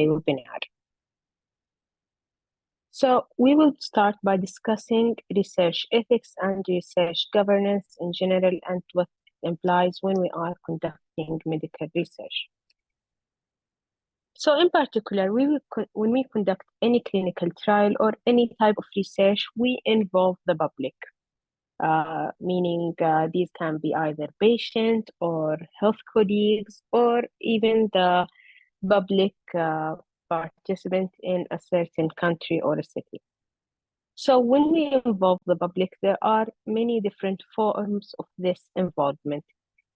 webinar. So we will start by discussing research ethics and research governance in general and what it implies when we are conducting medical research. So in particular, when we conduct any clinical trial or any type of research, we involve the public, meaning these can be either patient or health colleagues or even the public participant in a certain country or a city. So when we involve the public, there are many different forms of this involvement,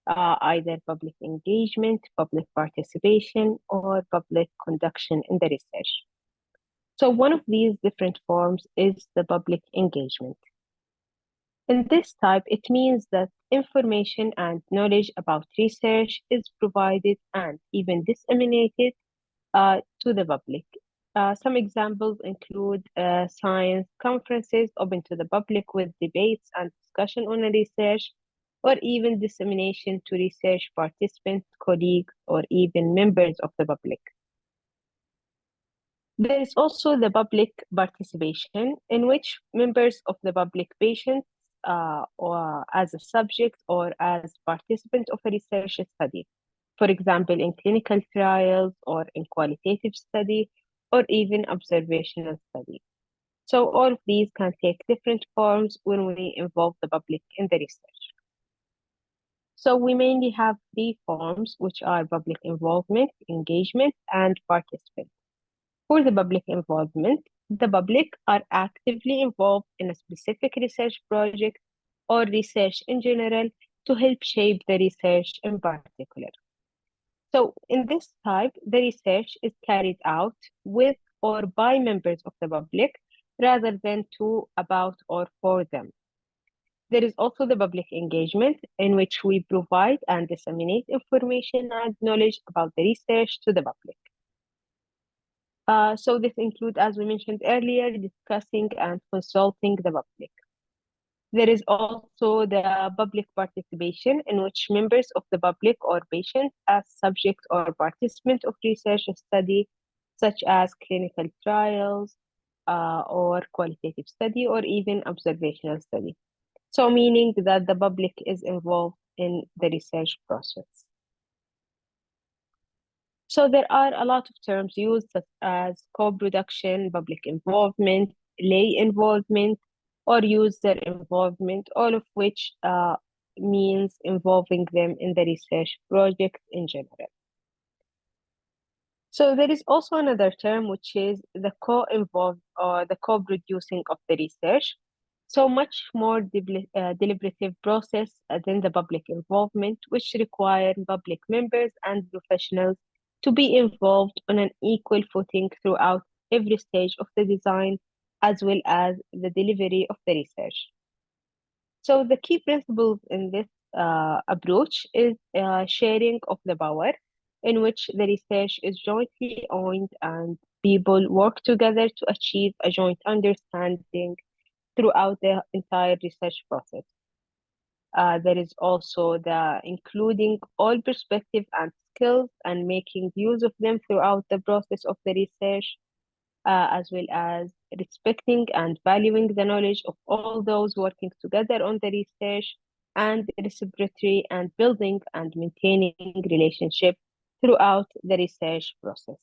either public engagement, public participation, or public conduction in the research. So one of these different forms is the public engagement. In this type, it means that information and knowledge about research is provided and even disseminated to the public. Some examples include science conferences open to the public with debates and discussion on a research, or even dissemination to research participants, colleagues, or even members of the public. There is also the public participation, in which members of the public, patients, or as a subject or as participant of a research study, for example, in clinical trials or in qualitative study or even observational study. So all of these can take different forms when we involve the public in the research. So we mainly have three forms, which are public involvement, engagement, and participant. For the public involvement, the public are actively involved in a specific research project or research in general to help shape the research in particular. So in this type, the research is carried out with or by members of the public rather than to, about, or for them. There is also the public engagement, in which we provide and disseminate information and knowledge about the research to the public. So this includes, as we mentioned earlier, discussing and consulting the public. There is also the public participation, in which members of the public or patients as subject or participant of research study, such as clinical trials or qualitative study or even observational study. So meaning that the public is involved in the research process. So there are a lot of terms used, such as co-production, public involvement, lay involvement, or user involvement, all of which means involving them in the research project in general. So there is also another term, which is the co-involved or the co-producing of the research. So much more deliberative process than the public involvement, which require public members and professionals to be involved on an equal footing throughout every stage of the design, as well as the delivery of the research. So the key principles in this approach is sharing of the power, in which the research is jointly owned and people work together to achieve a joint understanding throughout the entire research process. There is also the including all perspective and skills and making use of them throughout the process of the research, as well as respecting and valuing the knowledge of all those working together on the research, and reciprocity and building and maintaining relationship throughout the research process.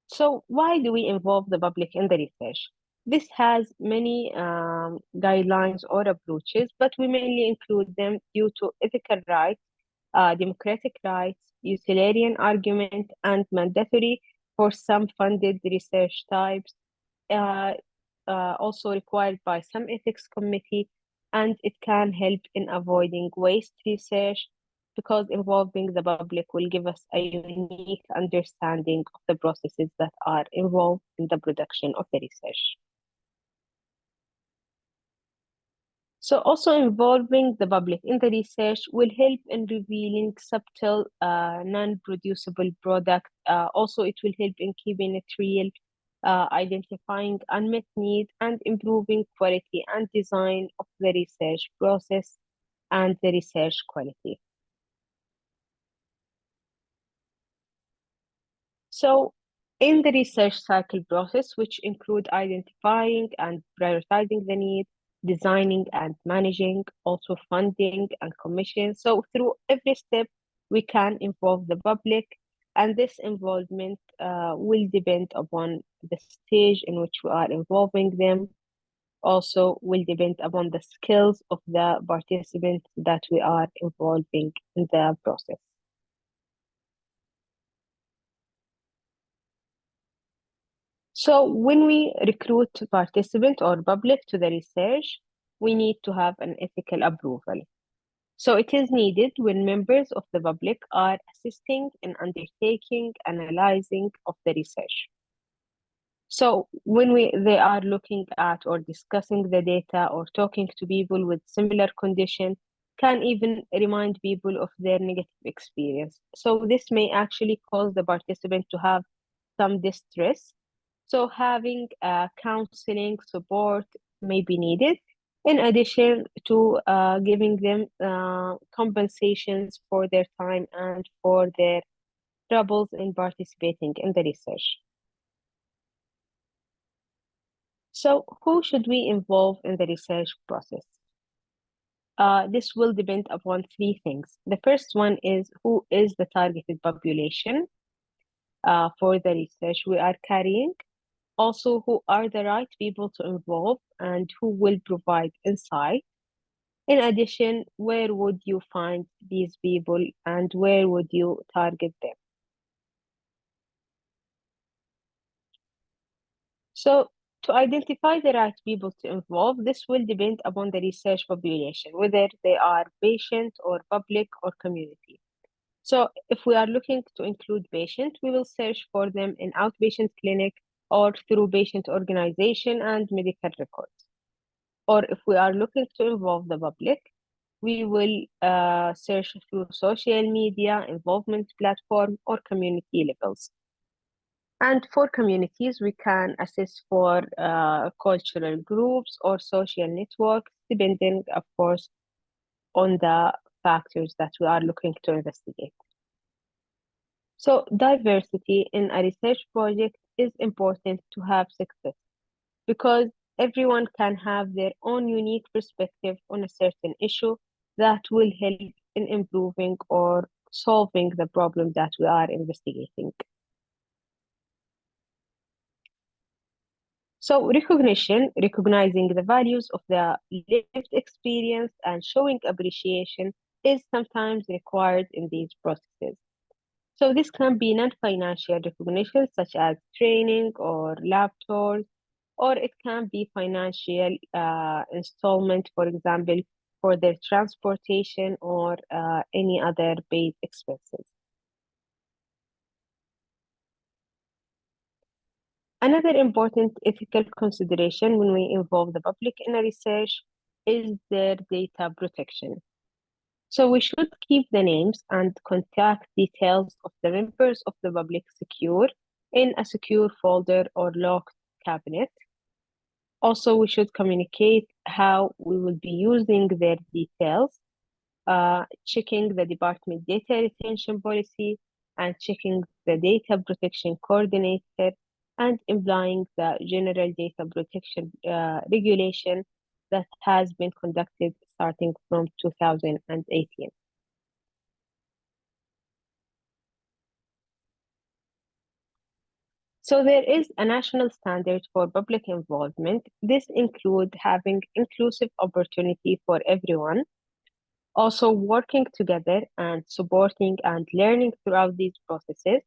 So why do we involve the public in the research? This has many guidelines or approaches, but we mainly include them due to ethical rights, democratic rights, utilitarian argument, and mandatory for some funded research types, also required by some ethics committee, and it can help in avoiding waste research, because involving the public will give us a unique understanding of the processes that are involved in the production of the research. So also involving the public in the research will help in revealing subtle, non-producible product. Also, it will help in keeping it real, identifying unmet need, and improving quality and design of the research process, and the research quality. So, in the research cycle process, which include identifying and prioritizing the need, designing and managing, also funding and commission. So, through every step, we can involve the public, and this involvement will depend upon the stage in which we are involving them. Also, will depend upon the skills of the participants that we are involving in the process. So when we recruit participants or public to the research, we need to have an ethical approval. So it is needed when members of the public are assisting in undertaking, analyzing of the research. So when they are looking at or discussing the data or talking to people with similar condition, can even remind people of their negative experience. So this may actually cause the participant to have some distress. So having counseling support may be needed, in addition to giving them compensations for their time and for their troubles in participating in the research. So who should we involve in the research process? This will depend upon three things. The first one is who is the targeted population for the research we are carrying. Also, who are the right people to involve and who will provide insight. In addition, where would you find these people and where would you target them? So, to identify the right people to involve, this will depend upon the research population, whether they are patient or public or community. So, if we are looking to include patient, we will search for them in outpatient clinic or through patient organization and medical records. Or if we are looking to involve the public, we will search through social media, involvement platform, or community levels. And for communities, we can assess for cultural groups or social networks, depending, of course, on the factors that we are looking to investigate. So diversity in a research project is important to have success because everyone can have their own unique perspective on a certain issue that will help in improving or solving the problem that we are investigating. So recognizing the values of the lived experience and showing appreciation is sometimes required in these processes. So this can be non-financial recognition such as training or lab tours, or it can be financial installment, for example, for their transportation or any other paid expenses. Another important ethical consideration when we involve the public in a research is their data protection. So we should keep the names and contact details of the members of the public secure in a secure folder or locked cabinet. Also, we should communicate how we will be using their details, checking the department data retention policy, and checking the data protection coordinator, and implying the general data protection regulation that has been conducted starting from 2018. So there is a national standard for public involvement. This includes having inclusive opportunity for everyone, also working together and supporting and learning throughout these processes,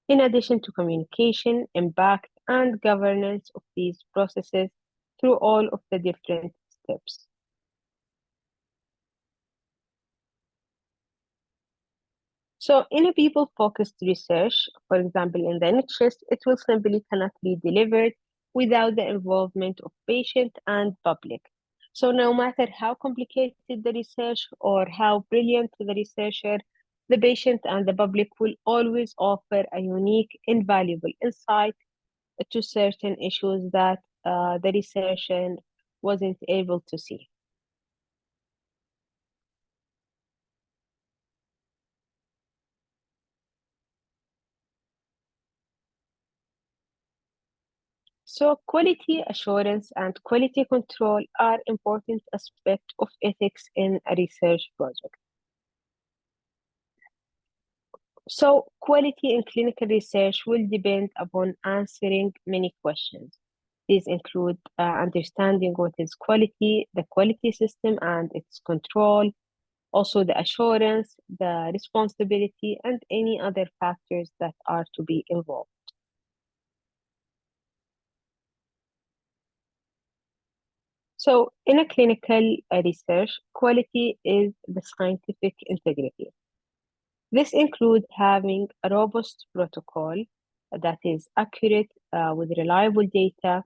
in addition to communication, impact, and governance of these processes through all of the different steps. So in a people-focused research, for example, in the NHS, it will simply cannot be delivered without the involvement of patient and public. So no matter how complicated the research or how brilliant the researcher, the patient and the public will always offer a unique, invaluable insight to certain issues that the researcher wasn't able to see. So, quality assurance and quality control are important aspects of ethics in a research project. So, quality in clinical research will depend upon answering many questions. These include understanding what is quality, the quality system and its control, also the assurance, the responsibility, and any other factors that are to be involved. So, in a clinical research, quality is the scientific integrity. This includes having a robust protocol that is accurate with reliable data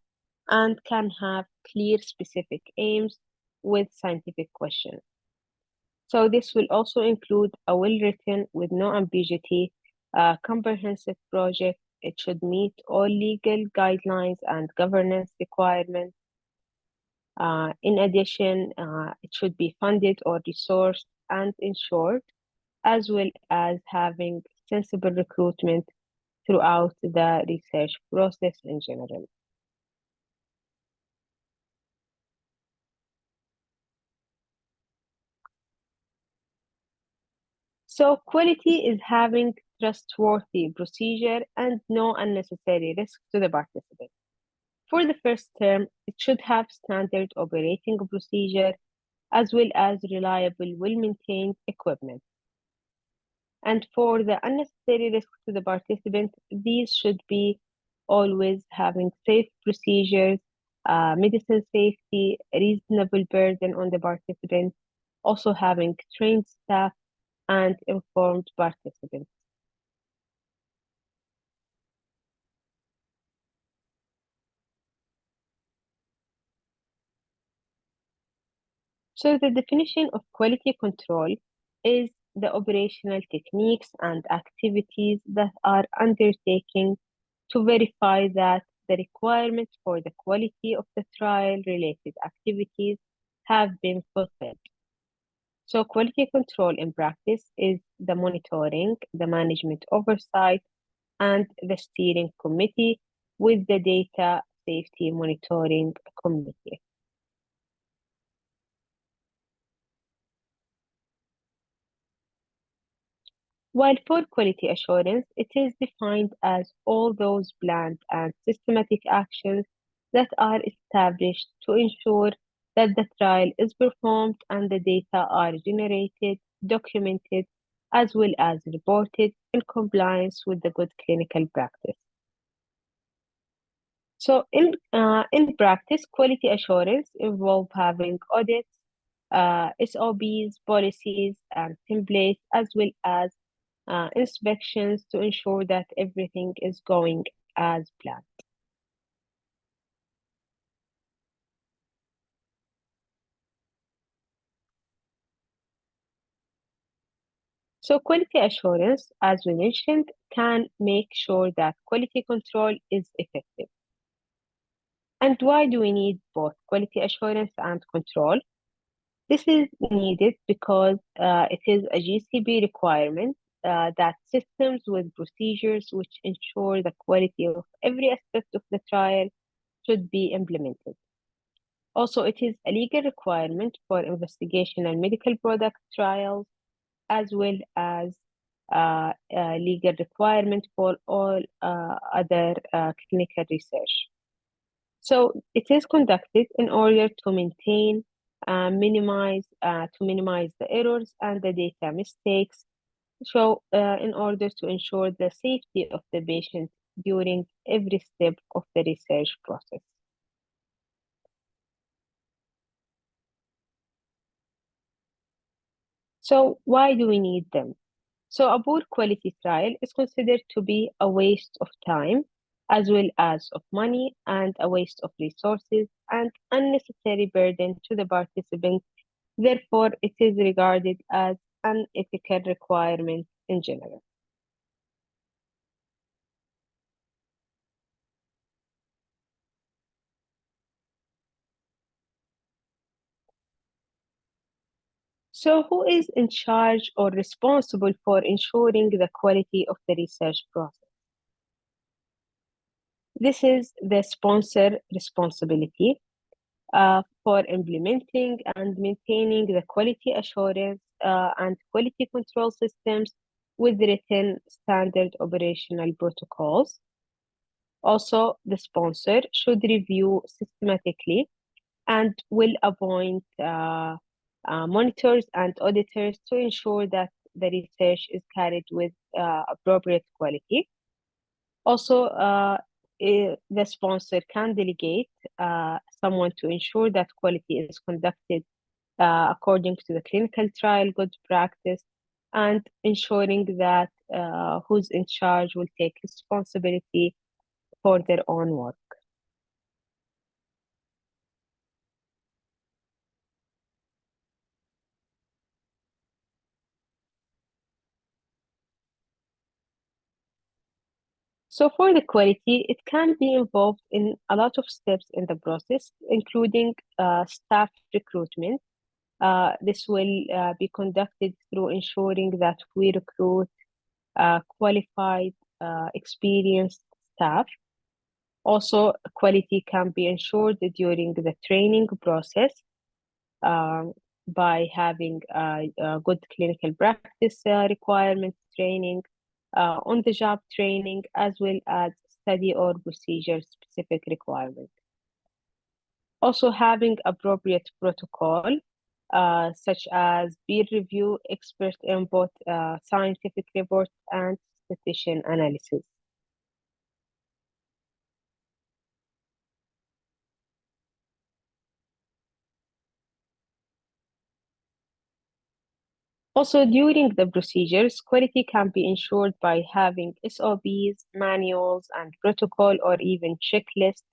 and can have clear specific aims with scientific questions. So this will also include a well-written with no ambiguity, comprehensive project. It should meet all legal guidelines and governance requirements. In addition, it should be funded or resourced and insured, as well as having sensible recruitment throughout the research process in general. So quality is having trustworthy procedure and no unnecessary risk to the participant. For the first term, it should have standard operating procedure as well as reliable, well-maintained equipment. And for the unnecessary risk to the participant, these should be always having safe procedures, medicine safety, reasonable burden on the participant, also having trained staff and informed participants. So the definition of quality control is the operational techniques and activities that are undertaken to verify that the requirements for the quality of the trial related activities have been fulfilled. So quality control in practice is the monitoring, the management oversight, and the steering committee with the data safety monitoring committee. While for quality assurance, it is defined as all those planned and systematic actions that are established to ensure that the trial is performed and the data are generated, documented, as well as reported in compliance with the good clinical practice. So in practice, quality assurance involve having audits, SOPs, policies, and templates, as well as inspections to ensure that everything is going as planned. So quality assurance, as we mentioned, can make sure that quality control is effective. And why do we need both quality assurance and control? This is needed because it is a GCP requirement that systems with procedures which ensure the quality of every aspect of the trial should be implemented. Also, it is a legal requirement for investigational medical product trials, as well as a legal requirement for all other clinical research. So it is conducted in order to maintain, minimize the errors and the data mistakes. So in order to ensure the safety of the patient during every step of the research process. So why do we need them? So a poor quality trial is considered to be a waste of time, as well as of money, and a waste of resources and unnecessary burden to the participants. Therefore, it is regarded as an ethical requirement in general. So, who is in charge or responsible for ensuring the quality of the research process? This is the sponsor responsibility for implementing and maintaining the quality assurance and quality control systems with written standard operational protocols. Also, the sponsor should review systematically and will appoint monitors and auditors to ensure that the research is carried with appropriate quality. Also, the sponsor can delegate someone to ensure that quality is conducted according to the clinical trial good practice and ensuring that who's in charge will take responsibility for their own work. So for the quality, it can be involved in a lot of steps in the process, including staff recruitment. This will be conducted through ensuring that we recruit qualified, experienced staff. Also, quality can be ensured during the training process um, by having a good clinical practice requirement training, on-the-job training, as well as study or procedure-specific requirements. Also, having appropriate protocol, such as peer review, expert input, scientific reports, and statistician analysis. Also, during the procedures, quality can be ensured by having SOPs, manuals, and protocol, or even checklists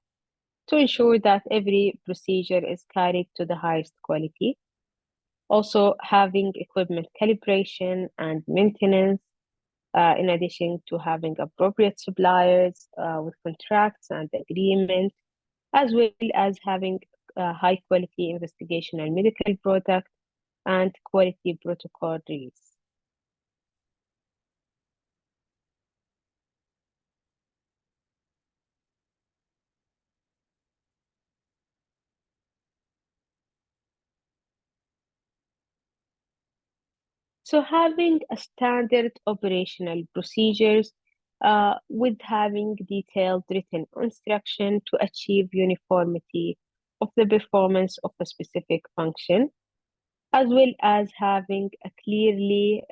to ensure that every procedure is carried to the highest quality. Also, having equipment calibration and maintenance, in addition to having appropriate suppliers with contracts and agreements, as well as having high quality investigational medical product and quality protocol release. So having a standard operational procedures with having detailed written instruction to achieve uniformity of the performance of a specific function, as well as having a clearly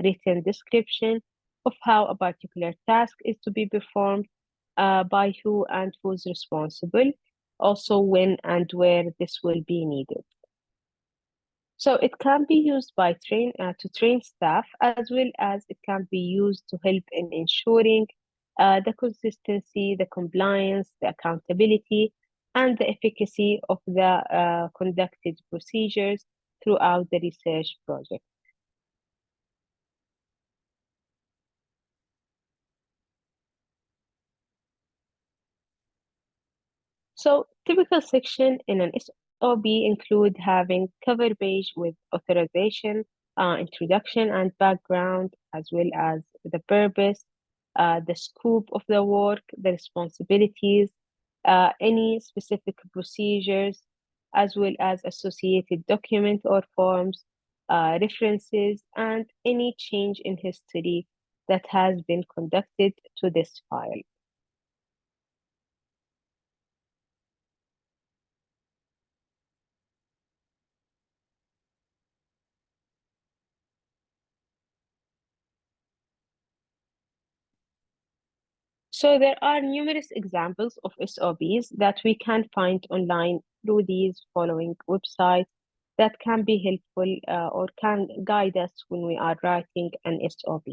written description of how a particular task is to be performed by who and who's responsible, also when and where this will be needed. So it can be used by to train staff as well as it can be used to help in ensuring the consistency, the compliance, the accountability, and the efficacy of the conducted procedures throughout the research project. So typical section in an SOP include having cover page with authorization, introduction and background, as well as the purpose, the scope of the work, the responsibilities, any specific procedures, as well as associated document or forms, references, and any change in history that has been conducted to this file. So there are numerous examples of SOPs that we can find online through these following websites that can be helpful or can guide us when we are writing an SOP.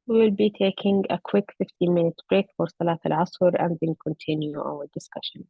We will be taking a quick 15-minute break for Salat al-Asr and then continue our discussion.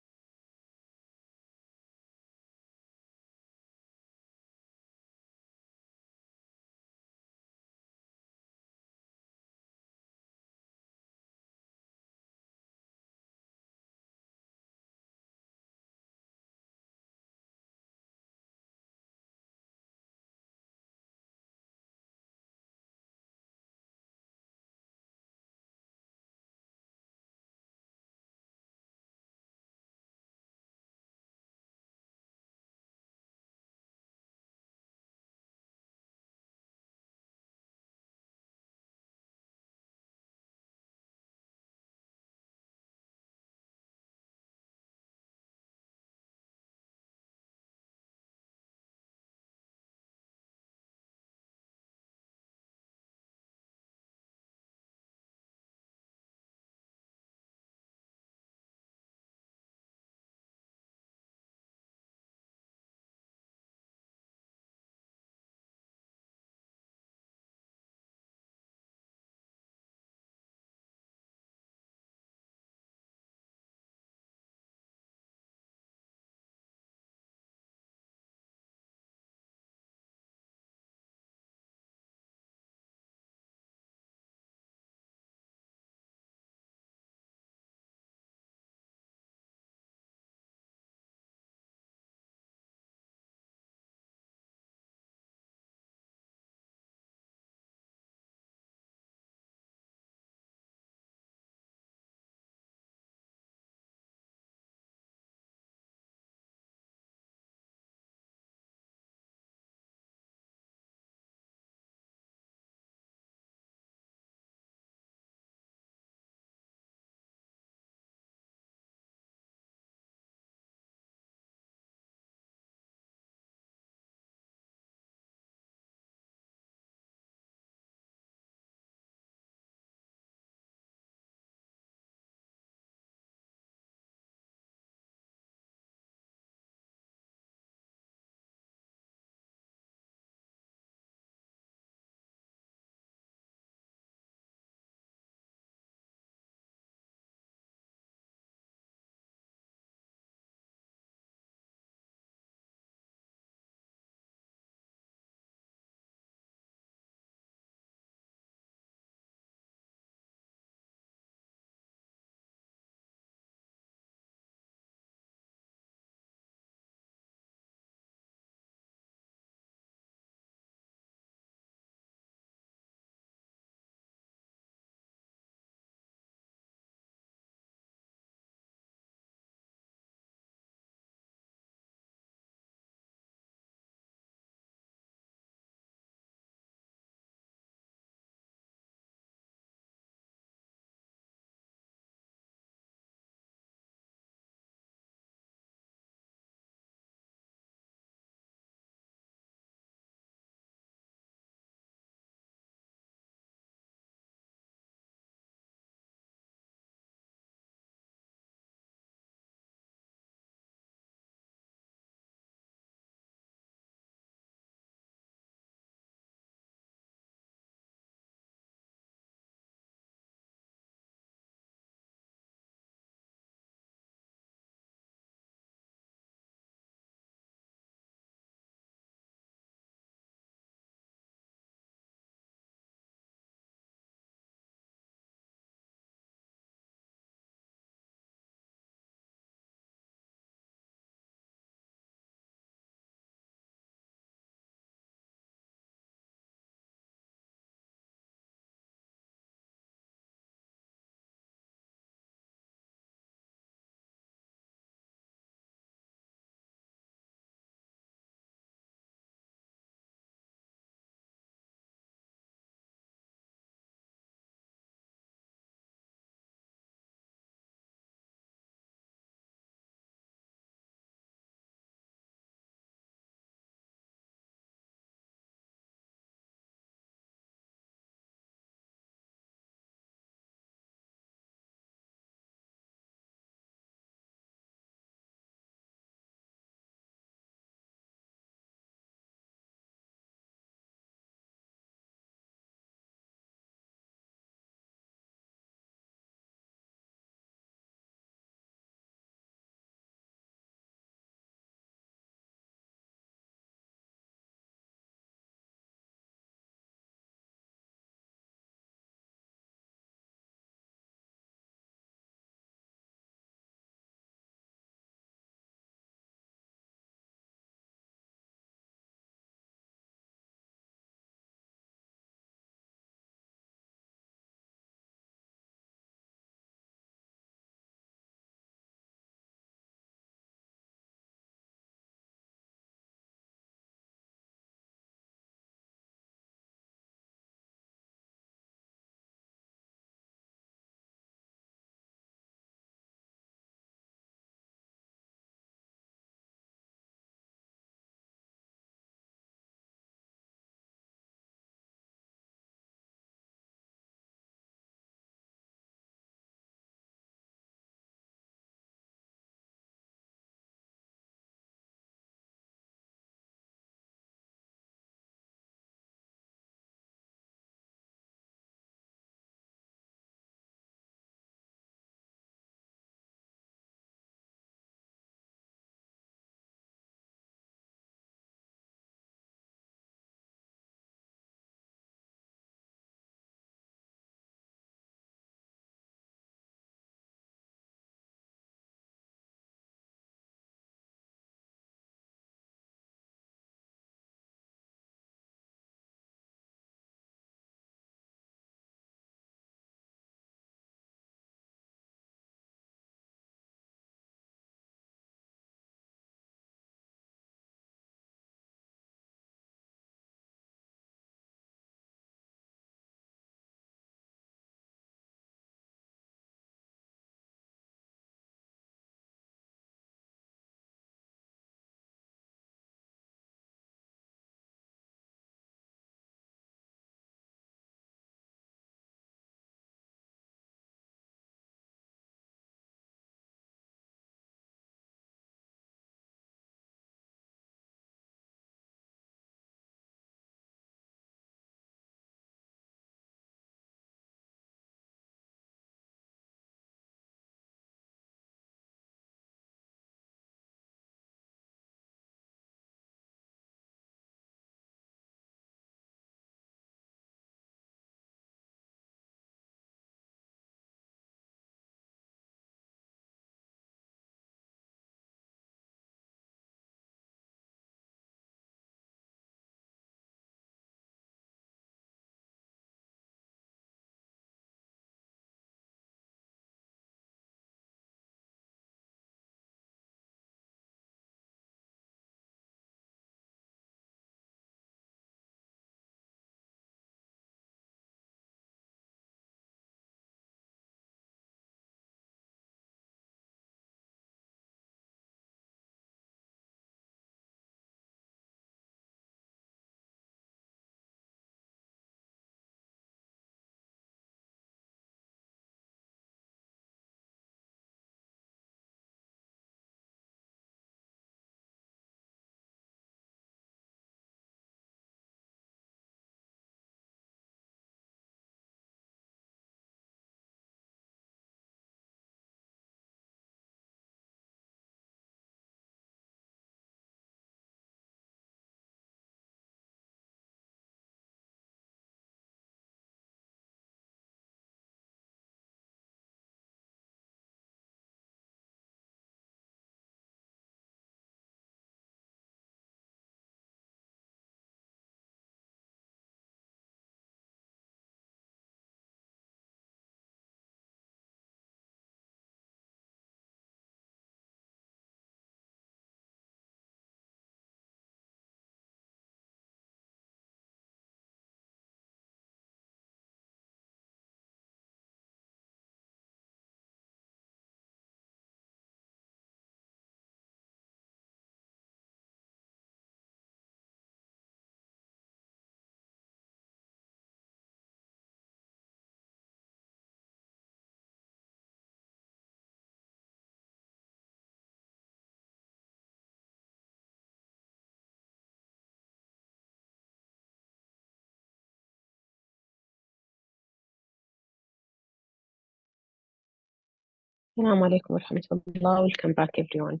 Assalamu alaikum wa rahmatullah. Welcome back, everyone.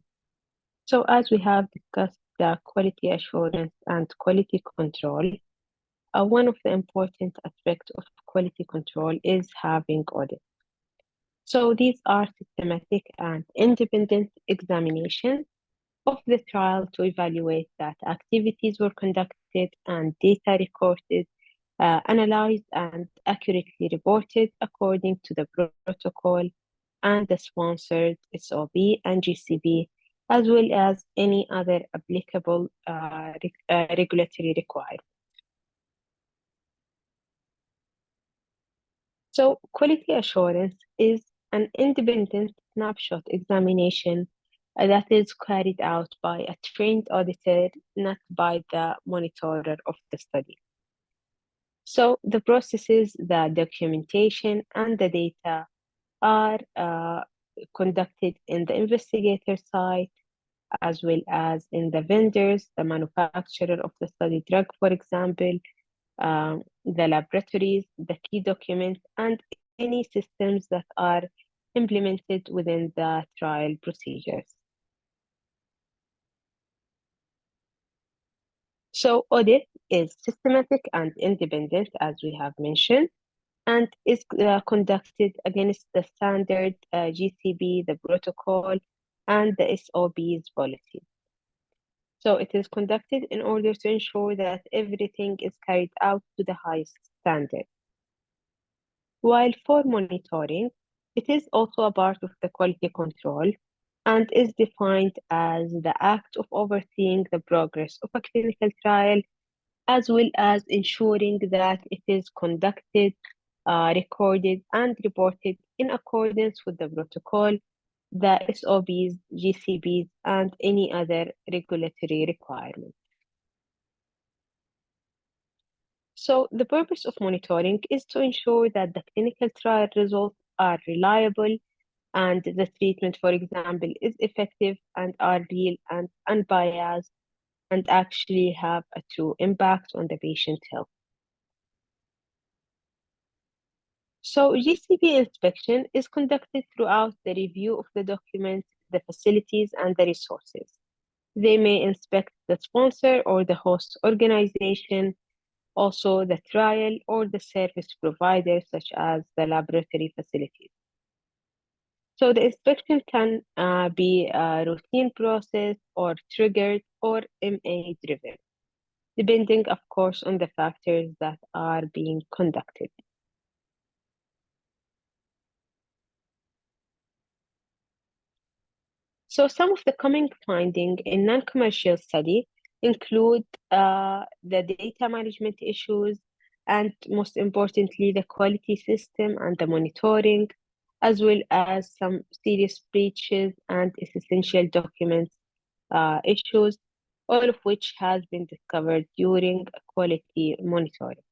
So, as we have discussed the quality assurance and quality control, one of the important aspects of quality control is having audit. So, these are systematic and independent examinations of the trial to evaluate that activities were conducted and data recorded, analyzed, and accurately reported according to the protocol and the sponsored SOP and GCP, as well as any other applicable regulatory requirement. So, quality assurance is an independent snapshot examination that is carried out by a trained auditor, not by the monitorer of the study. So, the processes, the documentation, and the data are conducted in the investigator site as well as in the vendors, the manufacturer of the study drug, for example, the laboratories, the key documents, and any systems that are implemented within the trial procedures. So, audit is systematic and independent, as we have mentioned, and is conducted against the standard GCB, the protocol, and the SOB's policies. So it is conducted in order to ensure that everything is carried out to the highest standard. While for monitoring, it is also a part of the quality control and is defined as the act of overseeing the progress of a clinical trial, as well as ensuring that it is conducted, recorded, and reported in accordance with the protocol, the SOPs, GCPs, and any other regulatory requirements. So, the purpose of monitoring is to ensure that the clinical trial results are reliable and the treatment, for example, is effective and are real and unbiased and actually have a true impact on the patient health. So, GCP inspection is conducted throughout the review of the documents, the facilities, and the resources. They may inspect the sponsor or the host organization, also the trial or the service provider, such as the laboratory facilities. So the inspection can be a routine process or triggered or MA driven, depending, of course, on the factors that are being conducted. So some of the common findings in non-commercial study include the data management issues and most importantly, the quality system and the monitoring, as well as some serious breaches and essential documents issues, all of which has been discovered during quality monitoring.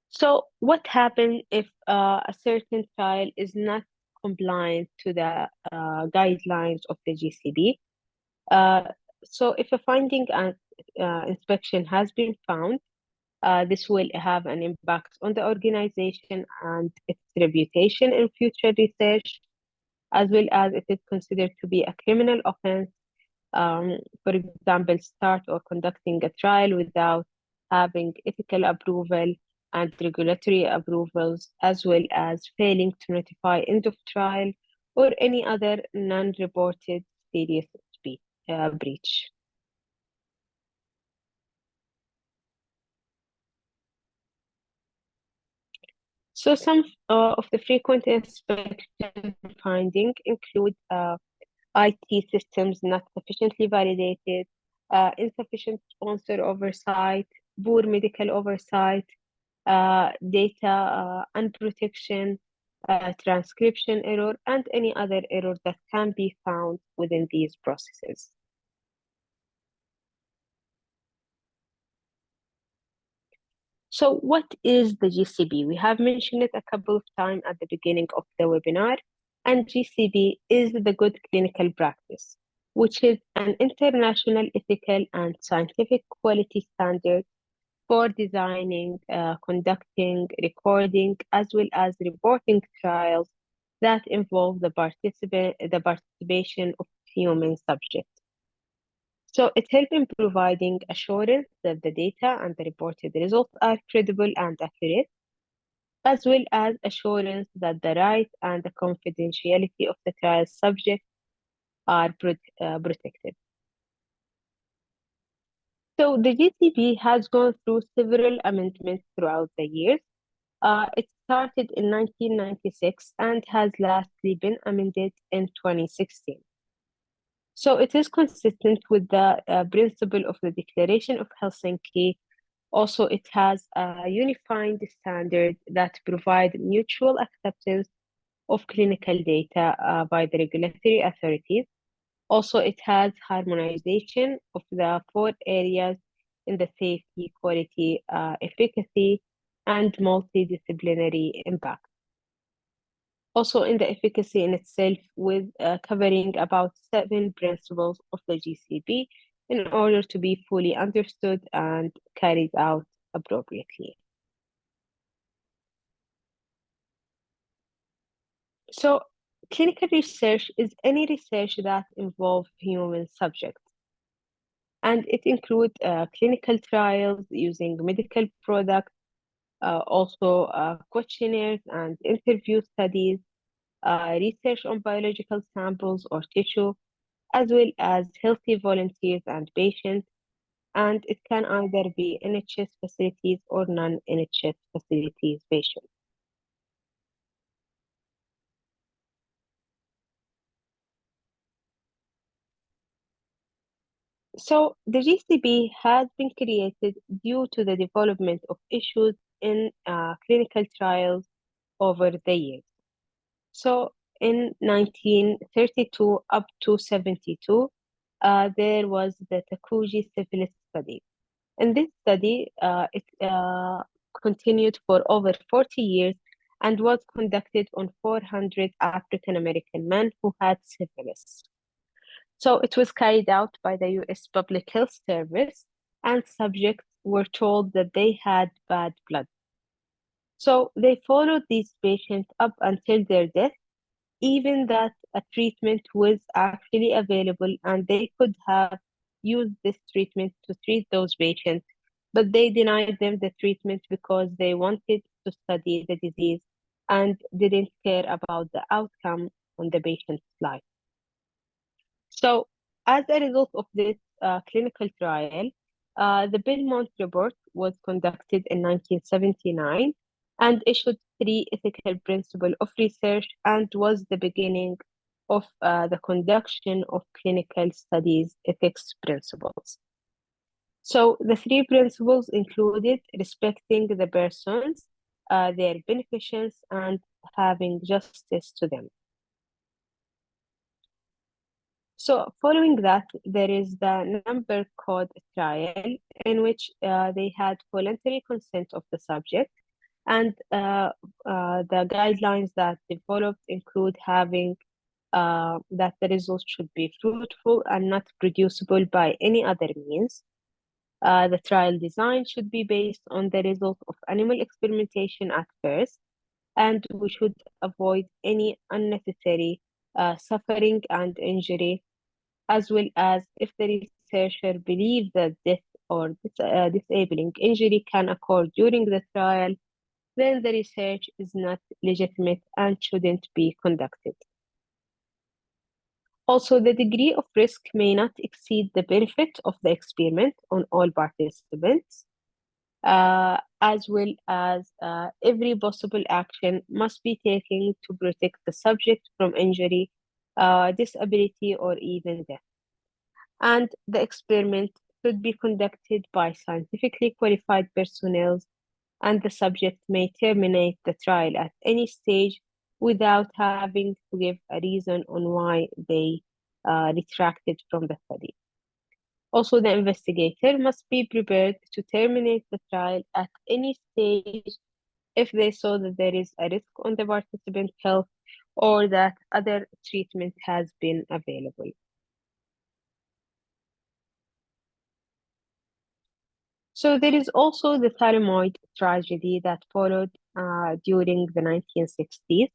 So what happens if a certain trial is not compliant to the guidelines of the GCB? Uh, so if a finding and inspection has been found, this will have an impact on the organization and its reputation in future research, as well as it is considered to be a criminal offense. For example, start or conducting a trial without having ethical approval and regulatory approvals, as well as failing to notify end of trial or any other non-reported serious breach. So some of the frequent inspection findings include IT systems not sufficiently validated, insufficient sponsor oversight, poor medical oversight, data unprotection, transcription error, and any other error that can be found within these processes. So what is the GCB? We have mentioned it a couple of times at the beginning of the webinar, and GCB is the good clinical practice, which is an international ethical and scientific quality standard for designing, conducting, recording, as well as reporting trials that involve the participation of human subjects. So it helps in providing assurance that the data and the reported results are credible and accurate, as well as assurance that the rights and the confidentiality of the trial subject are protected. So the GCP has gone through several amendments throughout the years. It started in 1996 and has lastly been amended in 2016. So it is consistent with the principle of the Declaration of Helsinki. Also, it has a unified standard that provide mutual acceptance of clinical data by the regulatory authorities. Also, it has harmonization of the four areas in the safety, quality, efficacy, and multidisciplinary impact. Also, in the efficacy in itself, with covering about 7 principles of the GCP in order to be fully understood and carried out appropriately. So, clinical research is any research that involves human subjects, and it includes clinical trials using medical products, also questionnaires and interview studies, research on biological samples or tissue, as well as healthy volunteers and patients, and it can either be NHS facilities or non-NHS facilities patients. So the GCP has been created due to the development of issues in clinical trials over the years. So in 1932 up to 72, there was the Takuji syphilis study. In this study, it continued for over 40 years and was conducted on 400 African American men who had syphilis. So it was carried out by the US Public Health Service, and subjects were told that they had bad blood. So they followed these patients up until their death, even that a treatment was actually available and they could have used this treatment to treat those patients, but they denied them the treatment because they wanted to study the disease and didn't care about the outcome on the patient's life. So, as a result of this clinical trial, the Belmont report was conducted in 1979 and issued 3 ethical principles of research and was the beginning of the conduction of clinical studies ethics principles. So, the 3 principles included respecting the persons, their beneficence, and having justice to them. So following that, there is the number code trial in which they had voluntary consent of the subject, and the guidelines that developed include having that the results should be fruitful and not producible by any other means. The trial design should be based on the result of animal experimentation at first, and we should avoid any unnecessary suffering and injury, as well as if the researcher believes that death or disabling injury can occur during the trial, then the research is not legitimate and shouldn't be conducted. Also, the degree of risk may not exceed the benefit of the experiment on all participants, as well as every possible action must be taken to protect the subject from injury, disability, or even death. And the experiment should be conducted by scientifically qualified personnel, and the subject may terminate the trial at any stage without having to give a reason on why they retracted from the study. Also, the investigator must be prepared to terminate the trial at any stage if they saw that there is a risk on the participant's health or that other treatment has been available. So there is also the thalidomide tragedy that followed during the 1960s.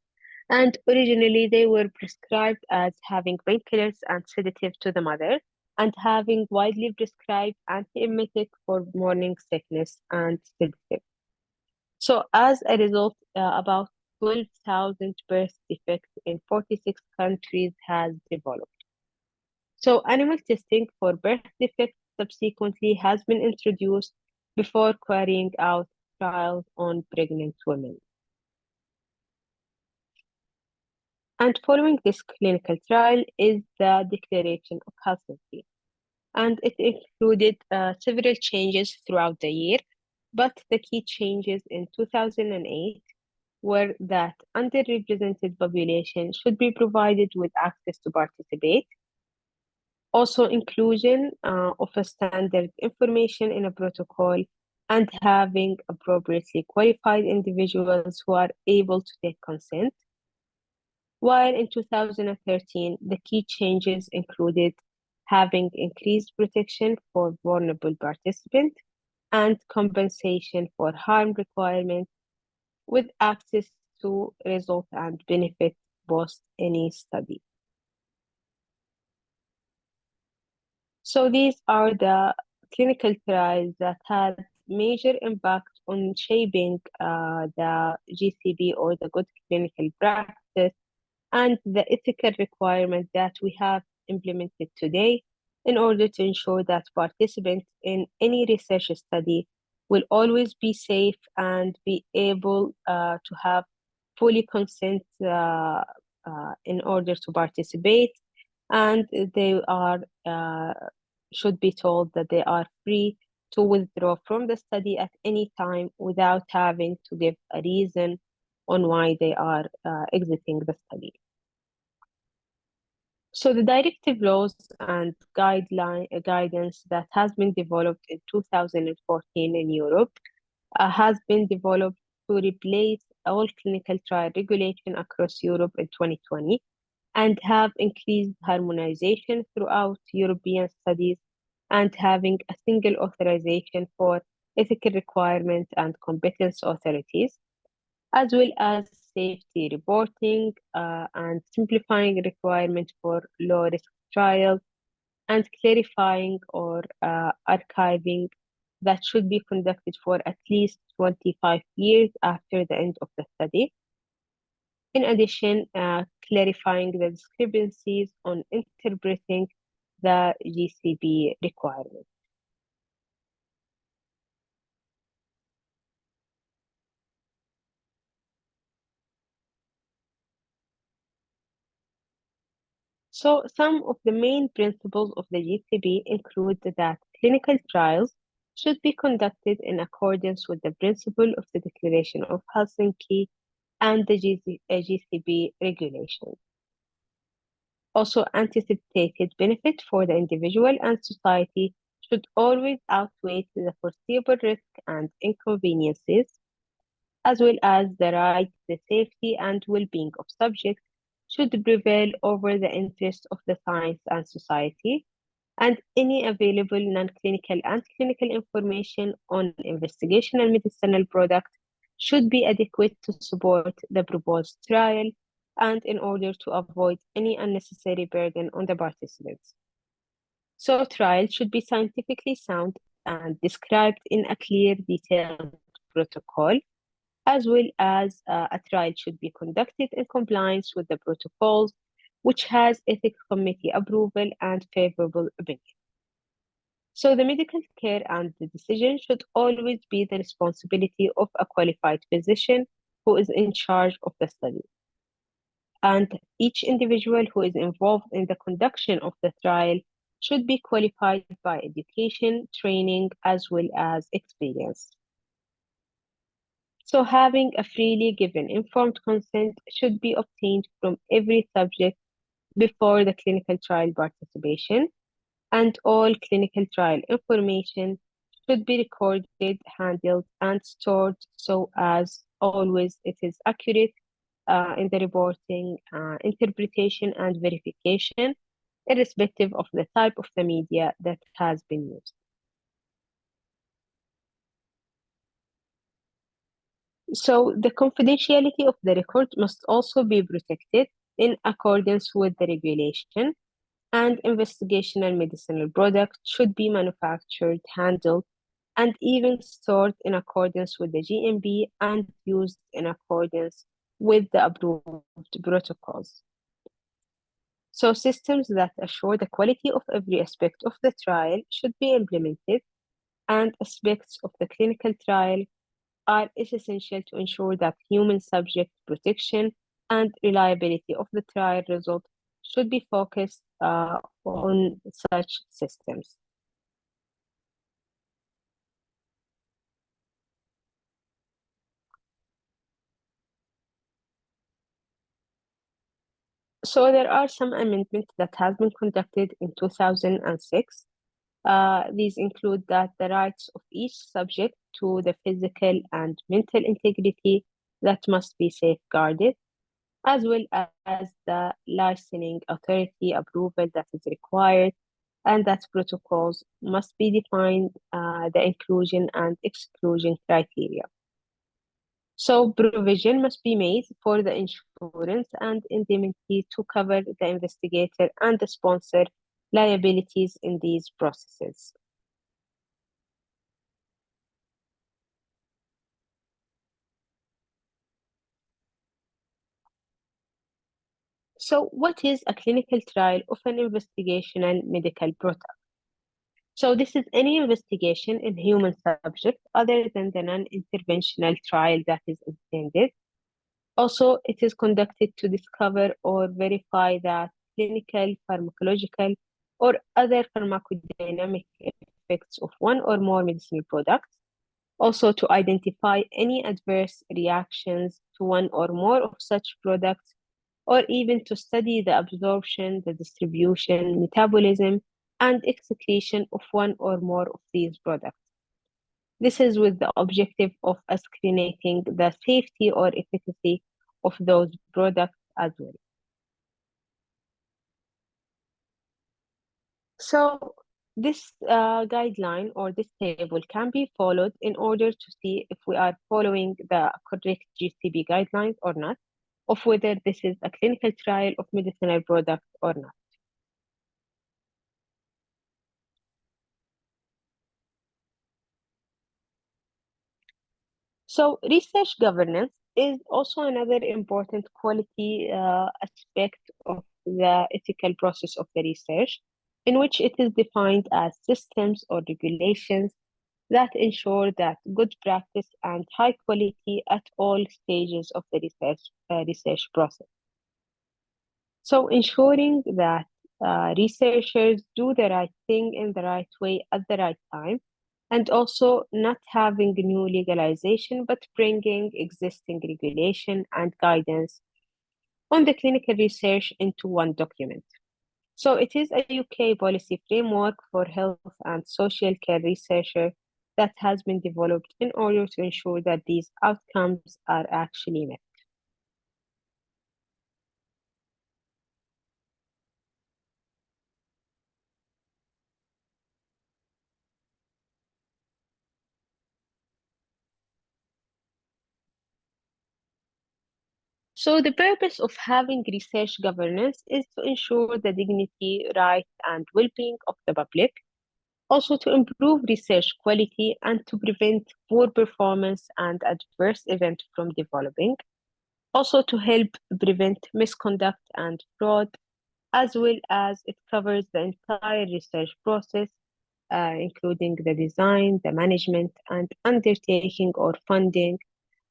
And originally, they were prescribed as having painkillers and sedative to the mother, and having widely prescribed antiemetic for morning sickness and sedative. So, as a result, about 12,000 birth defects in 46 countries has developed. So, animal testing for birth defects subsequently has been introduced before carrying out trials on pregnant women. And following this clinical trial is the Declaration of Helsinki, and it included several changes throughout the year, but the key changes in 2008 were that underrepresented population should be provided with access to participate, also inclusion of a standard information in a protocol, and having appropriately qualified individuals who are able to take consent. While in 2013, the key changes included having increased protection for vulnerable participants and compensation for harm requirements with access to result and benefit post any study. So these are the clinical trials that had major impact on shaping the GCP or the good clinical practice and the ethical requirement that we have implemented today in order to ensure that participants in any research study will always be safe and be able to have fully consent in order to participate, and they are should be told that they are free to withdraw from the study at any time without having to give a reason on why they are exiting the study. So the directive laws and guidance that has been developed in 2014 in Europe has been developed to replace all clinical trial regulation across Europe in 2020 and have increased harmonization throughout European studies and having a single authorization for ethical requirements and competence authorities, as well as safety reporting and simplifying requirements for low risk trials and clarifying or archiving that should be conducted for at least 25 years after the end of the study. In addition, clarifying the discrepancies on interpreting the GCP requirements. So, some of the main principles of the GCP include that clinical trials should be conducted in accordance with the principle of the Declaration of Helsinki and the GCP regulations. Also, anticipated benefit for the individual and society should always outweigh the foreseeable risk and inconveniences, as well as the right to the safety and well-being of subjects should prevail over the interests of the science and society, and any available non-clinical and clinical information on investigational medicinal products should be adequate to support the proposed trial and in order to avoid any unnecessary burden on the participants. So trials should be scientifically sound and described in a clear, detailed protocol, as well as a trial should be conducted in compliance with the protocols, which has ethics committee approval and favorable opinion. So the medical care and the decision should always be the responsibility of a qualified physician who is in charge of the study. And each individual who is involved in the conduction of the trial should be qualified by education, training, as well as experience. So having a freely given informed consent should be obtained from every subject before the clinical trial participation, and all clinical trial information should be recorded, handled, and stored so as always it is accurate in the reporting, interpretation, and verification, irrespective of the type of the media that has been used. So the confidentiality of the record must also be protected in accordance with the regulation, and investigational medicinal products should be manufactured, handled, and even stored in accordance with the GMP and used in accordance with the approved protocols. So systems that assure the quality of every aspect of the trial should be implemented, and aspects of the clinical trial are essential to ensure that human subject protection and reliability of the trial result should be focused on such systems. So there are some amendments that have been conducted in 2006. These include that the rights of each subject to the physical and mental integrity that must be safeguarded, as well as the licensing authority approval that is required, and that protocols must be defined, the inclusion and exclusion criteria. So provision must be made for the insurance and indemnity to cover the investigator and the sponsor liabilities in these processes. So what is a clinical trial of an investigational medical product? So this is any investigation in human subject other than the non-interventional trial that is intended. Also, it is conducted to discover or verify that clinical, pharmacological, or other pharmacodynamic effects of one or more medicinal products. Also, to identify any adverse reactions to one or more of such products, or even to study the absorption, the distribution, metabolism, and excretion of one or more of these products. This is with the objective of ascertaining the safety or efficacy of those products as well. So this guideline or this table can be followed in order to see if we are following the correct GCP guidelines or not, of whether this is a clinical trial of medicinal product or not. So research governance is also another important quality aspect of the ethical process of the research, in which it is defined as systems or regulations that ensure that good practice and high quality at all stages of the research process. So ensuring that researchers do the right thing in the right way at the right time, and also not having new legalization, but bringing existing regulation and guidance on the clinical research into one document. So it is a UK policy framework for health and social care researcher that has been developed in order to ensure that these outcomes are actually met. So the purpose of having research governance is to ensure the dignity, rights, and well-being of the public, also to improve research quality and to prevent poor performance and adverse events from developing, also to help prevent misconduct and fraud, as well as it covers the entire research process, including the design, the management, and undertaking or funding,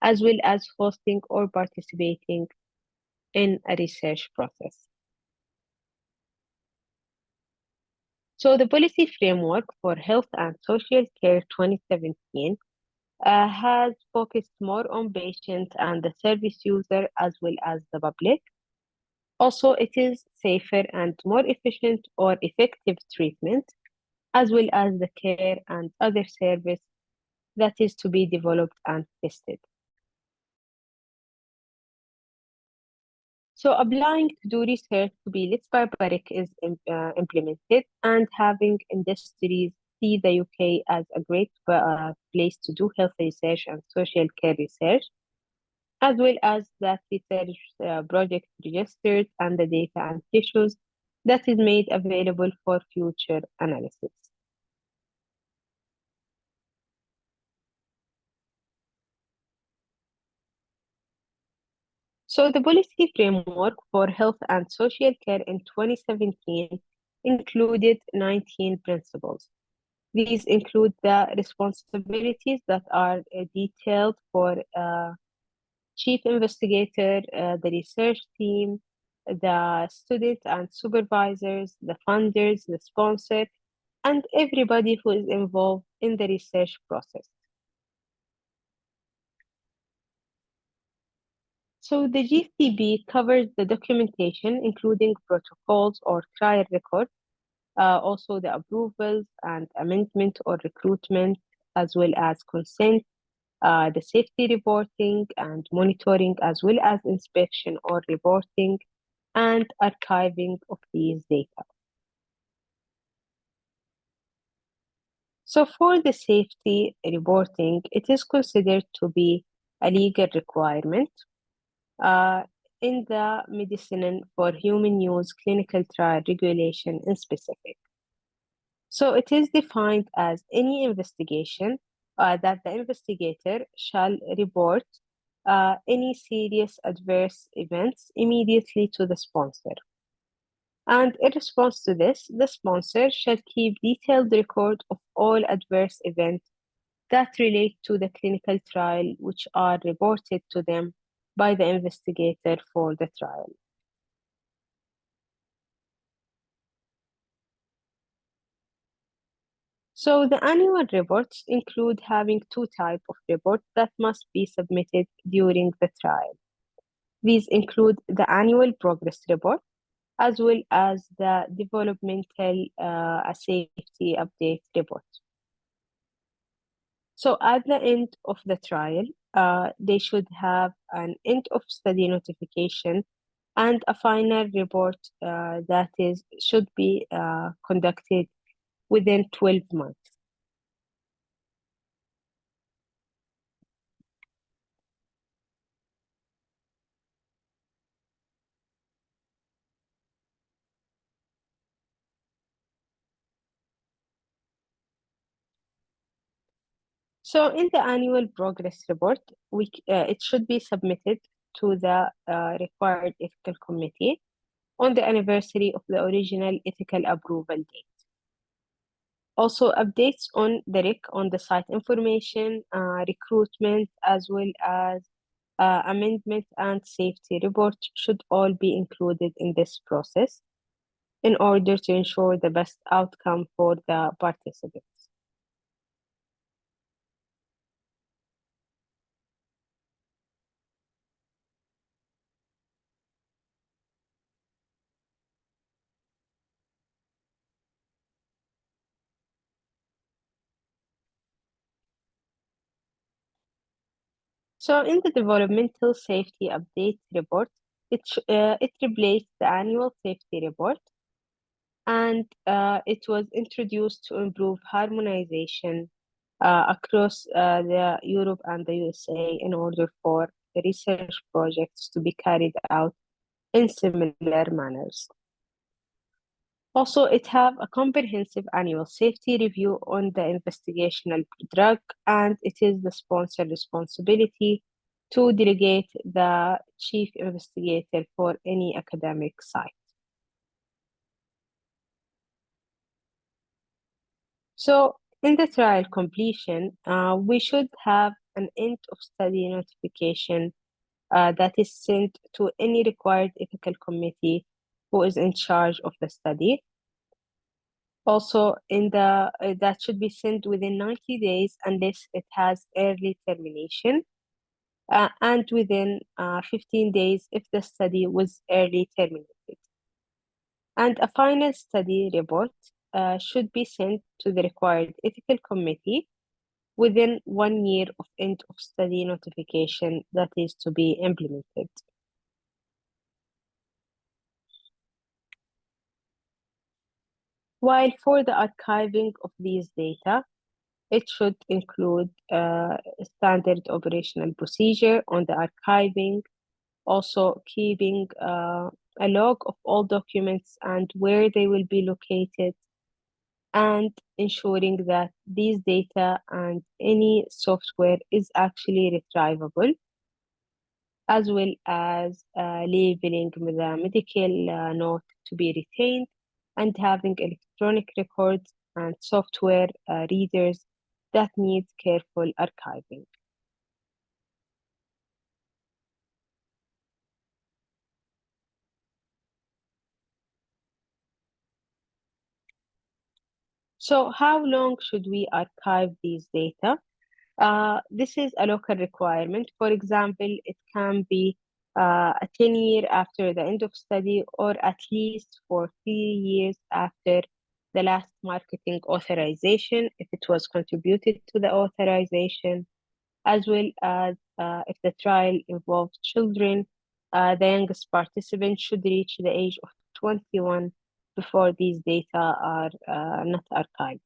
as well as hosting or participating in a research process. So the policy framework for health and social care 2017 has focused more on patient and the service user as well as the public. Also, it is safer and more efficient or effective treatment, as well as the care and other service that is to be developed and tested. So applying to do research to be less barbaric is implemented, and having industries see the UK as a great place to do health research and social care research as well as that research project registered and the data and tissues that is made available for future analysis. So the policy framework for health and social care in 2017 included 19 principles. These include the responsibilities that are detailed for chief investigator, the research team, the students and supervisors, the funders, the sponsor, and everybody who is involved in the research process. So the GCB covers the documentation, including protocols or trial records, also the approvals and amendment or recruitment, as well as consent, the safety reporting and monitoring, as well as inspection or reporting and archiving of these data. So for the safety reporting, it is considered to be a legal requirement uh, in the Medicine for Human Use Clinical Trial Regulation in specific. So it is defined as any investigation that the investigator shall report any serious adverse events immediately to the sponsor. And in response to this, the sponsor shall keep detailed record of all adverse events that relate to the clinical trial, which are reported to them by the investigator for the trial. So the annual reports include having two types of reports that must be submitted during the trial. These include the annual progress report, as well as the developmental safety update report. So at the end of the trial, they should have an end of study notification and a final report that is should be conducted within 12 months. So in the annual progress report, it should be submitted to the required ethical committee on the anniversary of the original ethical approval date. Also, updates on the RIC on the site information, recruitment, as well as amendment and safety report should all be included in this process in order to ensure the best outcome for the participants. So in the developmental safety update report, it replaced the annual safety report and it was introduced to improve harmonization across the Europe and the USA in order for the research projects to be carried out in similar manners. Also, it have a comprehensive annual safety review on the investigational drug, and it is the sponsor responsibility to delegate the chief investigator for any academic site. So, in the trial completion, we should have an end of study notification that is sent to any required ethical committee who is in charge of the study. Also, that should be sent within 90 days unless it has early termination, and within 15 days if the study was early terminated. And a final study report should be sent to the required ethical committee within 1 year of end of study notification that is to be implemented. While for the archiving of these data, It should include standard operational procedure on the archiving, also keeping a log of all documents and where they will be located, and ensuring that these data and any software is actually retrievable, as well as labeling the medical note to be retained, and having electronic records and software readers that need careful archiving. So how long should we archive these data? This is a local requirement. For example, it can be a 10 year after the end of study, or at least for 3 years after the last marketing authorization, if it was contributed to the authorization, as well as if the trial involved children, the youngest participant should reach the age of 21 before these data are not archived.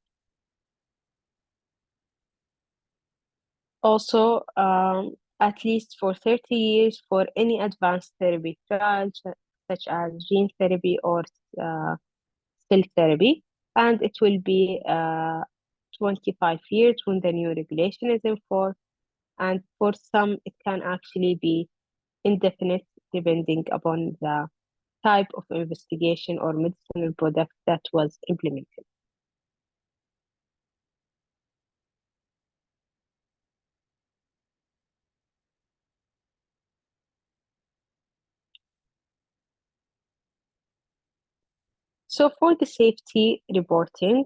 Also, at least for 30 years for any advanced therapy trials, such as gene therapy or cell therapy, and it will be 25 years when the new regulation is in force, and for some, it can actually be indefinite depending upon the type of investigation or medicinal product that was implemented. So for the safety reporting,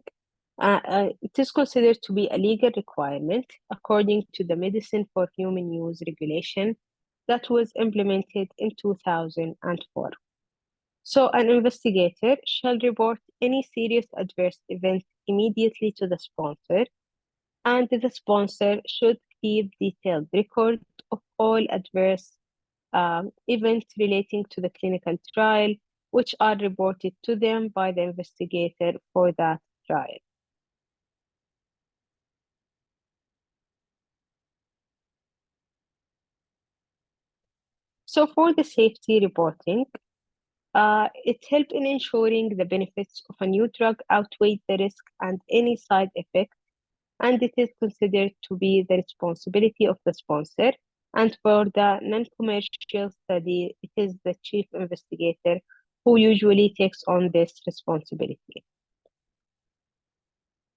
it is considered to be a legal requirement according to the Medicine for Human Use regulation that was implemented in 2004. So an investigator shall report any serious adverse event immediately to the sponsor, and the sponsor should keep detailed record of all adverse events relating to the clinical trial, which are reported to them by the investigator for that trial. So for the safety reporting, it helps in ensuring the benefits of a new drug outweigh the risk and any side effect, and it is considered to be the responsibility of the sponsor. And for the non-commercial study, it is the chief investigator who usually takes on this responsibility.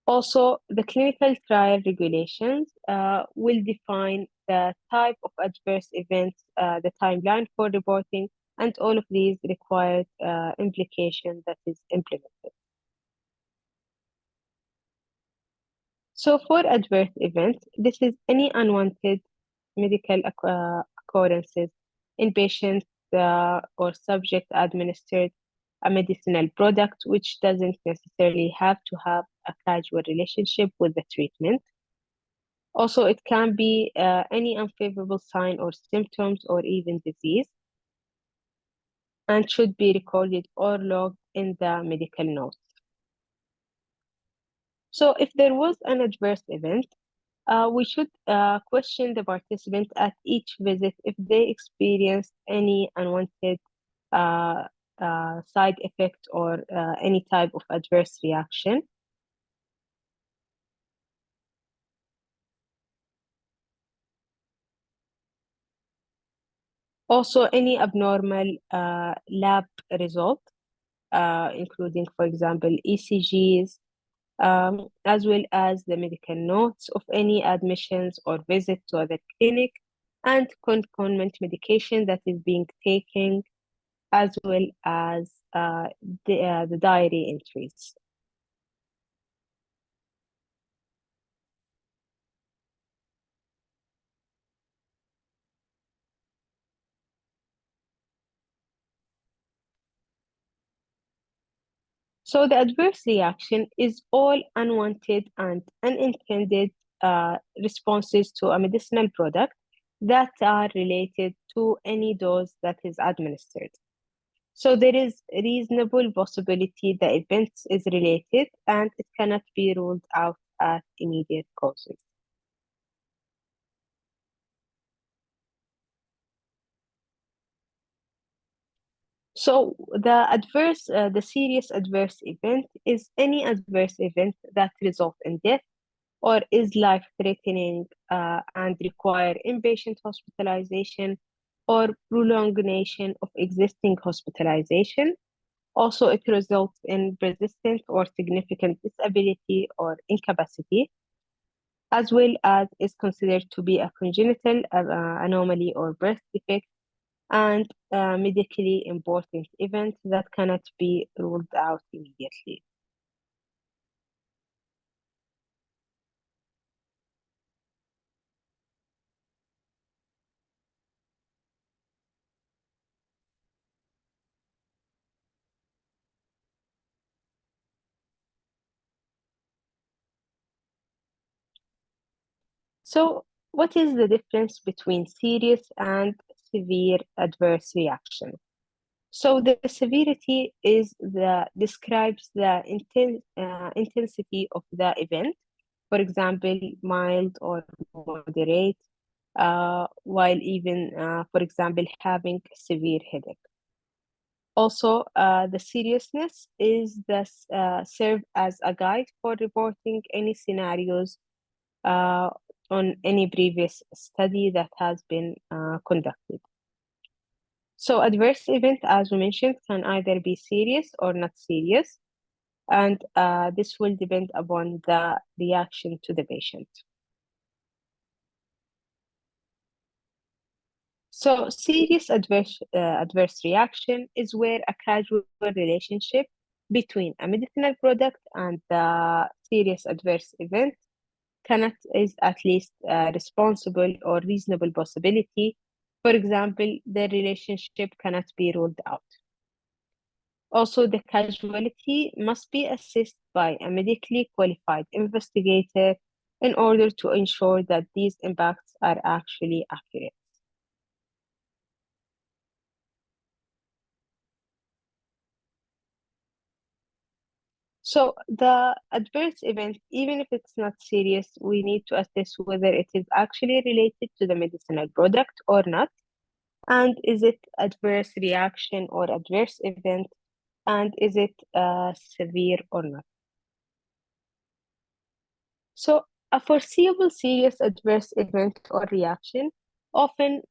Also, the clinical trial regulations will define the type of adverse events, the timeline for reporting, and all of these required implication that is implemented. So for adverse events, this is any unwanted medical occurrences in patients or subject administered a medicinal product which doesn't necessarily have to have a casual relationship with the treatment. Also, it can be any unfavorable sign or symptoms or even disease, and should be recorded or logged in the medical notes. So if there was an adverse event, we should question the participant at each visit if they experienced any unwanted uh, side effect or any type of adverse reaction. Also, any abnormal lab result, including, for example, ECGs, as well as the medical notes of any admissions or visit to the clinic, and concomitant medication that is being taken, as well as the diary entries. So the adverse reaction is all unwanted and unintended responses to a medicinal product that are related to any dose that is administered. So there is a reasonable possibility the event is related and it cannot be ruled out at immediate causes. So the serious adverse event is any adverse event that results in death or is life-threatening and require inpatient hospitalization or prolongation of existing hospitalization. Also, it results in persistent or significant disability or incapacity, as well as is considered to be a congenital anomaly or birth defect and a medically important event that cannot be ruled out immediately. So, what is the difference between serious and severe adverse reaction? So, the severity describes the intensity of the event. For example, mild or moderate, while even, for example, having severe headache. Also, the seriousness is serve as a guide for reporting any scenarios uh, on any previous study that has been conducted. So adverse event, as we mentioned, can either be serious or not serious, and this will depend upon the reaction to the patient. So serious adverse reaction is where a casual relationship between a medicinal product and the serious adverse event cannot is at least responsible or reasonable possibility. For example, the relationship cannot be ruled out. Also, the casualty must be assessed by a medically qualified investigator in order to ensure that these impacts are actually accurate. So the adverse event, even if it's not serious, we need to assess whether it is actually related to the medicinal product or not, and is it adverse reaction or adverse event, and is it severe or not. So a foreseeable serious adverse event or reaction often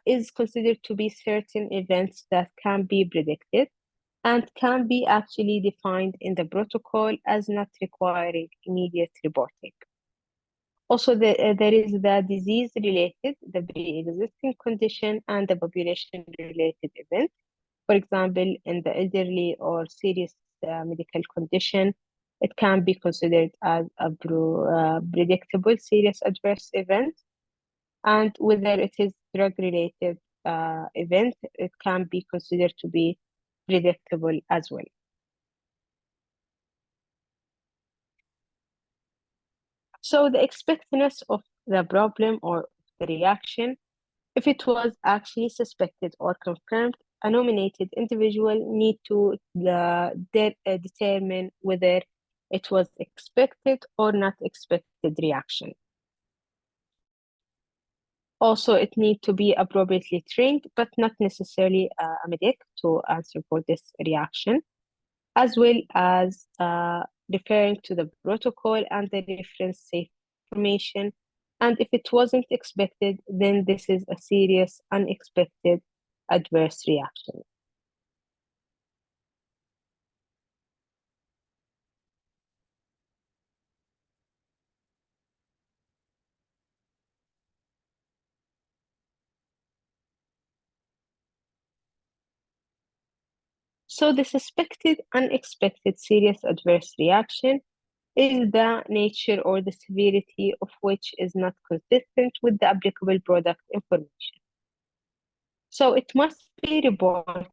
is considered to be certain events that can be predicted and can be actually defined in the protocol as not requiring immediate reporting. Also, there is the disease-related, the pre-existing condition, and the population-related event. For example, in the elderly or serious medical condition, it can be considered as a predictable serious adverse event. And whether it is drug-related event, it can be considered to be predictable as well. So the expectedness of the problem or the reaction, if it was actually suspected or confirmed, a nominated individual need to determine whether it was expected or not expected reaction. Also, it need to be appropriately trained, but not necessarily a medic to answer for this reaction, as well as referring to the protocol and the reference safe information. And if it wasn't expected, then this is a serious, unexpected adverse reaction. So the suspected, unexpected serious adverse reaction is the nature or the severity of which is not consistent with the applicable product information. So it must be reported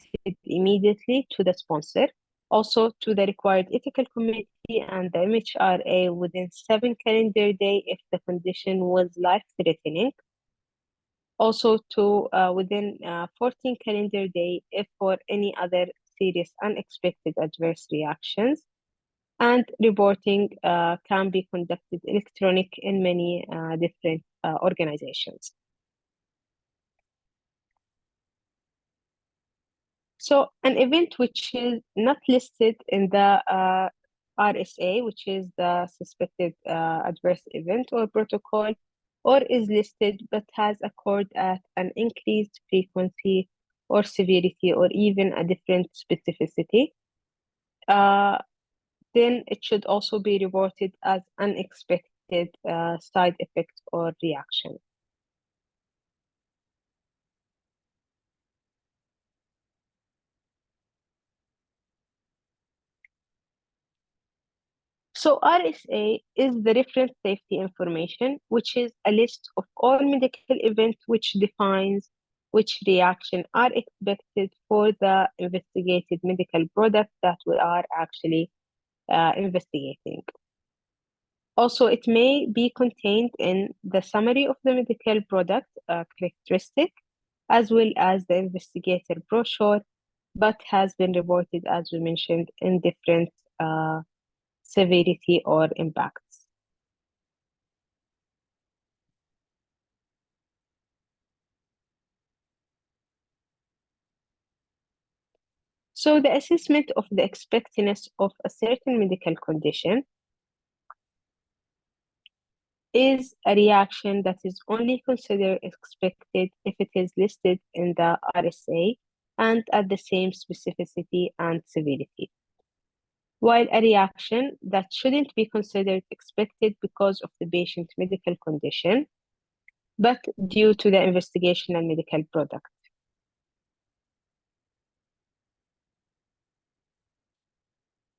immediately to the sponsor, also to the required ethical committee and the MHRA within 7 calendar days if the condition was life-threatening, also to within 14 calendar days if for any other serious unexpected adverse reactions, And reporting can be conducted electronic in many different organizations. So an event which is not listed in the RSA, which is the suspected adverse event or protocol, or is listed but has occurred at an increased frequency or severity or even a different specificity, uh, then it should also be reported as unexpected side effect or reaction. So RSA is the reference safety information, which is a list of all medical events which defines which reaction are expected for the investigated medical product that we are actually investigating. Also, it may be contained in the summary of the medical product characteristic, as well as the investigator brochure, but has been reported, as we mentioned, in different severity or impacts. So the assessment of the expectedness of a certain medical condition is a reaction that is only considered expected if it is listed in the RSA and at the same specificity and severity, while a reaction that shouldn't be considered expected because of the patient's medical condition, but due to the investigational medical product.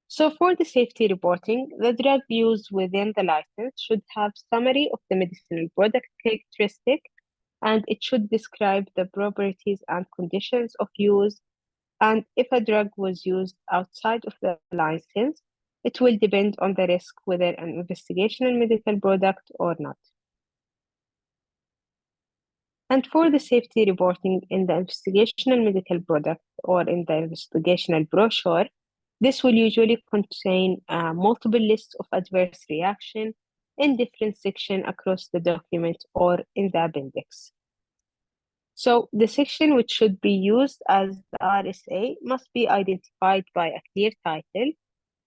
So for the safety reporting, the drug used within the license should have summary of the medicinal product characteristic, and it should describe the properties and conditions of use. And if a drug was used outside of the license, it will depend on the risk whether an investigational medical product or not. And for the safety reporting in the investigational medical product or in the investigational brochure, this will usually contain multiple lists of adverse reaction in different sections across the document or in the appendix. So the section which should be used as the RSA must be identified by a clear title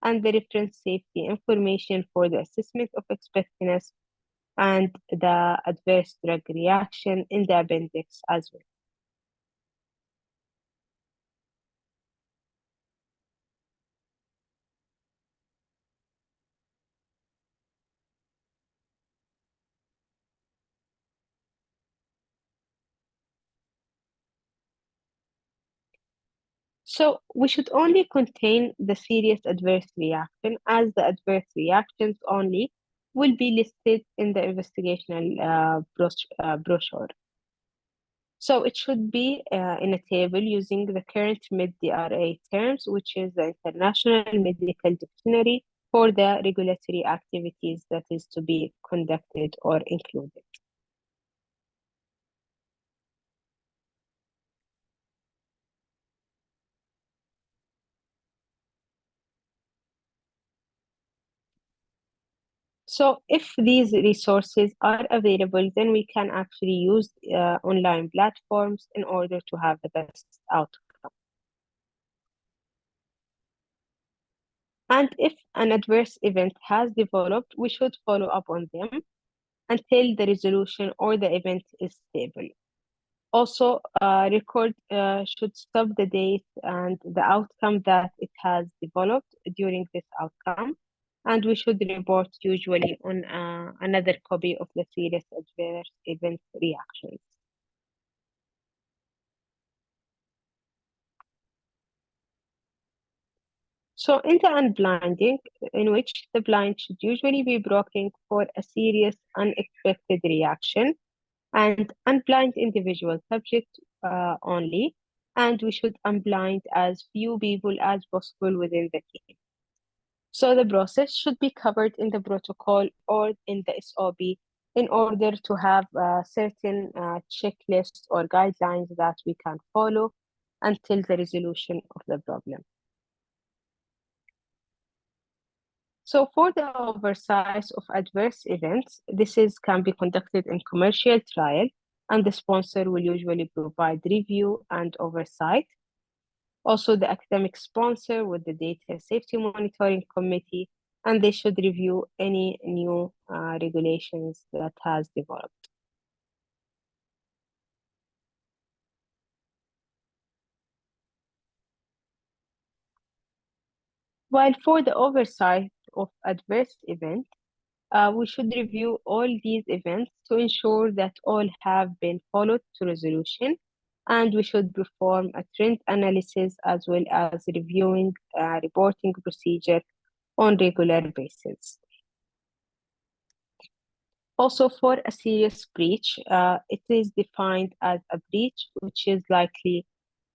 and the reference safety information for the assessment of expectedness and the adverse drug reaction in the appendix as well. So we should only contain the serious adverse reaction, as the adverse reactions only will be listed in the investigational brochure. So it should be in a table using the current MID-DRA terms, which is the International Medical Dictionary for the regulatory activities that is to be conducted or included. So if these resources are available, then we can actually use online platforms in order to have the best outcome. And if an adverse event has developed, we should follow up on them until the resolution or the event is stable. Also, record should stop the date and the outcome that it has developed during this outcome. And we should report usually on another copy of the serious adverse event reactions. So in the unblinding, in which the blind should usually be broken for a serious unexpected reaction and unblind individual subject only, and we should unblind as few people as possible within the team. So the process should be covered in the protocol or in the SOP in order to have a certain checklist or guidelines that we can follow until the resolution of the problem. So for the oversight of adverse events, can be conducted in commercial trial, and the sponsor will usually provide review and oversight. Also, the academic sponsor with the data safety monitoring committee, and they should review any new regulations that has developed. While for the oversight of adverse events, we should review all these events to ensure that all have been followed to resolution, and we should perform a trend analysis as well as reviewing reporting procedure on regular basis. Also, for a serious breach, it is defined as a breach which is likely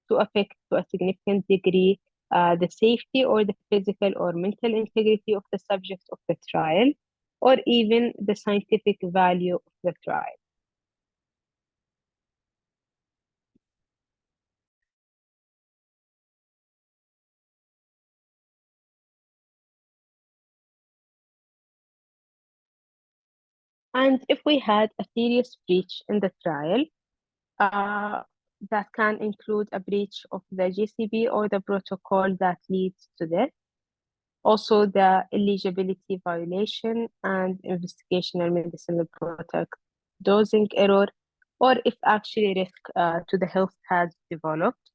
to affect to a significant degree the safety or the physical or mental integrity of the subject of the trial, or even the scientific value of the trial. And if we had a serious breach in the trial, uh, that can include a breach of the GCP or the protocol that leads to death, also the eligibility violation and investigational medicinal product dosing error, or if actually risk to the health has developed,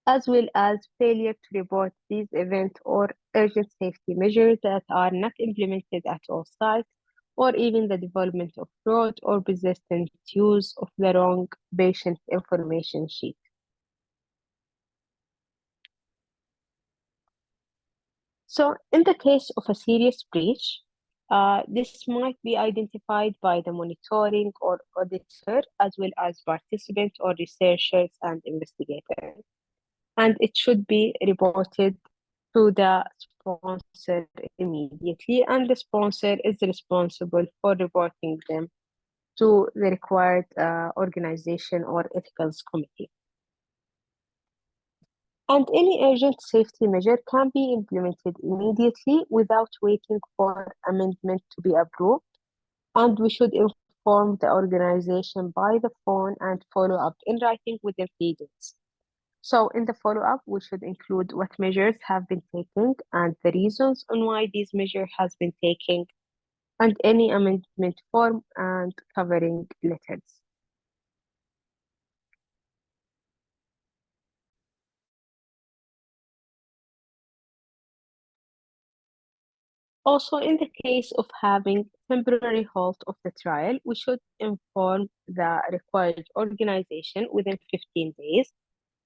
as well as failure to report these events or urgent safety measures that are not implemented at all sites, or even the development of fraud or persistent use of the wrong patient information sheet. So, in the case of a serious breach, this might be identified by the monitoring or auditor, as well as participants or researchers and investigators. And it should be reported to the sponsor immediately, and the sponsor is responsible for reporting them to the required organization or ethics committee. And any urgent safety measure can be implemented immediately without waiting for amendment to be approved. And we should inform the organization by the phone and follow up in writing within 3 days. So in the follow-up, we should include what measures have been taken and the reasons on why these measures has been taken, and any amendment form and covering letters. Also, in the case of having temporary halt of the trial, we should inform the required organization within 15 days,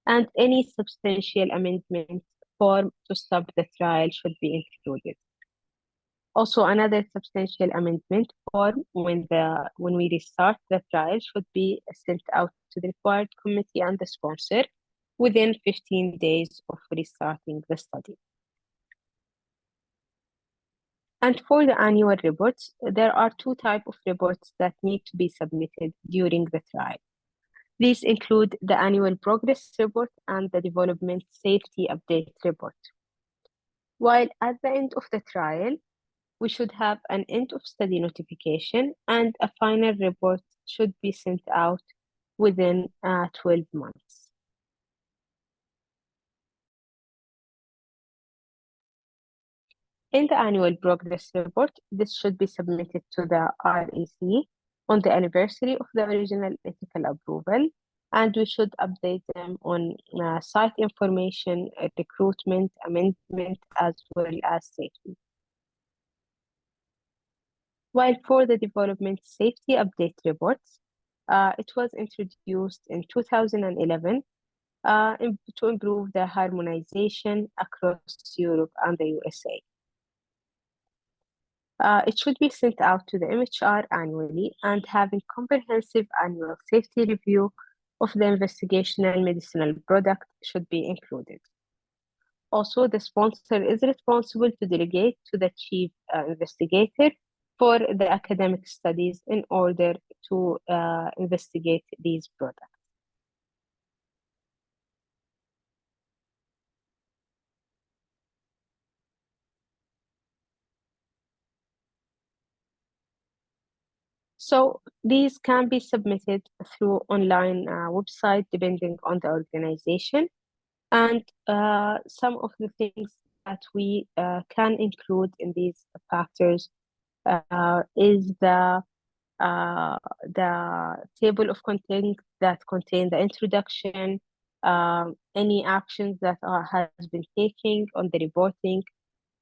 and any substantial amendment form to stop the trial should be included. Also, another substantial amendment form when we restart the trial should be sent out to the required committee and the sponsor within 15 days of restarting the study. And for the annual reports, there are two types of reports that need to be submitted during the trial. These include the annual progress report and the development safety update report. While at the end of the trial, we should have an end of study notification, and a final report should be sent out within 12 months. In the annual progress report, this should be submitted to the REC on the anniversary of the original ethical approval, and we should update them on site information, recruitment, amendment, as well as safety. While for the development safety update reports, it was introduced in 2011 to improve the harmonization across Europe and the USA. It should be sent out to the MHR annually, and having comprehensive annual safety review of the investigational medicinal product should be included. Also, the sponsor is responsible to delegate to the chief investigator for the academic studies in order to investigate these products. So these can be submitted through online website depending on the organization. And some of the things that we can include in these factors is the table of content that contain the introduction, any actions that has been taken on the reporting,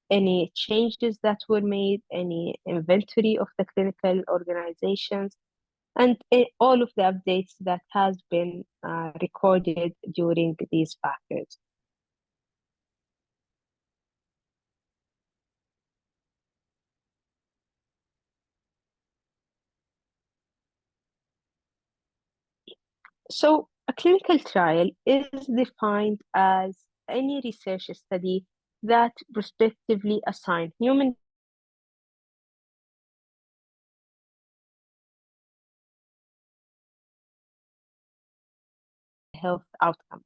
any changes that were made, any inventory of the clinical organizations, and all of the updates that has been recorded during these factors. So a clinical trial is defined as any research study that prospectively assign human health outcome.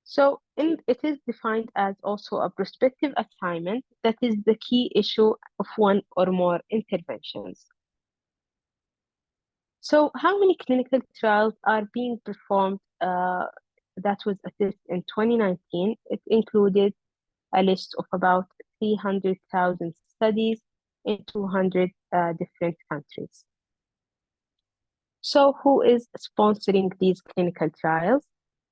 So it is defined as also a prospective assignment that is the key issue of one or more interventions. So how many clinical trials are being performed that was assessed in 2019? It included a list of about 300,000 studies in 200 different countries. So who is sponsoring these clinical trials?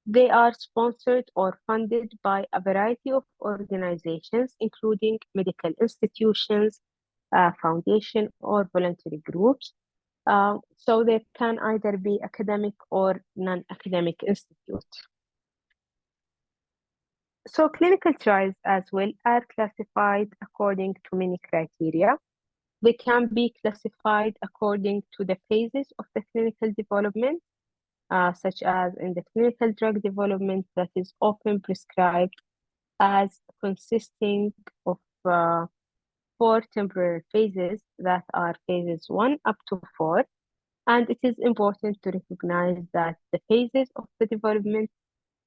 They are sponsored or funded by a variety of organizations, including medical institutions, foundation, or voluntary groups. So they can either be academic or non-academic institute. So clinical trials as well are classified according to many criteria. They can be classified according to the phases of the clinical development, such as in the clinical drug development that is often prescribed as consisting of four temporal phases that are phases 1 up to 4. And it is important to recognize that the phases of the development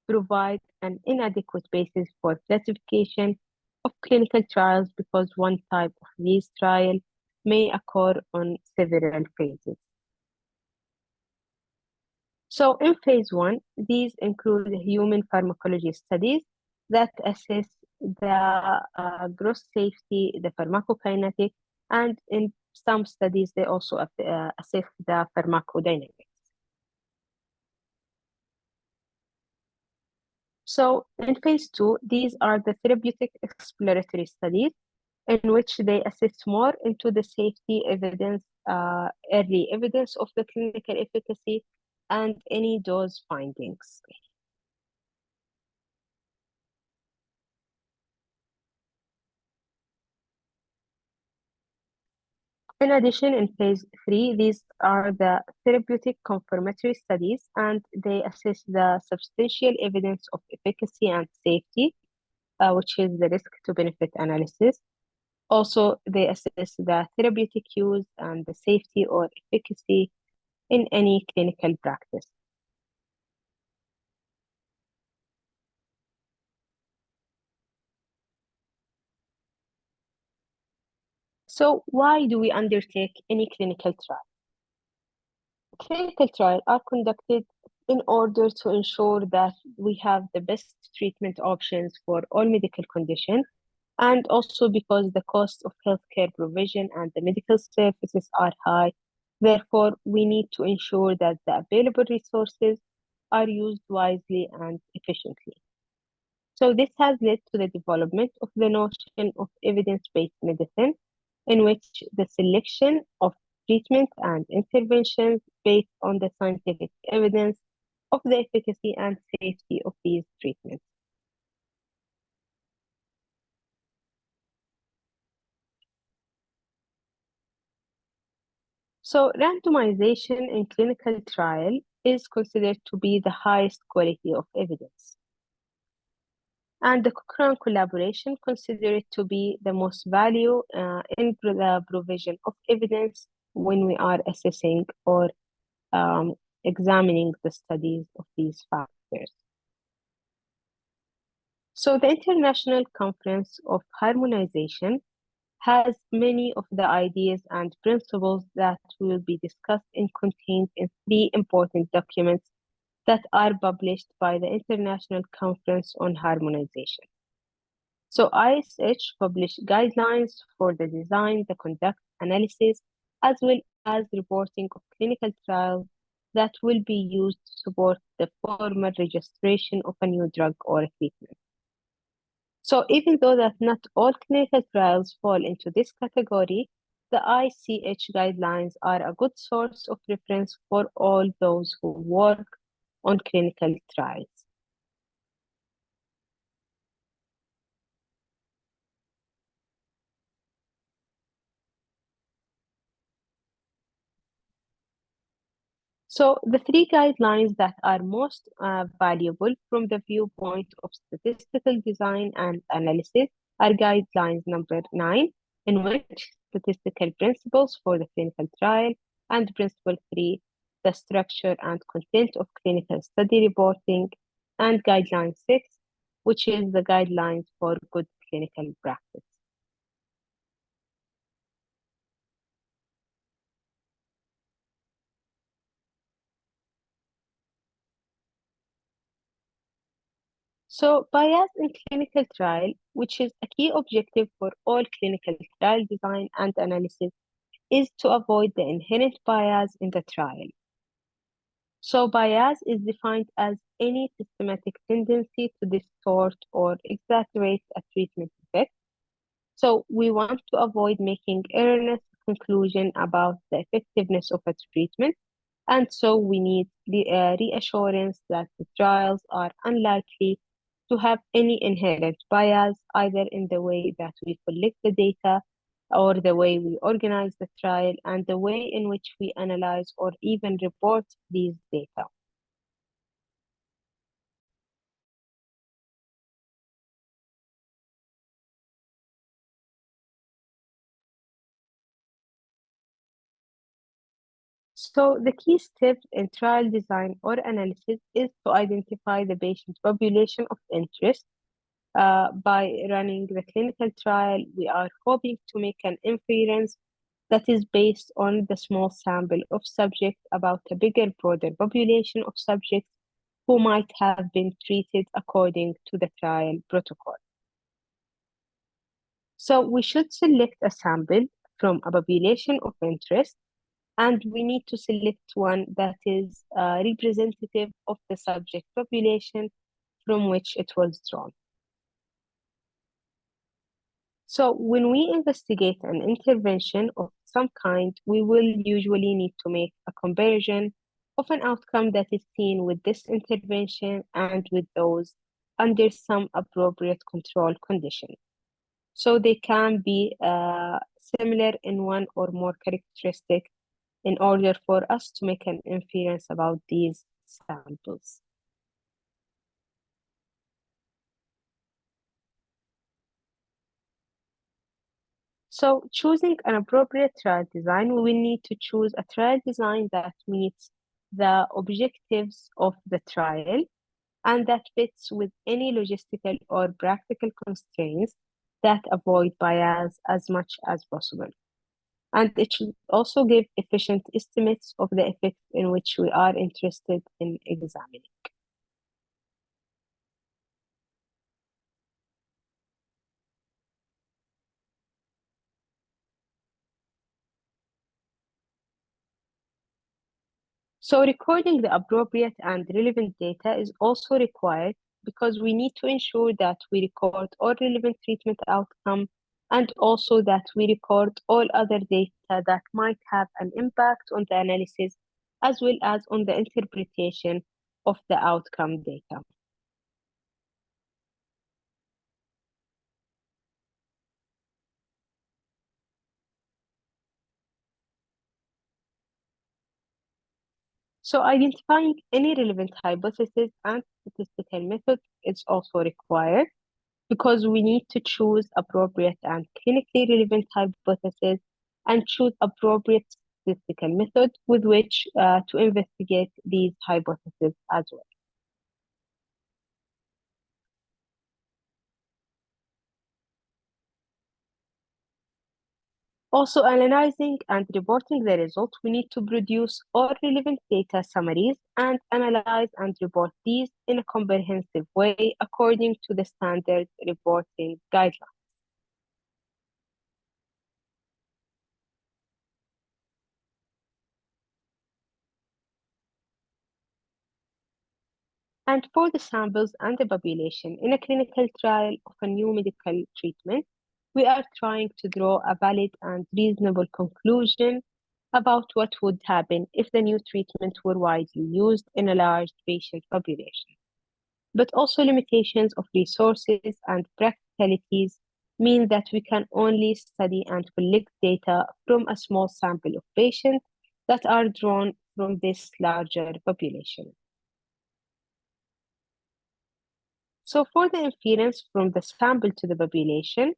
provide an inadequate basis for classification of clinical trials because one type of these trial may occur on several phases. So in phase 1, these include human pharmacology studies that assess the gross safety, the pharmacokinetic, and in some studies, they also assess the pharmacodynamics. So in phase 2, these are the therapeutic exploratory studies in which they assess more into the safety evidence, early evidence of the clinical efficacy, and any dose findings. In addition, in phase 3, these are the therapeutic confirmatory studies, and they assess the substantial evidence of efficacy and safety, which is the risk to benefit analysis. Also, they assess the therapeutic use and the safety or efficacy in any clinical practice. So, why do we undertake any clinical trial? Clinical trials are conducted in order to ensure that we have the best treatment options for all medical conditions, and also because the cost of healthcare provision and the medical services are high. Therefore, we need to ensure that the available resources are used wisely and efficiently. So this has led to the development of the notion of evidence-based medicine, in which the selection of treatment and interventions based on the scientific evidence of the efficacy and safety of these treatments. So randomization in clinical trial is considered to be the highest quality of evidence. And the Cochrane collaboration considered to be the most value in the provision of evidence when we are assessing or examining the studies of these factors. So the International Conference of Harmonization has many of the ideas and principles that will be discussed and contained in three important documents that are published by the International Conference on Harmonization. So ISH published guidelines for the design, the conduct, analysis, as well as reporting of clinical trials that will be used to support the formal registration of a new drug or a treatment. So even though that not all clinical trials fall into this category, the ICH guidelines are a good source of reference for all those who work on clinical trials. So the three guidelines that are most valuable from the viewpoint of statistical design and analysis are guidelines number 9, in which statistical principles for the clinical trial, and principle 3, the structure and content of clinical study reporting, and guideline 6, which is the guidelines for good clinical practice. So, bias in clinical trial, which is a key objective for all clinical trial design and analysis, is to avoid the inherent bias in the trial. So, bias is defined as any systematic tendency to distort or exaggerate a treatment effect. So, we want to avoid making erroneous conclusion about the effectiveness of a treatment, and so we need the reassurance that the trials are unlikely to have any inherent bias, either in the way that we collect the data or the way we organize the trial and the way in which we analyze or even report these data. So the key step in trial design or analysis is to identify the patient population of interest. By running the clinical trial, we are hoping to make an inference that is based on the small sample of subjects about a bigger, broader population of subjects who might have been treated according to the trial protocol. So we should select a sample from a population of interest, and we need to select one that is representative of the subject population from which it was drawn. So when we investigate an intervention of some kind, we will usually need to make a comparison of an outcome that is seen with this intervention and with those under some appropriate control condition. So they can be similar in one or more characteristic in order for us to make an inference about these samples. So choosing an appropriate trial design, we will need to choose a trial design that meets the objectives of the trial and that fits with any logistical or practical constraints that avoid bias as much as possible. And it should also give efficient estimates of the effects in which we are interested in examining. So recording the appropriate and relevant data is also required because we need to ensure that we record all relevant treatment outcome and also that we record all other data that might have an impact on the analysis as well as on the interpretation of the outcome data. So identifying any relevant hypothesis and statistical method is also required because we need to choose appropriate and clinically relevant hypotheses and choose appropriate statistical method with which to investigate these hypotheses as well. Also, analyzing and reporting the results, we need to produce all relevant data summaries and analyze and report these in a comprehensive way according to the standard reporting guidelines. And for the samples and the population in a clinical trial of a new medical treatment, we are trying to draw a valid and reasonable conclusion about what would happen if the new treatment were widely used in a large patient population. But also limitations of resources and practicalities mean that we can only study and collect data from a small sample of patients that are drawn from this larger population. So for the inference from the sample to the population,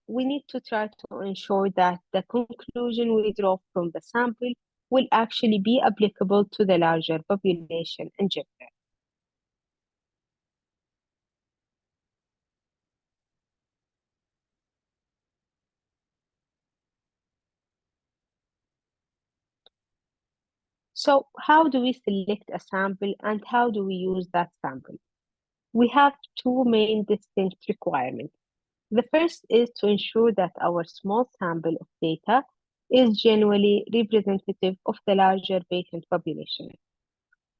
we need to try to ensure that the conclusion we draw from the sample will actually be applicable to the larger population in general. So how do we select a sample and how do we use that sample? We have two main distinct requirements. The first is to ensure that our small sample of data is genuinely representative of the larger patient population,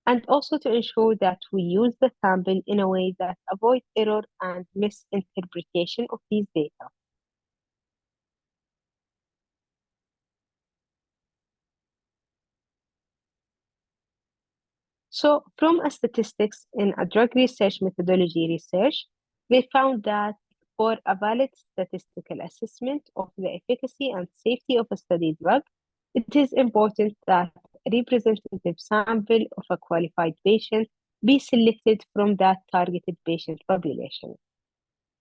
and also to ensure that we use the sample in a way that avoids error and misinterpretation of these data. So, from a statistics in a drug research methodology research, they found that for a valid statistical assessment of the efficacy and safety of a study drug, it is important that a representative sample of a qualified patient be selected from that targeted patient population.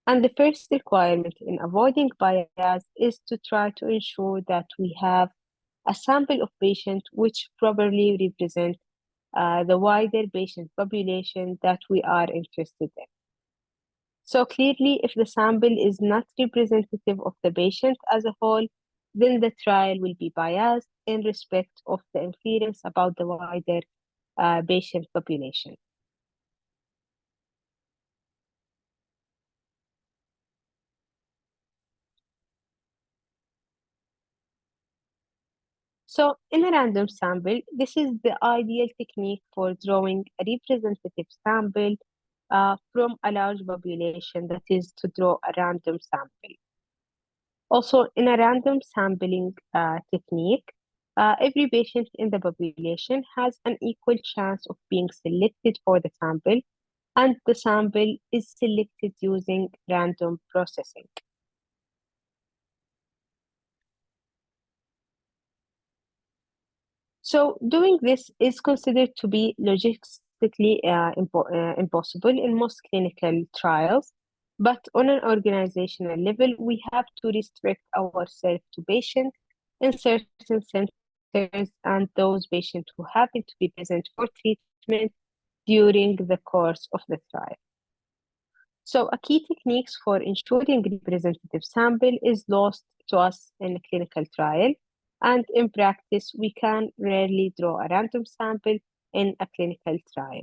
And the first requirement in avoiding bias is to try to ensure that we have a sample of patients which properly represent the wider patient population that we are interested in. So clearly, if the sample is not representative of the patient as a whole, then the trial will be biased in respect of the inference about the wider patient population. So in a random sample, this is the ideal technique for drawing a representative sample from a large population, that is to draw a random sample. Also, in a random sampling technique, every patient in the population has an equal chance of being selected for the sample, and the sample is selected using random processing. So doing this is considered to be logistically impossible in most clinical trials, but on an organizational level, we have to restrict ourselves to patients in certain centers and those patients who happen to be present for treatment during the course of the trial. So a key techniques for ensuring representative sample is lost to us in a clinical trial, and in practice, we can rarely draw a random sample in a clinical trial.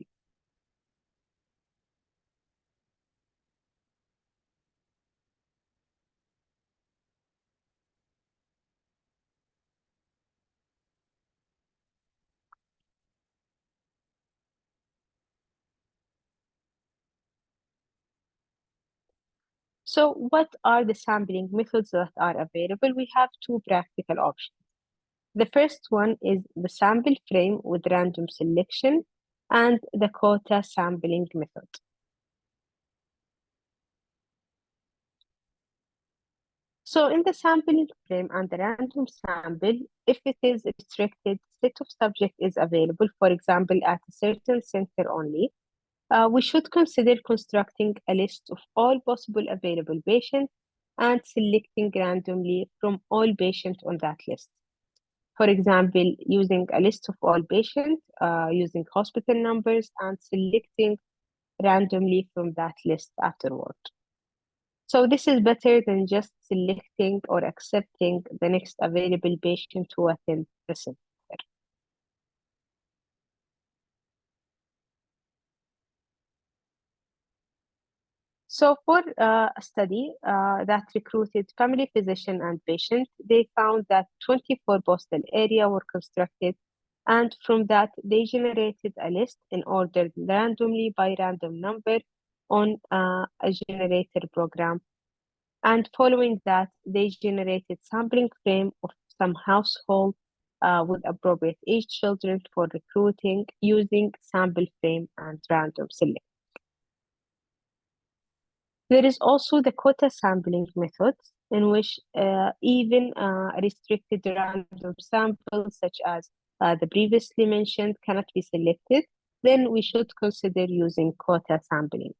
So what are the sampling methods that are available? We have two practical options. The first one is the sample frame with random selection and the quota sampling method. So in the sampling frame and the random sample, if it is restricted set of subject is available, for example, at a certain center only, we should consider constructing a list of all possible available patients and selecting randomly from all patients on that list. For example, using a list of all patients, using hospital numbers, and selecting randomly from that list afterward. So this is better than just selecting or accepting the next available patient to attend the center. So for a study that recruited family physician and patient, they found that 24 postal area were constructed, and from that they generated a list and ordered randomly by random number on a generator program. And following that, they generated sampling frame of some household with appropriate age children for recruiting using sample frame and random selection. There is also the quota sampling method, in which even restricted random samples, such as the previously mentioned, cannot be selected. Then we should consider using quota sampling.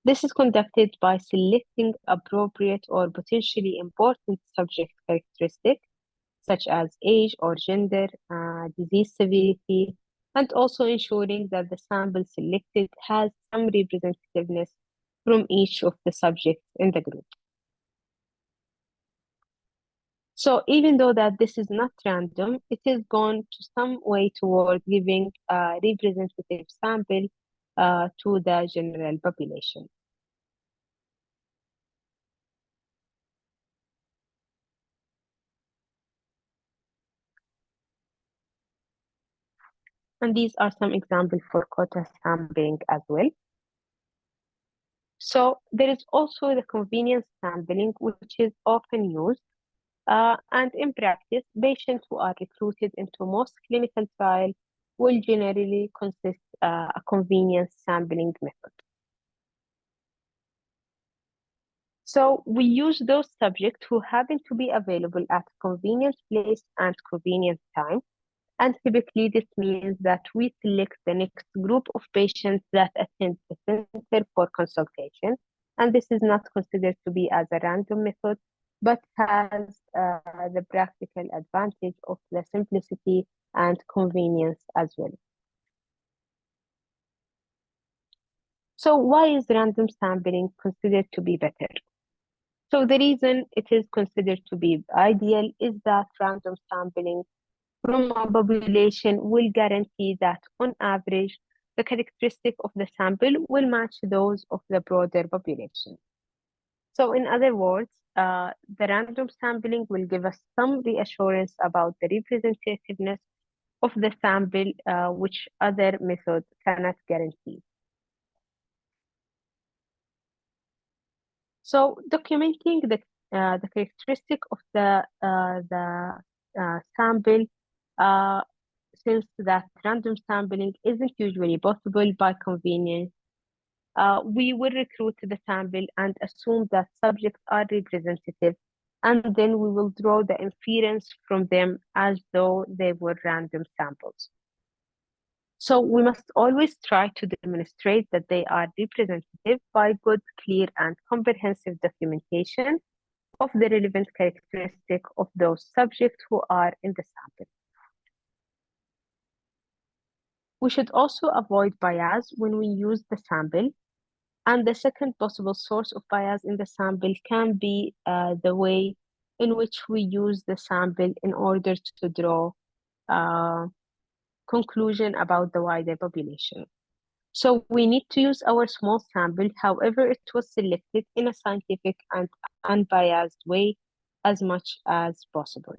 This is conducted by selecting appropriate or potentially important subject characteristics, such as age or gender, disease severity, and also ensuring that the sample selected has some representativeness from each of the subjects in the group. So even though that this is not random, it is gone to some way toward giving a representative sample to the general population. And these are some examples for quota sampling as well. So there is also the convenience sampling, which is often used. And in practice, patients who are recruited into most clinical trials will generally consist a convenience sampling method. So we use those subjects who happen to be available at convenient place and convenient time. And typically, this means that we select the next group of patients that attend the center for consultation. And this is not considered to be as a random method, but has the practical advantage of the simplicity and convenience as well. So why is random sampling considered to be better? So the reason it is considered to be ideal is that random sampling from a population will guarantee that, on average, the characteristic of the sample will match those of the broader population. So, in other words, the random sampling will give us some reassurance about the representativeness of the sample, which other methods cannot guarantee. So, documenting the characteristic of the sample, since that random sampling isn't usually possible by convenience, we will recruit the sample and assume that subjects are representative, and then we will draw the inference from them as though they were random samples. So we must always try to demonstrate that they are representative by good, clear, and comprehensive documentation of the relevant characteristic of those subjects who are in the sample. We should also avoid bias when we use the sample. And the second possible source of bias in the sample can be the way in which we use the sample in order to draw a conclusion about the wider population. So we need to use our small sample, however it was selected, in a scientific and unbiased way as much as possible.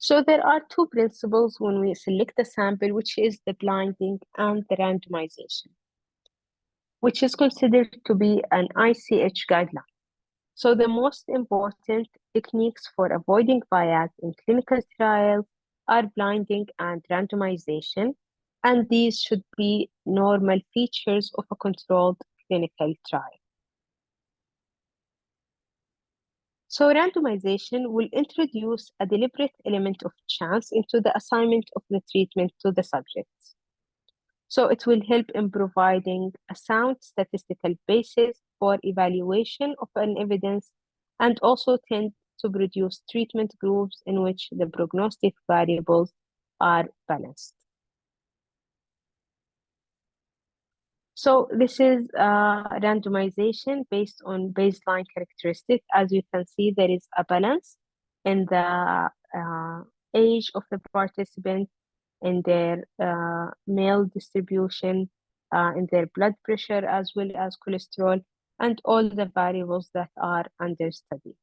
So there are two principles when we select a sample, which is the blinding and the randomization, which is considered to be an ICH guideline. So the most important techniques for avoiding bias in clinical trials are blinding and randomization, and these should be normal features of a controlled clinical trial. So randomization will introduce a deliberate element of chance into the assignment of the treatment to the subjects. So it will help in providing a sound statistical basis for evaluation of an evidence and also tend to produce treatment groups in which the prognostic variables are balanced. So this is randomization based on baseline characteristics. As you can see, there is a balance in the age of the participant, in their male distribution, in their blood pressure, as well as cholesterol, and all the variables that are under study.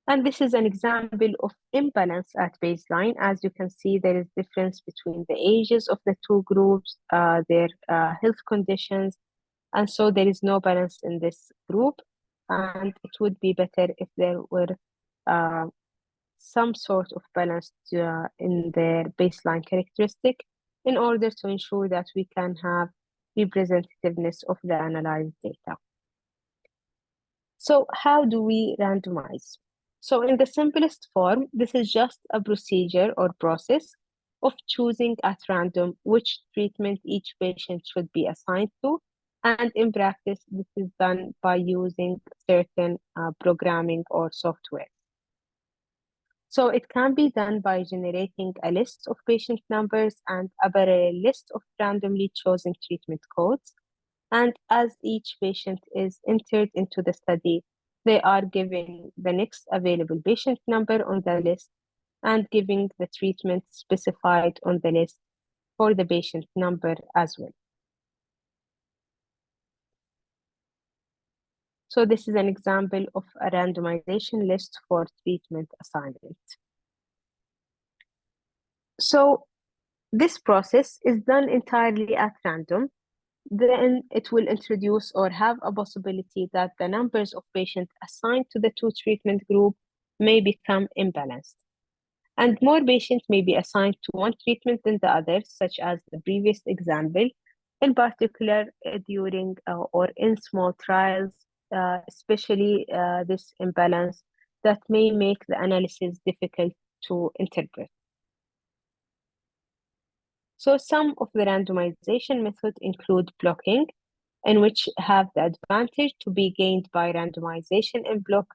And this is an example of imbalance at baseline. As you can see, there is difference between the ages of the two groups, their health conditions, and so there is no balance in this group. And it would be better if there were some sort of balance in their baseline characteristic in order to ensure that we can have representativeness of the analyzed data. So how do we randomize? So in the simplest form, this is just a procedure or process of choosing at random which treatment each patient should be assigned to. And in practice, this is done by using certain programming or software. So it can be done by generating a list of patient numbers and a parallel list of randomly chosen treatment codes. And as each patient is entered into the study, they are given the next available patient number on the list and giving the treatment specified on the list for the patient number as well. So this is an example of a randomization list for treatment assignment. So this process is done entirely at random. Then it will introduce or have a possibility that the numbers of patients assigned to the two treatment group may become imbalanced. And more patients may be assigned to one treatment than the other, such as the previous example, in particular during or in small trials, especially this imbalance that may make the analysis difficult to interpret. So some of the randomization methods include blocking, in which have the advantage to be gained by randomization in block,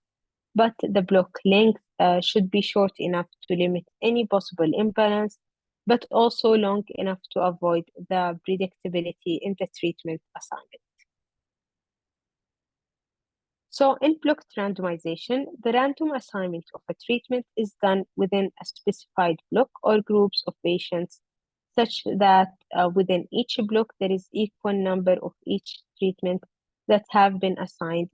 but the block length should be short enough to limit any possible imbalance, but also long enough to avoid the predictability in the treatment assignment. So in blocked randomization, the random assignment of a treatment is done within a specified block or groups of patients, such that within each block there is equal number of each treatment that have been assigned,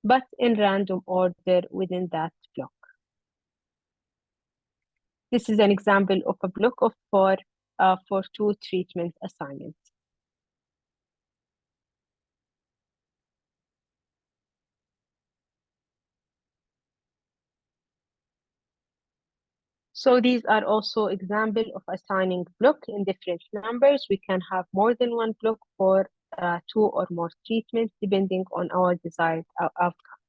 but in random order within that block. This is an example of a block of four for two treatment assignments. So these are also examples of assigning block in different numbers. We can have more than one block for two or more treatments, depending on our desired outcome.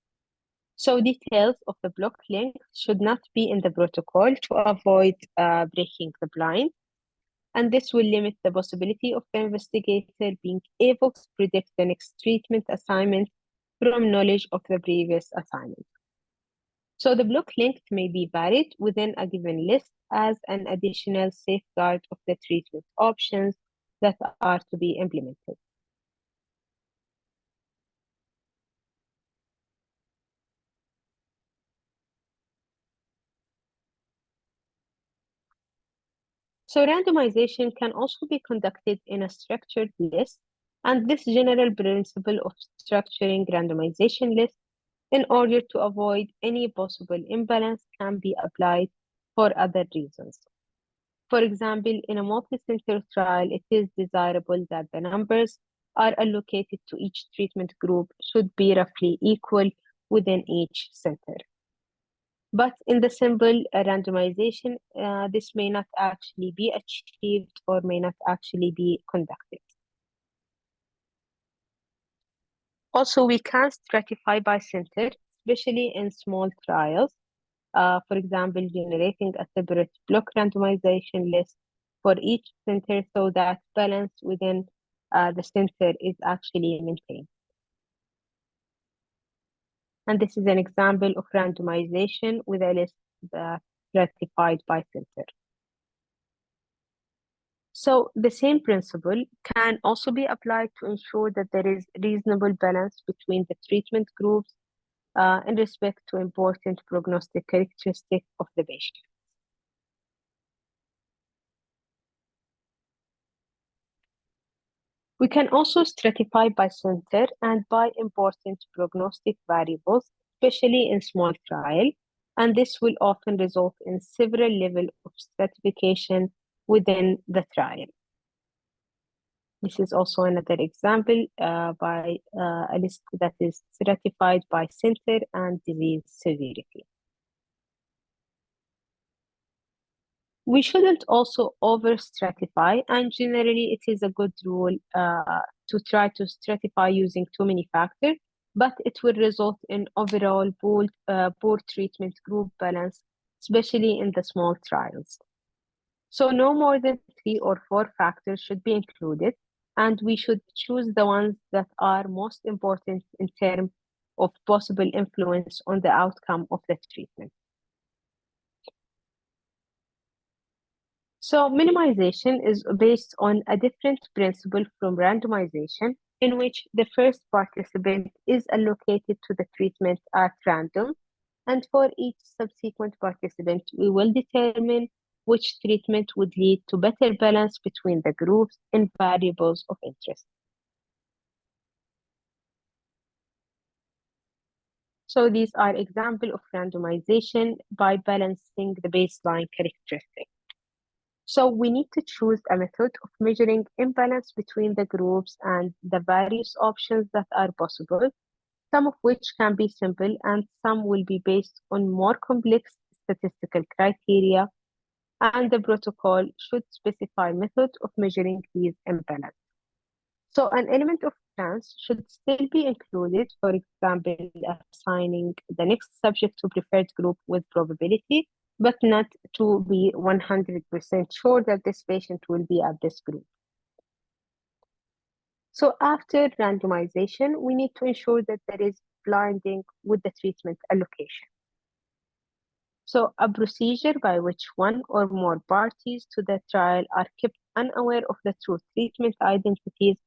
So details of the block length should not be in the protocol to avoid breaking the blind. And this will limit the possibility of the investigator being able to predict the next treatment assignment from knowledge of the previous assignment. So the block length may be varied within a given list as an additional safeguard of the treatment options that are to be implemented. So randomization can also be conducted in a structured list, and this general principle of structuring randomization lists in order to avoid any possible imbalance can be applied for other reasons. For example, in a multi-center trial, it is desirable that the numbers are allocated to each treatment group should be roughly equal within each center. But in the simple randomization, this may not actually be achieved or may not actually be conducted. Also, we can stratify by center, especially in small trials. For example, generating a separate block randomization list for each center so that balance within the center is actually maintained. And this is an example of randomization with a list stratified by center. So the same principle can also be applied to ensure that there is reasonable balance between the treatment groups in respect to important prognostic characteristics of the patient. We can also stratify by center and by important prognostic variables, especially in small trial, and this will often result in several levels of stratification within the trial. This is also another example by a list that is stratified by center and disease severity. We shouldn't also over-stratify, and generally it is a good rule to try to stratify using too many factors, but it will result in overall poor treatment group balance, especially in the small trials. So no more than 3 or 4 factors should be included, and we should choose the ones that are most important in terms of possible influence on the outcome of the treatment. So minimization is based on a different principle from randomization, in which the first participant is allocated to the treatment at random, and for each subsequent participant, we will determine which treatment would lead to better balance between the groups and variables of interest. So these are examples of randomization by balancing the baseline characteristics. So we need to choose a method of measuring imbalance between the groups and the various options that are possible, some of which can be simple and some will be based on more complex statistical criteria, and the protocol should specify method of measuring these imbalance. So an element of chance should still be included, for example, assigning the next subject to preferred group with probability, but not to be 100% sure that this patient will be at this group. So after randomization, we need to ensure that there is blinding with the treatment allocation. So a procedure by which one or more parties to the trial are kept unaware of the true treatment identities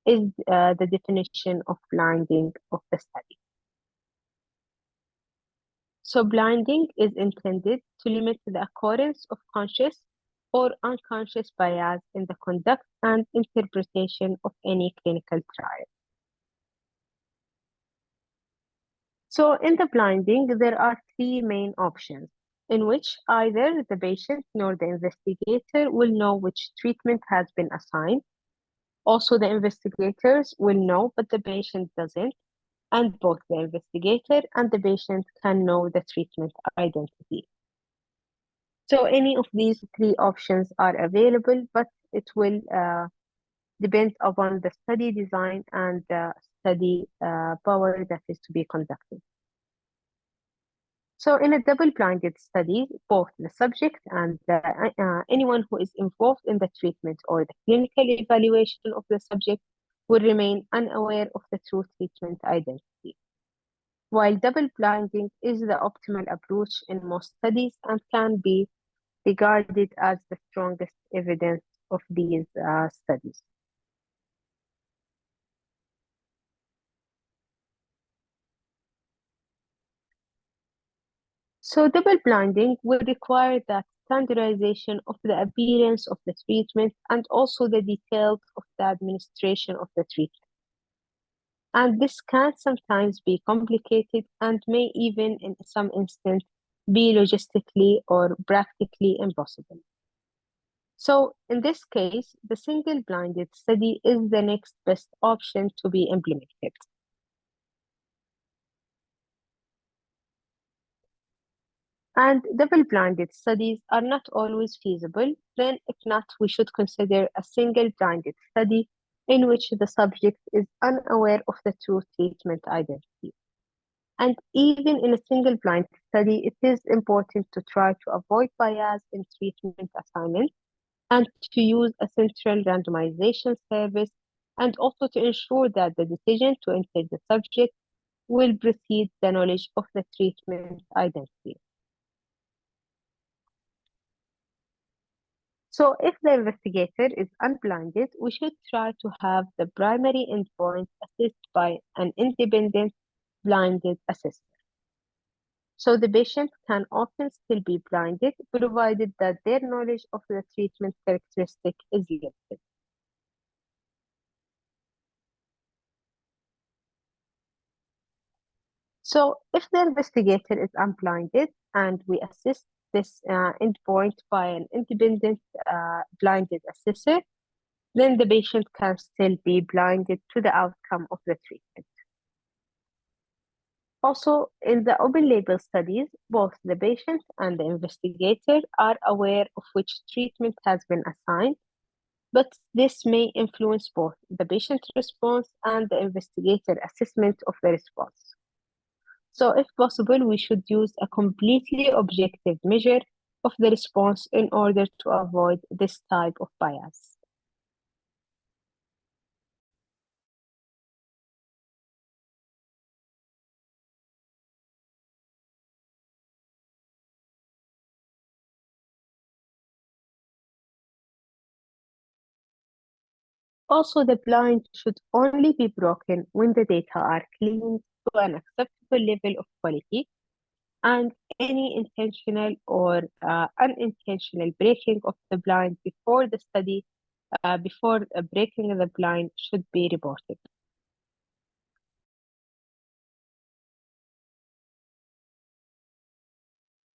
is the definition of blinding of the study. So blinding is intended to limit the occurrence of conscious or unconscious bias in the conduct and interpretation of any clinical trial. So in the blinding, there are 3 main options in which either the patient nor the investigator will know which treatment has been assigned. Also, the investigators will know, but the patient doesn't, and both the investigator and the patient can know the treatment identity. So any of these 3 options are available, but it will depend upon the study design and the study power that is to be conducted. So in a double-blinded study, both the subject and anyone who is involved in the treatment or the clinical evaluation of the subject will remain unaware of the true treatment identity. While double-blinding is the optimal approach in most studies and can be regarded as the strongest evidence of these studies. So double blinding will require that standardization of the appearance of the treatment and also the details of the administration of the treatment. And this can sometimes be complicated and may even in some instances be logistically or practically impossible. So in this case, the single blinded study is the next best option to be implemented. And double-blinded studies are not always feasible. Then, if not, we should consider a single-blinded study in which the subject is unaware of the true treatment identity. And even in a single-blind study, it is important to try to avoid bias in treatment assignment and to use a central randomization service and also to ensure that the decision to enter the subject will precede the knowledge of the treatment identity. So if the investigator is unblinded, we should try to have the primary endpoint assessed by an independent blinded assessor. So the patient can often still be blinded, provided that their knowledge of the treatment characteristic is limited. So if the investigator is unblinded and we assess this endpoint by an independent blinded assessor, then the patient can still be blinded to the outcome of the treatment. Also, in the open label studies, both the patient and the investigator are aware of which treatment has been assigned, but this may influence both the patient response and the investigator assessment of the response. So, if possible, we should use a completely objective measure of the response in order to avoid this type of bias. Also, the blind should only be broken when the data are cleaned to an acceptable level of quality, and any intentional or unintentional breaking of the blind before the study, before breaking the blind, should be reported.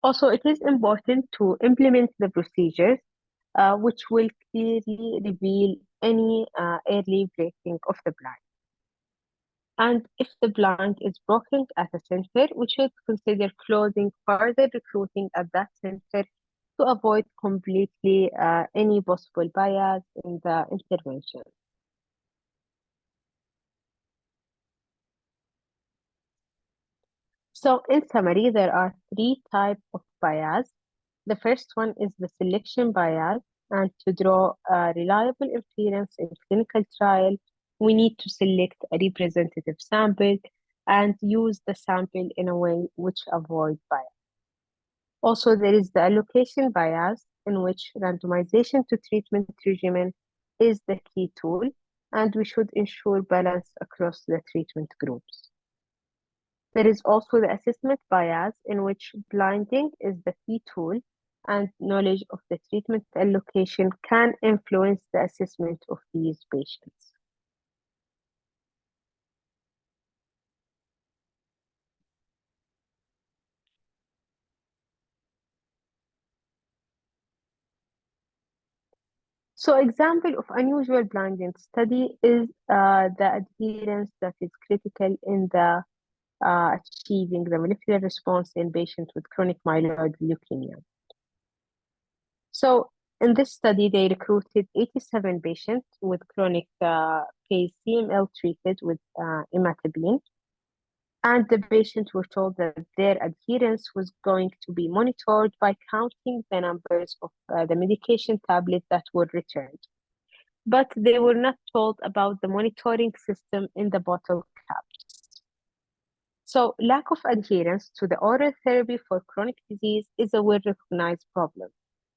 Also, it is important to implement the procedures which will clearly reveal any early breaking of the blind. And if the blind is broken at a center, we should consider closing further recruiting at that center to avoid completely any possible bias in the intervention. So, in summary, there are three types of bias. The first one is the selection bias, and to draw a reliable inference in clinical trial, we need to select a representative sample and use the sample in a way which avoid bias. Also, there is the allocation bias, in which randomization to treatment regimen is the key tool, and we should ensure balance across the treatment groups. There is also the assessment bias, in which blinding is the key tool, and knowledge of the treatment allocation can influence the assessment of these patients. So, example of unusual blinding study is the adherence that is critical in the achieving the molecular response in patients with chronic myeloid leukemia. So, in this study, they recruited 87 patients with chronic phase CML treated with imatinib, and the patients were told that their adherence was going to be monitored by counting the numbers of the medication tablets that were returned. But they were not told about the monitoring system in the bottle caps. So, lack of adherence to the oral therapy for chronic disease is a well-recognized problem.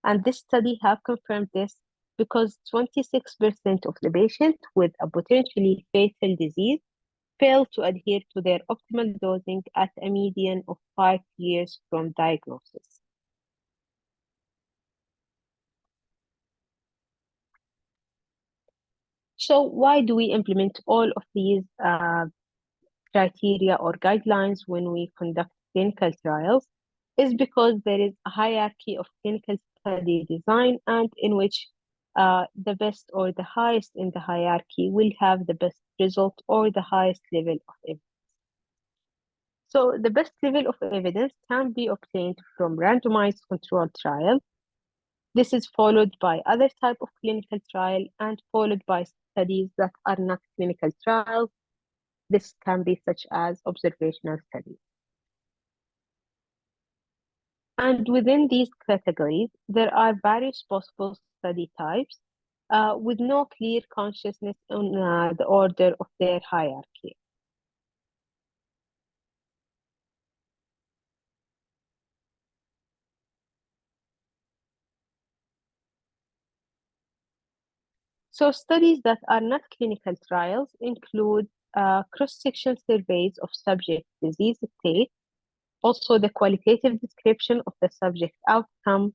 And this study have confirmed this because 26% of the patients with a potentially fatal disease fail to adhere to their optimal dosing at a median of 5 years from diagnosis. So why do we implement all of these criteria or guidelines when we conduct clinical trials? Is because there is a hierarchy of clinical study design, and in which the best or the highest in the hierarchy will have the best result or the highest level of evidence. So the best level of evidence can be obtained from randomized controlled trials. This is followed by other type of clinical trial and followed by studies that are not clinical trials. This can be such as observational studies. And within these categories, there are various possible study types. with no clear consciousness on the order of their hierarchy. So studies that are not clinical trials include cross-section surveys of subject disease state, also the qualitative description of the subject outcome,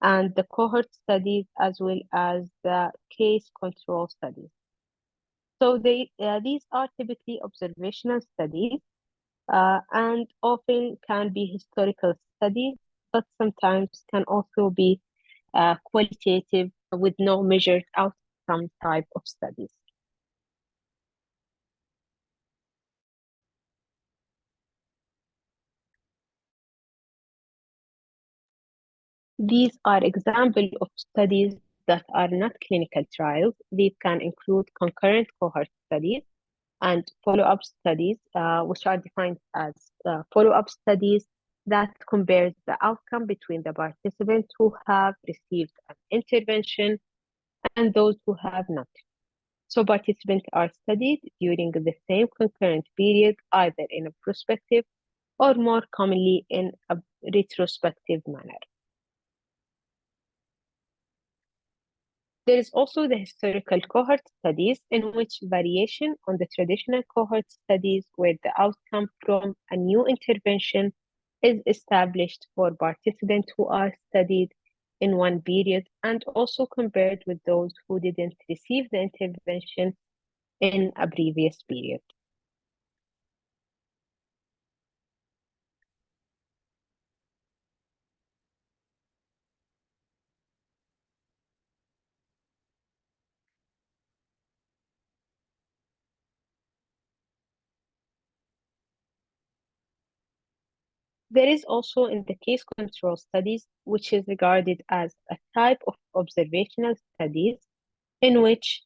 and the cohort studies, as well as the case control studies. So these are typically observational studies and often can be historical studies, but sometimes can also be qualitative with no measured outcome type of studies. These are examples of studies that are not clinical trials. These can include concurrent cohort studies and follow-up studies, which are defined as follow-up studies that compares the outcome between the participants who have received an intervention and those who have not. So participants are studied during the same concurrent period, either in a prospective or more commonly in a retrospective manner. There is also the historical cohort studies, in which variation on the traditional cohort studies, where the outcome from a new intervention is established for participants who are studied in one period and also compared with those who didn't receive the intervention in a previous period. There is also in the case control studies, which is regarded as a type of observational studies in which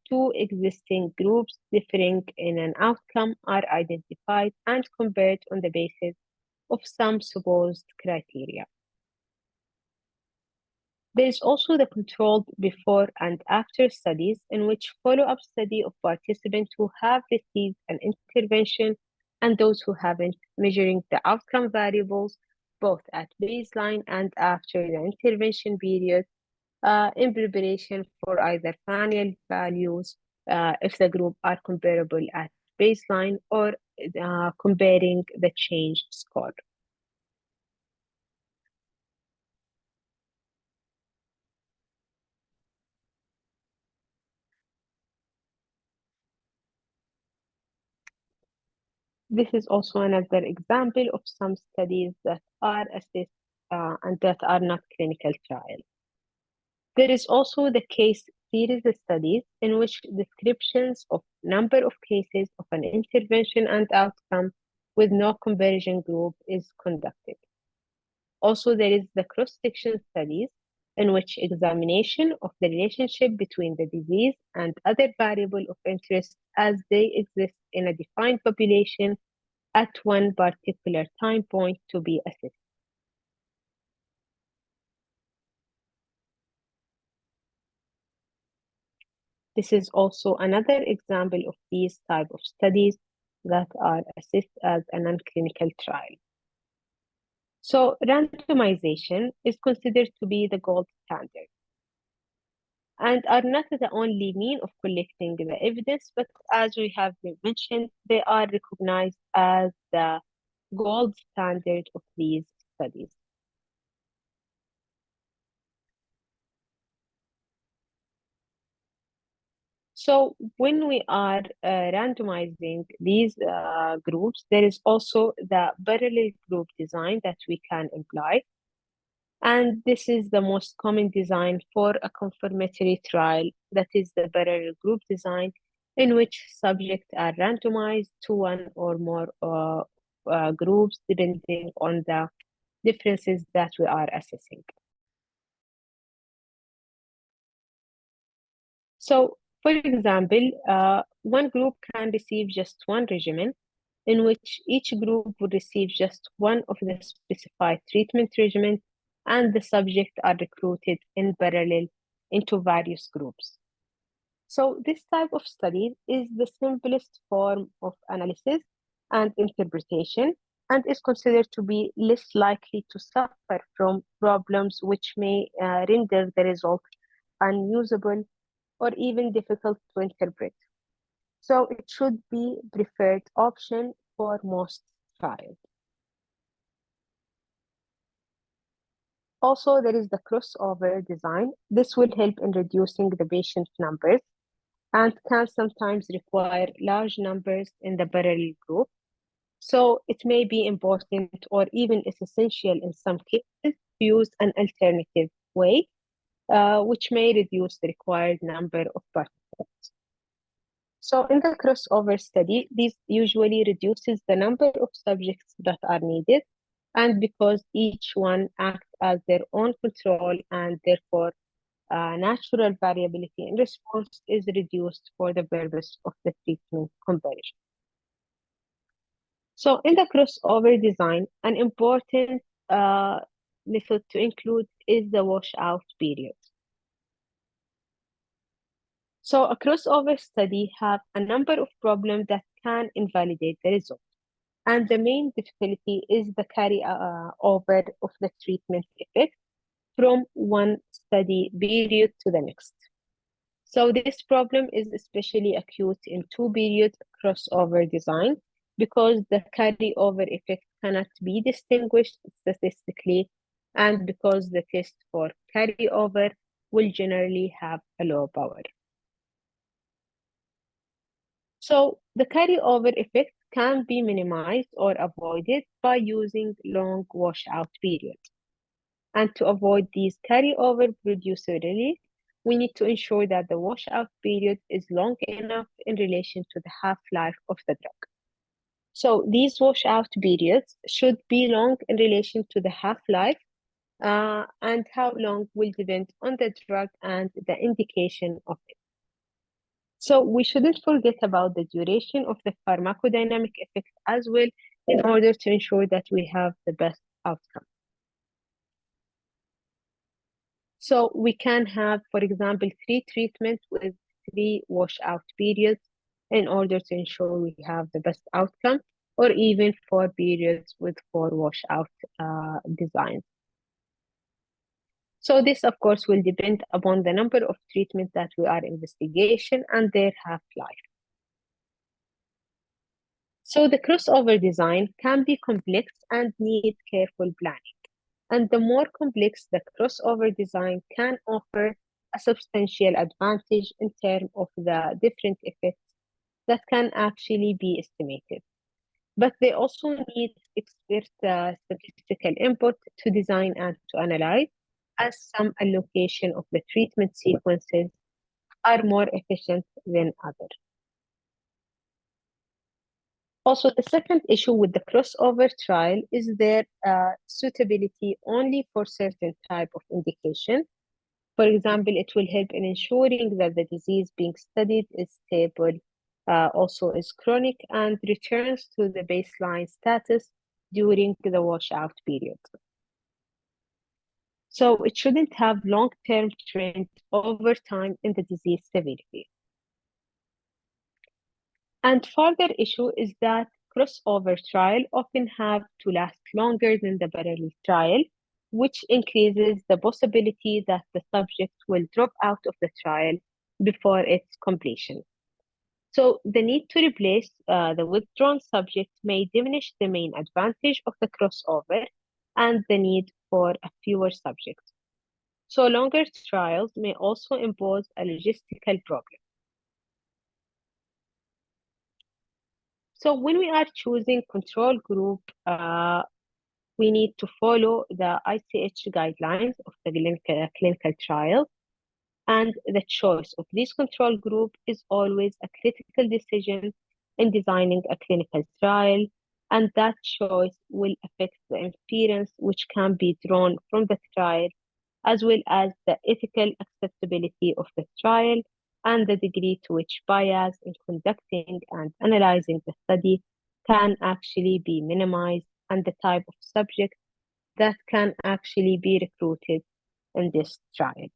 two existing groups differing in an outcome are identified and compared on the basis of some supposed criteria. There is also the controlled before and after studies, in which follow-up study of participants who have received an intervention and those who haven't, measuring the outcome variables both at baseline and after the intervention period in preparation for either final values if the group are comparable at baseline or comparing the change score. This is also another example of some studies that are assessed and that are not clinical trials. There is also the case series studies, in which descriptions of number of cases of an intervention and outcome with no comparison group is conducted. Also, there is the cross-section studies, in which examination of the relationship between the disease and other variable of interest as they exist in a defined population at one particular time point to be assessed. This is also another example of these type of studies that are assessed as a non-clinical trial. So randomization is considered to be the gold standard and are not the only mean of collecting the evidence, but as we have mentioned, they are recognized as the gold standard of these studies. So when we are randomizing these groups, there is also the parallel group design that we can apply. And this is the most common design for a confirmatory trial, that is the parallel group design, in which subjects are randomized to one or more groups depending on the differences that we are assessing. So, for example, one group can receive just one regimen, in which each group would receive just one of the specified treatment regimens, and the subjects are recruited in parallel into various groups. So this type of study is the simplest form of analysis and interpretation and is considered to be less likely to suffer from problems which may render the result unusable or even difficult to interpret. So it should be preferred option for most trials. Also, there is the crossover design. This will help in reducing the patient numbers and can sometimes require large numbers in the parallel group. So it may be important or even is essential in some cases to use an alternative way, which may reduce the required number of participants. So in the crossover study, this usually reduces the number of subjects that are needed, and because each one acts as their own control and therefore natural variability in response is reduced for the purpose of the treatment comparison. So in the crossover design, an important method to include is the washout period. So a crossover study have a number of problems that can invalidate the result. And the main difficulty is the carry over of the treatment effect from one study period to the next. So this problem is especially acute in two-period crossover design because the carryover effect cannot be distinguished statistically and because the test for carryover will generally have a low power. So the carryover effect can be minimized or avoided by using long washout periods. And to avoid these carryover procedurally, we need to ensure that the washout period is long enough in relation to the half-life of the drug. So these washout periods should be long in relation to the half-life, and how long will depend on the drug and the indication of it. So we shouldn't forget about the duration of the pharmacodynamic effect as well in order to ensure that we have the best outcome. So we can have, for example, 3 treatments with 3 washout periods in order to ensure we have the best outcome, or even 4 periods with 4 washout designs. So this, of course, will depend upon the number of treatments that we are investigation and their half-life. So the crossover design can be complex and need careful planning. And the more complex the crossover design can offer a substantial advantage in terms of the different effects that can actually be estimated. But they also need expert statistical input to design and to analyze, as some allocation of the treatment sequences are more efficient than others. Also, the second issue with the crossover trial is their suitability only for certain type of indication. For example, it will help in ensuring that the disease being studied is stable, also is chronic, and returns to the baseline status during the washout period. So it shouldn't have long-term trend over time in the disease severity. And further issue is that crossover trial often have to last longer than the parallel trial, which increases the possibility that the subject will drop out of the trial before its completion. So the need to replace the withdrawn subject may diminish the main advantage of the crossover and the need for a fewer subjects. So longer trials may also impose a logistical problem. So when we are choosing control group, we need to follow the ICH guidelines of the clinical trial. And the choice of this control group is always a critical decision in designing a clinical trial. And that choice will affect the inference which can be drawn from the trial, as well as the ethical acceptability of the trial and the degree to which bias in conducting and analyzing the study can actually be minimized, and the type of subject that can actually be recruited in this trial.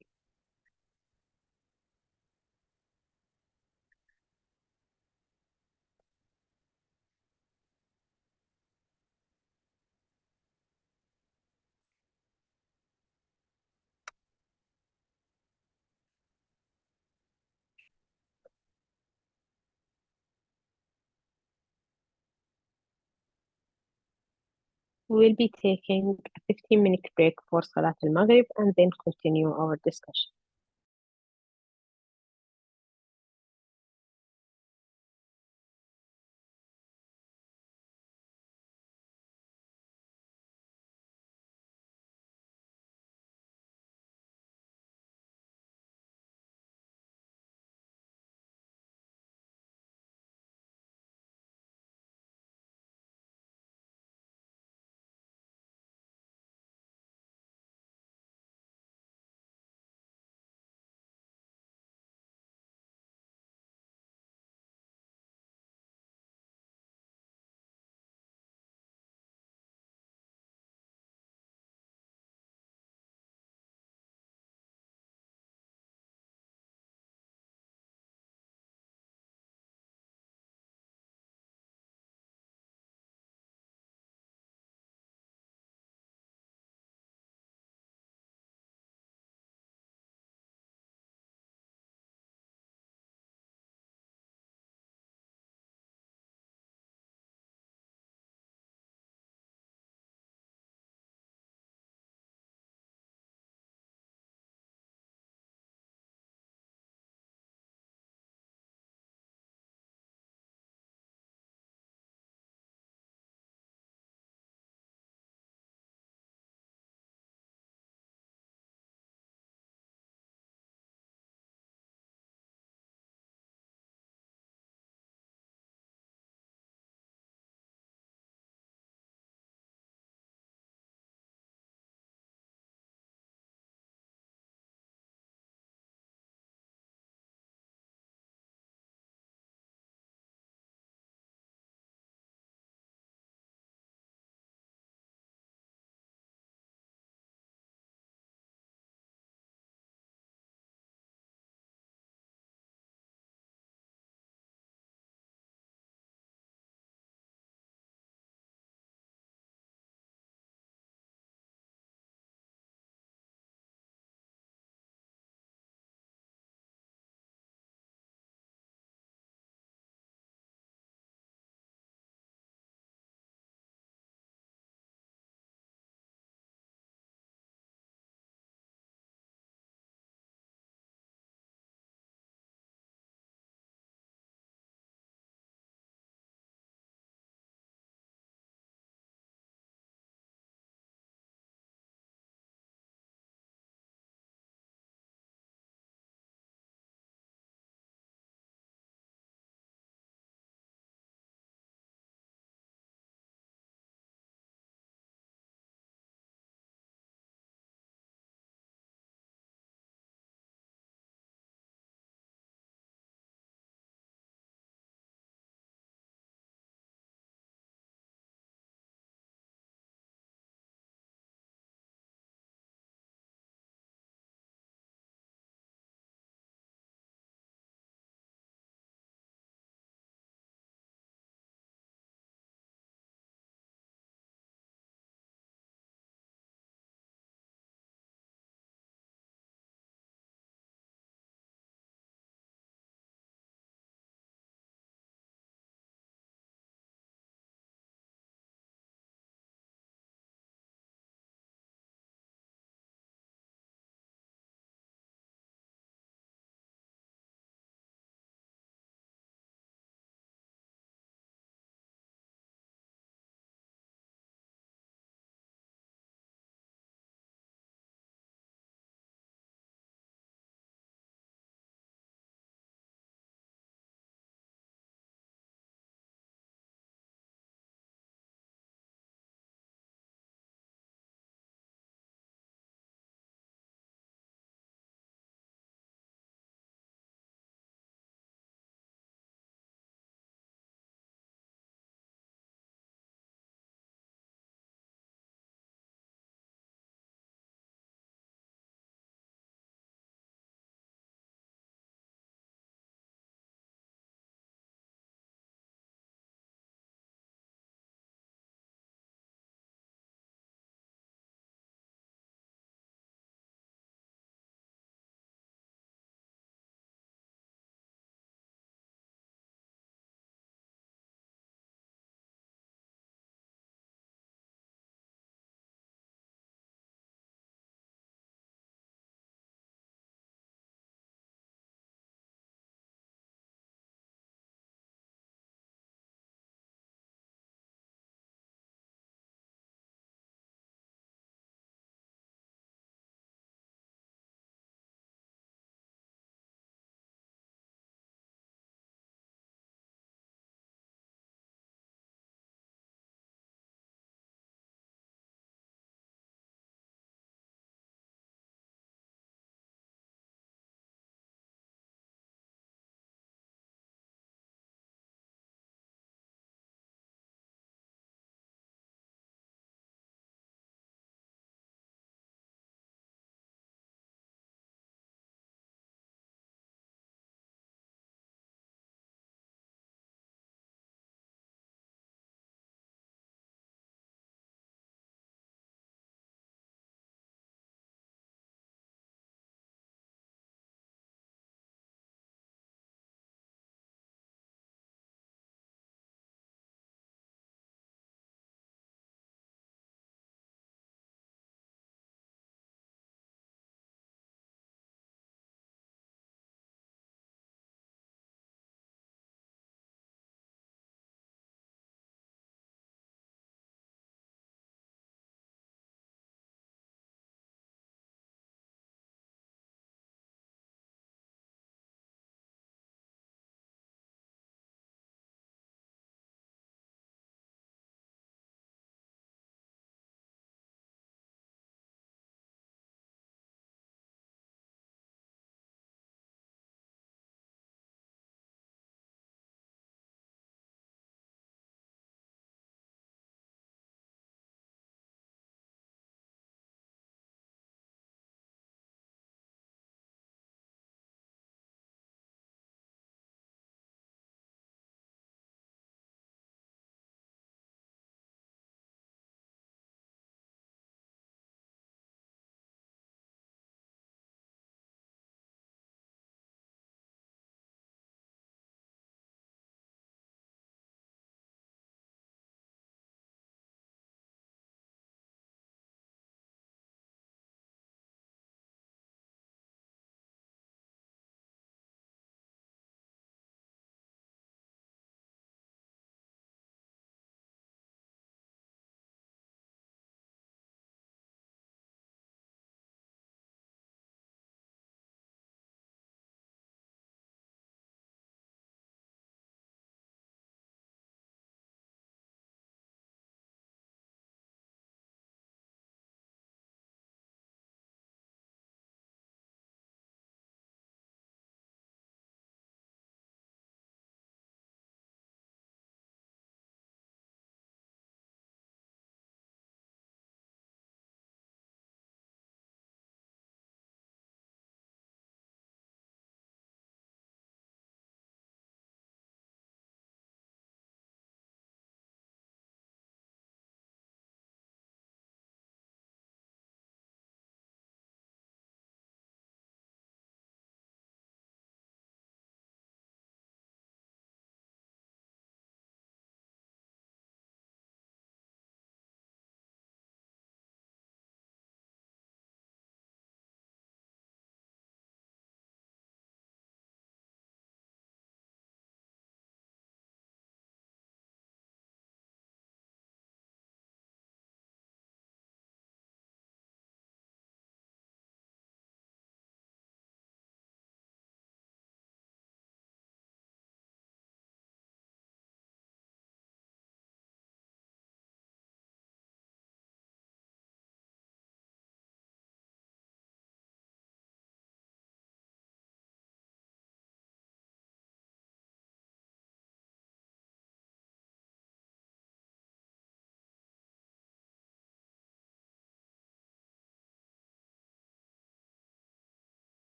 we'll be taking a 15-minute break for Salat al-Maghrib and then continue our discussion.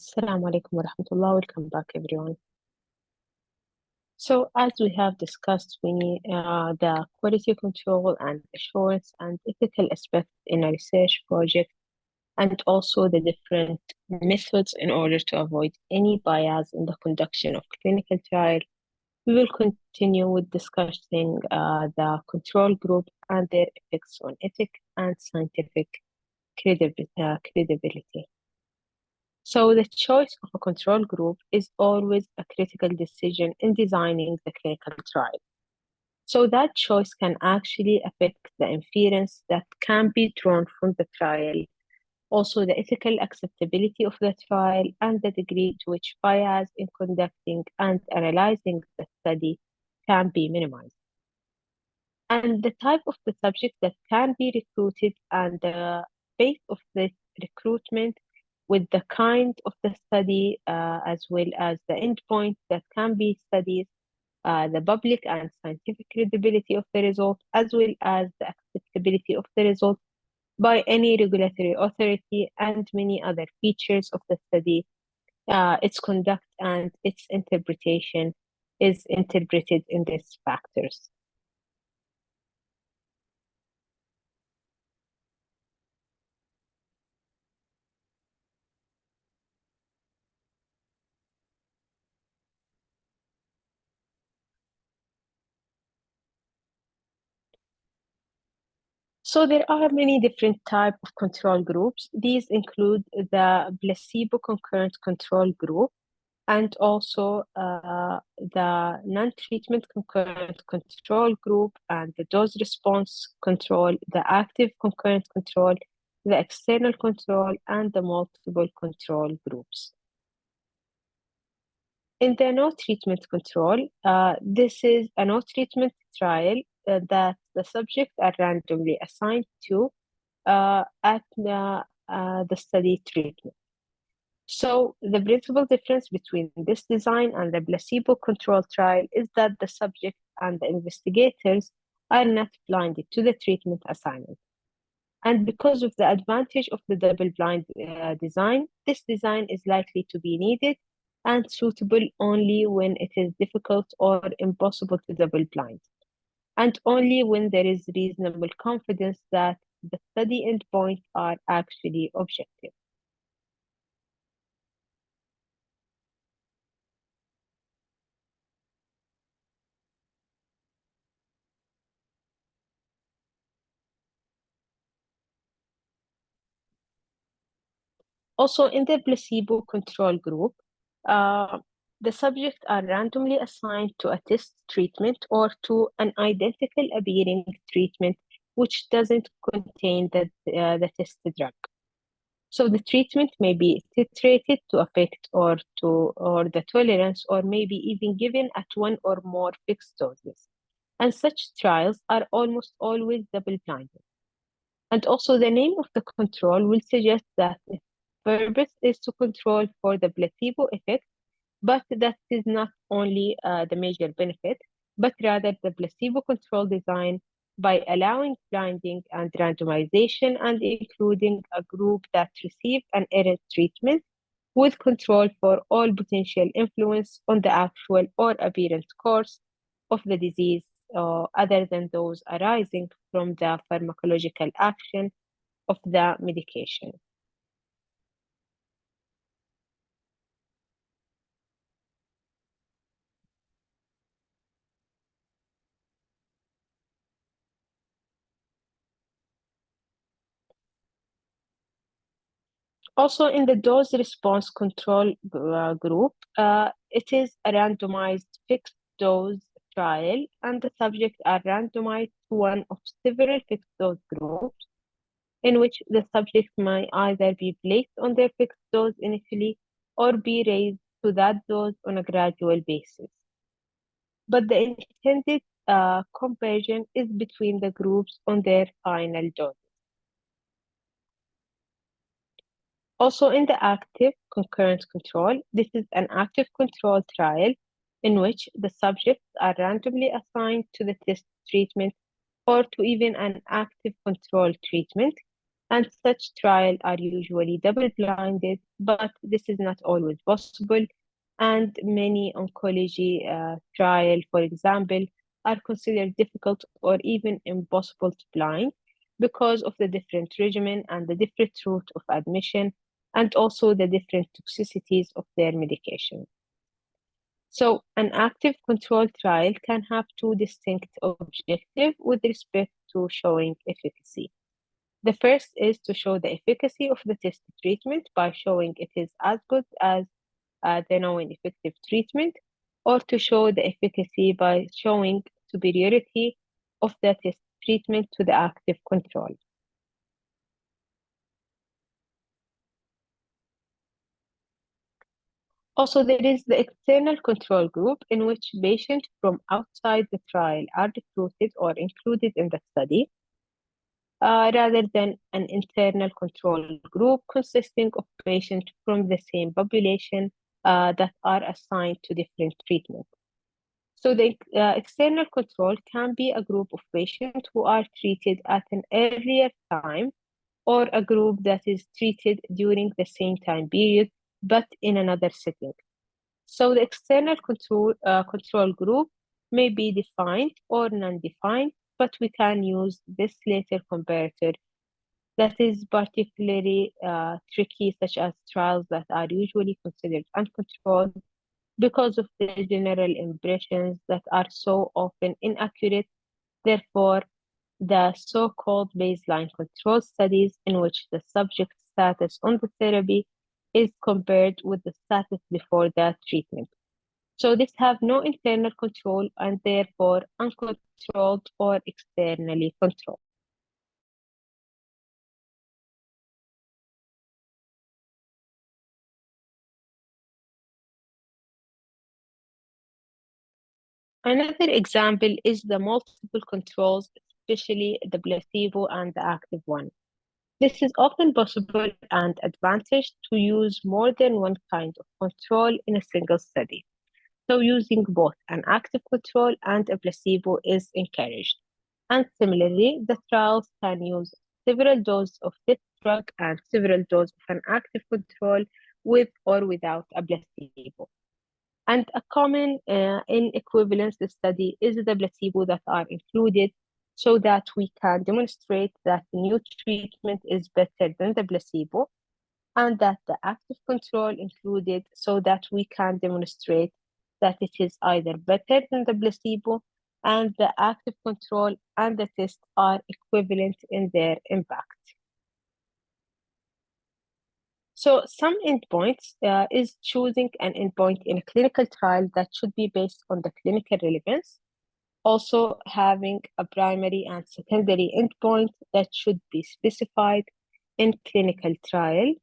Assalamu alaikum wa rahmatullah. Welcome back, everyone. So, as we have discussed, we need the quality control and assurance and ethical aspects in a research project, and also the different methods in order to avoid any bias in the conduction of clinical trial. We will continue with discussing the control group and their effects on ethics and scientific credibility. So the choice of a control group is always a critical decision in designing the clinical trial. So that choice can actually affect the inference that can be drawn from the trial, also the ethical acceptability of the trial, and the degree to which bias in conducting and analyzing the study can be minimized. And the type of the subject that can be recruited and the base of the recruitment with the kind of the study, as well as the endpoint that can be studied, the public and scientific credibility of the result, as well as the acceptability of the result by any regulatory authority, and many other features of the study, its conduct and its interpretation is interpreted in these factors. So there are many different types of control groups. These include the placebo concurrent control group and also the non-treatment concurrent control group and the dose response control, the active concurrent control, the external control, and the multiple control groups. In the no treatment control, this is a no treatment trial that the subjects are randomly assigned to at the study treatment. So the principal difference between this design and the placebo-controlled trial is that the subject and the investigators are not blinded to the treatment assignment. And because of the advantage of the double-blind design, this design is likely to be needed and suitable only when it is difficult or impossible to double-blind, and only when there is reasonable confidence that the study endpoints are actually objective. Also, in the placebo control group, uh, the subjects are randomly assigned to a test treatment or to an identical appearing treatment which doesn't contain the tested drug. So the treatment may be titrated to affect or the tolerance, or maybe even given at one or more fixed doses. And such trials are almost always double-blinded. And also the name of the control will suggest that the purpose is to control for the placebo effect, but that is not only the major benefit, but rather the placebo control design by allowing blinding and randomization and including a group that received an errant treatment with control for all potential influence on the actual or apparent course of the disease, other than those arising from the pharmacological action of the medication. Also, in the dose response control group, it is a randomized fixed dose trial, and the subjects are randomized to one of several fixed dose groups in which the subject may either be placed on their fixed dose initially or be raised to that dose on a gradual basis. But the intended conversion is between the groups on their final dose. Also, in the active concurrent control, this is an active control trial in which the subjects are randomly assigned to the test treatment or to even an active control treatment, and such trials are usually double-blinded, but this is not always possible, and many oncology trials, for example, are considered difficult or even impossible to blind because of the different regimen and the different route of admission, and also the different toxicities of their medication. So, an active control trial can have two distinct objectives with respect to showing efficacy. The first is to show the efficacy of the test treatment by showing it is as good as the known effective treatment, or to show the efficacy by showing superiority of the test treatment to the active control. Also, there is the external control group in which patients from outside the trial are recruited or included in the study, rather than an internal control group consisting of patients from the same population that are assigned to different treatments. So the external control can be a group of patients who are treated at an earlier time or a group that is treated during the same time period but in another setting. So the external control group may be defined or non-defined, but we can use this later comparator that is particularly tricky, such as trials that are usually considered uncontrolled because of the general impressions that are so often inaccurate. Therefore, the so-called baseline control studies in which the subject status on the therapy is compared with the status before the treatment. So these have no internal control and therefore uncontrolled or externally controlled. Another example is the multiple controls, especially the placebo and the active one. This is often possible and advantage to use more than one kind of control in a single study. So using both an active control and a placebo is encouraged. And similarly, the trials can use several doses of this drug and several doses of an active control with or without a placebo. And a common inequivalence study is the placebo that are included so that we can demonstrate that the new treatment is better than the placebo, and that the active control included so that we can demonstrate that it is either better than the placebo and the active control and the test are equivalent in their impact. So some endpoints is choosing an endpoint in a clinical trial that should be based on the clinical relevance. Also having a primary and secondary endpoint that should be specified in clinical trial.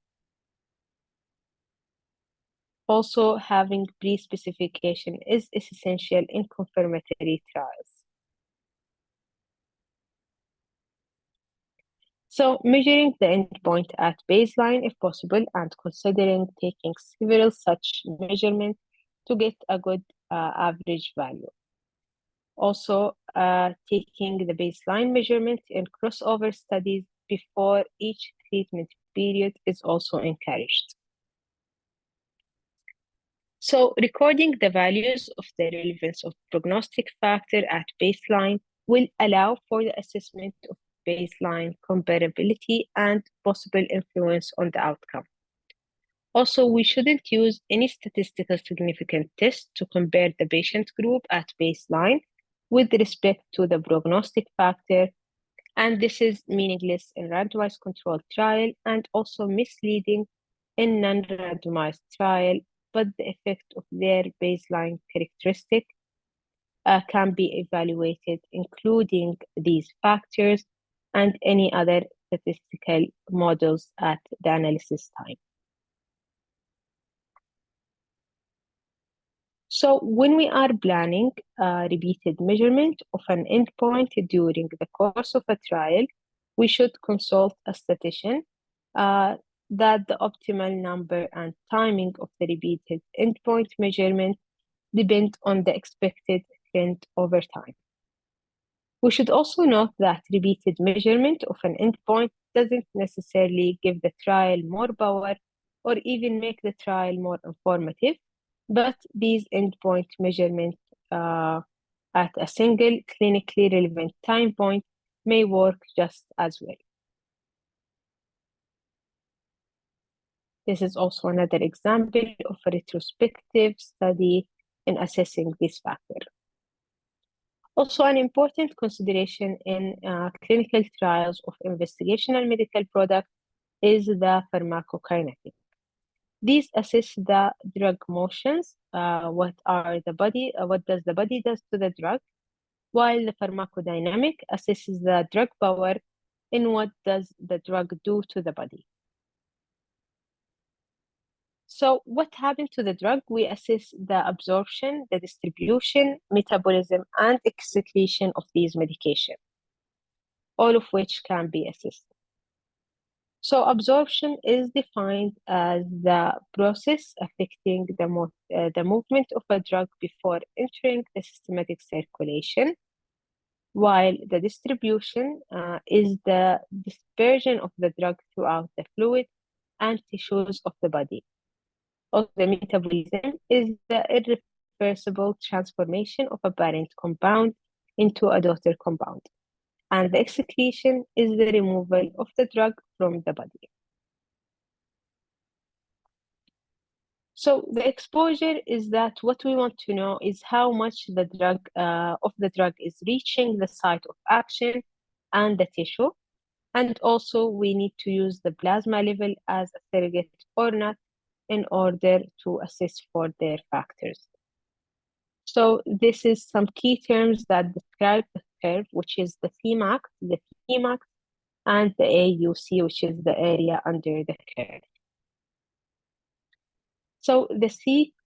Also having pre-specification is essential in confirmatory trials. So measuring the endpoint at baseline if possible and considering taking several such measurements to get a good average value. Also taking the baseline measurement in crossover studies before each treatment period is also encouraged. So recording the values of the relevance of prognostic factor at baseline will allow for the assessment of baseline comparability and possible influence on the outcome. Also, we shouldn't use any statistical significant test to compare the patient group at baseline with respect to the prognostic factor, and this is meaningless in randomized controlled trial and also misleading in non-randomized trial, but the effect of their baseline characteristic can be evaluated, including these factors and any other statistical models at the analysis time. So when we are planning repeated measurement of an endpoint during the course of a trial, we should consult a statistician that the optimal number and timing of the repeated endpoint measurement depend on the expected trend over time. We should also note that repeated measurement of an endpoint doesn't necessarily give the trial more power or even make the trial more informative, but these endpoint measurements at a single clinically relevant time point may work just as well. This is also another example of a retrospective study in assessing this factor. Also, an important consideration in clinical trials of investigational medical products is the pharmacokinetic. These assess the drug motions, what does the body does to the drug, while the pharmacodynamic assesses the drug power in what does the drug do to the body. So what happened to the drug? We assess the absorption, the distribution, metabolism, and excretion of these medications, all of which can be assessed. So absorption is defined as the process affecting the movement of a drug before entering the systematic circulation, while the distribution is the dispersion of the drug throughout the fluid and tissues of the body. Also, the metabolism is the irreversible transformation of a parent compound into a daughter compound. And the excretion is the removal of the drug from the body. So the exposure is that what we want to know is how much the drug is reaching the site of action and the tissue. And also we need to use the plasma level as a surrogate or not in order to assess for their factors. So this is some key terms that describe the curve, which is the Cmax, the Tmax, and the AUC, which is the area under the curve. So the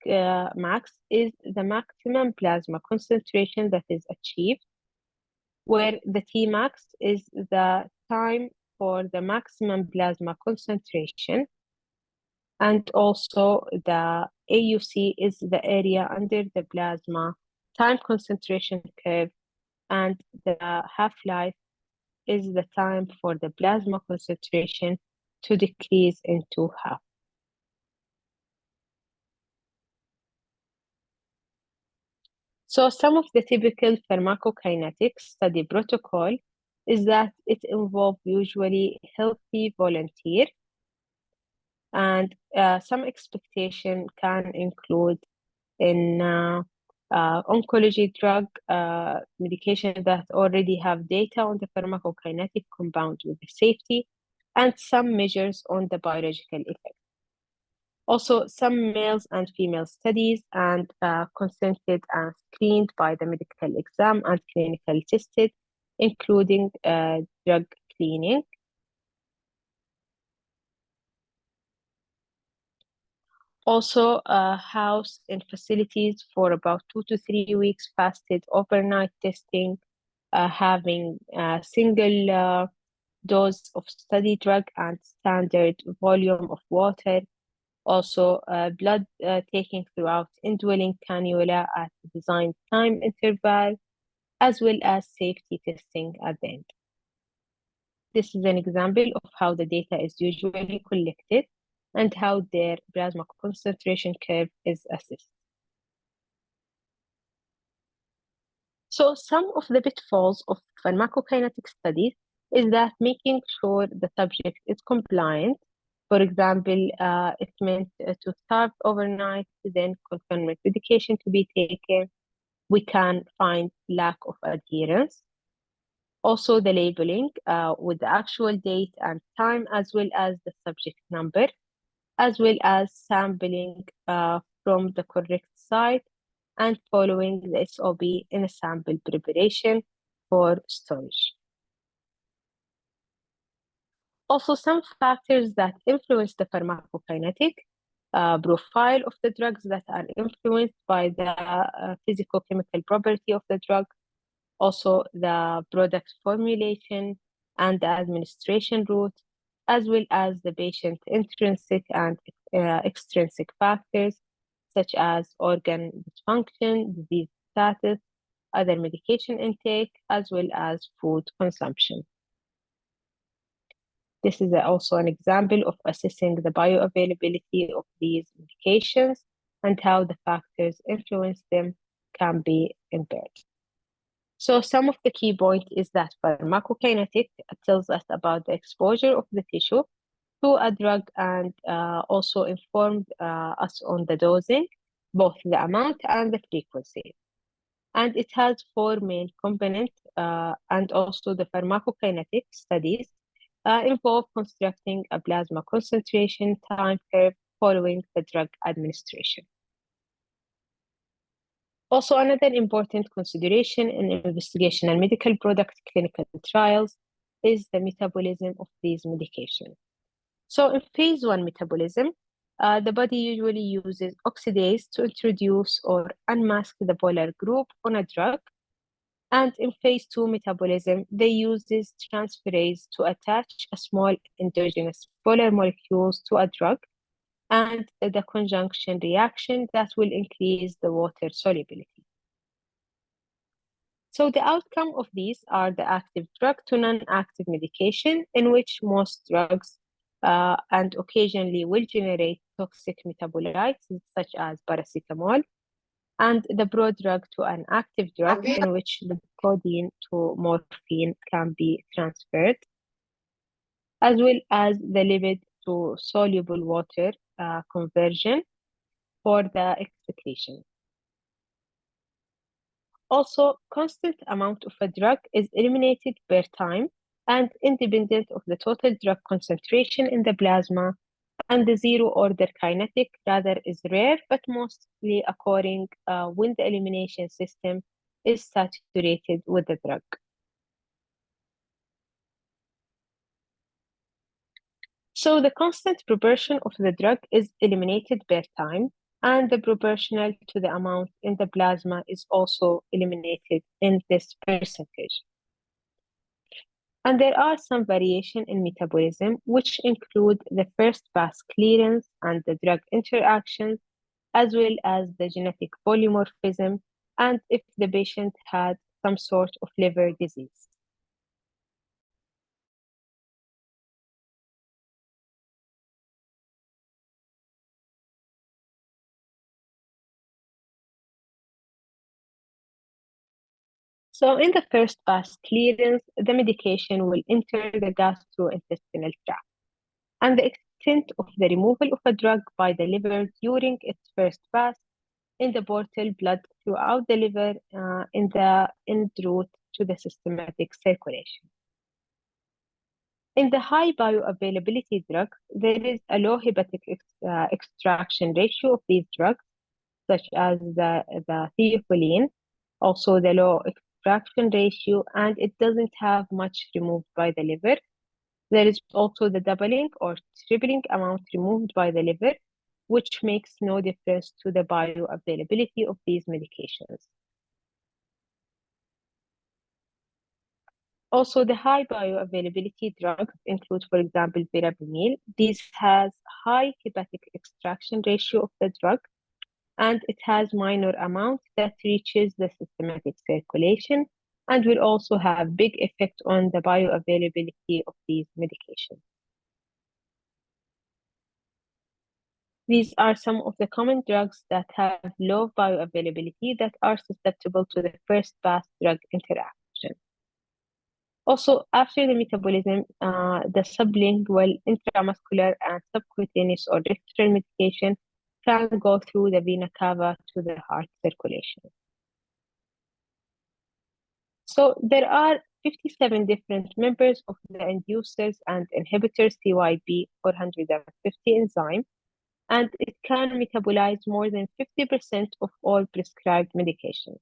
Cmax is the maximum plasma concentration that is achieved, where the Tmax is the time for the maximum plasma concentration, and also the AUC is the area under the plasma time concentration curve, and the half-life is the time for the plasma concentration to decrease into half. So some of the typical pharmacokinetic study protocol is that it involves usually healthy volunteer, and some expectation can include in oncology drug medication that already have data on the pharmacokinetic compound with the safety and some measures on the biological effect. Also, some males and female studies and consented and screened by the medical exam and clinical tested, including drug cleaning. Also, house in facilities for about 2 to 3 weeks, fasted overnight testing, having a single dose of study drug and standard volume of water. Also, blood taking throughout indwelling cannula at designed time interval, as well as safety testing at the end. This is an example of how the data is usually collected and how their plasma concentration curve is assessed. So some of the pitfalls of pharmacokinetic studies is that making sure the subject is compliant. For example, it meant to start overnight, then concomitant medication to be taken. We can find lack of adherence. Also, the labeling with the actual date and time, as well as the subject number, as well as sampling from the correct site and following the SOP in a sample preparation for storage. Also, some factors that influence the pharmacokinetic profile of the drugs that are influenced by the physicochemical property of the drug, also the product formulation and the administration route, as well as the patient intrinsic and extrinsic factors, such as organ dysfunction, disease status, other medication intake, as well as food consumption. This is also an example of assessing the bioavailability of these medications and how the factors influence them can be impaired. So some of the key points is that pharmacokinetic tells us about the exposure of the tissue to a drug and also informed us on the dosing, both the amount and the frequency. And it has four main components, and also the pharmacokinetic studies involve constructing a plasma concentration time curve following the drug administration. Also, another important consideration in investigational medical product clinical trials is the metabolism of these medications. So in phase 1 metabolism, the body usually uses oxidase to introduce or unmask the polar group on a drug. And in phase 2 metabolism, they use this transferase to attach a small endogenous polar molecules to a drug and the conjunction reaction that will increase the water solubility. So the outcome of these are the active drug to non-active medication, in which most drugs and occasionally will generate toxic metabolites such as paracetamol, and the prodrug to an active drug in which the codeine to morphine can be transferred, as well as the lipid to soluble water conversion for the excretion. Also, constant amount of a drug is eliminated per time and independent of the total drug concentration in the plasma, and the zero-order kinetic rather is rare, but mostly occurring when the elimination system is saturated with the drug. So the constant proportion of the drug is eliminated per time, and the proportional to the amount in the plasma is also eliminated in this percentage. And there are some variation in metabolism, which include the first pass clearance and the drug interactions, as well as the genetic polymorphism, and if the patient had some sort of liver disease. So in the first pass clearance, the medication will enter the gastrointestinal tract, and the extent of the removal of a drug by the liver during its first pass in the portal blood throughout the liver in the en route to the systematic circulation. In the high bioavailability drugs, there is a low hepatic extraction ratio of these drugs, such as the theophylline, also the low extraction ratio, and it doesn't have much removed by the liver. There is also the doubling or tripling amount removed by the liver, which makes no difference to the bioavailability of these medications. Also, the high bioavailability drugs include, for example, verapamil. This has high hepatic extraction ratio of the drug, and it has minor amount that reaches the systematic circulation and will also have big effect on the bioavailability of these medications. These are some of the common drugs that have low bioavailability that are susceptible to the first pass drug interaction. Also, after the metabolism, the sublingual, intramuscular, and subcutaneous or rectal medication can go through the vena cava to the heart circulation. So there are 57 different members of the inducers and inhibitors CYP 450 enzyme, and it can metabolize more than 50% of all prescribed medications.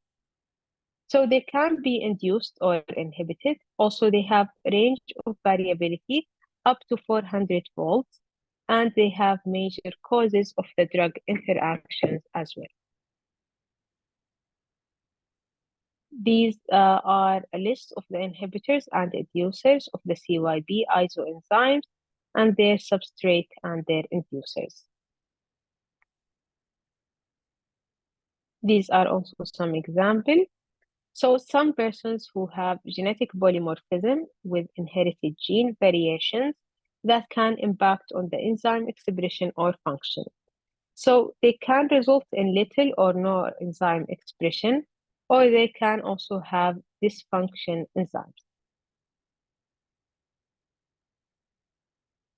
So they can be induced or inhibited. Also, they have range of variability up to 400 volts, and they have major causes of the drug interactions as well. These are a list of the inhibitors and inducers of the CYP isoenzymes and their substrate and their inducers. These are also some examples. So some persons who have genetic polymorphism with inherited gene variations that can impact on the enzyme expression or function. So they can result in little or no enzyme expression, or they can also have dysfunction enzymes.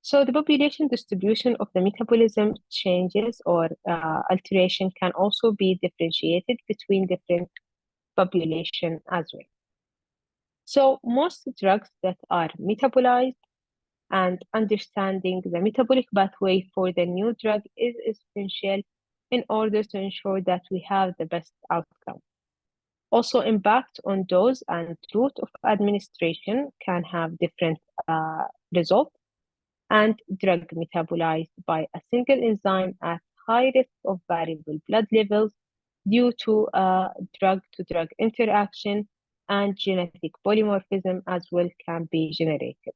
So the population distribution of the metabolism changes or alteration can also be differentiated between different population as well. So most drugs that are metabolized and understanding the metabolic pathway for the new drug is essential in order to ensure that we have the best outcome. Also, impact on dose and route of administration can have different results, and drug metabolized by a single enzyme at high risk of variable blood levels due to drug-to-drug interaction and genetic polymorphism as well can be generated.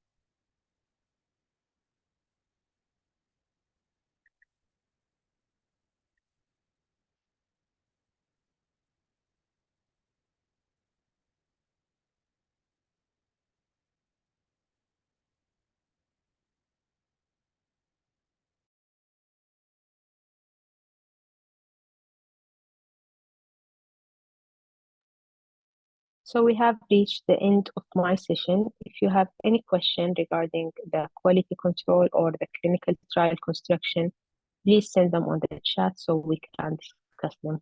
So we have reached the end of my session. If you have any question regarding the quality control or the clinical trial construction, please send them on the chat so we can discuss them.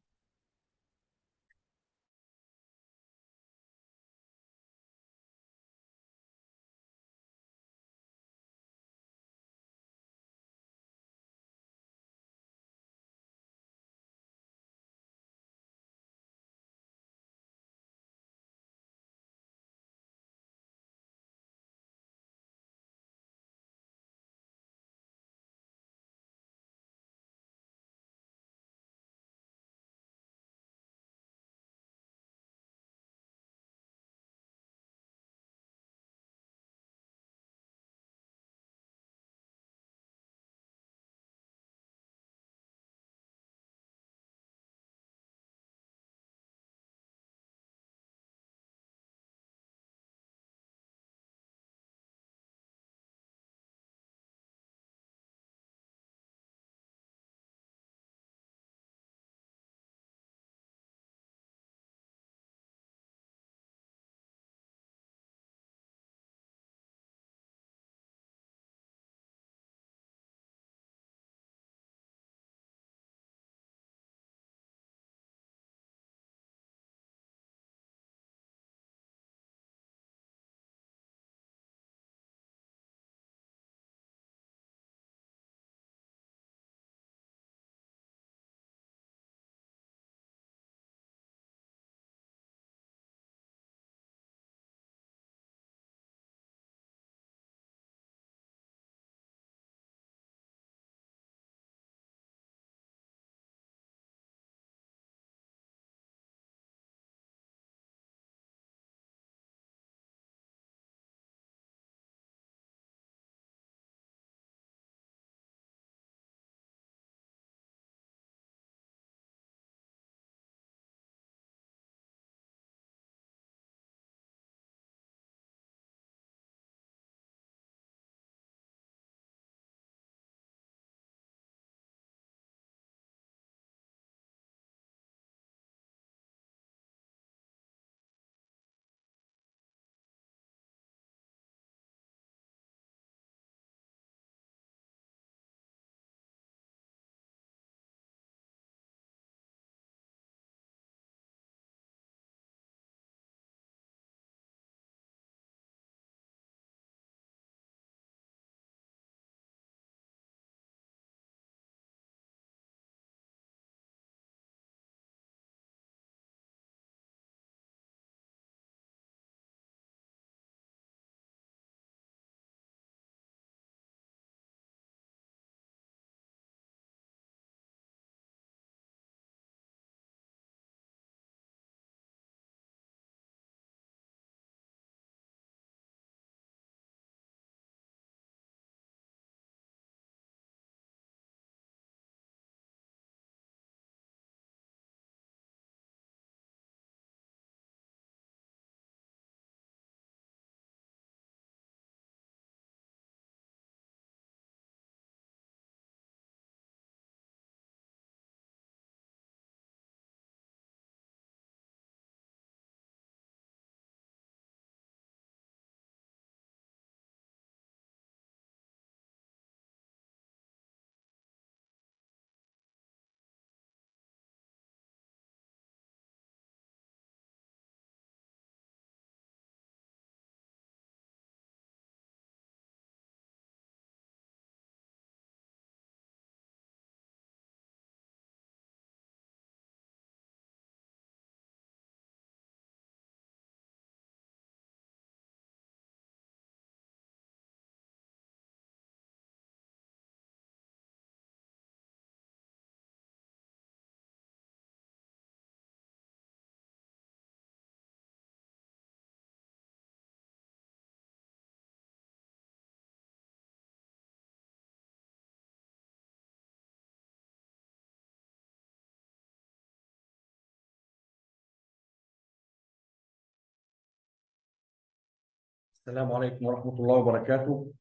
السلام عليكم ورحمة الله وبركاته.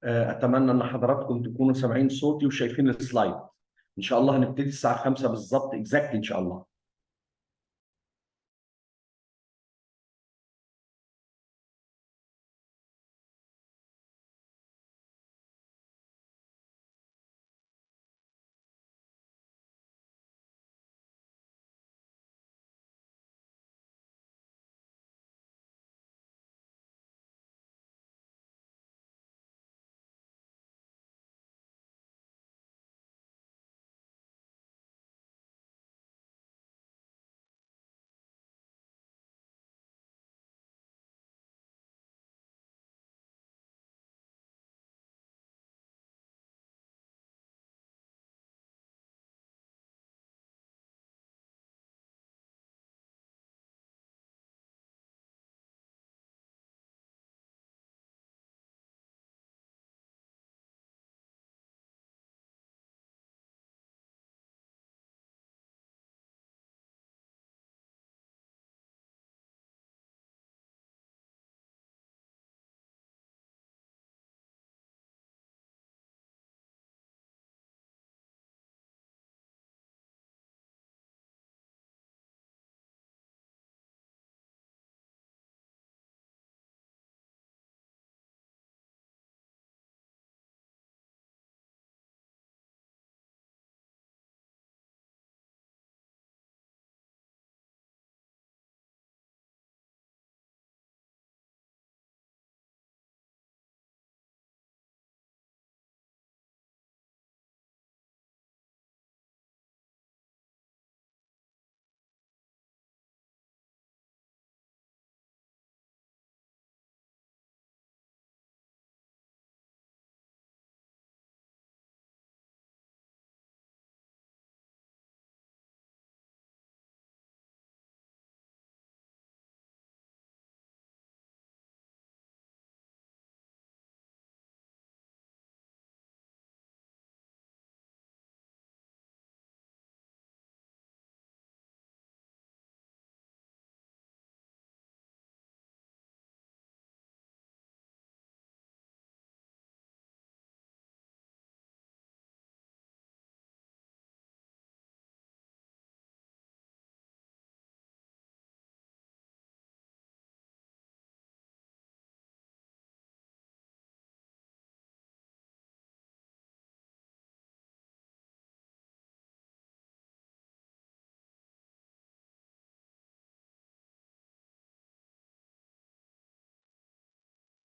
أتمنى أن حضراتكم تكونوا سامعين صوتي وشايفين السلايد. إن شاء الله هنبتدي الساعة 5 بالظبط إكزاكت إن شاء الله.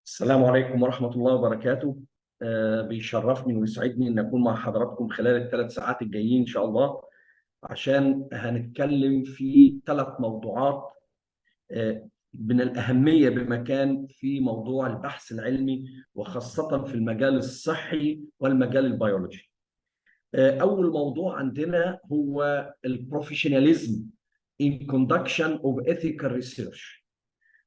السلام عليكم ورحمة الله وبركاته. بيشرفني ويسعدني أن أكون مع حضراتكم خلال الثلاث ساعات الجايين إن شاء الله، عشان هنتكلم في ثلاث موضوعات من الأهمية بمكان في موضوع البحث العلمي، وخاصة في المجال الصحي والمجال البيولوجي. أول موضوع عندنا هو البروفيشناليزم in conduction of ethical research.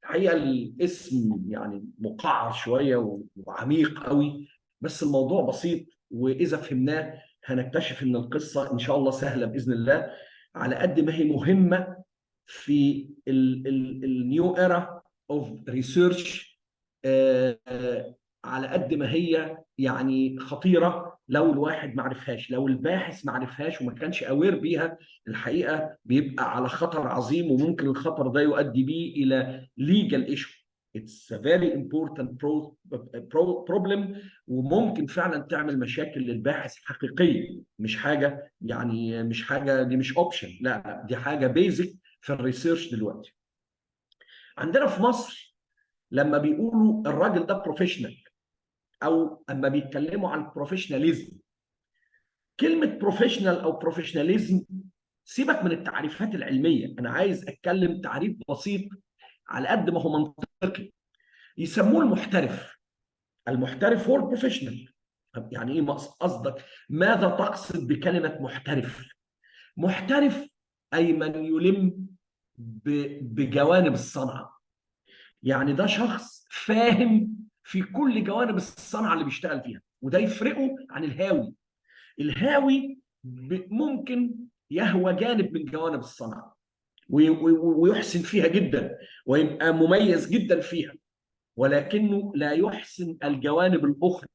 الحقيقة الاسم يعني مقعر شوية وعميق قوي، بس الموضوع بسيط، وإذا فهمناه هنكتشف إن القصة إن شاء الله سهلة بإذن الله، على قد ما هي مهمة في النيو ايرا اوف ريسيرش، على قد ما هي يعني خطيره لو الواحد ما عرفهاش، لو الباحث ما عرفهاش وما كانش اوير بيها، الحقيقه بيبقى على خطر عظيم، وممكن الخطر ده يؤدي بيه الى ليجال ايشو. It's a very important problem، وممكن فعلا تعمل مشاكل للباحث حقيقيه، مش حاجه يعني مش حاجه دي مش اوبشن، لا دي حاجه بيزك في الريسيرش دلوقتي. عندنا في مصر لما بيقولوا الراجل ده بروفيشنال، او اما بيتكلموا عن بروفيشناليزم، كلمه بروفيشنال او بروفيشناليزم سيبك من التعريفات العلميه، انا عايز اتكلم تعريف بسيط على قد ما هو منطقي. يسموه المحترف. المحترف هو البروفيشنال. يعني ايه قصدك؟ ماذا تقصد بكلمه محترف؟ محترف اي من يلم بجوانب الصنعه، يعني ده شخص فاهم في كل جوانب الصنعه اللي بيشتغل فيها، وده يفرقه عن الهاوي. الهاوي ممكن يهوى جانب من جوانب الصنعه ويحسن فيها جدا ويبقى مميز جدا فيها، ولكنه لا يحسن الجوانب الأخرى.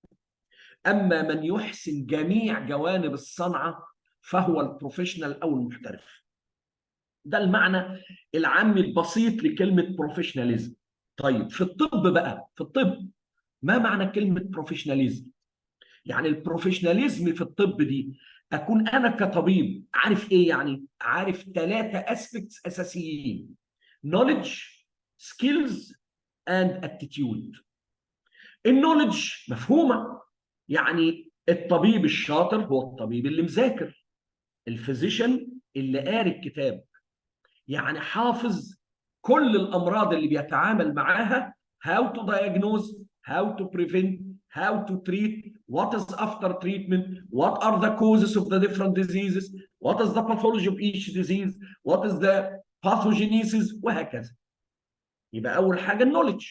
أما من يحسن جميع جوانب الصنعة فهو البروفيشنال أو المحترف. ده المعنى العامي البسيط لكلمة بروفيشناليزم. طيب في الطب بقى، في الطب ما معنى كلمة بروفيشناليزم؟ يعني البروفيشناليزم في الطب دي أكون أنا كطبيب عارف إيه؟ يعني عارف 3 aspects أساسيين: knowledge, skills and attitude. النولج مفهومة، يعني الطبيب الشاطر هو الطبيب اللي مذاكر، الفيزيشن اللي قاري الكتاب، يعني حافظ كل الأمراض اللي بيتعامل معاها، how to diagnose, how to prevent, how to treat, what is after treatment, what are the causes of the different diseases, what is the pathology of each disease, what is the pathogenesis، وهكذا. يبقى أول حاجة النولج،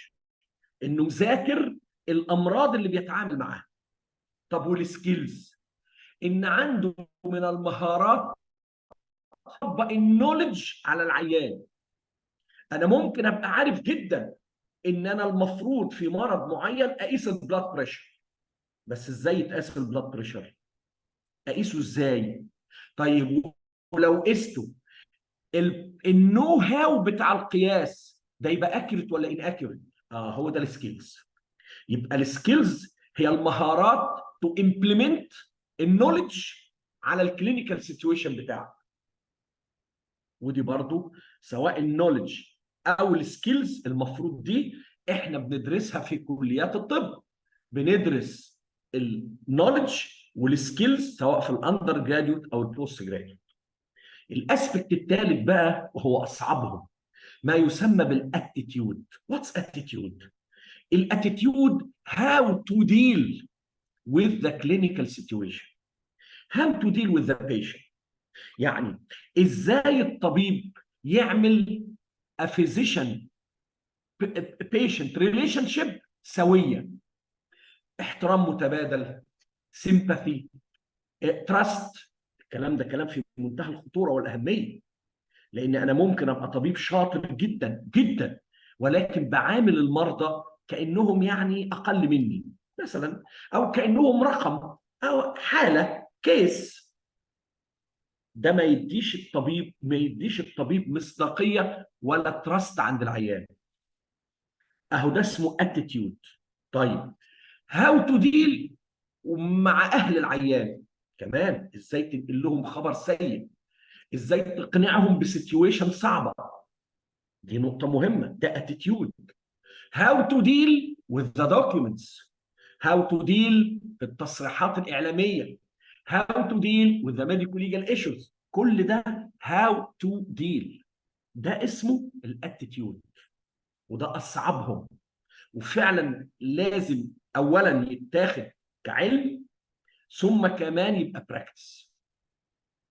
إنه مذاكر الأمراض اللي بيتعامل معاها. طب والسكيلز، إن عنده من المهارات طبق النولج على العيان. انا ممكن ابقى عارف جدا ان انا المفروض في مرض معين اقيس البلاد بريشر، بس ازاي يتقاس البلاد بريشر؟ اقيسه ازاي؟ طيب ولو قسته النو هاو بتاع القياس ده يبقى اكيوريت ولا ان اكيوريت؟ هو ده السكيلز. يبقى السكيلز هي المهارات تو امبلمنت النولج على الكلينيكال سيتويشن بتاعك. ودي برضو سواء النولج او السكيلز المفروض دي احنا بندرسها في كليات الطب. بندرس النولج والسكيلز سواء في الاندر جراديوت او البوست جراديوت. الاسبكت الثالث بقى وهو اصعبهم ما يسمى بالاتيتيود. واتس اتيتيود؟ الاتيتيود how to deal with the clinical situation, how to deal with the patient. يعني ازاي الطبيب يعمل a physician patient relationship سويه، احترام متبادل، sympathy، trust. الكلام ده كلام في منتهى الخطوره والاهميه، لان انا ممكن ابقى طبيب شاطر جدا جدا ولكن بعامل المرضى كانهم يعني اقل مني مثلا، او كانهم رقم او حاله كيس. ده ما يديش الطبيب مصداقيه ولا تراست عند العيان. اهو ده اسمه اتيتيود. طيب هاو تو ديل مع اهل العيان كمان، ازاي تنقل لهم خبر سيء، ازاي تقنعهم بسيتويشن صعبه، دي نقطه مهمه، ده اتيتيود. هاو تو ديل with the documents، هاو تو ديل بالتصريحات الاعلاميه، هاو تو ديل with the medical legal issues، كل ده هاو تو ديل. ده اسمه الاتيتيود، وده اصعبهم. وفعلا لازم اولا يتاخد كعلم ثم كمان يبقى براكتس.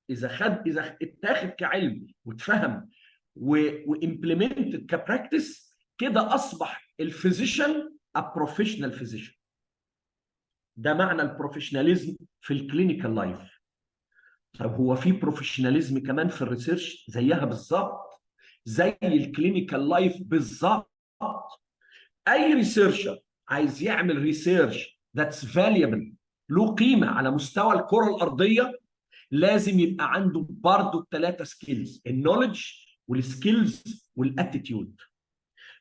اذا اتاخد كعلم واتفهم وامبلمنتد كبراكتس كده اصبح الفيزيشن ا بروفيشنال فيزيشن. ده معنى البروفيشناليزم في الكلينيكال لايف. طب هو في بروفيشناليزم كمان في الريسيرش زيها بالظبط، زي الكلينيكال لايف بالظبط. اي ريسيرشر عايز يعمل ريسيرش ذاتس فاليبل، له قيمه على مستوى الكره الارضيه، لازم يبقى عنده برضه ال3 سكيلز: النولج والسكيلز والاتيتيود.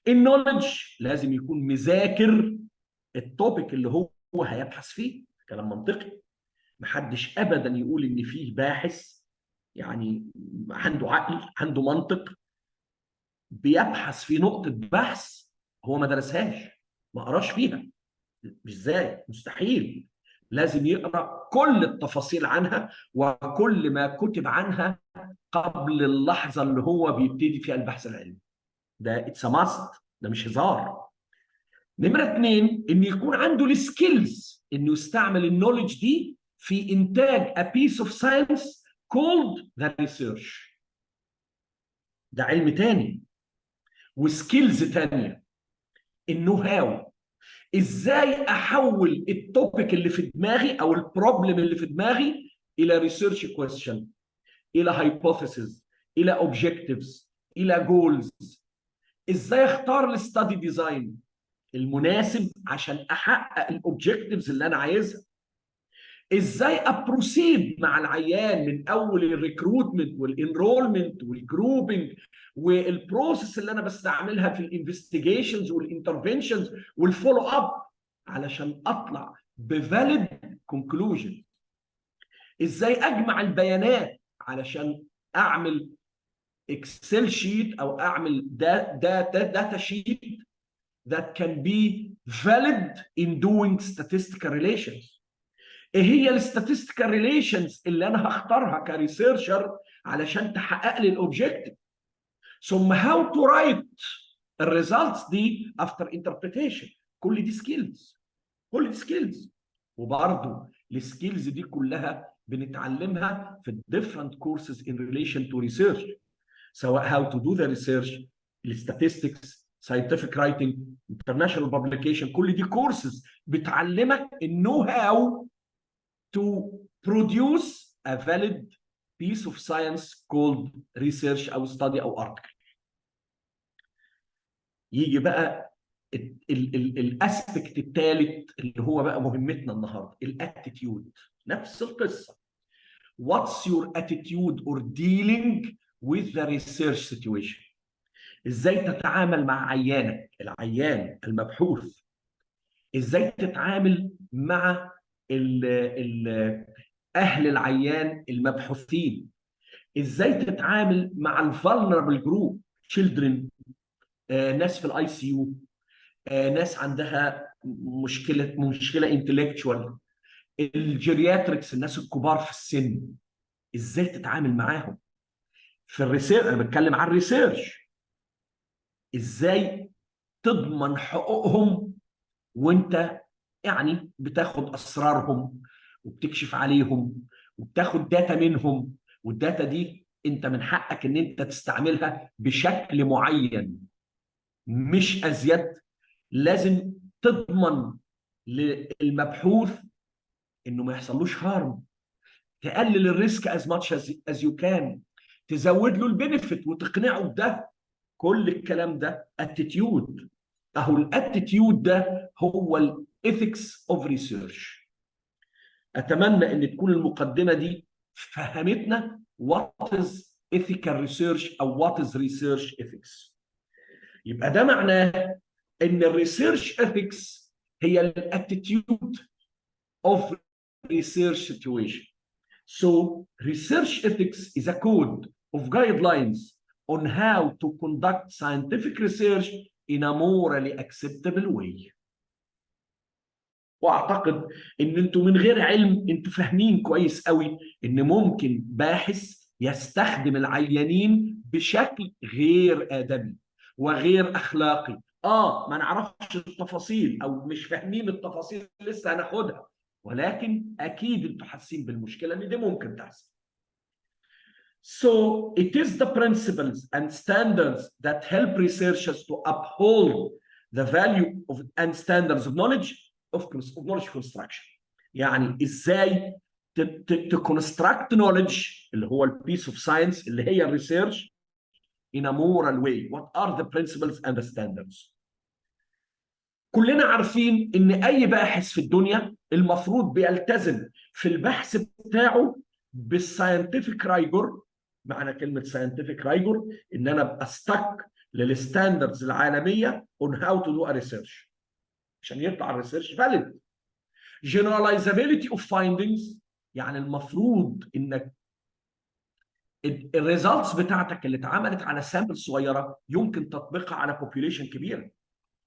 النولج لازم يكون مذاكر التوبيك اللي هو هيبحث فيه، كلام منطقي. محدش ابدا يقول ان فيه باحث يعني عنده عقل عنده منطق بيبحث في نقطه بحث هو ما درسهاش، ما قراش فيها. ازاي؟ مستحيل. لازم يقرا كل التفاصيل عنها وكل ما كتب عنها قبل اللحظه اللي هو بيبتدي فيها البحث العلمي. ده اتس ماست، ده مش هزار. نمره 2 ان يكون عنده السكيلز انه يستعمل النولج دي في انتاج a piece of science called the research. ده علم تاني وسكيلز تانيه. النو هاو، ازاي احول التوبيك اللي في دماغي او البروبلم اللي في دماغي الى ريسيرش كويستشن، الى هايبوثيسز، الى اوبجكتيفز، الى جولز. ازاي اختار الستادي ديزاين، المناسب عشان احقق الاوبجكتيفز اللي انا عايزها. ازاي ابروسيد مع العيان من اول الريكروتمنت والانرولمنت والجروبنج والبروسيس اللي انا بستعملها في الانفستيجيشنز والانترفنشنز والفولو اب علشان اطلع بفاليد كونكلوجن. ازاي اجمع البيانات علشان اعمل اكسل شيت او اعمل داتا شيت that can be valid in doing statistical relations. ايه هي الستاتستيكال ريليشنز اللي انا هختارها كريسيرشر علشان تحقق لي الاوبجيكتيف، ثم هاو تو رايت الريزلتس دي افتر انتربريتيشن. كل دي سكيلز، كل دي سكيلز. وبرضه السكيلز دي كلها بنتعلمها في different courses in relation to research، سواء how to do the research، statistics، scientific writing، international publication. كل دي كورسز بتعلمك النو هاو to produce a valid piece of science called research أو study أو article. يجي بقى الاسبكت الثالث اللي هو بقى مهمتنا النهارده، الاتيتيود. نفس القصه. What's your attitude or dealing with the research situation؟ ازاي تتعامل مع عيانك، العيان المبحوث؟ ازاي تتعامل مع اهل العيان المبحوثين؟ ازاي تتعامل مع الفولنربل جروب، children، ناس في الاي سي يو، ناس عندها مشكله انتلكتشوال، الجيرياتريكس، الناس الكبار في السن. ازاي تتعامل معاهم في الريسيرش؟ انا بتكلم عن الريسيرش. ازاي تضمن حقوقهم وانت يعني بتاخد اسرارهم وبتكشف عليهم وبتاخد داتا منهم، والداتا دي انت من حقك ان انت تستعملها بشكل معين مش ازيد. لازم تضمن للمبحوث انه ما يحصلوش هارم، تقلل الريسك از ماتش از يو كان، تزود له البينفيت وتقنعه بده. كل الكلام ده اتيتيود. اهو الاتيتيود ده هو الايثكس اوف ريسيرش. اتمنى ان تكون المقدمه دي فهمتنا وات از ethical research او وات از ريسيرش ethics. يبقى ده معناه ان الريسيرش ethics هي الاتيتيود of research situation. So research ethics is a code of guidelines on how to conduct scientific research in a morally acceptable way. واعتقد ان انتم من غير علم انتم فاهمين كويس قوي ان ممكن باحث يستخدم العيانين بشكل غير آدمي وغير اخلاقي. ما نعرفش التفاصيل او مش فاهمين التفاصيل لسه هناخدها، ولكن اكيد انتم حاسين بالمشكله ان دي ممكن تحصل. So it is the principles and standards that help researchers to uphold the value of and standards of knowledge of knowledge construction. يعني ازاي تكونستراكت knowledge اللي هو البيس اوف ساينس اللي هي الريسيرش in a moral way. What are the principles and the standards؟ كلنا عارفين ان اي باحث في الدنيا المفروض بيلتزم في البحث بتاعه بالساينتفك رايجور. معنى كلمه ساينتفك رايجور ان انا ابقى ستك للستاندردز العالميه on how to do a research عشان يطلع الريسيرش فاليد. generalizability of findings، يعني المفروض انك الريزلتس بتاعتك اللي اتعملت على سامبل صغيره يمكن تطبيقها على بوبيوليشن كبيره،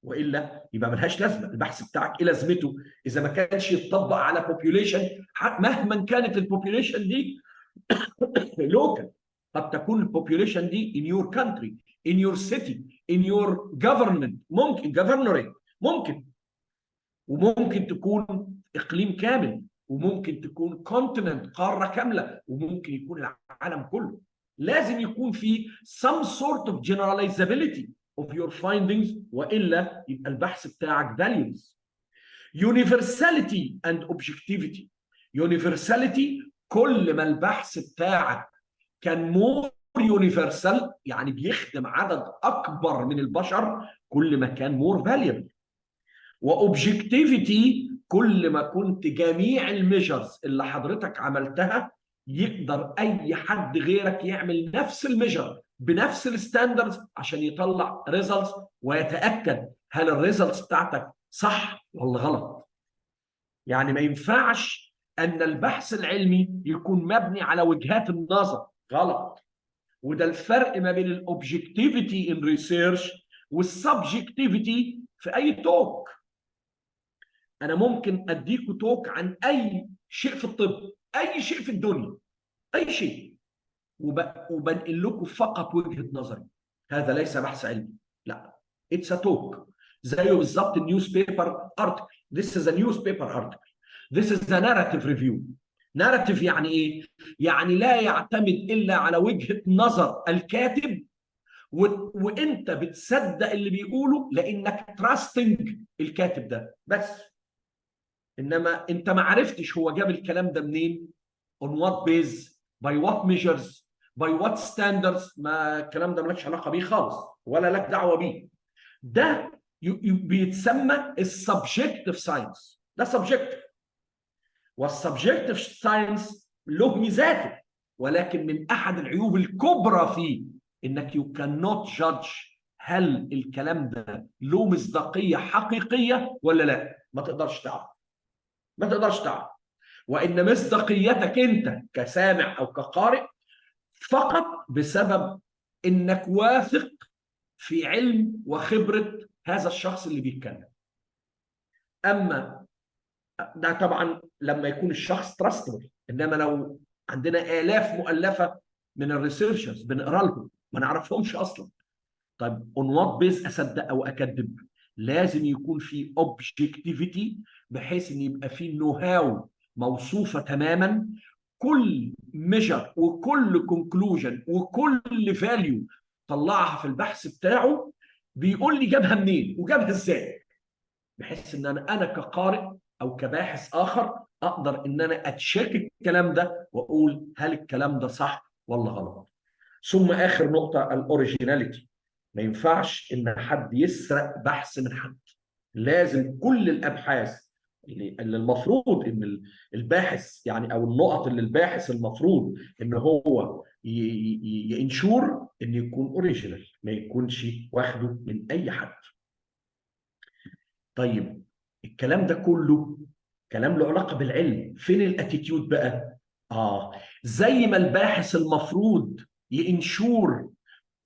والا يبقى ملهاش لازمه. البحث بتاعك ايه لازمته اذا ما كانش يتطبق على بوبيوليشن مهما كانت البوبيوليشن دي لوكال. قد تكون البوبيوليشن دي in your country، in your city، in your government، ممكن governorate، وممكن تكون اقليم كامل، وممكن تكون كونتيننت، قاره كامله، وممكن يكون العالم كله. لازم يكون في some sort of generalizability of your findings، والا يبقى البحث بتاعك values. universality and objectivity. universality، كل ما البحث بتاعك كان مور يونيفرسال، يعني بيخدم عدد اكبر من البشر، كل ما كان مور valuable. واوبجكتيفيتي كل ما كنت جميع الميجرز اللي حضرتك عملتها يقدر اي حد غيرك يعمل نفس الميجر بنفس الستاندردز عشان يطلع ريزلتس ويتاكد هل الريزلتس بتاعتك صح ولا غلط. يعني ما ينفعش ان البحث العلمي يكون مبني على وجهات النظر، غلط. وده الفرق ما بين الاوبجكتيفيتي ان ريسيرش والسبجكتيفيتي في اي توك. انا ممكن اديكوا توك عن اي شيء في الطب، اي شيء في الدنيا، اي شيء، وبنقل لكم فقط وجهة نظري. هذا ليس بحث علمي، لا، اتس ا توك. زيه بالظبط النيوز بيبر ارتكل. This is a newspaper article. This is a narrative review. narrative يعني ايه؟ يعني لا يعتمد الا على وجهة نظر الكاتب، وانت بتصدق اللي بيقوله لانك تراستنج الكاتب ده بس. انما انت ما عرفتش هو جاب الكلام ده منين، on what base, by what measures, by what standards. ما الكلام ده مالكش علاقه بيه خالص ولا لك دعوه بيه. ده بيتسمى السبجكتيف ساينس. ده سبجكتيف، والسبجكتيف ساينس له ميزاته، ولكن من احد العيوب الكبرى فيه انك you cannot judge هل الكلام ده له مصداقيه حقيقيه ولا لا. ما تقدرش تعرف، ما تقدرش تعرف. وان مصداقيتك انت كسامع او كقارئ فقط بسبب انك واثق في علم وخبره هذا الشخص اللي بيتكلم. اما ده طبعا لما يكون الشخص تراستبل، انما لو عندنا الاف مؤلفه من الريسيرشرز بنقرا لهم ما نعرفهمش اصلا، طيب اون وات بيز اصدق او اكذب؟ لازم يكون في اوبجكتيفيتي بحيث ان يبقى في نو هاو موصوفه تماما. كل ميجر وكل كونكلوجن وكل فاليو طلعها في البحث بتاعه بيقول لي جابها منين وجابها ازاي، بحيث ان انا كقارئ او كباحث اخر اقدر ان انا اتشيك الكلام ده واقول هل الكلام ده صح ولا غلط. ثم اخر نقطه الاوريجيناليتي. ما ينفعش ان حد يسرق بحث من حد. لازم كل الابحاث اللي المفروض ان الباحث يعني او النقط اللي الباحث المفروض ان هو ينشور ان يكون اوريجينال، ما يكونش واخده من اي حد. طيب الكلام ده كله كلام له علاقه بالعلم، فين الاتيتيود بقى؟ زي ما الباحث المفروض ينشور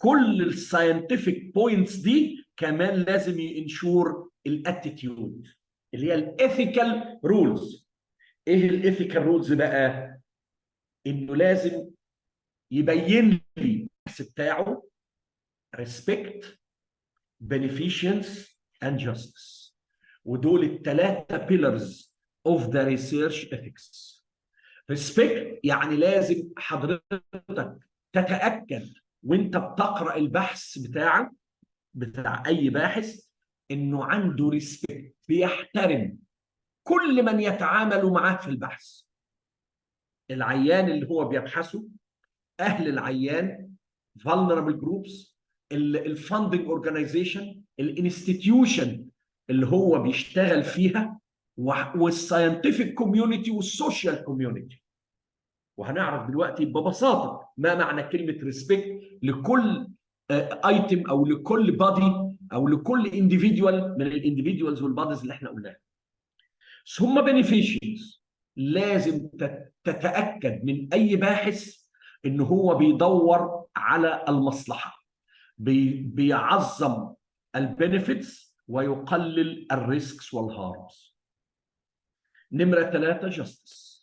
كل الساينتفك بوينتس دي، كمان لازم ينشور الاتيتيود اللي هي الايثيكال رولز. ايه الايثيكال رولز بقى؟ انه لازم يبين لي البحث بتاعه respect, beneficence and justice. ودول الثلاثه بيلرز اوف ذا ريسيرش ethics. respect يعني لازم حضرتك تتاكد وانت بتقرا البحث بتاعك بتاع اي باحث انه عنده ريسبكت، بيحترم كل من يتعامل معاه في البحث. العيان اللي هو بيبحثه، اهل العيان، vulnerable groups، الفاندنج اورجانيزيشن، الانستتيوشن اللي هو بيشتغل فيها، والساينتفك كوميونتي والسوشيال كوميونتي. وهنعرف دلوقتي ببساطه ما معنى كلمه ريسبكت لكل ايتم او لكل بادي او لكل انديفيدوال من الانديفيدوالز والباديز اللي احنا قلناها. ثم بينيفيشنز، لازم تتاكد من اي باحث ان هو بيدور على المصلحه، بيعظم البينيفيتس ويقلل الريسكس والهارمز. نمره 3 جاستس،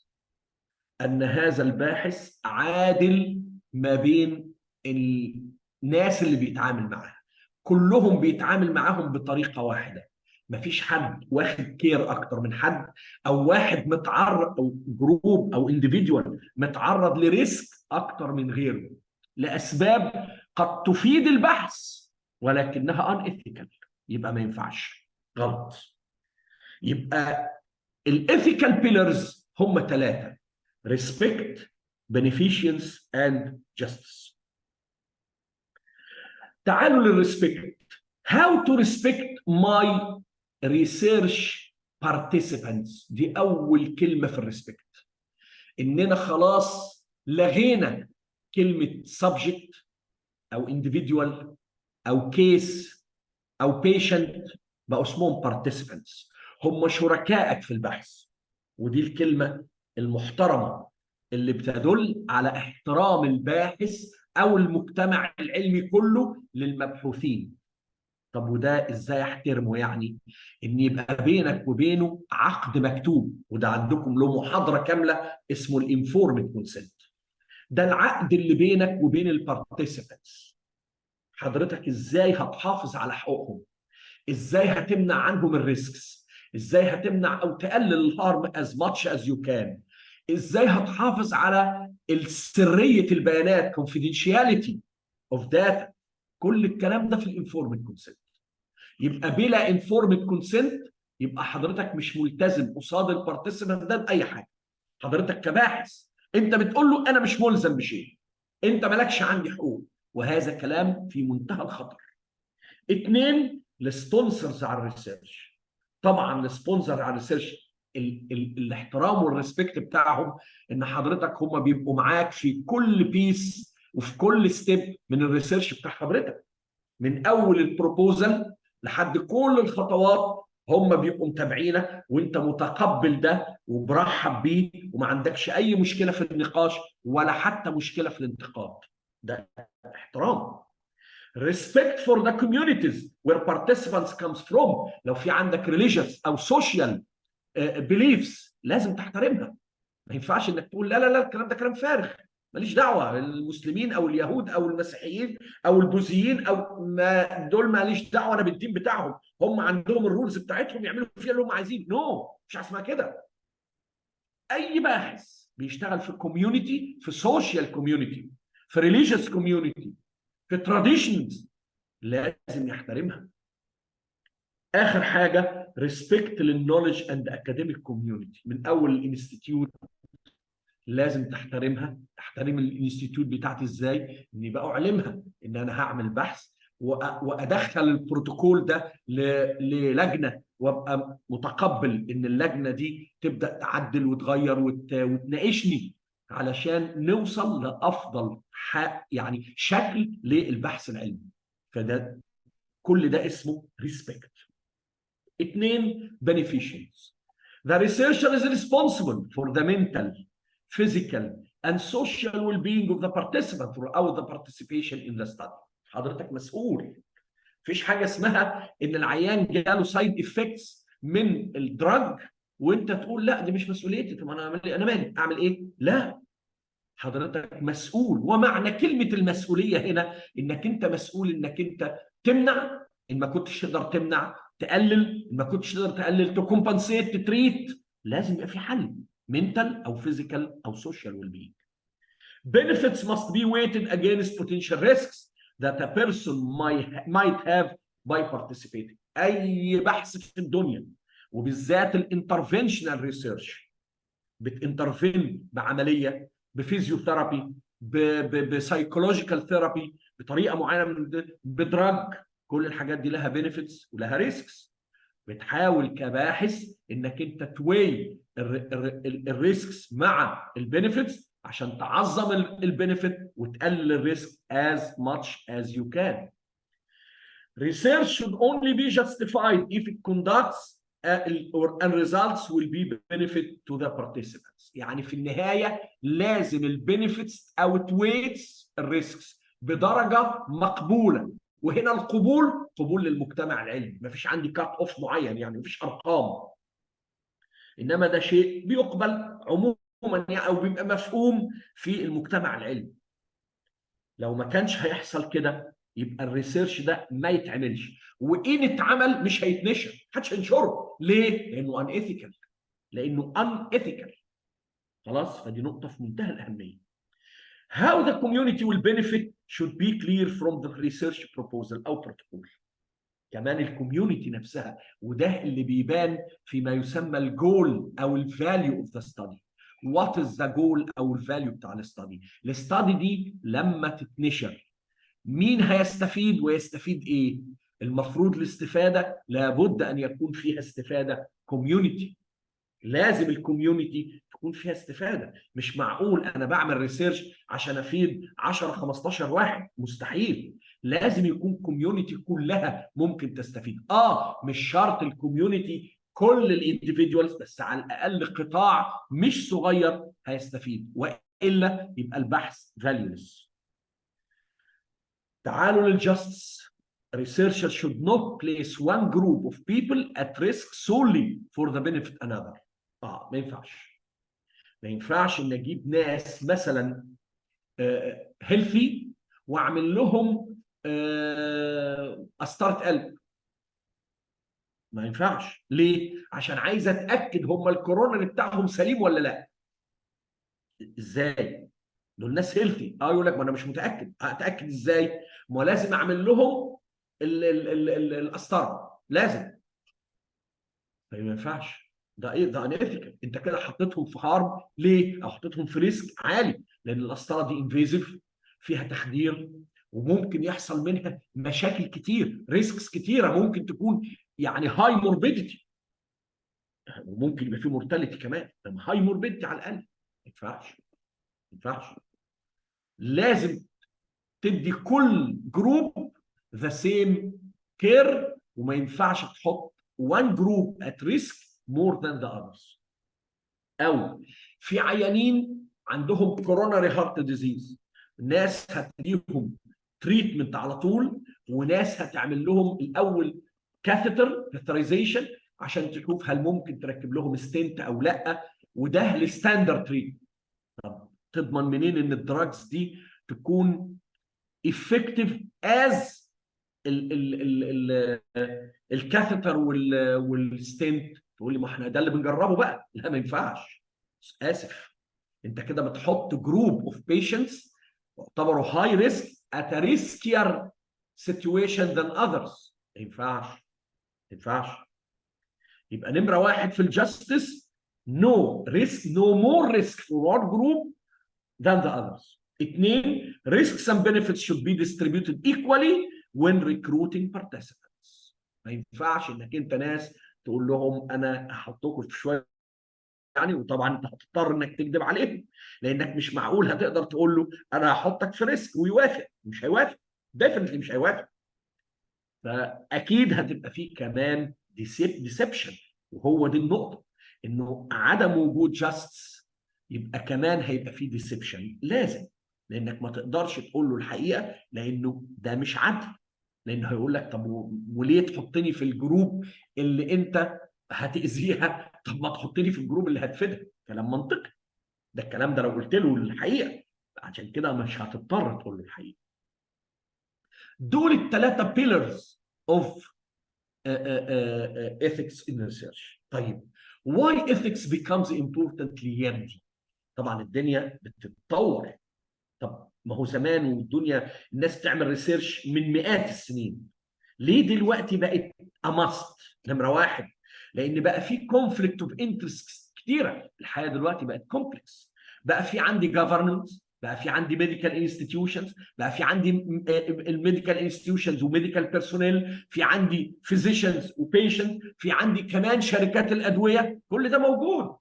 ان هذا الباحث عادل ما بين الناس اللي بيتعامل معاها، كلهم بيتعامل معاهم بطريقه واحده، مفيش حد واخد كير اكتر من حد، او واحد متعرض او جروب او انديفيدوال متعرض لريسك اكتر من غيره لاسباب قد تفيد البحث ولكنها ان ايثيكال، يبقى ما ينفعش، غلط. يبقى الايثيكال بيلرز هم 3: respect, beneficence and justice. تعالوا للريسبكت. How to respect my ريسيرش بارتيسيبانتس، دي اول كلمه في الريسبكت. اننا خلاص لغينا كلمه سبجكت او individual او كيس او بيشنت، بقوا اسمهم بارتيسيبانتس، هم شركائك في البحث. ودي الكلمه المحترمه اللي بتدل على احترام الباحث او المجتمع العلمي كله للمبحوثين. طب وده ازاي احترمه؟ يعني ان يبقى بينك وبينه عقد مكتوب، وده عندكم له محاضره كامله اسمه الانفورمد كونسنت. ده العقد اللي بينك وبين البارتيسيبانتس. حضرتك ازاي هتحافظ على حقوقهم؟ ازاي هتمنع عنهم الريسكس؟ ازاي هتمنع او تقلل الهارم as much as you can؟ ازاي هتحافظ على السريه البيانات confidentiality of data؟ كل الكلام ده في الانفورمد كونسنت. يبقى بلا انفورمد كونسنت يبقى حضرتك مش ملتزم قصاد البارتيسيبانت ده باي حاجه. حضرتك كباحث انت بتقول له انا مش ملزم بشيء، انت مالكش عندي حقوق، وهذا كلام في منتهى الخطر. اثنين، السبونسرز على الريسيرش. طبعا السبونسر على الريسيرش الاحترام والريسبكت بتاعهم ان حضرتك هم بيبقوا معاك في كل بيس وفي كل ستيب من الريسيرش بتاع حضرتك، من اول البروبوزل لحد كل الخطوات هم بيبقوا متابعينك، وانت متقبل ده ومرحب بيه وما عندكش اي مشكله في النقاش ولا حتى مشكله في الانتقاد. ده احترام. respect for the communities where participants comes from. لو في عندك religious او social beliefs لازم تحترمها. ما ينفعش انك تقول لا لا لا الكلام ده كلام فارغ، ماليش دعوه، المسلمين او اليهود او المسيحيين او البوذيين او ما دول ماليش دعوه انا بالدين بتاعهم، هم عندهم الرولز بتاعتهم يعملوا فيها اللي هم عايزين. نو، مش اسمها كده. اي باحث بيشتغل في كوميونتي، في سوشيال كوميونتي، في ريليجيوس كوميونتي، في تراديشنز، لازم يحترمها. اخر حاجه ريسبكت للنولج اند اكاديميك كوميونتي. من اول الانستيتيوت لازم تحترمها. تحترم الانستيتيوت بتاعتي ازاي؟ اني بقى اعلمها ان انا هعمل بحث وادخل البروتوكول ده للجنه، وابقى متقبل ان اللجنه دي تبدا تعدل وتغير وتناقشني علشان نوصل لافضل يعني شكل للبحث العلمي. فده كل ده اسمه ريسبكت. اثنين، beneficiaries. The researcher is responsible for the mental, physical and social well-being of the participant throughout the participation in the study. حضرتك مسؤول. مفيش حاجه اسمها ان العيان جاله سايد افكتس من الدراج وانت تقول لا دي مش مسؤوليتي، طب انا مالي اعمل ايه؟ لا، حضرتك مسؤول. ومعنى كلمه المسؤوليه هنا انك انت مسؤول انك انت تمنع ان ما كنتش تقدر تمنع، تقلل ان ما كنتش تقدر تقلل، تكومبنسيت، تتريت. لازم يبقى في حل منتال او فيزيكال او سوشيال ويل بينج. Benefits must be weighted against potential risks that a person might have by participating. اي بحث في الدنيا وبالذات الانترفنشنال ريسيرش بتنترفين بعمليه، بفيزيوثيرابي، بسايكولوجيكال ثيرابي، بطريقه معينه، بدراج، كل الحاجات دي لها بينيفيتس ولها ريسكس. بتحاول كباحث انك انت توي الريسكس مع البينيفيتس عشان تعظم البينيفيت وتقلل الريسك as much as you can. Research should only be justified if it conducts and results will be benefit to the participants. يعني في النهاية لازم البينيفيتس outweighs الريسكس بدرجة مقبولة. وهنا القبول قبول للمجتمع العلمي، ما فيش عندي كات اوف معين، يعني ما فيش ارقام، انما ده شيء بيقبل عموما يعني او بيبقى مفهوم في المجتمع العلمي. لو ما كانش هيحصل كده يبقى الريسيرش ده ما يتعملش، وان اتعمل مش هيتنشر، محدش هينشره. ليه؟ لانه ان ايثيكال، لانه ان ايثيكال. خلاص، فدي نقطه في منتهى الاهميه. How the community will benefit should be clear from the research proposal او protocol. كمان الكوميونتي نفسها، وده اللي بيبان فيما يسمى الجول او الفاليو اوف ذا ستادي. وات از ذا جول او الفاليو بتاع الاستادي؟ الاستادي دي لما تتنشر مين هيستفيد ويستفيد ايه؟ المفروض الاستفاده لابد ان يكون فيها استفاده كوميونتي. لازم الكوميونتي تكون فيها استفاده. مش معقول انا بعمل ريسيرش عشان افيد 10 15 واحد، مستحيل. لازم يكون كوميونتي كلها ممكن تستفيد. مش شرط الكوميونتي كل الانديفيدوالز، بس على الاقل قطاع مش صغير هيستفيد، والا يبقى البحث فاليولس. تعالوا للجاستس. Researchers should not place one group of people at risk solely for the benefit another. ما ينفعش. ما ينفعش ان اجيب ناس مثلا هيلثي واعمل لهم قسطره قلب. ما ينفعش. ليه؟ عشان عايز اتاكد هم الكورونري بتاعهم سليم ولا لا. ازاي؟ دول ناس هيلثي. يقول لك ما انا مش متاكد. اتاكد ازاي؟ ما لازم اعمل لهم القسطره، لازم. ما ينفعش. ده ايه؟ ده انيثيكال. انت كده حطيتهم في هارم. ليه؟ او حطيتهم في ريسك عالي، لان القسطره دي انفيزيف، فيها تخدير، وممكن يحصل منها مشاكل كتير، ريسكس كتيره ممكن تكون يعني هاي موربيديتي، وممكن يبقى في مورتاليتي كمان، هاي موربيديتي على الاقل. ما ينفعش. ما ينفعش. لازم تدي كل جروب ذا سيم كير، وما ينفعش تحط one group at risk more than the others. او في عيانين عندهم كوروناري هارت ديزيز، ناس هتديهم تريتمنت على طول، وناس هتعمل لهم الاول كاثيترايزيشن عشان تشوف هل ممكن تركب لهم ستنت او لا، وده الستاندرد تريتمنت. طب تضمن منين ان الدراجز دي تكون effective as الكاثيتر والستنت؟ تقول لي ما احنا ده اللي بنجربه بقى. لا، ما ينفعش. اسف. انت كده بتحط جروب اوف بيشنتس يعتبروا هاي ريسك at a riskier situation than others. ما ينفعش. ما ينفعش. يبقى نمره واحد في الجاستس: no risk, no more risk for one group than the others. اثنين: risks and benefits should be distributed equally when recruiting participants. ما ينفعش انك انت ناس تقول لهم انا هحطكم في شويه يعني، وطبعا انت هتضطر انك تكذب عليهم، لانك مش معقول هتقدر تقول له انا هحطك في ريسك ويوافق. مش هيوافق. ديفنتلي مش هيوافق. فاكيد هتبقى فيه كمان ديسبشن، وهو دي النقطه، انه عدم وجود جاستس يبقى كمان هيبقى فيه ديسبشن. لازم. لانك ما تقدرش تقول له الحقيقه، لانه ده مش عدل. لانه هيقول لك طب وليه تحطني في الجروب اللي انت هتاذيها؟ طب ما تحطني في الجروب اللي هتفيدها. كلام منطقي. ده الكلام ده لو قلت له الحقيقه. عشان كده مش هتضطر تقول له الحقيقه. دول الثلاثه بيلرز اوف ethics in research. طيب why ethics becomes important الايام دي؟ طبعا الدنيا بتتطور. طب ما هو زمان والدنيا الناس تعمل ريسيرش من مئات السنين. ليه دلوقتي بقت اماست؟ نمره واحد: لان بقى في كونفليكت اوف انترست كتيره. الحياه دلوقتي بقت كومبلكس. بقى في عندي جفرنمنت، بقى في عندي ميديكال انستتيوشنز، بقى في عندي الميديكال انستتيوشنز وميديكال بيرسونيل، في عندي فيزيشنز وبيشنت، في عندي كمان شركات الادويه. كل ده موجود.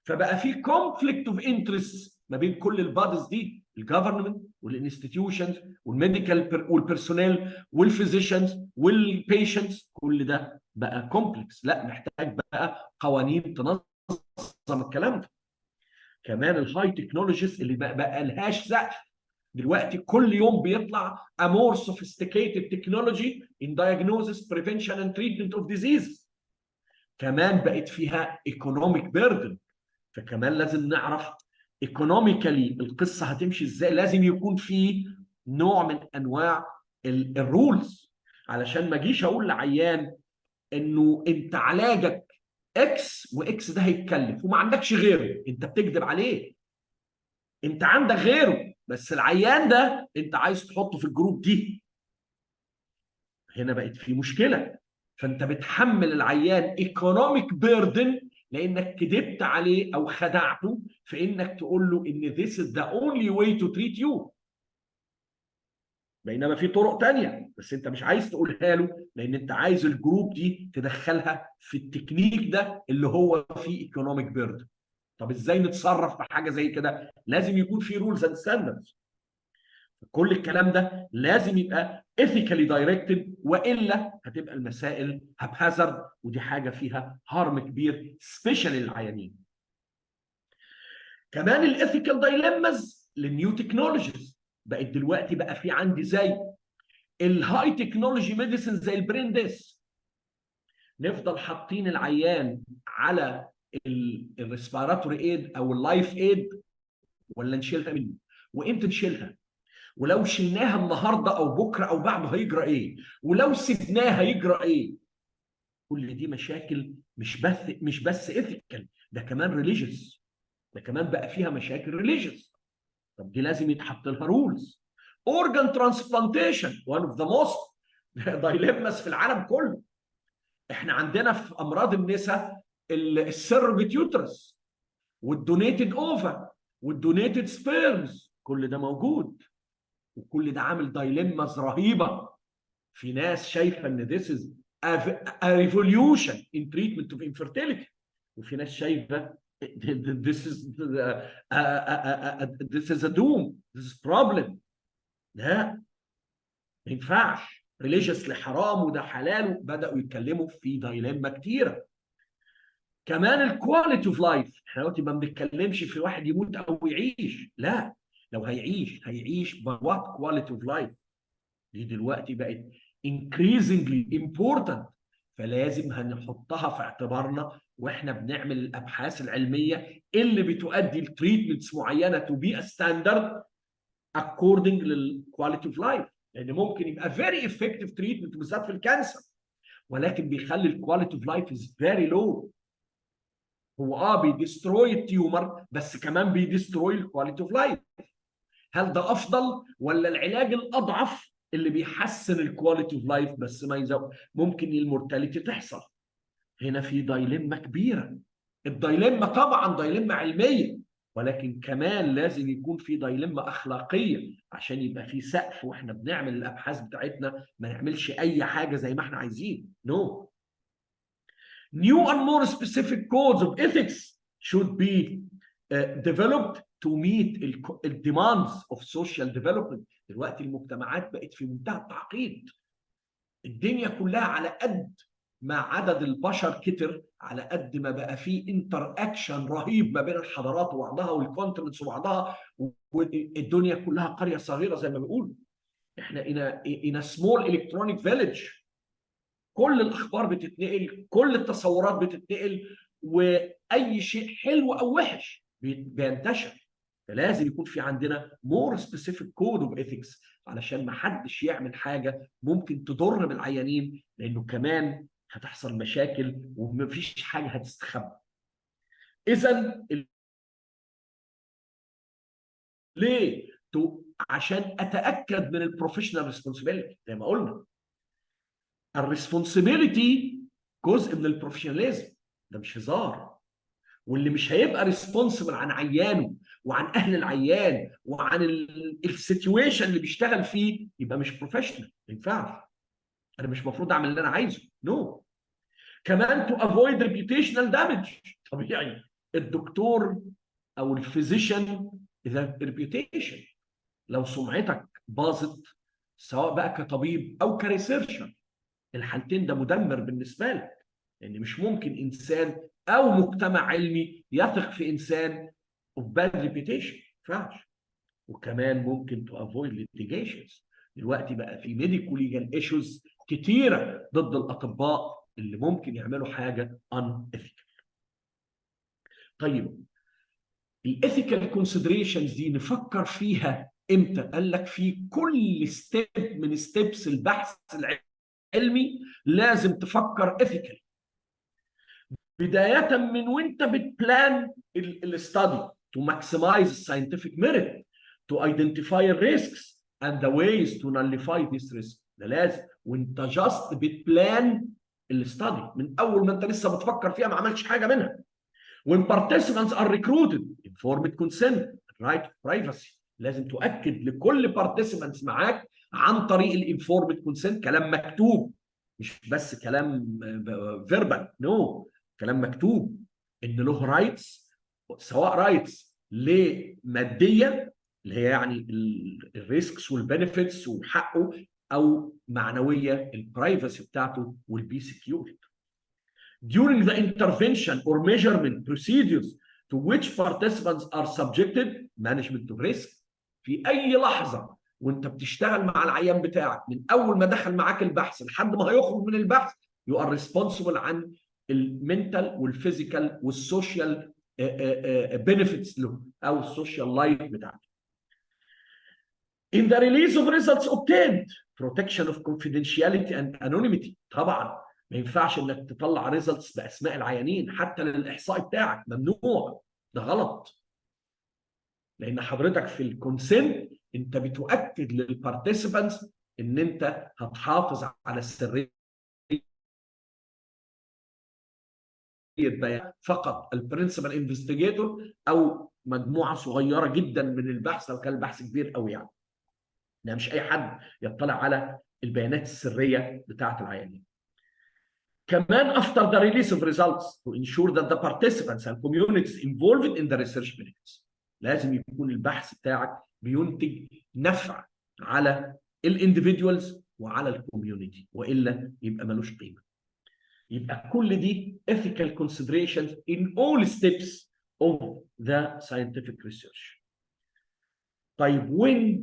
فبقى في كونفليكت اوف انترست ما بين كل البادز دي: الجفرنمنت والانستتيوشنز والميديكال والبيرسونيل والفيزيشنز والبيشنتس. كل ده بقى كومبلكس. لا، محتاج بقى قوانين تنظم الكلام ده. كمان الهاي تكنولوجيز اللي بقى لهاش سقف. دلوقتي كل يوم بيطلع a more sophisticated technology in diagnosis, prevention and treatment of disease. كمان بقت فيها economic burden. فكمان لازم نعرف ايكونوميكالي القصه هتمشي ازاي. لازم يكون في نوع من انواع الرولز، علشان ما اجيش اقول لعيان انه انت علاجك اكس، واكس ده هيتكلف وما عندكش غيره. انت بتكذب عليه. انت عندك غيره، بس العيان ده انت عايز تحطه في الجروب دي. هنا بقت في مشكله. فانت بتحمل العيان ايكونوميك بيردن لانك كذبت عليه او خدعته في انك تقول له ان this is the only way to treat you. بينما في طرق تانية بس انت مش عايز تقولها له، لان انت عايز الجروب دي تدخلها في التكنيك ده اللي هو فيه ايكونوميك بيرد. طب ازاي نتصرف في حاجه زي كده؟ لازم يكون في رولز اند ستاندردز. كل الكلام ده لازم يبقى ethically directed، والا هتبقى المسائل haphazard، ودي حاجه فيها هارم كبير سبيشال للعيانين. كمان الايثيكال دايلماز للنيو تكنولوجيز بقت دلوقتي، بقى في عندي زي الهاي تكنولوجي ميديسن زي البرين ديس، نفضل حاطين العيان على الريسبيراتوري ايد او اللايف ايد ولا نشيلها منه؟ وامتى نشيلها؟ ولو شلناها النهارده او بكره او بعده هيجرى ايه؟ ولو سيبناها هيجرى ايه؟ كل دي مشاكل مش بس ايثيكال، ده كمان ريليجيوس، ده كمان بقى فيها مشاكل ريليجيوس. طب دي لازم يتحط لها رولز. اورجان ترانسبلانتيشن وان اوف ذا موست دايلماس في العالم كله. احنا عندنا في امراض النساء السيرفيت يوترس والدونيتد اوفا والدونيتد سبيرمز، كل ده موجود، وكل ده عامل دايلماز رهيبه. في ناس شايفه ان this is a revolution in treatment of infertility، وفي ناس شايفه this is a doom، this is problem. لا، ما ينفعش، ريليجيوسلي حرام وده حلال، وبداوا يتكلموا في دايلما كتيره. كمان الكواليتي اوف لايف، احنا دلوقتي ما بنتكلمش في واحد يموت او يعيش، لا، لو هيعيش بوات كواليتي اوف لايف. دي دلوقتي بقت increasingly important، فلازم هنحطها في اعتبارنا واحنا بنعمل الابحاث العلميه اللي بتؤدي لتريتمنتس معينه تو بي ا ستاندرد according للكواليتي اوف لايف. لان ممكن يبقى very effective treatment بالذات في الكانسر، ولكن بيخلي الكواليتي اوف لايف از فيري لو. هو بيدستروي التيومر بس كمان بيدستروي الكواليتي اوف لايف. هل ده افضل ولا العلاج الاضعف اللي بيحسن الكواليتي اوف لايف بس ما يزود؟ ممكن المورتاليتي تحصل. هنا في دايلما كبيره. الدايلما طبعا دايلما علميه، ولكن كمان لازم يكون في دايلما اخلاقيه عشان يبقى في سقف واحنا بنعمل الابحاث بتاعتنا، ما نعملش اي حاجه زي ما احنا عايزين. نو. New and more specific codes of ethics should be developed to meet the demands of social development. دلوقتي المجتمعات بقت في منتهى التعقيد. الدنيا كلها على قد ما عدد البشر كتر، على قد ما بقى في انتر اكشن رهيب ما بين الحضارات وبعضها والكونتيننتس وبعضها، والدنيا كلها قريه صغيره زي ما بيقولوا. احنا in a small electronic village. كل الاخبار بتتنقل، كل التصورات بتتنقل، واي شيء حلو او وحش بينتشر. فلازم يكون في عندنا more specific code of ethics علشان ما حدش يعمل حاجه ممكن تضر بالعيانين، لانه كمان هتحصل مشاكل ومفيش حاجه هتستخبى. اذا ليه؟ عشان اتاكد من البروفيشنال ريسبونسبيلتي. زي ما قلنا الريسبونسبيلتي جزء من البروفيشناليزم، ده مش هزار. واللي مش هيبقى ريسبونسبل عن عيانه وعن اهل العيان وعن السيتويشن اللي بيشتغل فيه يبقى مش بروفيشنال. ما ينفعش، انا مش المفروض اعمل اللي انا عايزه. نو. كمان تو افويد ريبيوتيشنال دامج. طبيعي الدكتور او الفيزيشن اذا ريبيوتيشن، لو سمعتك باظت سواء بقى كطبيب او كريسيرشر، الحالتين ده مدمر بالنسبه لك، لان مش ممكن انسان او مجتمع علمي يثق في انسان of bad reputation. ما ينفعش. وكمان ممكن to avoid litigations. دلوقتي بقى في medical legal issues كتيره ضد الاطباء اللي ممكن يعملوا حاجه unethical. طيب الايثيكال كونسيدريشنز دي نفكر فيها امتى؟ قال لك في كل ستيب من ستيبس البحث العلمي لازم تفكر ايثيكال، بدايه من وانت بتبلان الاستادي to maximize scientific merit, to identify risks and the ways to nullify this risk. ده لازم وانت جاست بتبلان الاستادي، من اول ما انت لسه بتفكر فيها ما عملتش حاجه منها. When participants are recruited, informed consent, right of privacy. لازم تؤكد لكل بارتيسيبانتس معاك عن طريق الانفورمد كونسنت، كلام مكتوب مش بس كلام فيربال، نو، كلام مكتوب ان له رايتس، سواء رايتس لماديه اللي هي يعني الريسكس والبنفيتس وحقه، او معنويه البرايفسي بتاعته والبي سكيورد. During the intervention or measurement procedures to which participants are subjected, management of risk. في اي لحظه وانت بتشتغل مع العيان بتاعك من اول ما دخل معاك البحث لحد ما هيخرج من البحث، you are responsible عن المنتال والفيزيكال والسوشيال benefits له او السوشيال لايف بتاعته. In the release of results obtained, protection of confidentiality and anonymity. طبعا ما ينفعش انك تطلع ريزلتس باسماء العيانين حتى للاحصاء بتاعك، ممنوع، ده غلط. لان حضرتك في الكونسنت انت بتؤكد للبارتيسيبانتس ان انت هتحافظ على السريه البيان فقط. البرنسبل انفستيجيتور او مجموعه صغيره جدا من البحث لو كان البحث كبير قوي يعني. ده مش اي حد يطلع على البيانات السريه بتاعه العيانين. كمان after the release of results to ensure that the participants and communities involved in the research benefits. لازم يكون البحث بتاعك بينتج نفع على الانديفيدوالز وعلى الكوميونتي، والا يبقى ملوش قيمه. يبقى كل دي ethical considerations in all steps of the scientific research. طيب when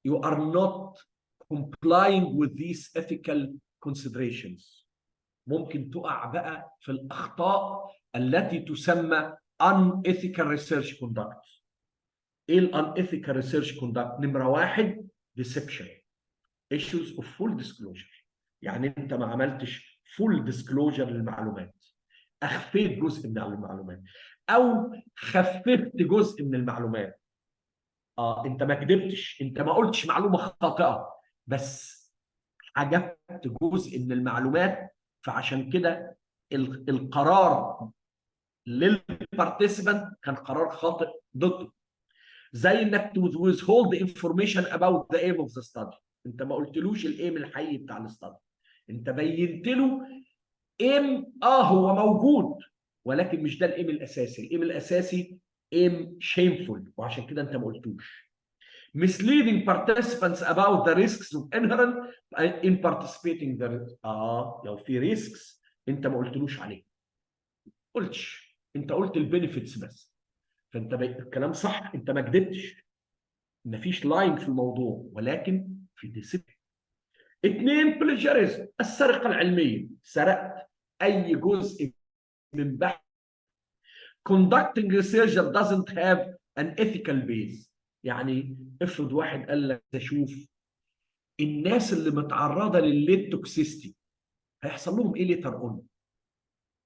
you are not complying with these ethical considerations ممكن تقع بقى في الأخطاء التي تسمى unethical research conduct. ايه ال unethical research conduct؟ نمرة واحد deception. issues of full disclosure. يعني انت ما عملتش full disclosure للمعلومات، اخفيت جزء من المعلومات او خففت جزء من المعلومات. انت ما كذبتش، انت ما قلتش معلومة خاطئة، بس حجبت جزء من المعلومات، فعشان كده القرار للبارتيسيبانت كان قرار خاطئ ضده. زي انك withhold the information about the aim of the study. انت ما قلتلوش الايم الحقيقي بتاع الاستادي، انت بينت له ايم هو موجود ولكن مش ده الايم الاساسي. الايم الاساسي ايم shameful وعشان كده انت ما قلتوش. misleading participants about the risks of inherent in participating the لو في risks انت ما قلتلوش عليه، قلتش، انت قلت البنفيتس بس، فانت الكلام صح، انت ما كذبتش، مفيش لاين في الموضوع، ولكن في ديسيبلين. اثنين بليجاريزم، السرقه العلميه، سرقت اي جزء من بحث. conducting research that doesn't have an ethical base. يعني افرض واحد قال لك شوف الناس اللي متعرضه للليد توكسيستي هيحصل لهم ايه ليتر اون.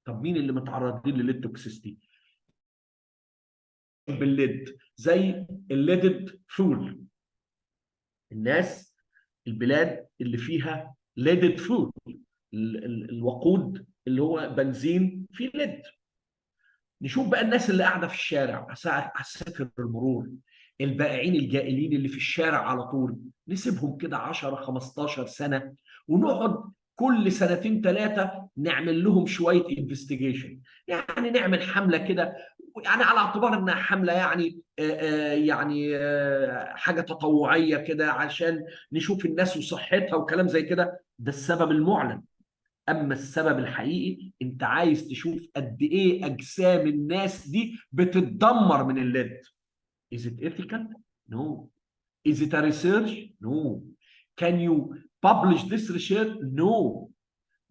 طب مين اللي متعرضين للليد توكسيستي؟ بالليد، زي الليدد فول، الناس البلاد اللي فيها ليدد فول، الوقود اللي هو بنزين فيه ليد. نشوف بقى الناس اللي قاعده في الشارع على سافر المرور، البائعين الجائلين اللي في الشارع على طول، نسيبهم كده 10 15 سنه ونقعد كل سنتين ثلاثه نعمل لهم شويه انفستيجيشن، يعني نعمل حمله كده، يعني على اعتبار انها حمله يعني حاجه تطوعيه كده عشان نشوف الناس وصحتها وكلام زي كده. ده السبب المعلن. اما السبب الحقيقي انت عايز تشوف قد ايه اجسام الناس دي بتتدمر من الليد. Is it ethical? No. Is it a research? No. Can you publish this research? No.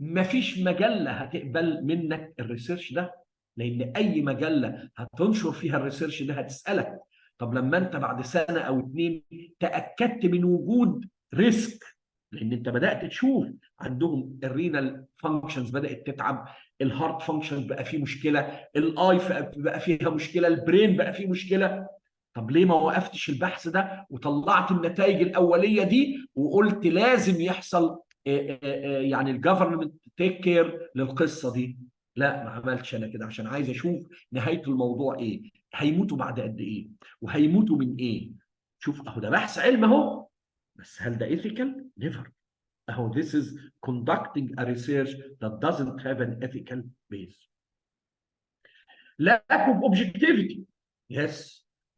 مفيش مجلة هتقبل منك الريسيرش ده، لأن أي مجلة هتنشر فيها الريسيرش ده هتسألك طب لما أنت بعد سنة أو اتنين تأكدت من وجود ريسك، لأن أنت بدأت تشوف عندهم الرينال فانكشنز بدأت تتعب، الهارت فانكشنز بقى فيه مشكلة، الآي بقى فيها مشكلة، البرين بقى فيه مشكلة، طب ليه ما وقفتش البحث ده وطلعت النتائج الأولية دي وقلت لازم يحصل يعني الجفرمنت تيك كير للقصه دي؟ لا، ما عملتش انا كده عشان عايز اشوف نهايه الموضوع ايه، هيموتوا بعد قد ايه، وهيموتوا من ايه، شوف اهو ده بحث علم اهو، بس هل ده ethical؟ never. اهو this is conducting a research that doesn't have an ethical base. lack of objectivity yes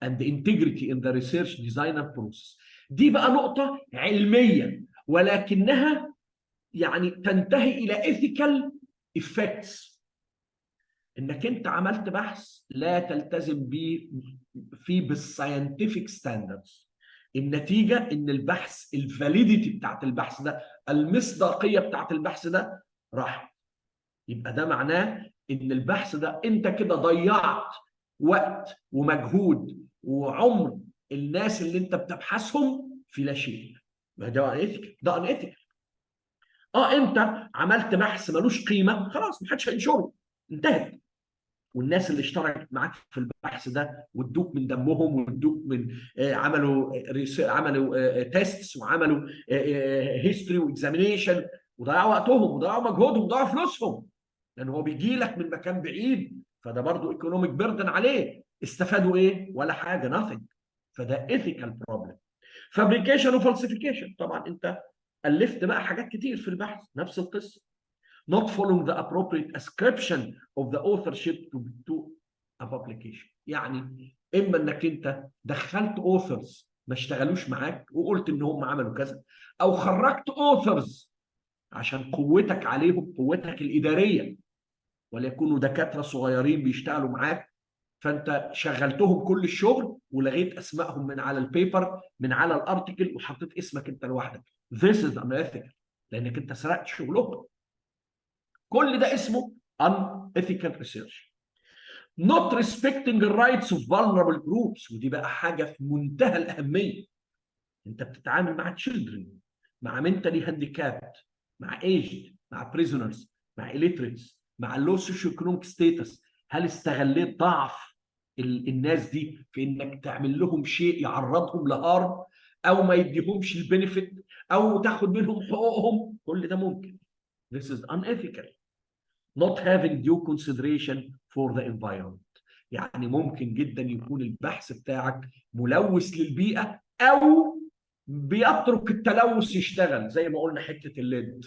and integrity in the research designer process. دي بقى نقطة علمية ولكنها يعني تنتهي إلى ethical effects. إنك أنت عملت بحث لا تلتزم به فيه بالساينتفك ستاندردز، النتيجة إن البحث الفاليديتي بتاعت البحث ده، المصداقية بتاعت البحث ده راحت. يبقى ده معناه إن البحث ده أنت كده ضيعت وقت ومجهود وعمر الناس اللي أنت بتبحثهم في لا شيء. ما ده انيثيكال، ده انيثيكال. انت عملت بحث ملوش قيمه، خلاص محدش هينشره، انتهت. والناس اللي اشتركت معاك في البحث ده وادوك من دمهم وادوك من عملوا تيستس وعملوا هيستوري واكزامينيشن وضيعوا وقتهم وضيعوا مجهودهم وضيعوا فلوسهم، لان هو بيجي لك من مكان بعيد، فده برضه ايكونوميك بيردن عليه. استفادوا ايه؟ ولا حاجه، nothing. فده ethical problem. فابريكيشن وفالسيفيكيشن، طبعا انت الفت بقى حاجات كتير في البحث نفس القصه. not following the appropriate ascription of the authorship to a publication. يعني اما انك انت دخلت authors ما اشتغلوش معاك وقلت ان هم عملوا كذا، او خرجت authors عشان قوتك عليهم، قوتك الاداريه، وليكونوا دكاتره صغيرين بيشتغلوا معاك، فانت شغلتهم كل الشغل ولغيت اسمائهم من على البيبر من على الارتكل وحطيت اسمك انت لوحدك. This is unethical لانك انت سرقت شغلهم. كل ده اسمه unethical research. Not respecting the rights of vulnerable groups، ودي بقى حاجه في منتهى الاهميه. انت بتتعامل مع children، مع mentally handicapped، مع aged، مع prisoners، مع illiterates، مع low socioeconomic status. هل استغليت ضعف الناس دي في انك تعمل لهم شيء يعرضهم لهارم، او ما يديهمش البنفيت، او تاخد منهم حقوقهم؟ كل ده ممكن. This is unethical. Not having due consideration for the environment، يعني ممكن جدا يكون البحث بتاعك ملوث للبيئة او بيترك التلوث يشتغل، زي ما قلنا حتة الليد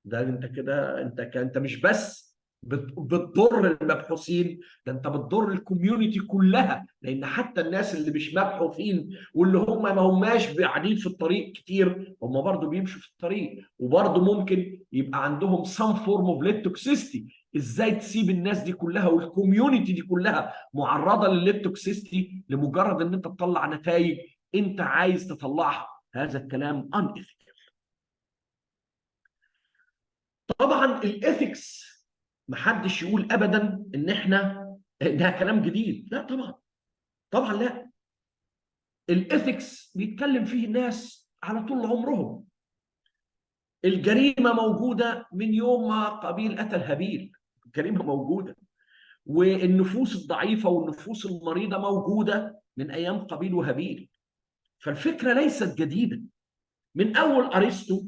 ده. انت كده انت مش بس بتضر المبحوثين، ده انت بتضر الكوميونتي كلها، لان حتى الناس اللي مش مبحوثين واللي هم ما هماش قاعدين في الطريق كتير، هم برضو بيمشوا في الطريق وبرضو ممكن يبقى عندهم some form of lead toxicity. ازاي تسيب الناس دي كلها والكوميونتي دي كلها معرضه للليد توكسيستي لمجرد ان انت تطلع نتائج انت عايز تطلعها؟ هذا الكلام unethical. طبعا الاثكس محدش يقول ابدا انها كلام جديد، لا طبعا، طبعا لا. الاثكس بيتكلم فيه الناس على طول عمرهم. الجريمه موجوده من يوم ما قابيل قتل هابيل، الجريمه موجوده، والنفوس الضعيفه والنفوس المريضه موجوده من ايام قابيل وهابيل. فالفكره ليست جديده، من اول ارسطو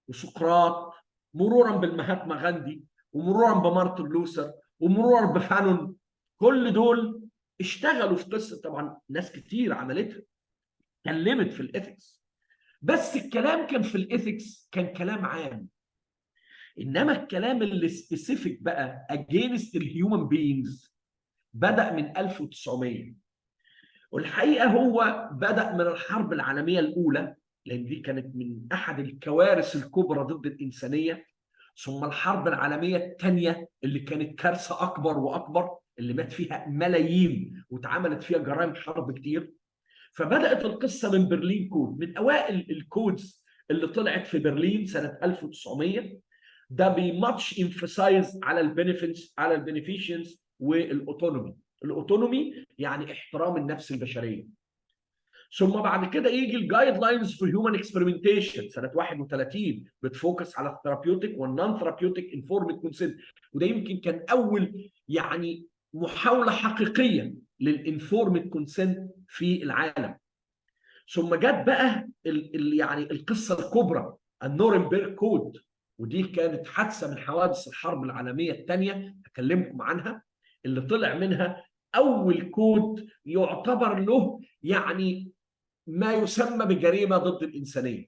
وسقراط، مرورا بالمهاتما غاندي، ومرورا بمارتن لوثر، ومرورا بفانون. كل دول اشتغلوا في قصه، طبعا ناس كتير عملتها، اتكلمت في الاثكس، بس الكلام كان في الاثكس كان كلام عام. انما الكلام اللي سبيسيفيك بقى اجينست الهيومن بينجز بدا من 1900. والحقيقه هو بدا من الحرب العالميه الاولى، لان دي كانت من احد الكوارث الكبرى ضد الانسانيه، ثم الحرب العالميه الثانيه اللي كانت كارثه اكبر واكبر، اللي مات فيها ملايين واتعملت فيها جرائم حرب كتير. فبدات القصه من برلين كود، من اوائل الكودز اللي طلعت في برلين سنه 1900. ده بيماتش انفسايز على البنفيتس، على البنفيشنز والاوتونومي. الاوتونومي يعني احترام النفس البشريه. ثم بعد كده يجي الجايد لاينز في هيومن اكسبيرمنتيشن سنه 31، بتفوكس على الثيرابيوتيك والنون ثيرابيوتيك انفورمد كونسنت، وده يمكن كان اول يعني محاوله حقيقيه للانفورمد كونسنت في العالم. ثم جت بقى يعني القصه الكبرى، النورنبرغ كود، ودي كانت حادثه من حوادث الحرب العالميه الثانيه هكلمكم عنها، اللي طلع منها اول كود يعتبر له يعني ما يسمى بجريمه ضد الانسانيه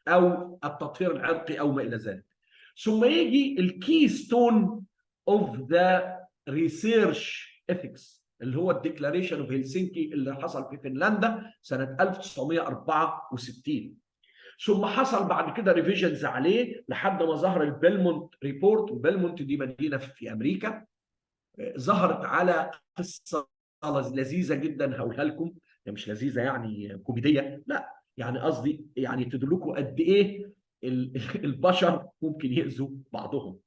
او التطهير العرقي او ما الى ذلك. ثم يجي الكيستون اوف ذا ريسيرش اثكس اللي هو الديكلاريشن اوف هلسنكي اللي حصل في فنلندا سنه 1964. ثم حصل بعد كده ريفيجنز عليه لحد ما ظهر البيلمونت ريبورت. وبيلمونت دي مدينه في امريكا. ظهرت على قصه لذيذه جدا هقولها لكم. هي مش لذيذه يعني كوميديه، لا، يعني قصدي يعني تدلكم قد ايه البشر ممكن يأذوا بعضهم.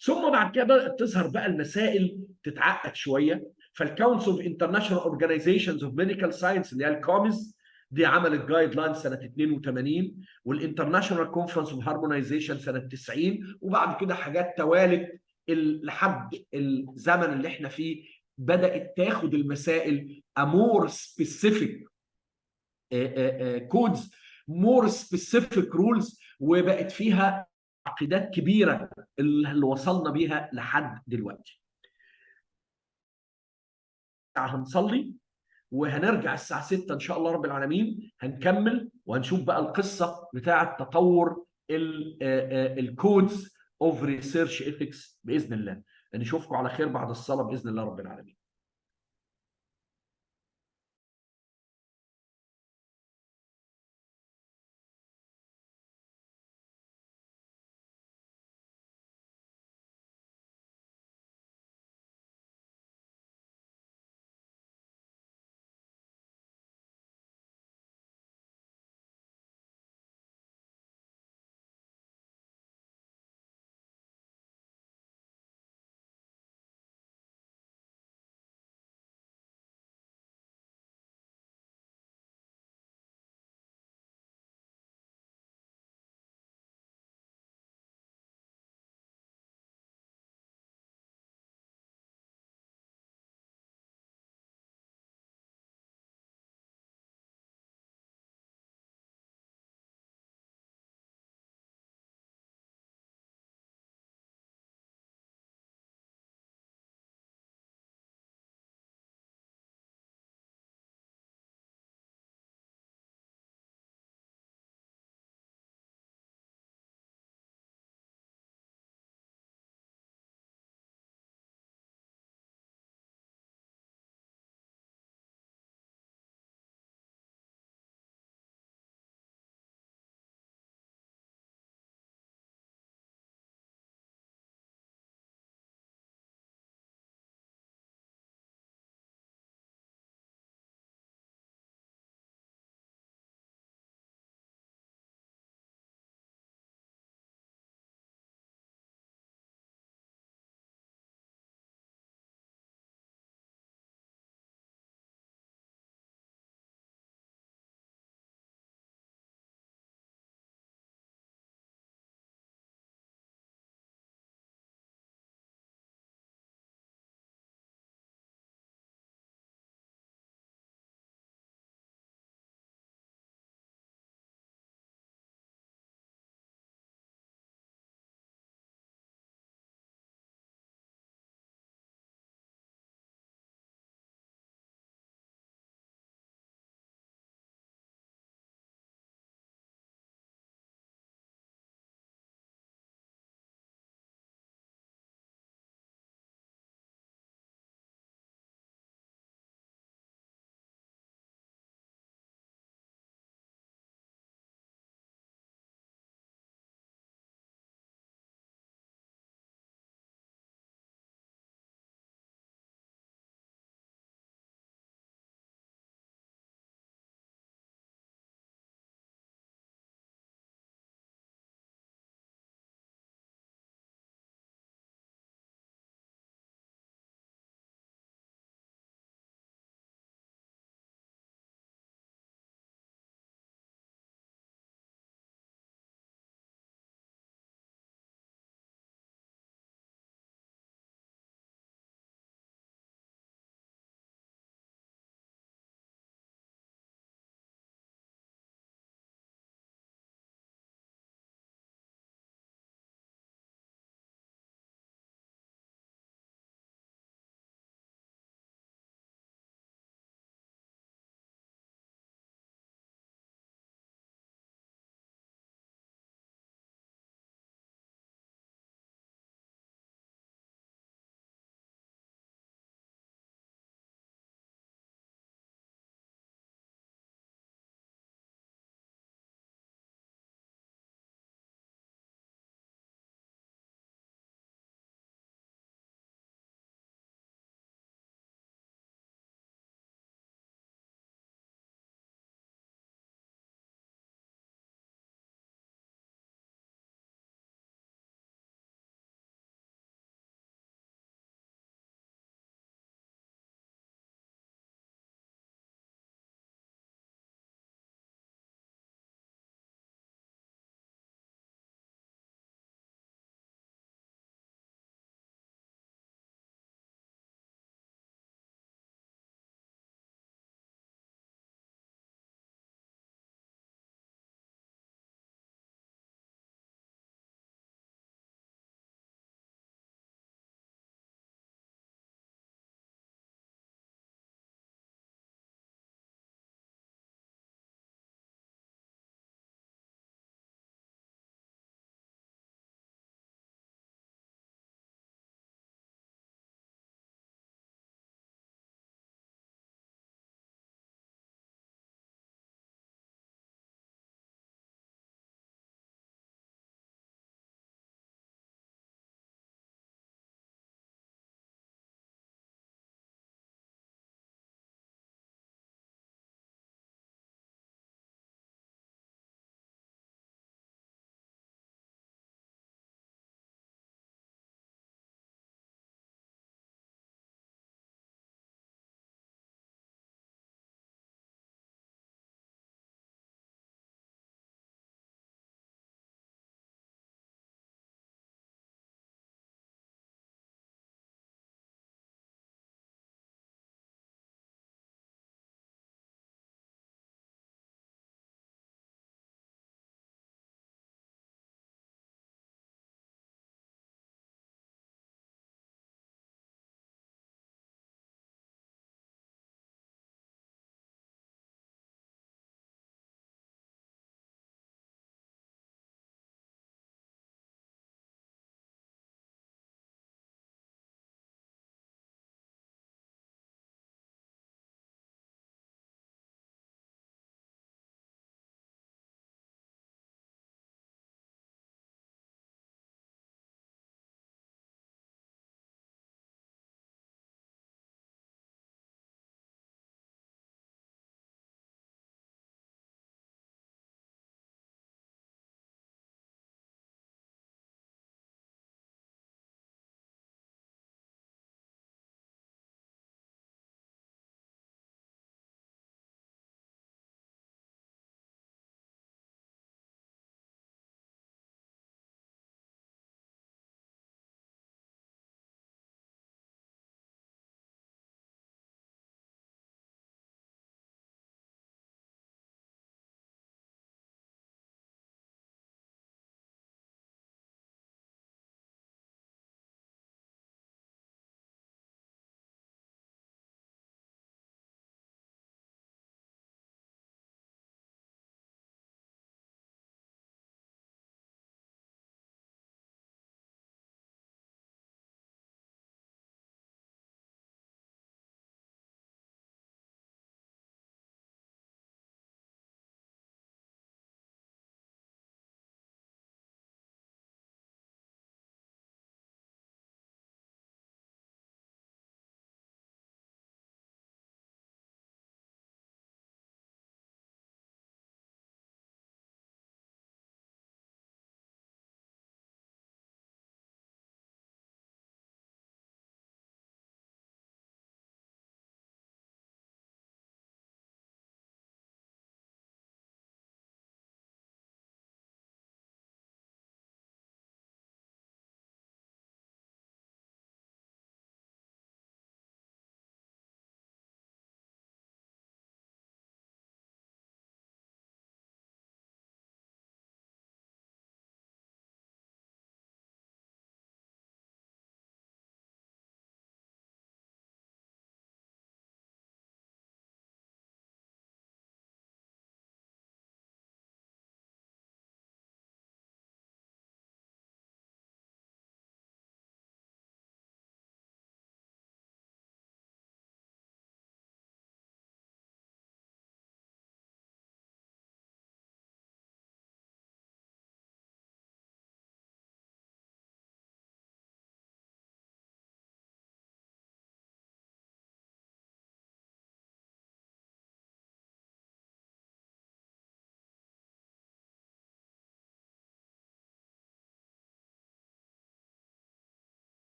ثم بعد كده بدأت تظهر بقى المسائل تتعقد شويه. فالكونسل اوف انترناشونال اورجانيزيشنز اوف ميديكال ساينس اللي هي الكوميز دي عملت جايد لاين سنه 82، والانترناشونال كونفرنس اوف هارمونايزيشن سنه 90، وبعد كده حاجات توالت لحد الزمن اللي احنا فيه بدأت تاخد المسائل امور سبيسيفيك كودز، مور سبيسيفيك رولز، وبقت فيها تعقيدات كبيره اللي وصلنا بيها لحد دلوقتي. هنصلي وهنرجع الساعه 6 ان شاء الله رب العالمين، هنكمل وهنشوف بقى القصه بتاعه تطور الكودز اوف ريسيرش ايثكس باذن الله. نشوفكم على خير بعد الصلاه باذن الله رب العالمين.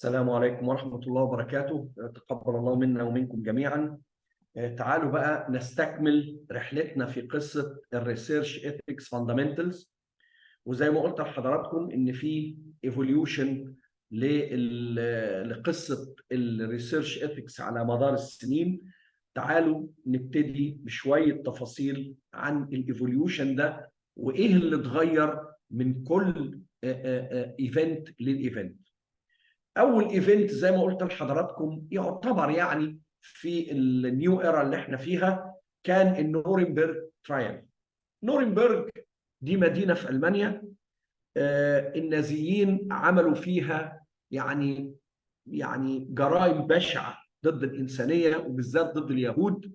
السلام عليكم ورحمة الله وبركاته. تقبل الله منا ومنكم جميعا. تعالوا بقى نستكمل رحلتنا في قصة الريسيرش ايثكس فاندامنتالز. وزي ما قلت لحضراتكم ان في ايفوليوشن لقصة الريسيرش ايثكس على مدار السنين. تعالوا نبتدي بشوية تفاصيل عن الايفوليوشن ده وايه اللي اتغير من كل ايفنت للايفنت. اول ايفنت زي ما قلت لحضراتكم يعتبر يعني في النيو ايرا اللي احنا فيها كان النورنبرج ترايل. نورنبرج دي مدينه في المانيا. النازيين عملوا فيها يعني جرائم بشعه ضد الانسانيه وبالذات ضد اليهود.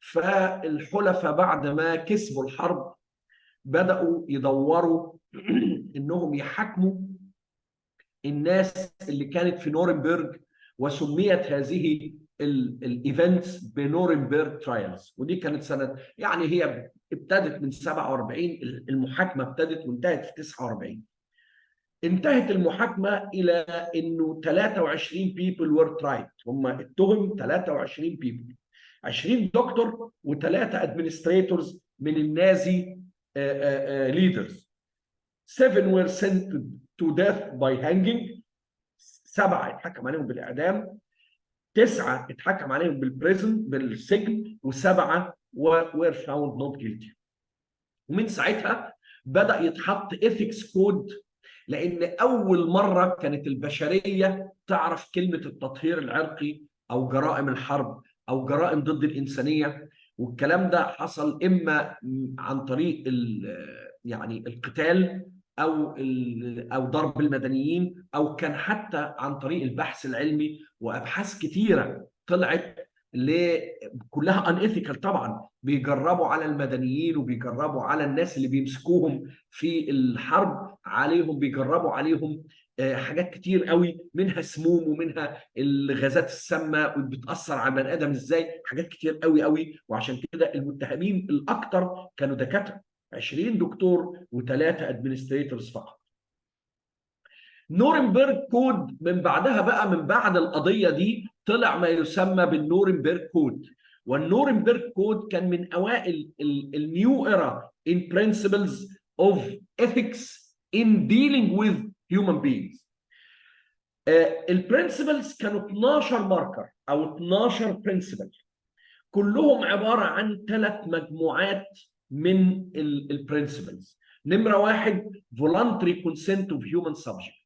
فالحلفاء بعد ما كسبوا الحرب بداوا يدوروا انهم يحاكموا الناس اللي كانت في نورنبرج، وسميت هذه الايفنتس بنورنبرج ترايلز. ودي كانت سنه، يعني هي ابتدت من 47، المحاكمه ابتدت وانتهت في 49. انتهت المحاكمه الى انه 23 بيبل وير ترايد. هم اتهم 23 بيبل، 20 دكتور وثلاثه ادمنستريتورز من النازي ليدرز. 7 were sent to death by hanging. 7 اتحكم عليهم بالإعدام، 9 اتحكم عليهم بالسجن، و7 were found not guilty. ومن ساعتها بدأ يتحط ethics code، لأن أول مرة كانت البشرية تعرف كلمة التطهير العرقي أو جرائم الحرب أو جرائم ضد الإنسانية. والكلام ده حصل إما عن طريق يعني القتال او ضرب المدنيين، او كان حتى عن طريق البحث العلمي. وابحاث كثيره طلعت كلها ان ايثيكال طبعا، بيجربوا على المدنيين وبيجربوا على الناس اللي بيمسكوهم في الحرب عليهم، بيجربوا عليهم حاجات كتير قوي، منها سموم ومنها الغازات السامه وبتاثر على البني ادم ازاي، حاجات كتير قوي قوي. وعشان كده المتهمين الاكثر كانوا دكاتره، 20 دكتور وثلاثه ادمنستريتورز فقط. نورنبرج كود من بعدها بقى، من بعد القضيه دي طلع ما يسمى بالنورنبرج كود. والنورنبرج كود كان من اوائل النيو ايرا in principles of ethics in dealing with human beings. البرنسبلز كانوا 12 ماركر او 12 برنسبل، كلهم عباره عن 3 مجموعات من البرنسبلز. نمره 1 voluntary consent of human subject.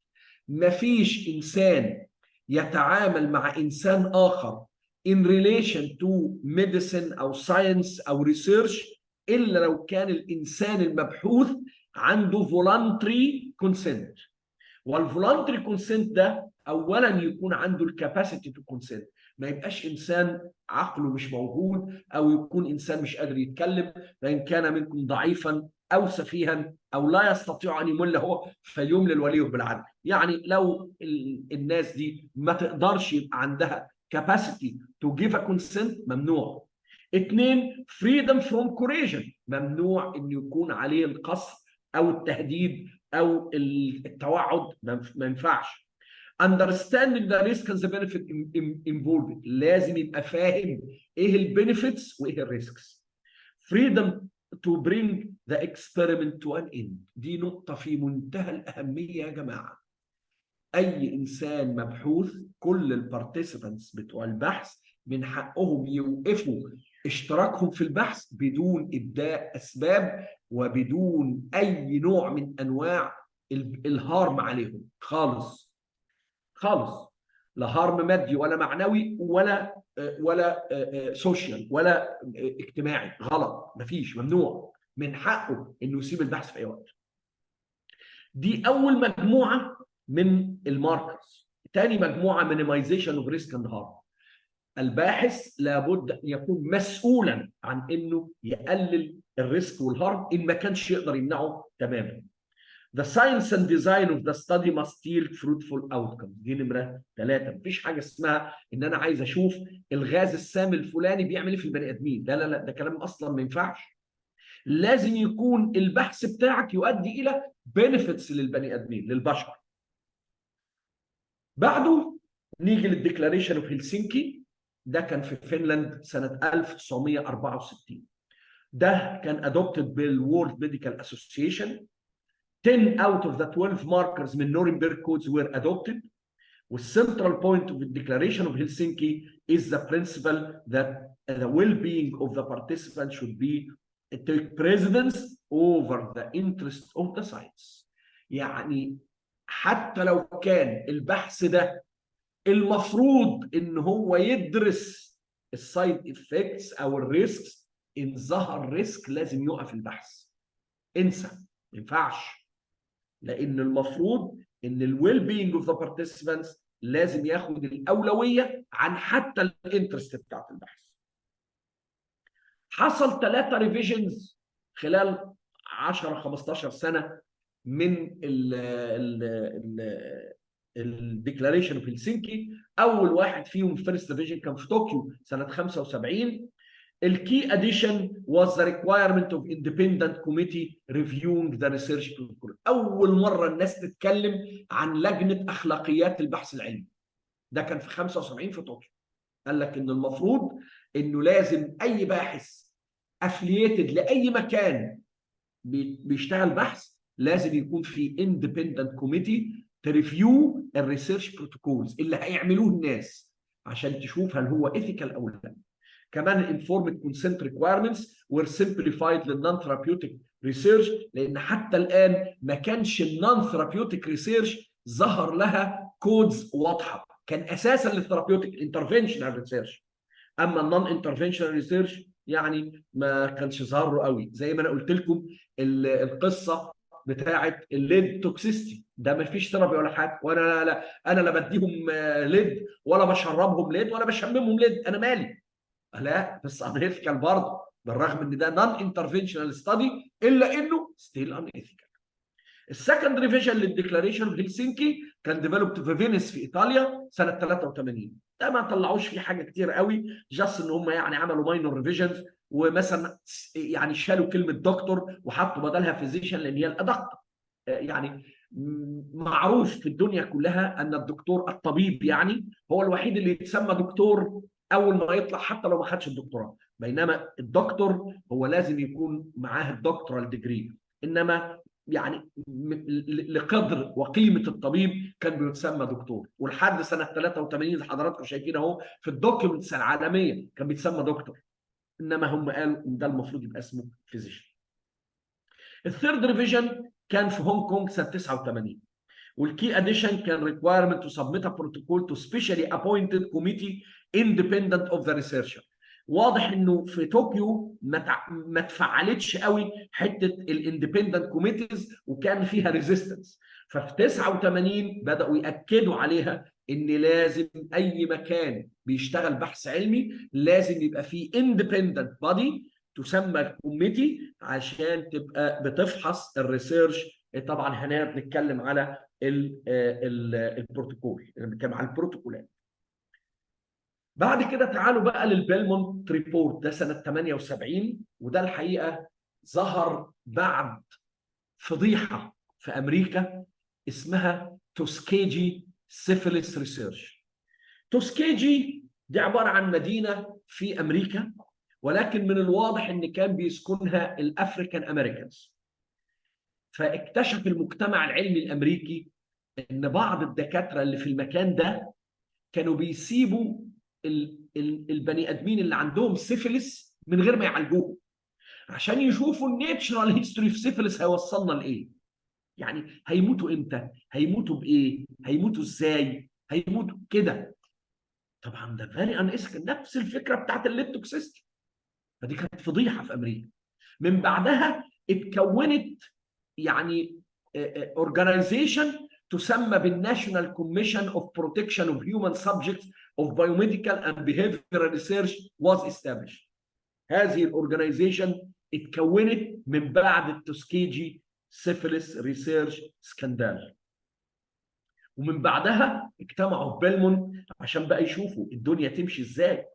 مفيش انسان يتعامل مع انسان اخر in relation to medicine او science او research الا لو كان الانسان المبحوث عنده voluntary consent. والفولانتري كونسنت ده اولا يكون عنده الكاباسيتي تو كونسنت، ما يبقاش انسان عقله مش موجود، او يكون انسان مش قادر يتكلم، فان كان منكم ضعيفا او سفيها او لا يستطيع ان يمل هو فليملل وليه بالعدل. يعني لو الناس دي ما تقدرش يبقى عندها كاباسيتي تو جيف ا كونسنت ممنوع. 2 فريدم فروم كوريجن، ممنوع ان يكون عليه القصف او التهديد او التوعد، ما ينفعش. understanding the risk and the benefit involved، لازم يبقى فاهم ايه البنفيتس وايه الريسكس. freedom to bring the experiment to an end، دي نقطة في منتهى الأهمية يا جماعة. أي إنسان مبحوث، كل البارتيسيبانتس بتوع البحث من حقهم يوقفوا اشتراكهم في البحث بدون إبداء أسباب وبدون أي نوع من أنواع الهارم عليهم خالص خالص. لا هارم مادي ولا معنوي ولا سوشيال ولا اجتماعي، غلط، مفيش، ممنوع، من حقه انه يسيب البحث في اي وقت. دي اول مجموعه من الماركرز. ثاني مجموعه مينيمايزيشن اوف ريسك اند هارم. الباحث لابد ان يكون مسؤولا عن انه يقلل الريسك والهارم ان ما كانش يقدر يمنعه تماما. The science and design of the study must yield fruitful outcomes. دي نمرة 3. مفيش حاجة اسمها إن أنا عايز أشوف الغاز السام الفلاني بيعمل إيه في البني آدمين. لا لا لا، ده كلام أصلا ما ينفعش. لازم يكون البحث بتاعك يؤدي إلى benefits للبني آدمين، للبشر. بعده نيجي للديكلاريشن اوف هلسنكي، ده كان في فنلاند سنه 1964. ده كان ادوبتد بالورلد ميديكال اسوسيشن. 10 out of the 12 markers من نورنبرج كودز were adopted. والcentral point of the Declaration of Helsinki is the principle that the well-being of the participants should be take precedence over the interest of the science. يعني حتى لو كان البحث ده المفروض ان هو يدرس السايد افكتس او الريسكس، ان ظهر ريسك لازم يوقف البحث. انسى، ما ينفعش، لان المفروض ان الويل بينج اوف ذا بارتيسيبانتس لازم ياخد الاولويه عن حتى الانترست بتاعت البحث. حصل 3 ريفيجنز خلال 10 15 سنه من الديكلاريشن اوف هلسنكي. اول واحد فيهم فيرست ريفيجن كان في طوكيو سنه 75. الكي اديشن was the requirement of independent committee reviewing the research protocol. اول مره الناس تتكلم عن لجنه اخلاقيات البحث العلمي، ده كان في 75 في طوكيو. قال لك ان المفروض انه لازم اي باحث افلييتد لاي مكان بيشتغل بحث لازم يكون في independent committee تريفيو الريسيرش بروتوكولز اللي هيعملوه الناس عشان تشوف هل هو ethical او لا. كمان informed consent requirements were simplified للنون ثيرابيوتيك ريسيرش، لان حتى الان ما كانش النون ثيرابيوتيك ريسيرش ظهر لها كودز واضحه، كان اساسا للثيرابيوتيك انترفنشنال ريسيرش. اما النون انترفنشنال ريسيرش يعني ما كانش ظهر له قوي. زي ما انا قلت لكم القصه بتاعه الليد توكسيستي، ده ما فيش ثيرابي ولا حاجه، وانا لا انا لا بديهم ليد ولا بشربهم ليد ولا بشممهم ليد، انا مالي. لا بس انيثيكال برضه، بالرغم ان ده نون انترفنشنال ستادي الا انه ستيل انيثيكال. السكند ريفيجن للديكلاريشن في هلسنكي كان ديفلوبد في فينيس في ايطاليا سنه 83. ده ما طلعوش فيه حاجه كتير قوي، جاست ان هم يعني عملوا ماينور ريفيجنز، ومثلا يعني شالوا كلمه دكتور وحطوا بدلها فيزيشن لان هي الادق. يعني معروف في الدنيا كلها ان الدكتور الطبيب يعني هو الوحيد اللي يتسمى دكتور اول ما يطلع حتى لو ما خدش الدكتوراه، بينما الدكتور هو لازم يكون معاه الدكتورال ديجري. انما يعني لقدر وقيمه الطبيب كان بيتسمى دكتور، ولحد سنه 83 اللي حضراتكم شايفين اهو في الدوكيومنتس العالميه كان بيتسمى دكتور، انما هم قالوا ان ده المفروض يبقى اسمه فيزيشن. الثيرد ريفيجن كان في هونج كونج سنه 89، والكي اديشن كان ريكوايرمنت تو سبميت ا بروتوكول تو سبيشالي ابوينتد كوميتي اندبندنت اوف ذا ريسيرشر. واضح انه في طوكيو ما تفعلتش قوي حته الاندبندنت كوميتيز وكان فيها ريزيستنس، ففي 89 بداوا ياكدوا عليها ان لازم اي مكان بيشتغل بحث علمي لازم يبقى فيه اندبندنت بادي تسمى الكوميتي عشان تبقى بتفحص الريسيرش. طبعا هنا بنتكلم على البروتوكول، بنتكلم على البروتوكولات. بعد كده تعالوا بقى للبيلمونت ريبورت، ده سنه 78، وده الحقيقه ظهر بعد فضيحه في امريكا اسمها توسكيجي سيفيليس ريسيرش. توسكيجي دي عباره عن مدينه في امريكا، ولكن من الواضح ان كان بيسكنها الافريكان امريكانز. فاكتشف المجتمع العلمي الامريكي ان بعض الدكاتره اللي في المكان ده كانوا بيسيبوا البني ادمين اللي عندهم سيفيلس من غير ما يعالجوهم عشان يشوفوا النيتشرال هيستوري في سيفيلس هيوصلنا لايه. يعني هيموتوا امتى؟ هيموتوا بايه؟ هيموتوا ازاي؟ هيموتوا كده. طبعا ده فيري ان نفس الفكره بتاعت الليبتوكسيستي. فدي كانت فضيحه في امريكا. من بعدها اتكونت يعني اورجانيزيشن تسمى بالناشونال كوميشن اوف بروتكشن اوف هيومن سبجكتس اوف بايوميديكال اند بيهيفيرال ريسيرش واز استابليشد. هذه الاورجانيزيشن اتكونت من بعد التوسكيجي سيفيلس ريسيرش سكاندال، ومن بعدها اجتمعوا في بيلمونت عشان بقى يشوفوا الدنيا تمشي ازاي.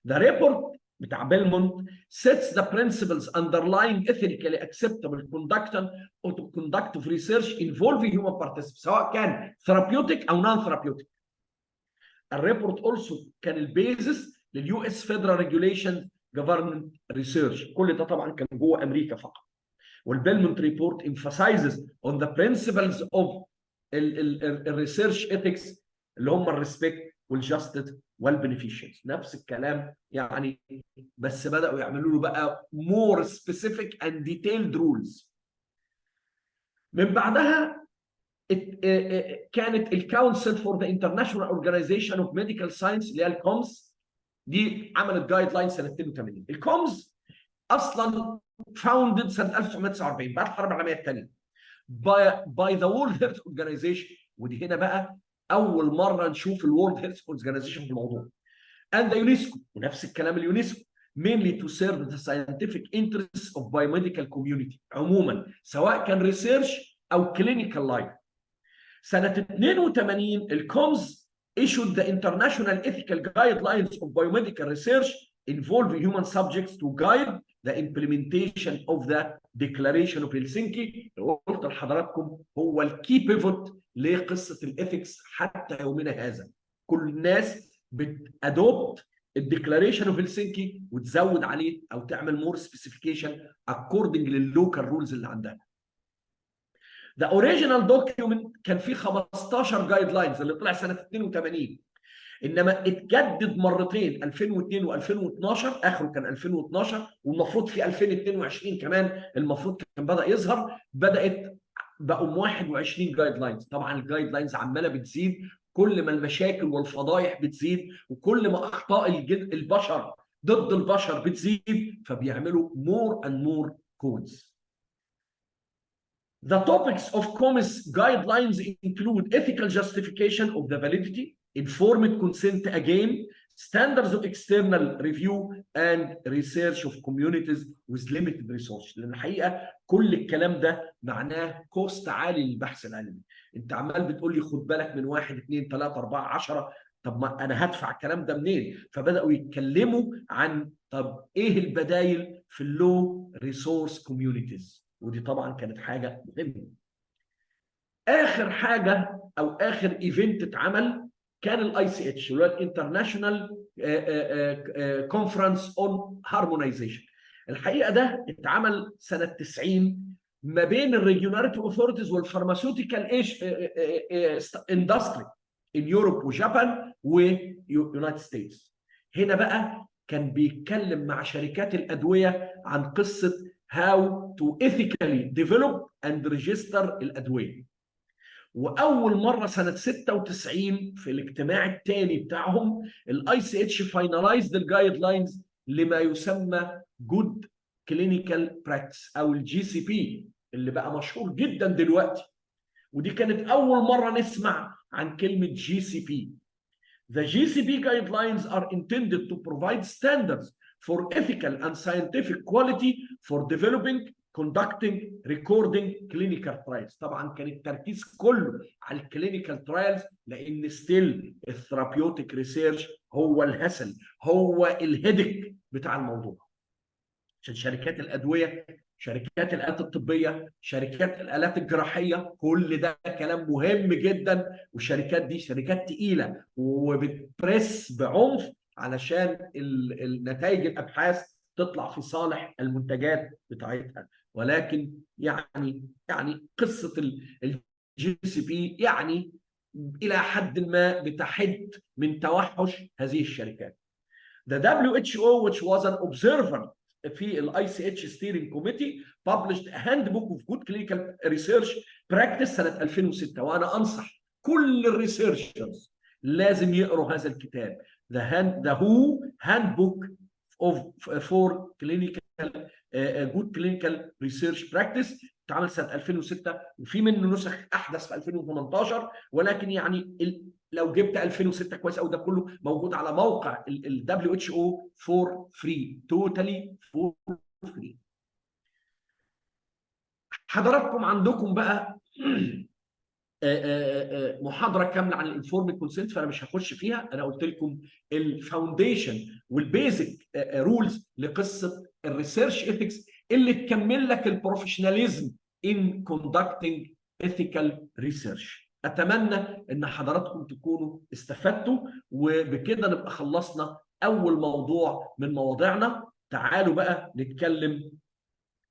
The report بتاع بيلمونت sets the principles underlying ethically acceptable conduct of research involving human participants، سواء كان therapeutic او non therapeutic. الريبورت اولسو كان البيزس لليو اس فيدرال ريجوليشن جفرمنت ريسيرش. كل ده طبعا كان جوه امريكا فقط. والبيلمونت ريبورت emphasizes on the principles of الريسيرش ethics اللي هم الريسبكت والجاستس والبنفيشنز. نفس الكلام يعني، بس بدأوا يعملوا له بقى more specific and detailed rules. من بعدها كانت الكونسل فور ذا انترناشونال اورجانيزيشن اوف ميديكال ساينس اللي هي الكومز، دي عملت جايد لاين سنه 82. الكومز اصلا فاوندد سنه 1949 بعد الحرب العالميه الثانيه باي ذا وورلد هيلث اورجانيزيشن. ودي هنا بقى اول مره نشوف الوورلد هيلث اورجانيزيشن في الموضوع. and the UNESCO، ونفس الكلام اليونسكو mainly to serve the scientific interests of biomedical community عموما، سواء كان ريسيرش او كلينيكال لايف. سنه 82 الكومز issued the international ethical guidelines of biomedical research involving human subjects to guide the implementation of the Declaration of Helsinki. قلت لحضراتكم هو الكي بيفوت لقصه الاثكس حتى يومنا هذا. كل الناس بتادوبت الديكلاريشن اوف هلسنكي وتزود عليه او تعمل مور سبيسيفيكيشن اكوردنج لللوكال رولز اللي عندها. The original document كان فيه 15 جايد لاينز اللي طلع سنه 82، انما اتجدد مرتين 2002 و2012، اخره كان 2012، والمفروض في 2022 كمان المفروض كان بدا يظهر، بقوا 21 جايد لاينز. طبعا الجايد لاينز عماله بتزيد كل ما المشاكل والفضايح بتزيد، وكل ما اخطاء البشر ضد البشر بتزيد، فبيعملوا more and more codes. The topics of COMES guidelines include ethical justification of the validity, informed consent again, standards of external review, and research of communities with limited resources. لأن الحقيقة كل الكلام ده معناه كوست عالي للبحث العلمي. أنت عمال بتقول لي خد بالك من 1 2 3 4 10، طب ما أنا هدفع الكلام ده منين؟ فبدأوا يتكلموا عن طب إيه البدايل في اللو ريسورس كوميونيتيز، ودي طبعا كانت حاجة مهمة. آخر حاجة أو آخر إيفنت اتعمل كان الاي سي اتش اللي هو الانترناشونال كونفرنس اون هارمونايزيشن. الحقيقه ده اتعمل سنه 90 ما بين الريجولاريتي اوثورتيز والفارماسيوتيكال اندستري ان يوروب وجابان ويونايتد ستيتس. هنا بقى كان بيتكلم مع شركات الادويه عن قصه هاو تو ايثيكالي ديفلوب اند ريجستر الادويه. واول مره سنه 96 في الاجتماع الثاني بتاعهم الاي سي اتش فاينلايزد الجايد لاينز لما يسمى جود كلينيكال براكتس او الجي سي بي اللي بقى مشهور جدا دلوقتي. ودي كانت اول مره نسمع عن كلمه جي سي بي. The GCP guidelines are intended to provide standards for ethical and scientific quality for developing, conducting, recording clinical trials. طبعا كان التركيز كله على الكلينيكال ترايلز لان ستيل الثيرابيوتيك ريسيرش هو الهسل، هو الهيدك بتاع الموضوع. عشان شركات الادويه، شركات الآلات الطبية، شركات الآلات الجراحية، كل ده كلام مهم جدا. والشركات دي شركات تقيلة وبتبرس بعنف علشان النتائج الأبحاث تطلع في صالح المنتجات بتاعتها. ولكن يعني قصة الجي سي بي يعني إلى حد ما بتحد من توحش هذه الشركات. The WHO which was an observer في الاي سي اتش ستيرنج كوميتي published a handbook of good clinical research practice سنه 2006. وانا انصح كل الريسيرشرز لازم يقروا هذا الكتاب the WHO handbook for clinical good clinical research practice اتعمل سنه 2006 وفي منه نسخ احدث في 2018. ولكن يعني لو جبت 2006 كويس قوي، ده كله موجود على موقع ال WHO for free totally for free. حضراتكم عندكم بقى محاضره كامله عن الانفورمد كونسنت، فانا مش هخش فيها. انا قلت لكم الفاونديشن والبيزك رولز لقصه الريسيرش ايثكس اللي تكمل لك البروفيشناليزم in conducting ethical research. اتمنى ان حضراتكم تكونوا استفدتوا، وبكده نبقى خلصنا اول موضوع من مواضيعنا. تعالوا بقى نتكلم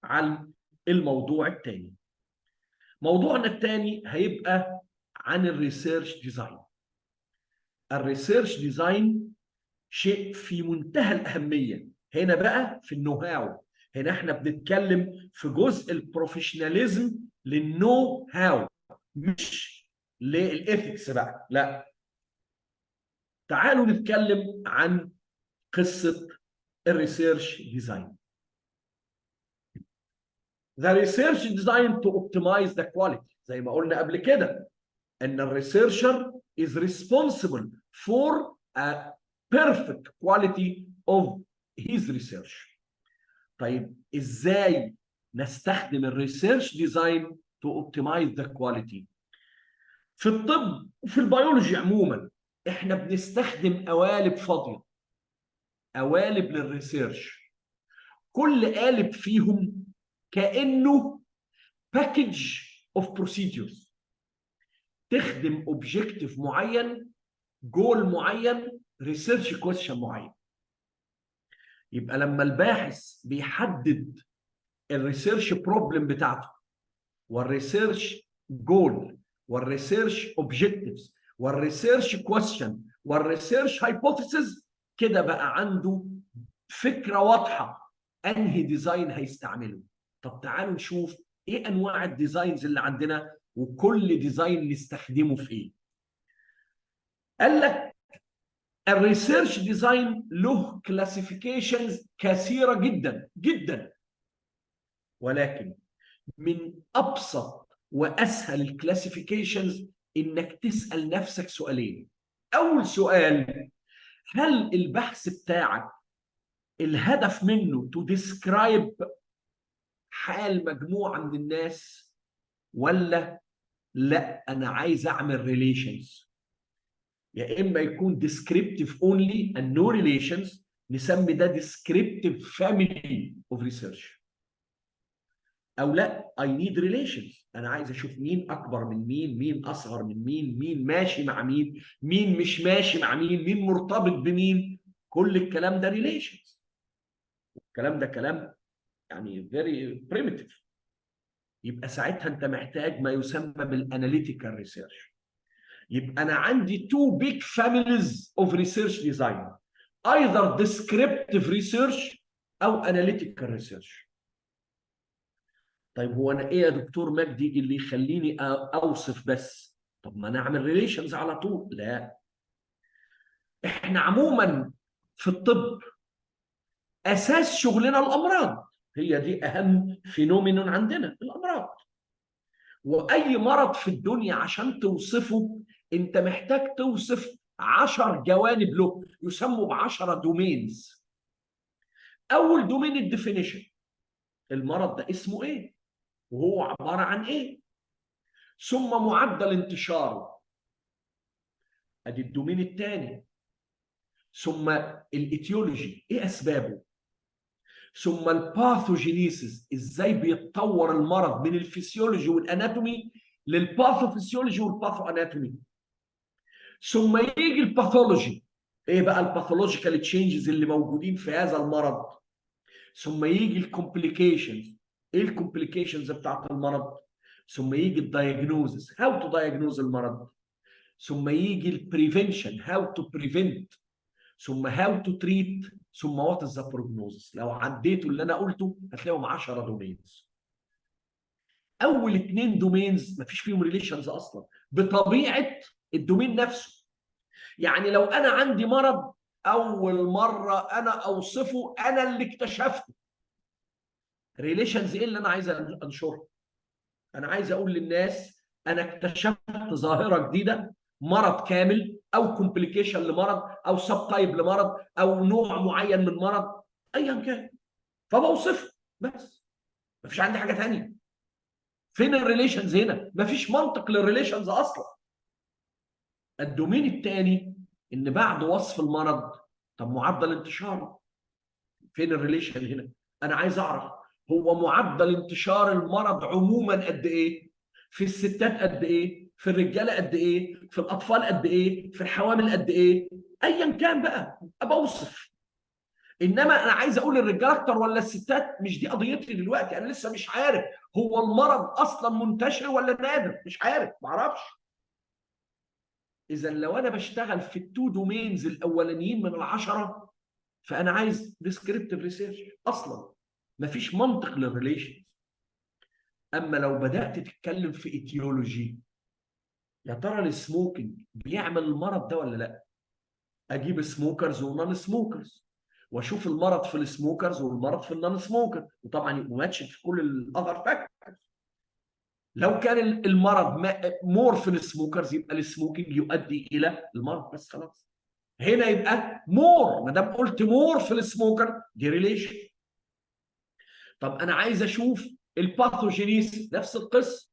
عن الموضوع الثاني. موضوعنا الثاني هيبقى عن الريسيرش ديزاين. الريسيرش ديزاين شيء في منتهى الأهمية. هنا بقى في النو هاو، هنا احنا بنتكلم في جزء البروفيشناليزم للنو هاو، مش للإثكس بقى، لا. تعالوا نتكلم عن قصة الريسيرش ديزاين. The research designed to optimize the quality. زي ما قلنا قبل كده ان الريسيرشر is responsible for a perfect quality of his research. طيب ازاي نستخدم الريسيرش ديزاين to optimize the quality؟ في الطب وفي البيولوجي عموما احنا بنستخدم قوالب فاضيه، قوالب للريسيرش. كل قالب فيهم كانه باكج اوف بروسيدورز تخدم اوبجيكتيف معين، جول معين، ريسيرش كويشن معين. يبقى لما الباحث بيحدد الريسيرش بروبلم بتاعته والريسيرش جول والريسيرش اوبجيكتيفز والريسيرش كويشن والريسيرش هايبوثيسز، كده بقى عنده فكره واضحه انهي ديزاين هيستعمله. طب تعالوا نشوف ايه انواع الديزاينز اللي عندنا وكل ديزاين نستخدمه في ايه. قال لك الريسيرش ديزاين له كلاسيفيكيشنز كثيره جدا جدا، ولكن من ابسط واسهل الكلاسيفيكيشنز انك تسال نفسك سؤالين. اول سؤال، هل البحث بتاعك الهدف منه تو ديسكرايب حال مجموعه من الناس، ولا لا انا عايز اعمل ريليشنز؟ يا اما يكون descriptive only and no relations، نسمي ده descriptive family of research، او لا I need relations، انا عايز اشوف مين اكبر من مين، مين اصغر من مين، مين ماشي مع مين، مين مش ماشي مع مين، مين مرتبط بمين. كل الكلام ده relations. الكلام ده كلام يعني very primitive. يبقى ساعتها انت محتاج ما يسمى بالاناليتيكال ريسيرش. يبقى انا عندي two big families of research design، either descriptive research او analytical research. طيب هو انا ايه يا دكتور مجدي اللي يخليني اوصف بس؟ طب ما نعمل ريليشنز على طول. لا، احنا عموما في الطب اساس شغلنا الامراض، هي دي اهم فينومينون عندنا، الامراض. واي مرض في الدنيا عشان توصفه انت محتاج توصف 10 جوانب له، يسموا ب10 دومينز. اول دومين الديفينيشن، المرض ده اسمه ايه وهو عباره عن ايه، ثم معدل انتشاره، ادي الدومين الثاني، ثم الايتيولوجي ايه اسبابه، ثم الباثوجينيسيس ازاي بيتطور المرض من الفسيولوجي والاناتومي للباثوفسيولوجي والباثو اناتومي، ثم يجي الباثولوجي، ايه بقى الباثولوجيكال تشينجز اللي موجودين في هذا المرض، ثم يجي الكومبليكيشنز، ايه الكومبليكيشنز بتاعت المرض، ثم يجي الدايجنوزس، هاو تو دايجنوز المرض، ثم يجي البريفنشن، هاو تو بريفنت، ثم هاو تو تريت، ثم وات از ذا بروجنوزس. لو عديتوا اللي انا قلته هتلاقيهم 10 دومينز. اول 2 دومينز مفيش فيهم ريليشنز اصلا بطبيعه الدومين نفسه. يعني لو انا عندي مرض اول مره انا اوصفه، انا اللي اكتشفته، ريليشنز ايه اللي انا عايز انشرها؟ انا عايز اقول للناس انا اكتشفت ظاهره جديده، مرض كامل او كومبليكيشن لمرض او سب تايب لمرض او نوع معين من مرض ايا كان، فبوصفه بس، مفيش عندي حاجه ثانيه. فين الريليشنز هنا؟ مفيش منطق للريليشنز اصلا. الدومين الثاني ان بعد وصف المرض، طب معدل انتشاره، فين الريليشن هنا؟ انا عايز اعرف هو معدل انتشار المرض عموما قد ايه؟ في الستات قد ايه، في الرجاله قد ايه، في الاطفال قد ايه، في الحوامل قد ايه، ايا كان بقى ابقى اوصف. انما انا عايز اقول الرجاله اكتر ولا الستات، مش دي قضيتي دلوقتي. انا لسه مش عارف هو المرض اصلا منتشر ولا نادر، مش عارف، ما اعرفش. اذا لو انا بشتغل في التو دومينز الاولانيين من العشره، فانا عايز ديسكريبتيف ريسيرش اصلا، مفيش منطق للريليشن. اما لو بدات تتكلم في ايتيولوجي، يا ترى السموكينج بيعمل المرض ده ولا لا؟ اجيب سموكرز ونون سموكرز واشوف المرض في السموكرز والمرض في النون سموكر، وطبعا يبقوا ماتشد في كل الاذر فاكتورز. لو كان المرض مور في السموكرز، يبقى السموكينج يؤدي الى المرض، بس خلاص. هنا يبقى مور، ما دام قلت مور في السموكر دي ريليشن. طب انا عايز اشوف الباثوجينيس، نفس القصه.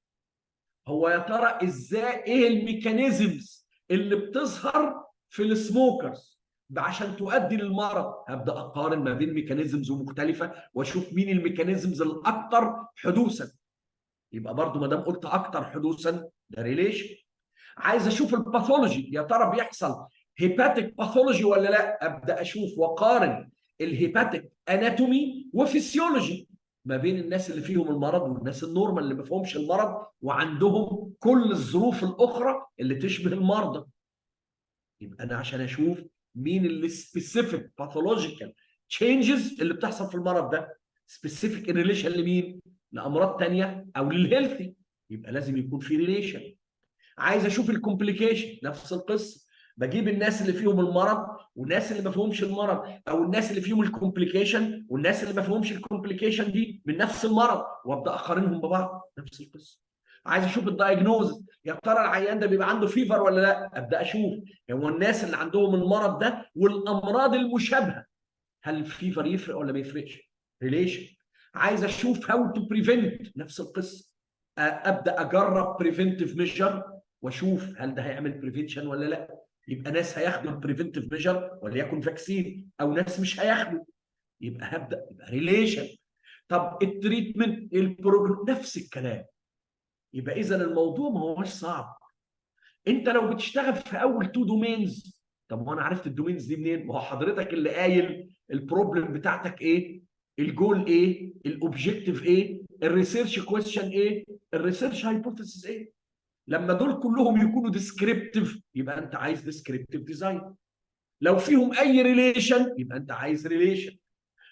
هو يا ترى ازاي، ايه الميكانيزمز اللي بتظهر في السموكرز عشان تؤدي للمرض؟ هبدا اقارن ما بين ميكانيزمز مختلفه واشوف مين الميكانيزمز الاكثر حدوثا. يبقى برضو ما دام قلت اكثر حدوثا ده ريليشن. عايز اشوف الباثولوجي، يا ترى بيحصل هيباتيك باثولوجي ولا لا؟ ابدا اشوف واقارن الهيباتيك اناتومي وفسيولوجي ما بين الناس اللي فيهم المرض والناس النورمال اللي ما فيهمش المرض وعندهم كل الظروف الاخرى اللي تشبه المرضى. يبقى انا عشان اشوف مين السبيسيفيك باثولوجيكال تشينجز اللي بتحصل في المرض ده، سبيسيفيك ان ريليشن لمين؟ لامراض ثانيه او للهيلثي، يبقى لازم يكون في ريليشن. عايز اشوف الكومبليكيشن، نفس القصه. بجيب الناس اللي فيهم المرض والناس اللي ما فيهمش المرض، او الناس اللي فيهم الكومبليكيشن والناس اللي ما فيهمش الكومبليكيشن دي من نفس المرض، وابدا اقارنهم ببعض، نفس القصه. عايز اشوف الدايجنوز، يا ترى العيان ده بيبقى عنده فيفر ولا لا؟ ابدا اشوف هو الناس اللي عندهم المرض ده والامراض المشابهه، هل الفيفر يفرق ولا ما يفرقش؟ ريليشن. عايز اشوف هاو تو بريفنت، نفس القصه. ابدا اجرب بريفنتيف ميجر واشوف هل ده هيعمل بريفنشن ولا لا. يبقى ناس هياخدوا البريفنتيف ميجر وليكن فاكسين، او ناس مش هياخدوا، يبقى هبدا، يبقى ريليشن. طب التريتمنت البروجرام نفس الكلام. يبقى اذا الموضوع ما هوش صعب. انت لو بتشتغل في اول تو دومينز، طب وانا عرفت الدومينز دي منين؟ ما هو حضرتك اللي قايل البروبلم بتاعتك ايه، الجول ايه، الاوبجيكتيف ايه، الريسيرش كويستشن ايه، الريسيرش هايبوثيسيس ايه. لما دول كلهم يكونوا ديسكريبتيف يبقى انت عايز ديسكريبتيف ديزاين. لو فيهم اي ريليشن يبقى انت عايز ريليشن.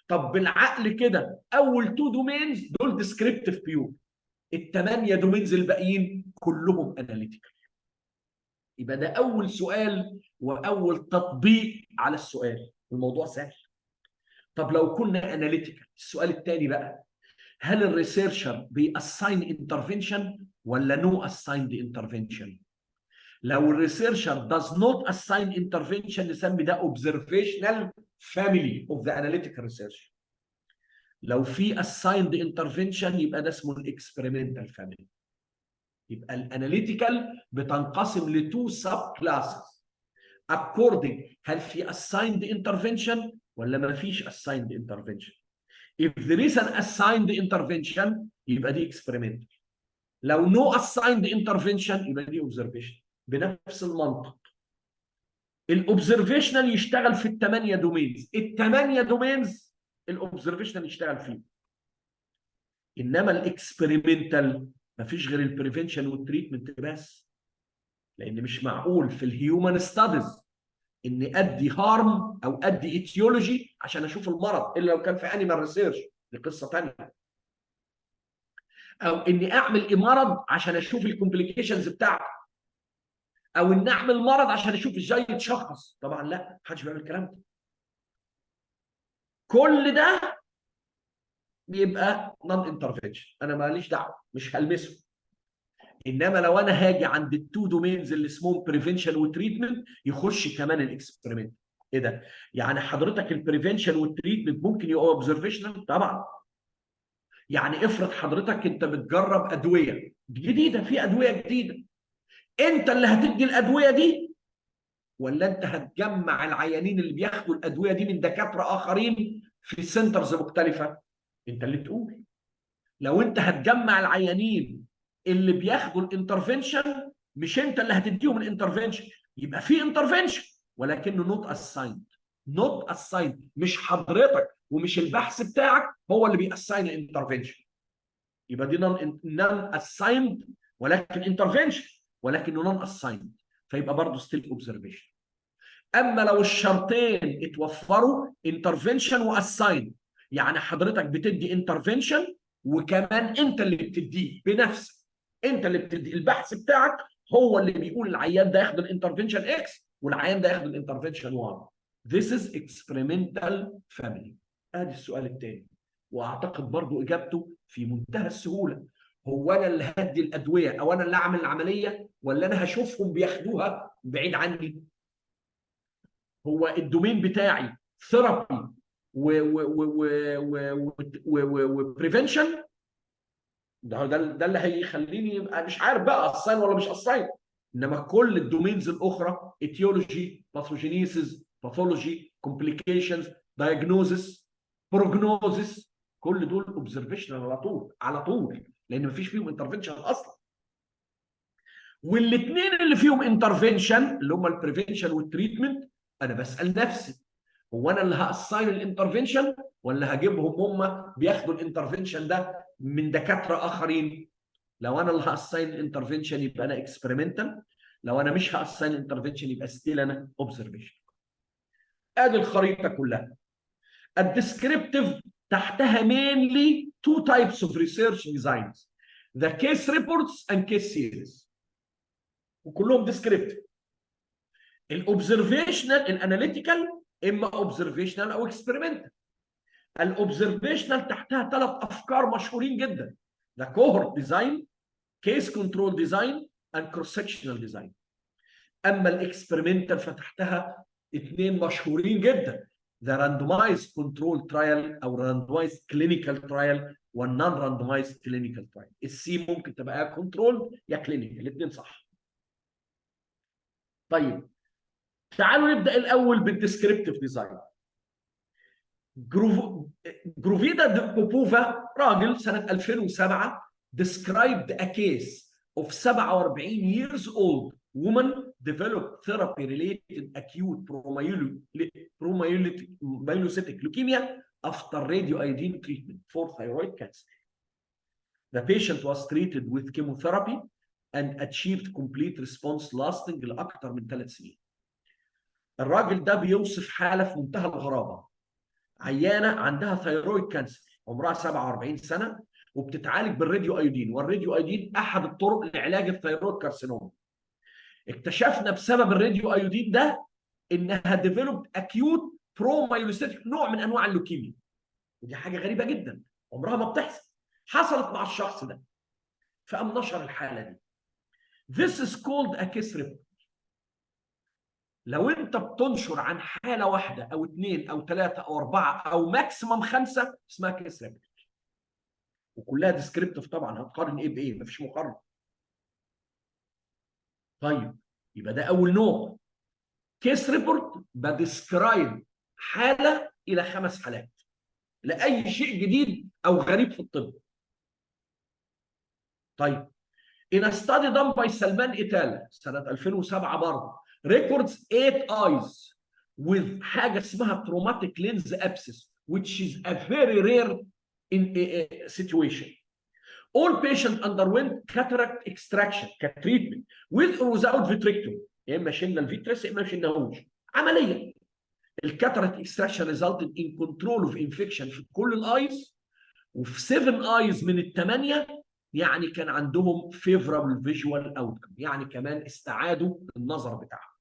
طب بالعقل كده اول تو دومينز دول ديسكريبتيف بيور، الثمانيه دومينز الباقيين كلهم اناليتيكال. يبقى ده اول سؤال واول تطبيق على السؤال، الموضوع سهل. طب لو كنا اناليتيكال، السؤال الثاني بقى، هل الريسيرشر بيأساين انترفنشن ولا نو اسايند انترفنشن؟ لو الريسيرشر does not assign intervention نسمي ده observational family of the analytical research. لو في assigned intervention يبقى ده اسمه الاكسبيرمنتال family. يبقى الاناليتيكال بتنقسم لتو سب كلاسز according هل في assigned intervention ولا ما فيش assigned intervention. If there is an assigned intervention يبقى دي experimental. لو no assigned intervention يبقى دي observation. بنفس المنطق. الاوبزرفيشنال يشتغل في الثمانيه دومينز، الثمانيه دومينز الاوبزرفيشنال يشتغل فيه. انما الاكسبيرمنتال مفيش غير البريفنشن والتريتمنت بس. لان مش معقول في الهيومن ستاديز اني ادي هارم او ادي ايتيولوجي عشان اشوف المرض، الا لو كان في انيمال ريسيرش، دي قصه ثانيه. او اني اعمل مرض عشان اشوف الكومبليكيشنز بتاعته، او ان اعمل مرض عشان اشوف ازاي يتشخص. طبعا لا، محدش بيعمل الكلام ده. كل ده بيبقى نون انترفنشن، انا ماليش دعوه، مش هلمسه. انما لو انا هاجي عند التو دومينز اللي اسمهم بريفنشن وتريتمنت يخش كمان الاكسبيرمنت. ايه ده؟ يعني حضرتك البريفنشن والتريتمنت ممكن يبقى اوبزرفيشنال؟ طبعا. يعني افرض حضرتك انت بتجرب ادويه جديده، في ادويه جديده، انت اللي هتدي الادويه دي ولا انت هتجمع العيانين اللي بياخدوا الادويه دي من دكاتره اخرين في سنترز مختلفه؟ انت اللي تقول. لو انت هتجمع العيانين اللي بياخدوا الانترفنشن مش انت اللي هتديهم الانترفنشن، يبقى في انترفنشن ولكنه نوت اسايند. نوت اسايند، مش حضرتك ومش البحث بتاعك هو اللي بيأساين الانترفنشن. يبقى دي نون اسايند ولكن انترفنشن، ولكنه نون اسايند، فيبقى برضه ستيل اوبزرفيشن. اما لو الشرطين اتوفروا، انترفنشن واساين، يعني حضرتك بتدي انترفنشن وكمان انت اللي بتديه بنفسك، انت اللي بتدي البحث بتاعك هو اللي بيقول العيان ده ياخد الانترفنشن اكس والعيان ده ياخد الانترفنشن واي. This is experimental family. ادي السؤال الثاني، واعتقد برضو اجابته في منتهى السهوله. هو انا اللي هدي الادويه او انا اللي اعمل العمليه ولا انا هشوفهم بياخدوها بعيد عني؟ هو الدومين بتاعي ثيرابي وبريفنشن، ده اللي هيخليني يبقى مش عارف بقى اساين ولا مش اساين. انما كل الدومينز الاخرى، اتيولوجي، باثوجينيسيس، باثولوجي، كومبليكيشنز، دايجنوزس، بروجنوزس، كل دول اوبزرفيشنال على طول على طول، لان مفيش فيهم انترفنشن اصلا. والاثنين اللي فيهم انترفنشن اللي هم البريفنشن والتريتمنت، انا بسال نفسي هو انا اللي هاساين الانترفنشن ولا هجيبهم هم بياخدوا الانترفنشن ده من دكاتره اخرين؟ لو انا اللي هاساين الانترفنشن يبقى انا اكسبيرمنتال، لو انا مش هاساين الانترفنشن يبقى ستيل انا اوبزرفيشن. ادي الخريطه كلها. الديسكريبتيف تحتها mainly two types of research designs: the case reports and case series، وكلهم ديسكريبتيف. الاوبزرفيشنال الاناليتيكال اما اوبزرفيشنال او اكسبيرمنتال. الاوبزرفيشنال تحتها ثلاث افكار مشهورين جدا: the cohort design, case control design and cross sectional design. اما الاكسبيرمنتال فتحتها اثنين مشهورين جدا: the randomized control trial او randomized clinical trial والنون randomized clinical trial. السي ممكن تبقى يا كنترول يا كلينيكال، الاثنين صح. طيب تعالوا نبدا الاول بالديسكريبتيف ديزاين. جروفيدا بوبوفا راجل سنه 2007 described a case of 47 years old woman developed therapy related acute promyelocytic leukemia after radioiodine treatment for thyroid cancer. The patient was treated with chemotherapy and achieved complete response lasting لأكثر من 3 سنين. الراجل ده بيوصف حالة في منتهى الغرابة. عيانة عندها ثيرويد كانسر، عمرها 47 سنة وبتتعالج بالراديو ايودين، والراديو ايودين احد الطرق لعلاج الثيرويد كارسينوم. اكتشفنا بسبب الراديو ايودين ده انها ديفلوبد اكيوت برومايلوسيتيك، نوع من انواع اللوكيميا. ودي حاجة غريبة جدا عمرها ما بتحصل، حصلت مع الشخص ده فقام نشر الحالة دي. This is called a case report. لو انت بتنشر عن حاله واحده او اثنين او ثلاثه او اربعه او ماكسيمم 5 اسمها كيس ريبورت، وكلها ديسكريبتيف طبعا، هتقارن ايه بايه؟ مفيش مقارنه. طيب يبقى ده اول نوع. كيس ريبورت بديسكرايب حاله الى 5 حالات لاي شيء جديد او غريب في الطب. طيب in a study done by سلمان إيتالا سنه 2007 برضه records 8 eyes with حاجه اسمها traumatic lens abscess which is a very rare in a situation. All patients underwent cataract extraction كتريتمنت with or without vitrectomy، يا اما شلنا الفيترس يا اما ما شلناهوش عمليا. الكاتاراكت اكستراكشن resulted in control of infection في كل الايز، وفي 7 ايز من ال8 يعني كان عندهم favorable visual outcome، يعني كمان استعادوا النظر بتاعهم.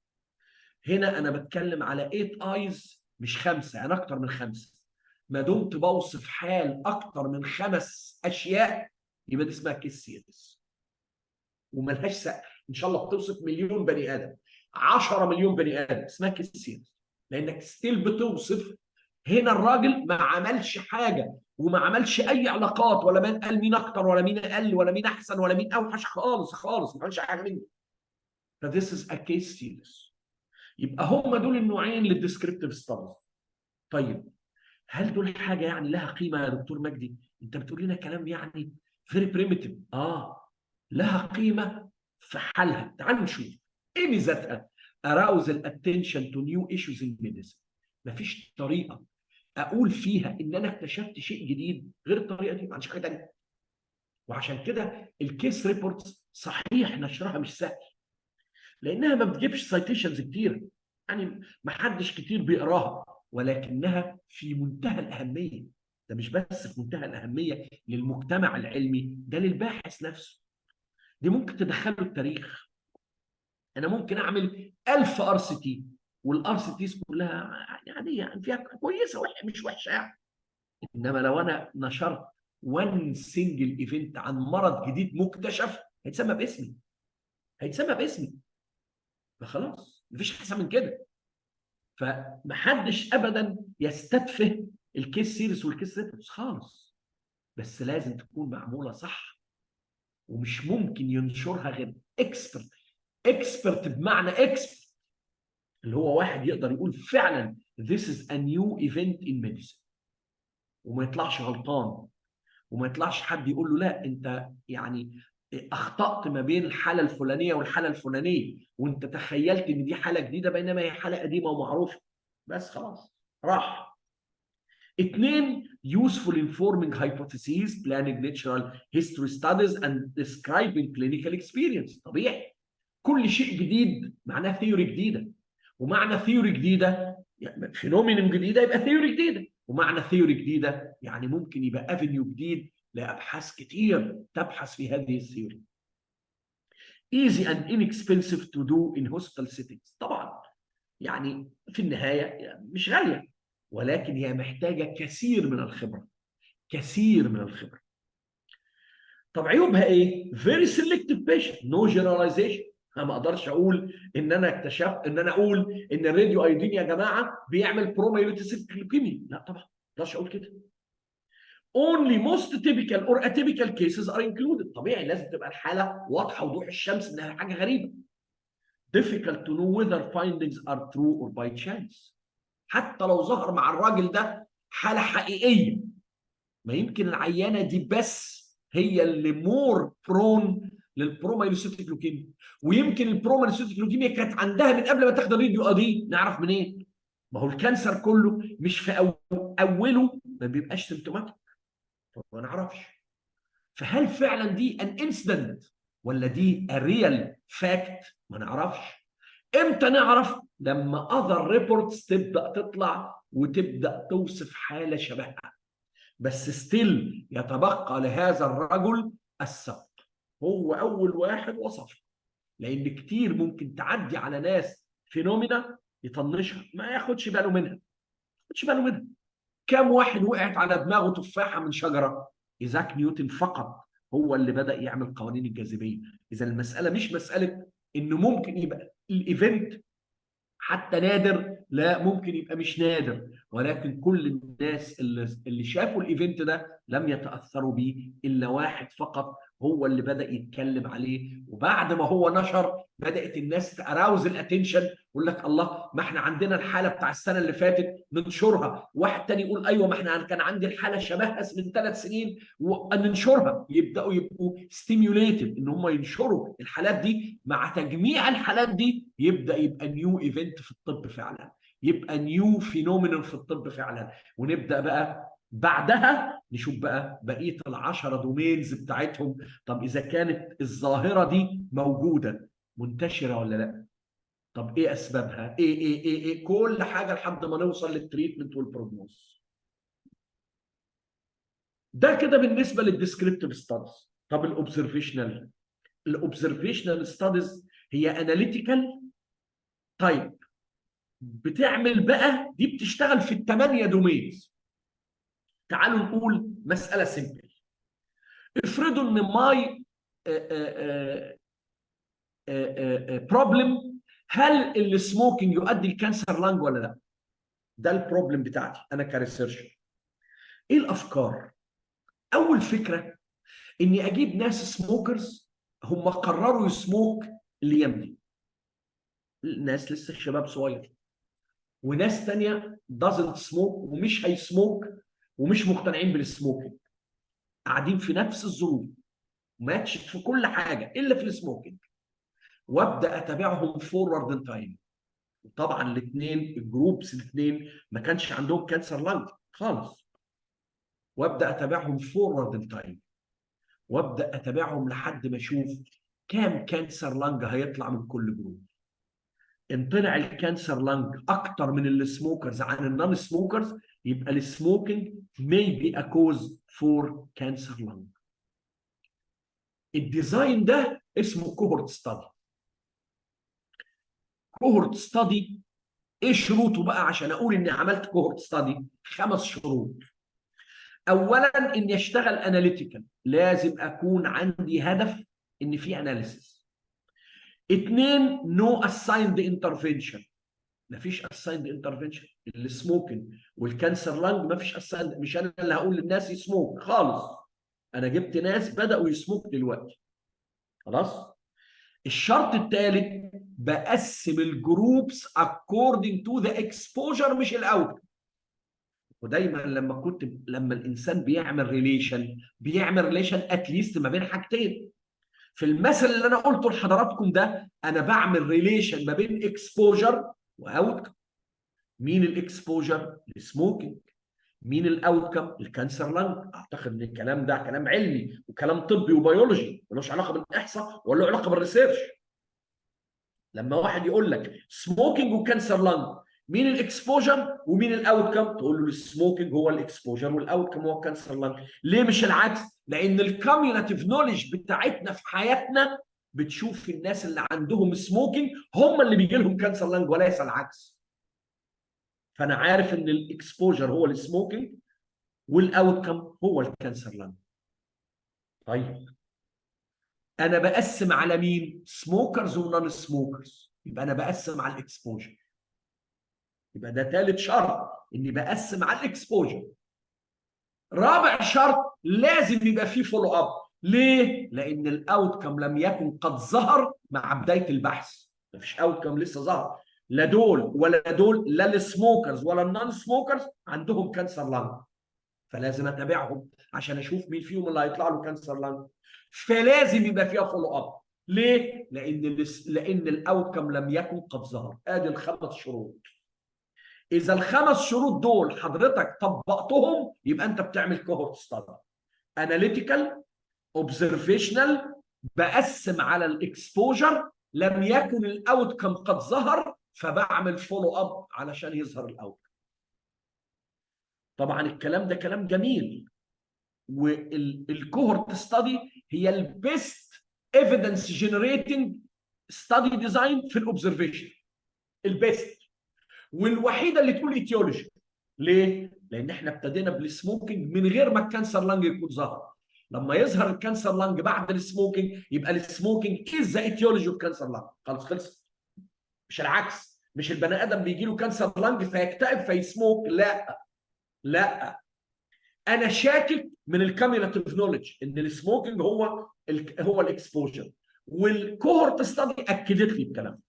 هنا انا بتكلم على 8 ايز مش 5، يعني اكتر من 5. ما دمت بوصف حال اكتر من 5 اشياء يبقى دي اسمها كيس سيريس وملهاش سقف. ان شاء الله بتوصف مليون بني ادم، 10 مليون بني ادم، اسمها كيس سيريس لانك ستيل بتوصف. هنا الراجل ما عملش حاجه وما عملش اي علاقات، ولا مين قال مين اكتر ولا مين اقل ولا مين احسن ولا مين اوحش، خالص خالص ما عملش حاجه منه. فذيس از ا كيس سيريس. يبقى هم دول النوعين للديسكريبتيف ستاديز. طيب هل دول حاجه يعني لها قيمه يا دكتور مجدي؟ انت بتقول لنا كلام يعني فيري بريميتيف. لها قيمه في حالها. تعال نشوف ايه ميزاتها. arousal attention to new issues in medicine. مفيش طريقه اقول فيها ان انا اكتشفت شيء جديد غير الطريقه دي، ما عنديش حاجه ثانيه. وعشان كده الكيس ريبورتس صحيح نشرها مش سهل، لانها ما بتجيبش سايتيشنز كتير، يعني ما حدش كتير بيقراها، ولكنها في منتهى الاهميه. ده مش بس في منتهى الاهميه للمجتمع العلمي، ده للباحث نفسه. دي ممكن تدخله التاريخ. انا ممكن اعمل 1000 ار سي تي، والار سي تيز كلها يعني فيها كويسه مش وحشه يعني. انما لو انا نشرت وان سنجل ايفنت عن مرض جديد مكتشف، هيتسمى باسمي، هيتسمى باسمي. فخلاص مفيش احسن من كده. فمحدش ابدا يستتفه الكيس سيريس والكيس ريبورتس خالص، بس لازم تكون معموله صح. ومش ممكن ينشرها غير اكسبرت. اكسبرت بمعنى اكسبرت اللي هو واحد يقدر يقول فعلا this is a new event in medicine، وما يطلعش غلطان، وما يطلعش حد يقول له لا انت يعني اخطأت ما بين الحاله الفلانيه والحاله الفلانيه، وانت تخيلت ان دي حاله جديده بينما هي حاله قديمه ومعروفه. بس خلاص راح. اثنين useful informing hypotheses planning natural history studies and describing clinical experience. طبيعي كل شيء جديد معناه ثيوري جديده، ومعنى ثيوري جديده يعني فينومين جديده يبقى ثيوري جديده، ومعنى ثيوري جديده يعني ممكن يبقى افنيو جديد لابحاث كتير تبحث في هذه الثيوري. easy and inexpensive to do in hospital settings. طبعا يعني في النهايه يعني مش غاليه، ولكن هي محتاجه كثير من الخبره، كثير من الخبره. طب عيوبها ايه؟ very selective patient no generalization. انا ما اقدرش اقول ان انا اكتشفت ان انا اقول ان الراديو ايودين يا جماعه بيعمل بروميوليتيك ليوكيميا، لا طبعا ما اقدرش اقول كده. only most typical or atypical cases are included. طبيعي لازم تبقى الحاله واضحه وضوح الشمس انها حاجه غريبه. difficult to know whether findings are true or by chance. حتى لو ظهر مع الراجل ده حاله حقيقيه، ما يمكن العيانه دي بس هي اللي مور برون للبرومايلوسيتيك لوكيميا، ويمكن البرومايلوسيتيك لوكيميا كانت عندها من قبل ما تاخد الراديو دي. نعرف منين؟ ما هو الكانسر كله مش في اوله ما بيبقاش سيمتوماتيك، ما نعرفش. فهل فعلا دي ان انسيدنت ولا دي ريال فاكت؟ ما نعرفش. امتى نعرف؟ لما اذر ريبورتس تبدا تطلع وتبدا توصف حاله شبهها، بس ستيل يتبقى لهذا الرجل السبق. هو اول واحد وصف، لان كتير ممكن تعدي على ناس فينومينا يطنشها ما ياخدش باله منها، ما ياخدش باله منها. كم واحد وقعت على دماغه تفاحه من شجره؟ ايزاك نيوتن فقط هو اللي بدا يعمل قوانين الجاذبيه. اذا المساله مش مساله انه ممكن يبقى الايفنت حتى نادر، لا ممكن يبقى مش نادر، ولكن كل الناس اللي شافوا الايفنت ده لم يتاثروا بيه الا واحد فقط هو اللي بدا يتكلم عليه. وبعد ما هو نشر بدات الناس تاراوز الاتنشن، يقول لك الله ما احنا عندنا الحاله بتاع السنه اللي فاتت ننشرها، واحد تاني يقول ايوه ما احنا كان عندي الحاله شبهها من 3 سنين وننشرها. يبقوا ستيميوليتد ان هم ينشروا الحالات دي. مع تجميع الحالات دي يبدا يبقى نيو ايفنت في الطب فعلا، يبقى نيو فينومينال في الطب فعلا. ونبدا بقى بعدها نشوف بقى بقيه ال10 دومينز بتاعتهم. طب اذا كانت الظاهره دي موجوده منتشره ولا لا؟ طب ايه اسبابها؟ ايه كل حاجه لحد ما نوصل للتريتمنت والبروجنوز. ده كده بالنسبه للديسكريبتيف ستادز. طب الاوبزرفيشنال ستادز هي اناليتيكال. طيب بتعمل بقى دي بتشتغل في ال8 دومينز. تعالوا نقول مساله سيمبل. افرضوا ان ماي بروبلم هل السموكينج يؤدي لكانسر لانج ولا لا؟ ده البروبلم بتاعتي انا كريسيرشر. ايه الافكار؟ اول فكره اني اجيب ناس سموكرز هم قرروا يسموك الايام دي، ناس لسه شباب صغير، وناس تانية doesn't smoke ومش هيسموك ومش مقتنعين بالسموكينج، قاعدين في نفس الظروف. ماتش في كل حاجه الا في السموكينج، وابدا اتابعهم فورورد ان تايم. طبعا الاثنين الجروبس الاثنين ما كانش عندهم كانسر لانج خالص، وابدا اتابعهم فورورد ان تايم، وابدا اتابعهم لحد ما اشوف كام كانسر لانج هيطلع من كل جروب. ان طلع الكانسر لانج اكتر من السموكرز عن النون سموكرز، يبقى السموكينج may be a cause for cancer lung. الديزاين ده اسمه كوهورت ستادي. كوهورت ستادي ايه شروطه بقى عشان اقول اني عملت كوهورت ستادي؟ 5 شروط. اولا اني اشتغل اناليتيكال، لازم اكون عندي هدف ان في اناليسيس. 2 نو اسايند انترفنشن، مفيش اسايند انترفنشن. السموكينج والكانسر لانج مفيش اسايند، مش انا اللي هقول للناس يسموك خالص، انا جبت ناس بداوا يسموك دلوقتي خلاص. الشرط الثالث بقسم الجروبس according to the exposure مش الاوت. ودايما لما الانسان بيعمل ريليشن اتليست ما بين حاجتين. في المثل اللي انا قلته لحضراتكم ده انا بعمل ريليشن ما بين اكسبوجر واوت. مين الاكسبوجر؟ السموكينج. مين الاوتكم؟ الكانسر لانج. اعتقد ان الكلام ده كلام علمي وكلام طبي وبيولوجي، ملوش علاقه بالاحصاء ولا له علاقه بالريسيرش. لما واحد يقول لك سموكينج وكانسر لانج، مين الاكسبوجر ومين الاوتكم؟ تقول له السموكينج هو الاكسبوجر والاوتكم هو الكانسر لانج. ليه مش العكس؟ لان الكوميونيتيف نوليدج بتاعتنا في حياتنا بتشوف الناس اللي عندهم سموكينج هم اللي بيجي لهم كانسر لانج وليس العكس. فانا عارف ان الاكسبوجر هو السموكينج والاوتكم هو الكانسر لانج. طيب انا بقسم على مين؟ سموكرز ونون سموكرز، يبقى انا بقسم على الاكسبوجر. يبقى ده ثالث شرط، اني بقسم على الاكسبوجر. رابع شرط لازم يبقى فيه فولو اب. ليه؟ لان الاوتكم لم يكن قد ظهر مع بدايه البحث. مفيش اوتكم لسه ظهر، لا دول ولا دول، لا السموكرز ولا النون سموكرز عندهم كانسر لانج. فلازم اتابعهم عشان اشوف مين فيهم اللي هيطلع له كانسر لانج. فلازم يبقى فيها فولو اب. ليه؟ لان الاوتكم لم يكن قد ظهر. ادي ال5 شروط. اذا ال5 شروط دول حضرتك طبقتهم يبقى انت بتعمل كوهورت ستادي. اناليتيكال، اوبزرفيشنال، بقسم على الاكسبوجر، لم يكن الاوتكم قد ظهر فبعمل فولو اب علشان يظهر الاوتكم. طبعا الكلام ده كلام جميل، والكوهورت ستادي هي البيست ايفيدنس جنريتنج ستادي ديزاين في الاوبزرفيشن، البيست والوحيده اللي تقول ايتيولوجي. ليه؟ لان احنا ابتدينا بالسموكينج من غير ما الكانسر لانج يكون ظهر. لما يظهر الكانسر لانج بعد السموكينج يبقى السموكينج از ذا ايتيولوجي اوف كانسر لانج. خلاص خلصت. مش العكس، مش البني ادم بيجي له كانسر لانج فيكتئب فيسموك، لا لا. انا شاكك من الكاميولاتيف نولج ان السموكينج هو الاكسبوجر، والكوهورت ستادي اكدت لي الكلام.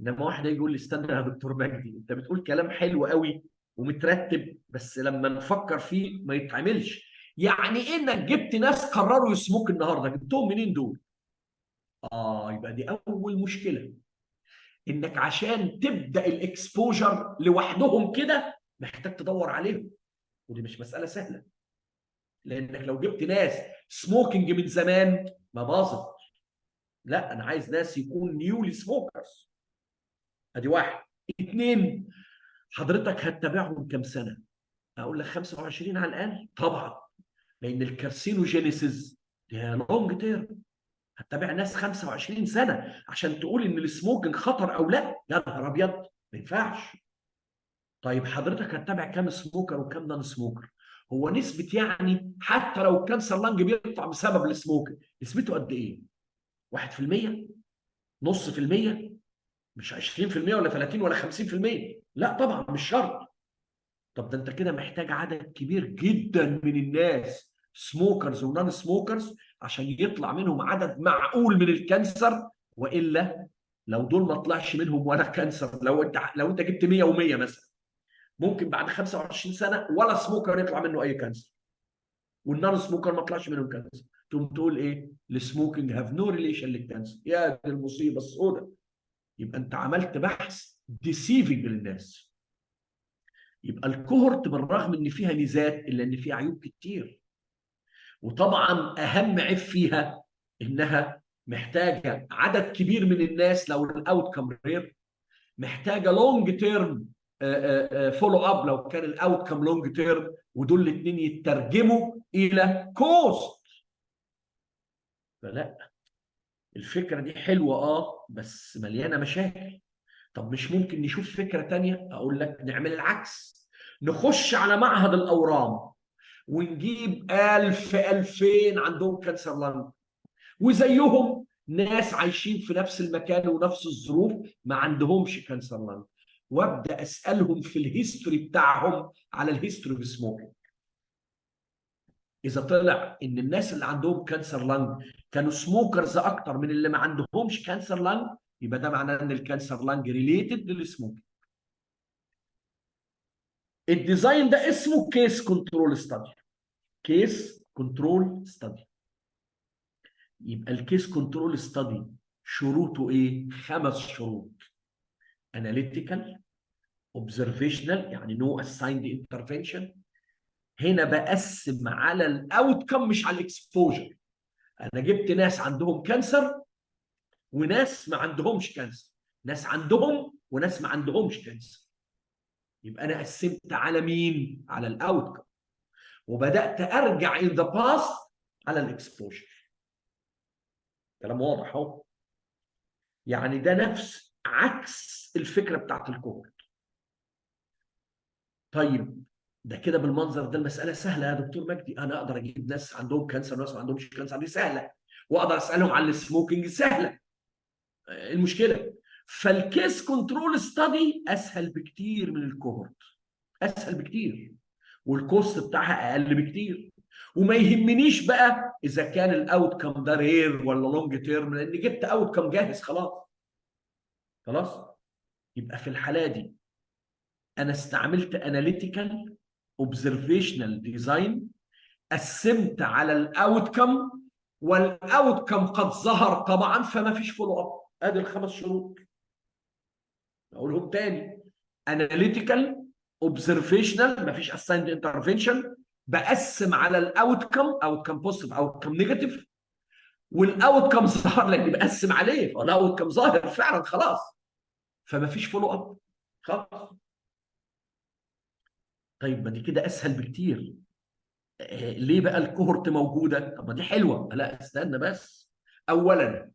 انما واحد يجي يقول لي استنى يا دكتور مجدي، انت بتقول كلام حلو قوي ومترتب بس لما نفكر فيه ما يتعملش. يعني ايه انك جبت ناس قرروا يسموك النهارده؟ جبتهم منين دول؟ يبقى دي اول مشكله، انك عشان تبدا الاكسبوجر لوحدهم كده محتاج تدور عليهم، ودي مش مساله سهله. لانك لو جبت ناس سموكينج من زمان ما باظت. لا، انا عايز ناس يكون نيولي سموكرز. ادي واحد. 2، حضرتك هتتابعهم كام سنه؟ اقول لك 25 على الاقل طبعا، لان الكارسينوجينيسيس ده لونج تيرم. هتتابع ناس 25 سنه عشان تقول ان السموكينج خطر او لا؟ يا نهار ابيض، ما ينفعش. طيب حضرتك هتتابع كام سموكر وكام نون سموكر؟ هو نسبه يعني حتى لو الكانسر لانج بيطلع بسبب السموكينج نسبته قد ايه؟ 1%؟ نص في المية؟ مش 20% ولا 30 ولا 50%؟ لا طبعا مش شرط. طب ده انت كده محتاج عدد كبير جدا من الناس سموكرز ونون سموكرز عشان يطلع منهم عدد معقول من الكانسر. والا لو دول ما طلعش منهم ولا كانسر، لو انت جبت 100 و100 مثلا، ممكن بعد 25 سنه ولا سموكر يطلع منه اي كانسر. والنون سموكر ما طلعش منهم كانسر، تقوم تقول ايه؟ السموكينج هاف نو ريليشن للكانسر. يا دي المصيبه السوداء. يبقى انت عملت بحث ديسيفنج للناس. يبقى الكوهورت بالرغم ان فيها ميزات الا ان فيها عيوب كتير. وطبعا اهم عيب فيها انها محتاجه عدد كبير من الناس لو الاوت كم رير، محتاجه لونج تيرم فولو اب لو كان الاوت كم لونج تيرم، ودول الاثنين يترجموا الى كوست. فلا، الفكره دي حلوه بس مليانه مشاكل. طب مش ممكن نشوف فكره تانية؟ اقول لك نعمل العكس، نخش على معهد الاورام ونجيب 1000 2000 عندهم كانسر لنج، وزيهم ناس عايشين في نفس المكان ونفس الظروف ما عندهمش كانسر لنج، وابدا اسالهم في الهيستوري بتاعهم على الهيستوري اوف سموكينج. اذا طلع ان الناس اللي عندهم كانسر لنج كانوا سموكرز اكتر من اللي ما عندهمش كانسر لنج، يبقى ده معناه ان الكانسر لنج ريليتد للسموكينج. الديزاين ده اسمه كيس كنترول ستادي. كيس كنترول ستادي. يبقى الكيس كنترول ستادي شروطه ايه؟ 5 شروط. اناليتيكال، اوبزرفيشنال يعني نو اسايند انترفنشن. هنا بقسم على الاوت كم مش على الاكسبوجر. انا جبت ناس عندهم كانسر وناس ما عندهمش كانسر، ناس عندهم وناس ما عندهمش كانسر. يبقى انا قسمت على مين؟ على الاوت كم. وبدات ارجع ان ذا باست على الاكسبوجر. كلام واضح اهو. يعني ده نفس عكس الفكره بتاعت الكوهورت. طيب ده كده بالمنظر ده المساله سهله يا دكتور مجدي، انا اقدر اجيب ناس عندهم كانسر وناس ما عندهمش كانسر، دي سهله، واقدر اسالهم عن السموكينج سهله. المشكله فالكيس كنترول ستادي اسهل بكتير من الكوهورت، اسهل بكتير، والكوست بتاعها اقل بكتير. وما يهمنيش بقى اذا كان الاوت كم ده رير ولا لونج تيرم، لان جبت اوت كم جاهز خلاص. خلاص. يبقى في الحاله دي انا استعملت اناليتيكال اوبزرفيشنال ديزاين، قسمت على الاوت كم، والاوت كم قد ظهر طبعا فما فيش فولو اب. ادي الخمس شروط. اقولهم تاني: اناليتيكال، اوبزرفيشنال ما فيش اسايند انترفنشن، بقسم على الاوت كم بوزيتيف اوت كم نيجاتيف، والاوت كم ظهر لاني بقسم عليه فالاوت كم ظاهر فعلا خلاص، فما فيش فولو اب خلاص. طيب ما دي كده اسهل بكتير. ليه بقى الكوهورت موجوده؟ طب ما دي حلوه. لا استنى بس. اولا،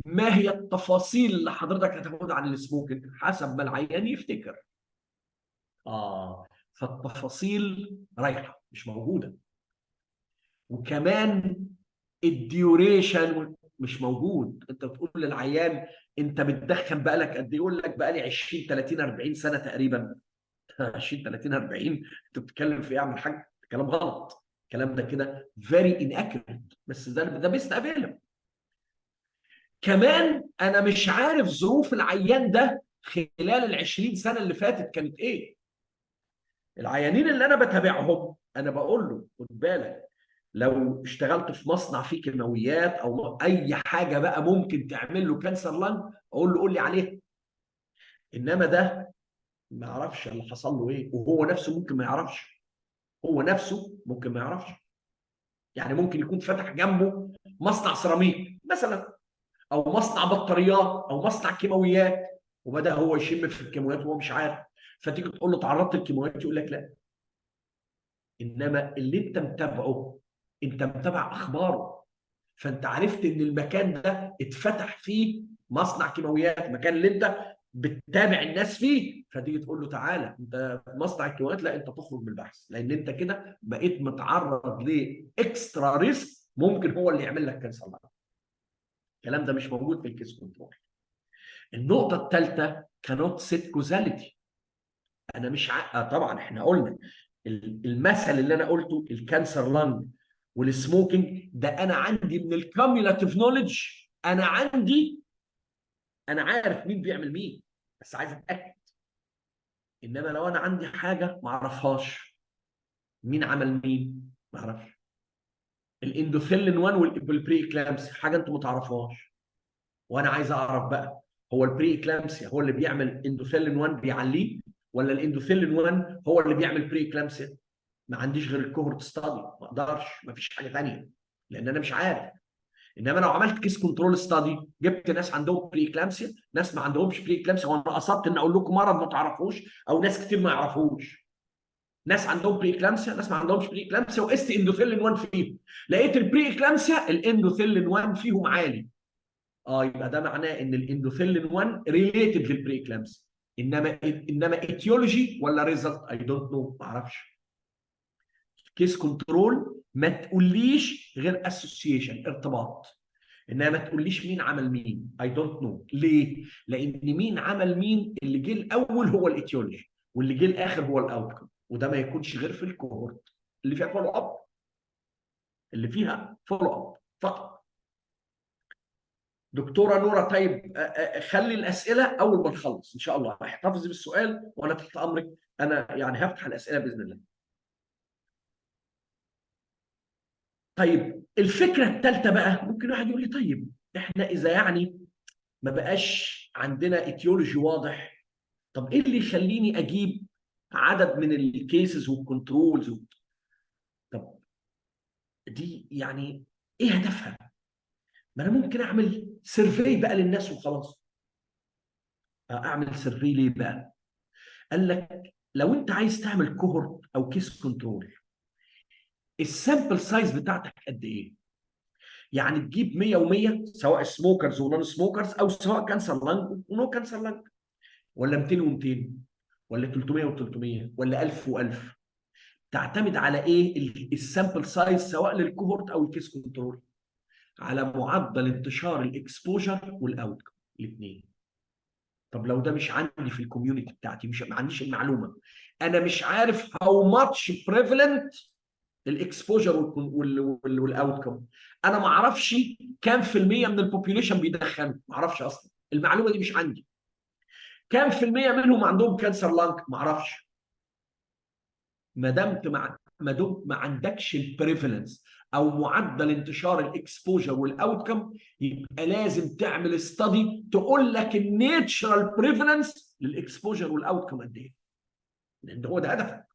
ما هي التفاصيل اللي حضرتك هتاخدها عن السموكينج حسب ما العيان يفتكر؟ فالتفاصيل رايحه مش موجوده. وكمان الديوريشن مش موجود. انت بتقول للعيان انت بتدخن بقالك قد ايه؟ يقول لك بقالي 20 30 40 سنه تقريبا. 20 30 40 انت بتتكلم في ايه يا عم الحاج؟ كلام غلط. الكلام ده كده فيري inaccurate، بس ده بيست افيلبل. كمان انا مش عارف ظروف العيان ده خلال ال 20 سنه اللي فاتت كانت ايه. العيانين اللي انا بتابعهم انا بقول له خد بالك، لو اشتغلت في مصنع فيه كيماويات او اي حاجه بقى ممكن تعمل له كانسر لنج، اقول له قول لي عليها. انما ده ما يعرفش اللي حصل له ايه، وهو نفسه ممكن ما يعرفش. هو نفسه ممكن ما يعرفش. يعني ممكن يكون فتح جنبه مصنع سيراميك مثلا، او مصنع بطاريات، او مصنع كيماويات، وبدا هو يشم في الكيماويات وهو مش عارف. فتيجي تقول له تعرضت للكيماويات يقول لك لا. انما اللي انت متابعه، انت متابع اخباره، فانت عرفت ان المكان ده اتفتح فيه مصنع كيماويات، المكان اللي انت بتتابع الناس فيه. فتيجي تقول له تعالى انت في مصنع الكيماويات، لا انت تخرج من البحث، لان انت كده بقيت متعرض لاكسترا ريسك ممكن هو اللي يعمل لك كانسر. الكلام ده مش موجود في الكيس كنترول. النقطه الثالثه كانوت سيت كوزاليتي. انا مش طبعا احنا قلنا المثل اللي انا قلته الكانسر لانج والسموكينج ده انا عندي من الكاميولاتيف نوليدج، انا عندي، انا عارف مين بيعمل مين بس عايز اتاكد. انما لو انا عندي حاجه ما اعرفهاش، مين عمل مين ما اعرفش. الاندوثيلين 1 والبري اكلامسيا حاجه انتم ما تعرفوهاش، وانا عايز اعرف بقى هو البري اكلامسيا هو اللي بيعمل اندوثيلين 1 بيعليه، ولا الاندوثيلين 1 هو اللي بيعمل بري اكلامسيا؟ ما عنديش غير الكوهورت ستادي، ما اقدرش، ما فيش حاجه ثانيه، لان انا مش عارف. انما لو عملت كيس كنترول ستادي جبت ناس عندهم بري اكلامسيا، ناس ما عندهمش بري اكلامسيا، وانا قصدت ان اقول لكم مرض ما تعرفوش او ناس كتير ما يعرفوش، ناس عندهم بري اكلامسيا، ناس ما عندهمش بري اكلامسيا، وقست اندوثيلين 1 فيهم، لقيت البري اكلامسيا الاندوثيلين 1 فيهم عالي، يبقى ده معناه ان الاندوثيلين 1 ريليتد للبري اكلامسيا. انما ايتيولوجي ولا ريزلت اي دونت نو، ما اعرفش. كيس كنترول ما تقوليش غير اسوسيشن، ارتباط، انما ما تقوليش مين عمل مين، اي دونت نو. ليه؟ لان مين عمل مين اللي جه الاول هو الايتيولوجي، واللي جه الاخر هو الاوتكم، وده ما يكونش غير في الكوهورت اللي فيها فولو اب، اللي فيها فولو اب فقط. دكتوره نوره، طيب خلي الاسئله اول ما نخلص ان شاء الله، احتفظي بالسؤال وانا تحت امرك، انا يعني هفتح الاسئله باذن الله. طيب الفكره الثالثه بقى، ممكن واحد يقول لي طيب احنا اذا يعني ما بقاش عندنا ايتيولوجي واضح، طب ايه اللي يخليني اجيب عدد من الكيسز والكنترولز طب دي يعني ايه هدفها؟ ما انا ممكن اعمل سيرفي بقى للناس وخلاص. اعمل سيرفي ليه بقى؟ قال لك لو انت عايز تعمل كوهورت او كيس كنترول، السامبل سايز بتاعتك قد ايه؟ يعني تجيب 100 و100 سواء سموكرز ونون سموكرز، او سواء كانسر لانج ونو كانسر لانج، ولا 200 و200، ولا 300 و300، ولا 1000 و1000. تعتمد على ايه السامبل سايز سواء للكوهورت او الكيس كنترول؟ على معدل انتشار الاكسبوجر والاوتكم الاثنين. طب لو ده مش عندي في الكوميونتي بتاعتي، مش ما عنديش المعلومه، انا مش عارف هاو ماتش بريفالنت الاكسبوجر والاوتكم، انا ما اعرفش كام في الميه من البوبيوليشن بيدخنوا، ما اعرفش اصلا، المعلومه دي مش عندي. كام في الميه منهم عندهم كانسر لانج، ما اعرفش. ما دمت ما عندكش البريفالنس او معدل انتشار الاكسبوجر والاوتكم، يبقى لازم تعمل استادي تقول لك النيتشرال بريفالنس للاكسبوجر والاوتكم قد ايه، لان هو ده هدفك.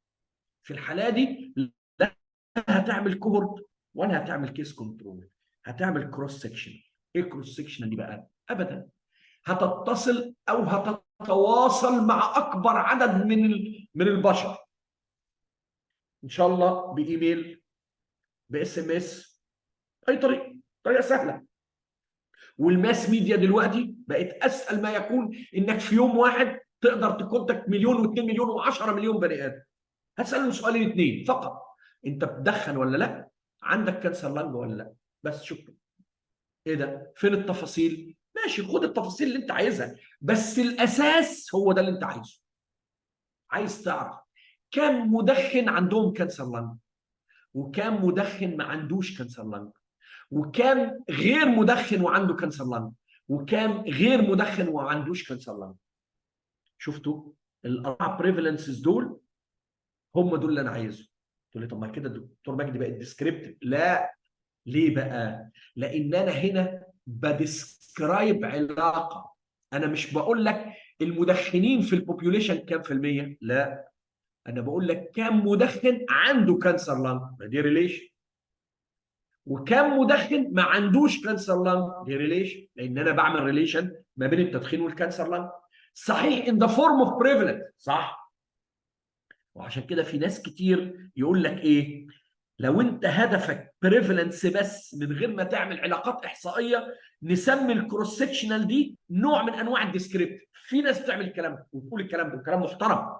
في الحاله دي لا هتعمل كوهورت ولا هتعمل كيس كنترول، هتعمل كروس سكشن. ايه كروس سكشن دي بقى؟ ابدا، هتتصل او هتتواصل مع اكبر عدد من البشر، ان شاء الله بايميل، باس ام اس، اي طريقه سهله. والماس ميديا دلوقتي بقت اسهل ما يكون، انك في يوم واحد تقدر تكونتاكت مليون و2 مليون و10 مليون بني ادم. هسالهم سؤالين اثنين فقط: انت بتدخن ولا لا؟ عندك كانسر لانج ولا لا؟ بس شكرا. ايه ده؟ فين التفاصيل؟ ماشي، خد التفاصيل اللي انت عايزها، بس الاساس هو ده اللي انت عايزه. عايز تعرف كم مدخن عندهم كانسر لانج، وكم مدخن ما عندوش كانسر لانج، وكام غير مدخن وعنده كانسر لانج، وكام غير مدخن وما عندوش كانسر لانج. شفتوا الاربعه بريفالنسز دول؟ هم دول اللي انا عايزهم. تقول لي طب ما كده الدكتور مجدي بقت ديسكريبتيف. لا، ليه بقى؟ لان انا هنا بديسكرايب علاقه، انا مش بقول لك المدخنين في البوبيوليشن كام في الميه، لا، انا بقول لك كام مدخن عنده كانسر لانج، دي ريليشن، وكم مدخن ما عندوش كانسر لانج، دي ريليشن، لان انا بعمل ريليشن ما بين التدخين والكانسر لانج. صحيح ان ذا فورم اوف بريفلنس، صح. وعشان كده في ناس كتير يقول لك ايه، لو انت هدفك بريفلنس بس من غير ما تعمل علاقات احصائيه، نسمي الكروس سكشنال دي نوع من انواع الديسكريبت. في ناس بتعمل الكلام ده وتقول الكلام ده وكلام محترم،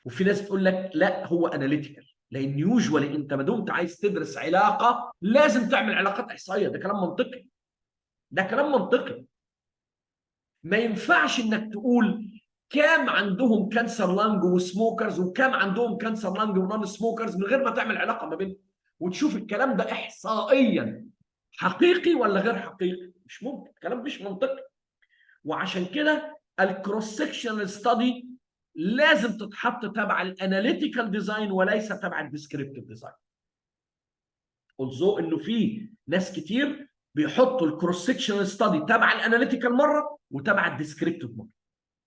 وفي ناس تقول لك لا هو اناليتيكال، لان يوجوالي انت ما دمت عايز تدرس علاقه لازم تعمل علاقات احصائيه. ده كلام منطقي، ده كلام منطقي. ما ينفعش انك تقول كام عندهم كانسر لانج وسموكرز وكام عندهم كانسر لانج ونون سموكرز من غير ما تعمل علاقه ما بينهم وتشوف الكلام ده احصائيا حقيقي ولا غير حقيقي. مش ممكن، كلام مش منطقي. وعشان كده الكروس سكشنال ستادي لازم تتحط تبع الاناليتيكال ديزاين وليس تبع الديسكريبتيف ديزاين. although انه في ناس كتير بيحطوا الكروس سكشنال ستادي تبع الاناليتيكال مره وتبع الديسكريبتيف مره،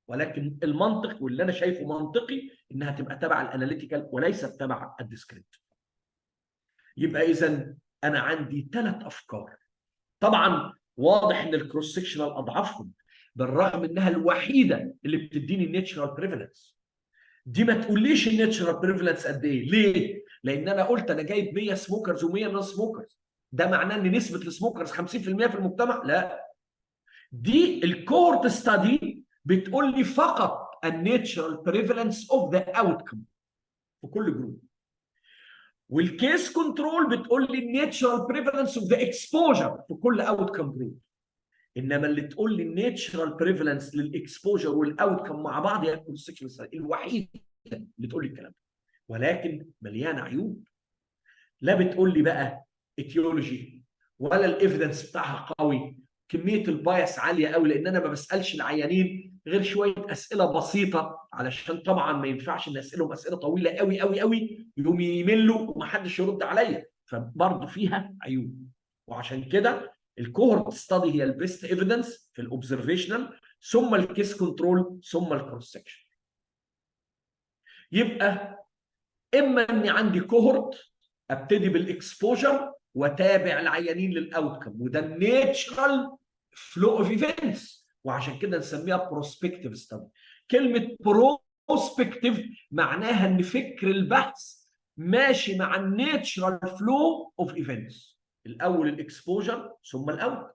ولكن المنطق واللي انا شايفه منطقي انها تبقى تبع الاناليتيكال وليست تبع الديسكريبتيف. يبقى اذا انا عندي 3 افكار. طبعا واضح ان الكروس سكشنال اضعفهم، بالرغم انها الوحيده اللي بتديني الناتشرال بريفالنس. دي ما تقوليش الناتشرال بريفالنس قد ايه، ليه؟ لان انا قلت انا جايب 100 سموكرز و100 نون سموكرز، ده معناه ان نسبه السموكرز 50% في المجتمع؟ لا، دي الكورت ستادي بتقول لي فقط الناتشرال بريفالنس اوف ذا اوتكم في كل جروب، والكيس كنترول بتقول لي الناتشرال بريفالنس اوف ذا اكسبوجر في كل اوتكم جروب. انما اللي تقول لي الناتشرال بريفالنس للاكسبوجر والاوتكم مع بعض هي الكروس سكشن ستادي الوحيده اللي تقول لي الكلام ده، ولكن مليانه عيوب. لا بتقول لي بقى اتيولوجي ولا الايفيدنس بتاعها قوي، كميه البايس عاليه قوي، لان انا ما بسالش العيانين غير شويه اسئله بسيطه، علشان طبعا ما ينفعش ان اسالهم اسئله طويله قوي قوي قوي يقوم يملوا ومحدش يرد عليا، فبرضه فيها عيوب. وعشان كده الكوهورت ستادي هي البيست ايفيدنس في الاوبزرفيشنال، ثم الكيس كنترول، ثم الكروس سكشن. يبقى اما اني عندي كوهورت ابتدي بالاكسبوجر واتابع العيانين للاوتكم، وده الناتشرال فلو اوف ايفنتس، وعشان كده نسميها بروسبكتيف ستادي. كلمه بروسبكتيف معناها ان فكر البحث ماشي مع الناتشرال فلو اوف ايفنتس، الاول الاكسبوجر ثم الاوتكم.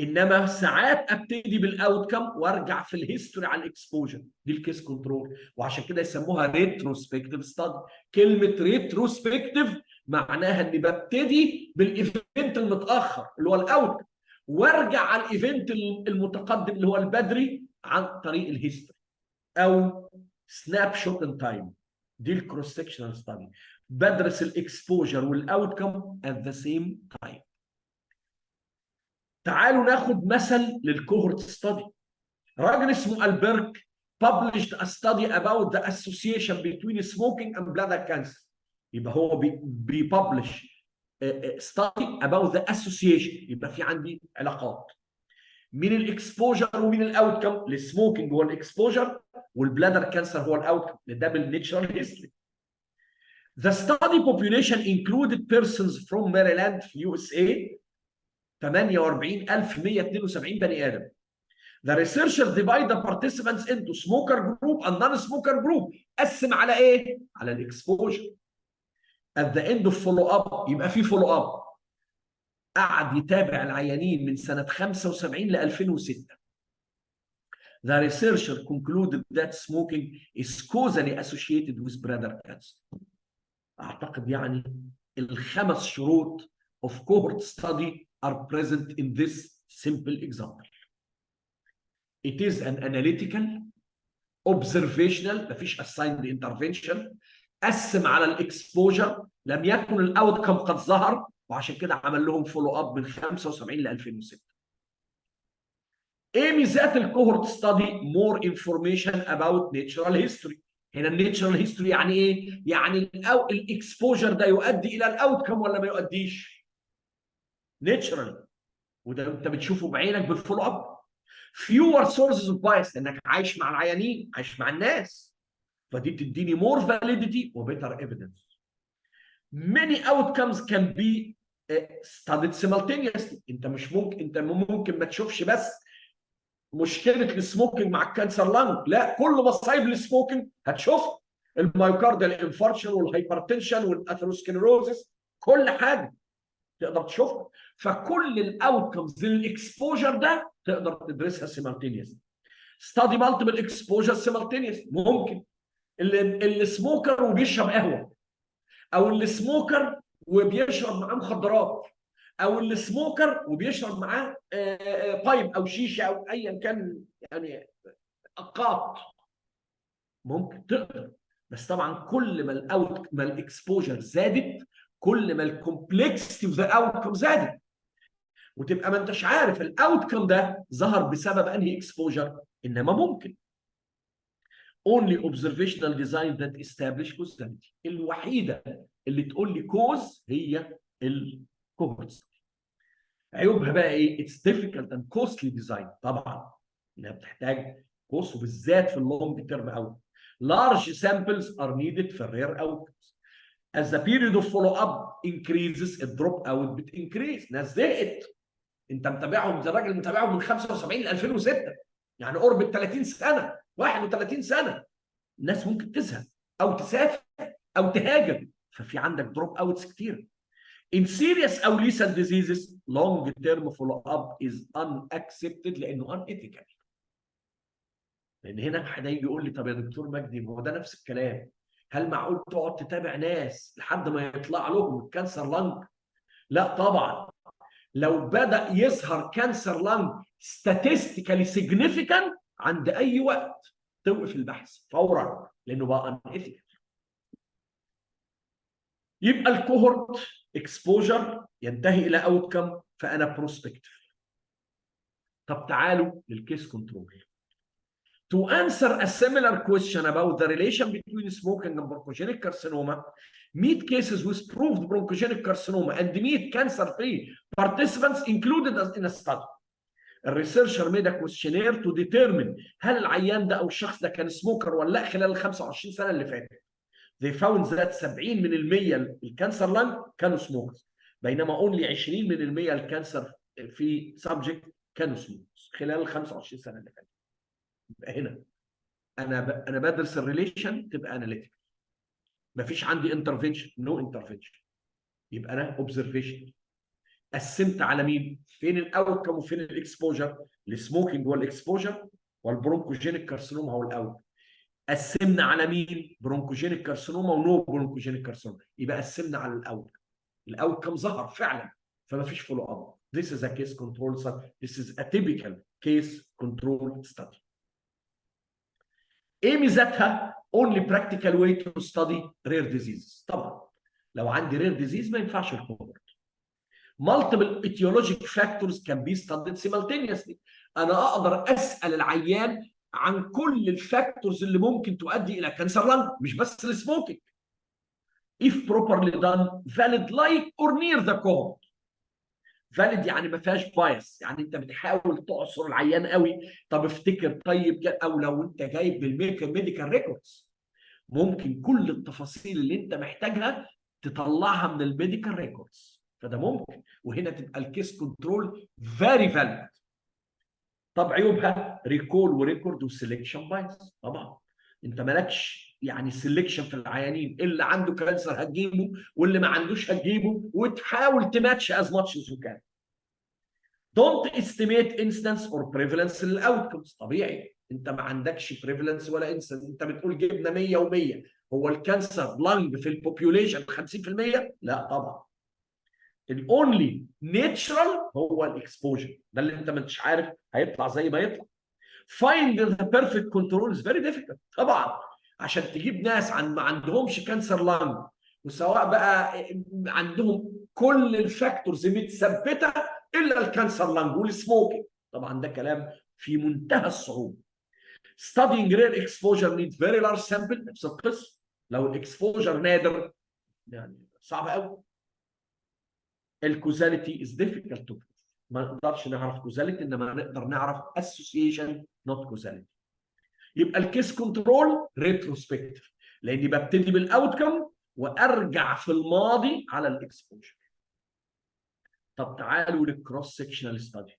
انما ساعات ابتدي بالاوتكم وارجع في الهيستوري على الاكسبوجر، دي الكيس كنترول، وعشان كده يسموها ريتروسبكتيف ستادي. كلمه ريتروسبكتيف معناها اني ببتدي بالايفنت المتاخر اللي هو الاوتكم، وارجع على الايفنت المتقدم اللي هو البدري عن طريق الهيستوري، او سناب شوت ان تايم. دي الكروس سكشنال ستادي، بدرس الاكسبوجر والاوتكم ات ذا سيم تايم. تعالوا ناخد مثل للكوهورت ستادي. راجل اسمه البرك published a study about the association between smoking and bladder cancer. يبقى هو بيبلش study about the association، يبقى في عندي علاقات من الاكسبوجر ومن الاوتكم. السموكينج هو الاكسبوجر والبلادر كانسر هو الاوتكم، ده بالناتشرال هيستوري. The study population included persons from Maryland في USA 48172 بني ادم. The researchers divide the participants into smoker group and non-smoker group. قسم على ايه؟ على الاكسبوجر. At the end of follow up يبقى في follow up. قعد يتابع العيانين من سنة 75 ل 2006. The researcher concluded that smoking is causally associated with bladder cancer. أعتقد يعني ال5 شروط of cohort study are present in this simple example. It is an analytical, observational، مفيش assigned intervention، قسم على الاكسبوجر، لم يكن الاوتكم قد ظهر، وعشان كده عمل لهم فولو اب من 75 ل 2006. ايه ميزات الكوهورت ستادي؟ مور انفورميشن اباوت ناتشرال هيستوري. هنا الناتشرال هيستوري يعني ايه؟ يعني الاكسبوجر ده يؤدي الى الاوتكم ولا ما يؤديش؟ ناتشرال، وده انت بتشوفه بعينك بالفولو اب. fewer sources of bias لانك عايش مع العيانين، عايش مع الناس، فدي تديني more validity و better evidence. Many outcomes can be studied simultaneously. انت مش ممكن، انت ممكن ما تشوفش بس مشكله السموكينج مع الكانسر لانج، لا، كل مصايب السموكينج هتشوفها، المايوكاردال انفاركشن والهايبرتنشن والاثيروسكليروزس، كل حاجه تقدر تشوفها. فكل الاوتكمز للاكسبوجر ده تقدر تدرسها سيمالتينيوس. ستادي مالتيبل اكسبوجر سيمالتينيوس، ممكن السموكر وبيشرب قهوه، او السموكر وبيشرب معاه مخدرات، او السموكر وبيشرب معاه بايب او شيشه او ايا كان، يعني اقاط، ممكن تقدر. بس طبعا كل ما الاكسبوجر زادت كل ما الكومبلكسيتي اوف ذا اوتكم زادت، وتبقى ما انتش عارف الاوتكم ده ظهر بسبب انهي اكسبوجر. انما ممكن only observational design that establish causality. الوحيده اللي تقول لي كوز هي الكوهورت. عيوبها بقى ايه؟ it's difficult and costly design. طبعا انها بتحتاج كوست، وبالذات في اللونج تيرم اوت. large samples are needed في الرير outcomes. as the period of follow up increases الدروب اوت بتنكريز. ناس زهقت. انت متابعهم، ده الراجل متابعهم من 75 ل 2006، يعني قرب ال 30 سنه، 31 سنه. الناس ممكن تزهق او تسافر او تهاجر، ففي عندك دروب اوتس كتير. In serious او lethal diseases long term follow up is unaccepted لانه unethical. لان هنا حد يجي يقول لي طب يا دكتور مجدي، هو ده نفس الكلام، هل معقول تقعد تتابع ناس لحد ما يطلع لهم كانسر لنج؟ لا طبعا. لو بدأ يظهر كانسر لنج statistically significant عند اي وقت توقف البحث فورا، لانه بقى unethical. يبقى الكوهورت اكسبوجر ينتهي الى اوتكم، فانا بروسبكتيف. طب تعالوا للكيس كنترول. To answer a similar question about the relation between smoking and bronchogenic carcinoma, meet cases with proved bronchogenic carcinoma and meet cancer-free participants included in a study. The researcher made a questionnaire to determine هل العيان ده او الشخص ده كان سموكر ولا لا خلال ال 25 سنه اللي فاتت. They found that 70% الكانسر لانج كانوا سموكرز، بينما only 20% الكانسر في سبجكت كانوا سموكرز خلال ال 25 سنه اللي فاتت. يبقى هنا انا بدرس الريليشن تبقى اناليتيكال. مفيش عندي انترفنشن، نو انترفنشن. يبقى انا اوبزرفيشن. قسمت على مين؟ فين الاوتكم وفين الاكسبوجر؟ السموكينج هو الاكسبوجر، والبرونكوجينيك كارسينوما هو الاوت. قسمنا على مين؟ برونكوجينيك كارسينوما ونو برونكوجينيك كارسينوما. يبقى قسمنا على الاوت. الاوتكم ظهر فعلا، فما فيش فولو اب. This is a case control study. This is a typical case control study. ايه ميزاتها؟ only practical way to study rare diseases. طبعا لو عندي rare disease ما ينفعش الكوهورت. multiple etiologic factors can be studied simultaneously. انا اقدر اسال العيان عن كل الفاكتورز اللي ممكن تؤدي الى كانسر لنج، مش بس السموكينج. if properly done valid like or near the cohort. valid يعني ما فيهاش بايس، يعني انت بتحاول تعصر العيان قوي. طب افتكر طيب، او لو انت جايب بالميديكال ريكوردز ممكن كل التفاصيل اللي انت محتاجها تطلعها من الميديكال ريكوردز، فده ممكن. وهنا تبقى الكيس كنترول فيري فاليد. طب عيوبها؟ ريكول وريكورد وسelection بايس. طبعا انت مالكش يعني سelection في العيانين، اللي عنده كانسر هتجيبه واللي ما عندوش هتجيبه، وتحاول تماتش as much as you can. Don't estimate incidence or prevalence للاوتكمز. طبيعي انت ما عندكش prevalence ولا incidence. انت بتقول جبنا 100 و100، هو الكانسر لانج في البوبيوليشن 50%؟ لا طبعا. الاونلي ناتشرال هو الاكسبوجر، ده اللي انت مش عارف هيطلع زي ما يطلع. Find the perfect control is very difficult. طبعا عشان تجيب ناس ما عندهمش كانسر لانج، وسواء بقى عندهم كل الفاكتورز متثبته الا الكانسر لانج والسموكينج، طبعا ده كلام في منتهى الصعوبه. Studying rare exposure needs very large sample. نفس القصه، لو الاكسبوجر نادر يعني صعب قوي. الكوزاليتي is difficult to prove. ما نقدرش نعرف كوزاليتي، انما نقدر نعرف association not causality. يبقى الكيس كنترول ريتروسبكتيف، لاني ببتدي بالاوتكم وارجع في الماضي على الاكسبوجر. طب تعالوا للكروس سكشنال ستادي.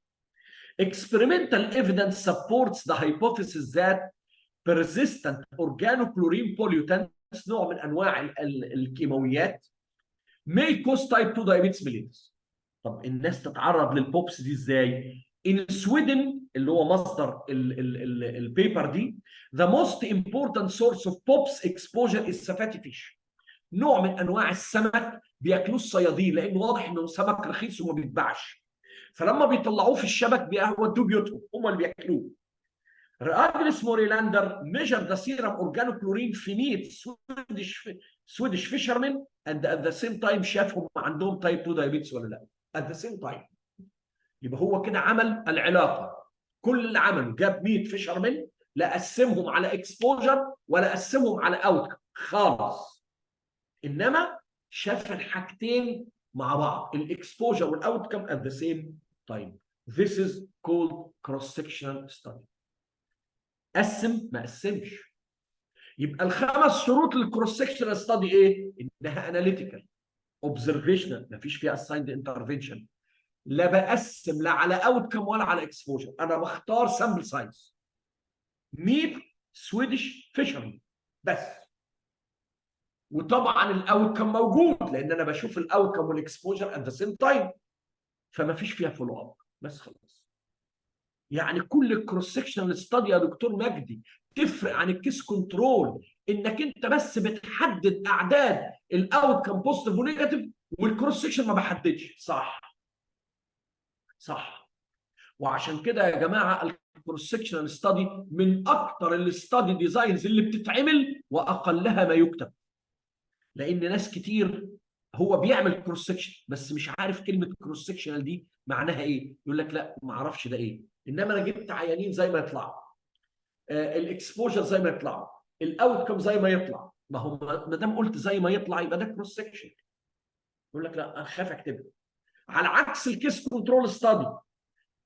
Experimental evidence supports the hypothesis that persistent organochlorine pollutants، نوع من انواع الكيماويات، may cause type 2 diabetes mellitus. طب الناس تتعرض للبوبس دي ازاي؟ In Sweden اللي هو مصدر البيبر دي، the most important source of POPs exposure is fatty fish. نوع من انواع السمك بياكلوه الصيادين، لانه واضح انه سمك رخيص وما بيتباعش، فلما بيطلعوه في الشبك بيودوه بيوتهم، هم اللي بياكلوه. راجل اسمه ريلاندر measured the serum organochlorine في 100 Swedish fishermen and at the same time شافهم عندهم type 2 diabetes ولا لا. at the same time. يبقى هو كده عمل العلاقه. كل اللي عمله جاب 100 فيشرمن لا اقسمهم على اكسبوجر ولا اقسمهم على اوت خالص، انما شاف الحاجتين مع بعض، الاكسبوجر والاوت كم at the same time. This is called cross sectional study. قسم ما قسمش. يبقى الخمس شروط للكروس سكشنال ستادي ايه؟ انها اناليتيكال، اوبزرفيشنال، ما فيش فيها اسايند انترفنشن، لا بقسم لا على اوت كم ولا على اكسبوجر، انا بختار سامبل سايز 100 سويدش فيشرمان بس. وطبعا الاوت كم موجود لان انا بشوف الاوت كم والاكسبوجر ات ذا سيم تايم، فما فيش فيها فولو اب بس خلاص. يعني كل الكروس سكشنال ستادي يا دكتور مجدي تفرق عن الكيس كنترول انك انت بس بتحدد اعداد الاوت كم بوزيتيف ونيجاتيف، والكروس سكشن ما بحددش. صح صح. وعشان كده يا جماعه الكروس سكشنال ستادي من اكثر الستادي ديزاينز اللي بتتعمل واقلها ما يكتب، لان ناس كتير هو بيعمل كروس سكشن بس مش عارف كلمه كروس سكشنال دي معناها ايه، يقول لك لا ما اعرفش ده ايه، انما انا جبت عيانين زي ما يطلعوا، الاكسبوجر زي ما يطلعوا، الاوت كم زي ما يطلع. ما هو ما دام قلت زي ما يطلع يبقى ده كروس سكشن. يقول لك لا انا خايف اكتبها. على عكس الكيس كنترول ستادي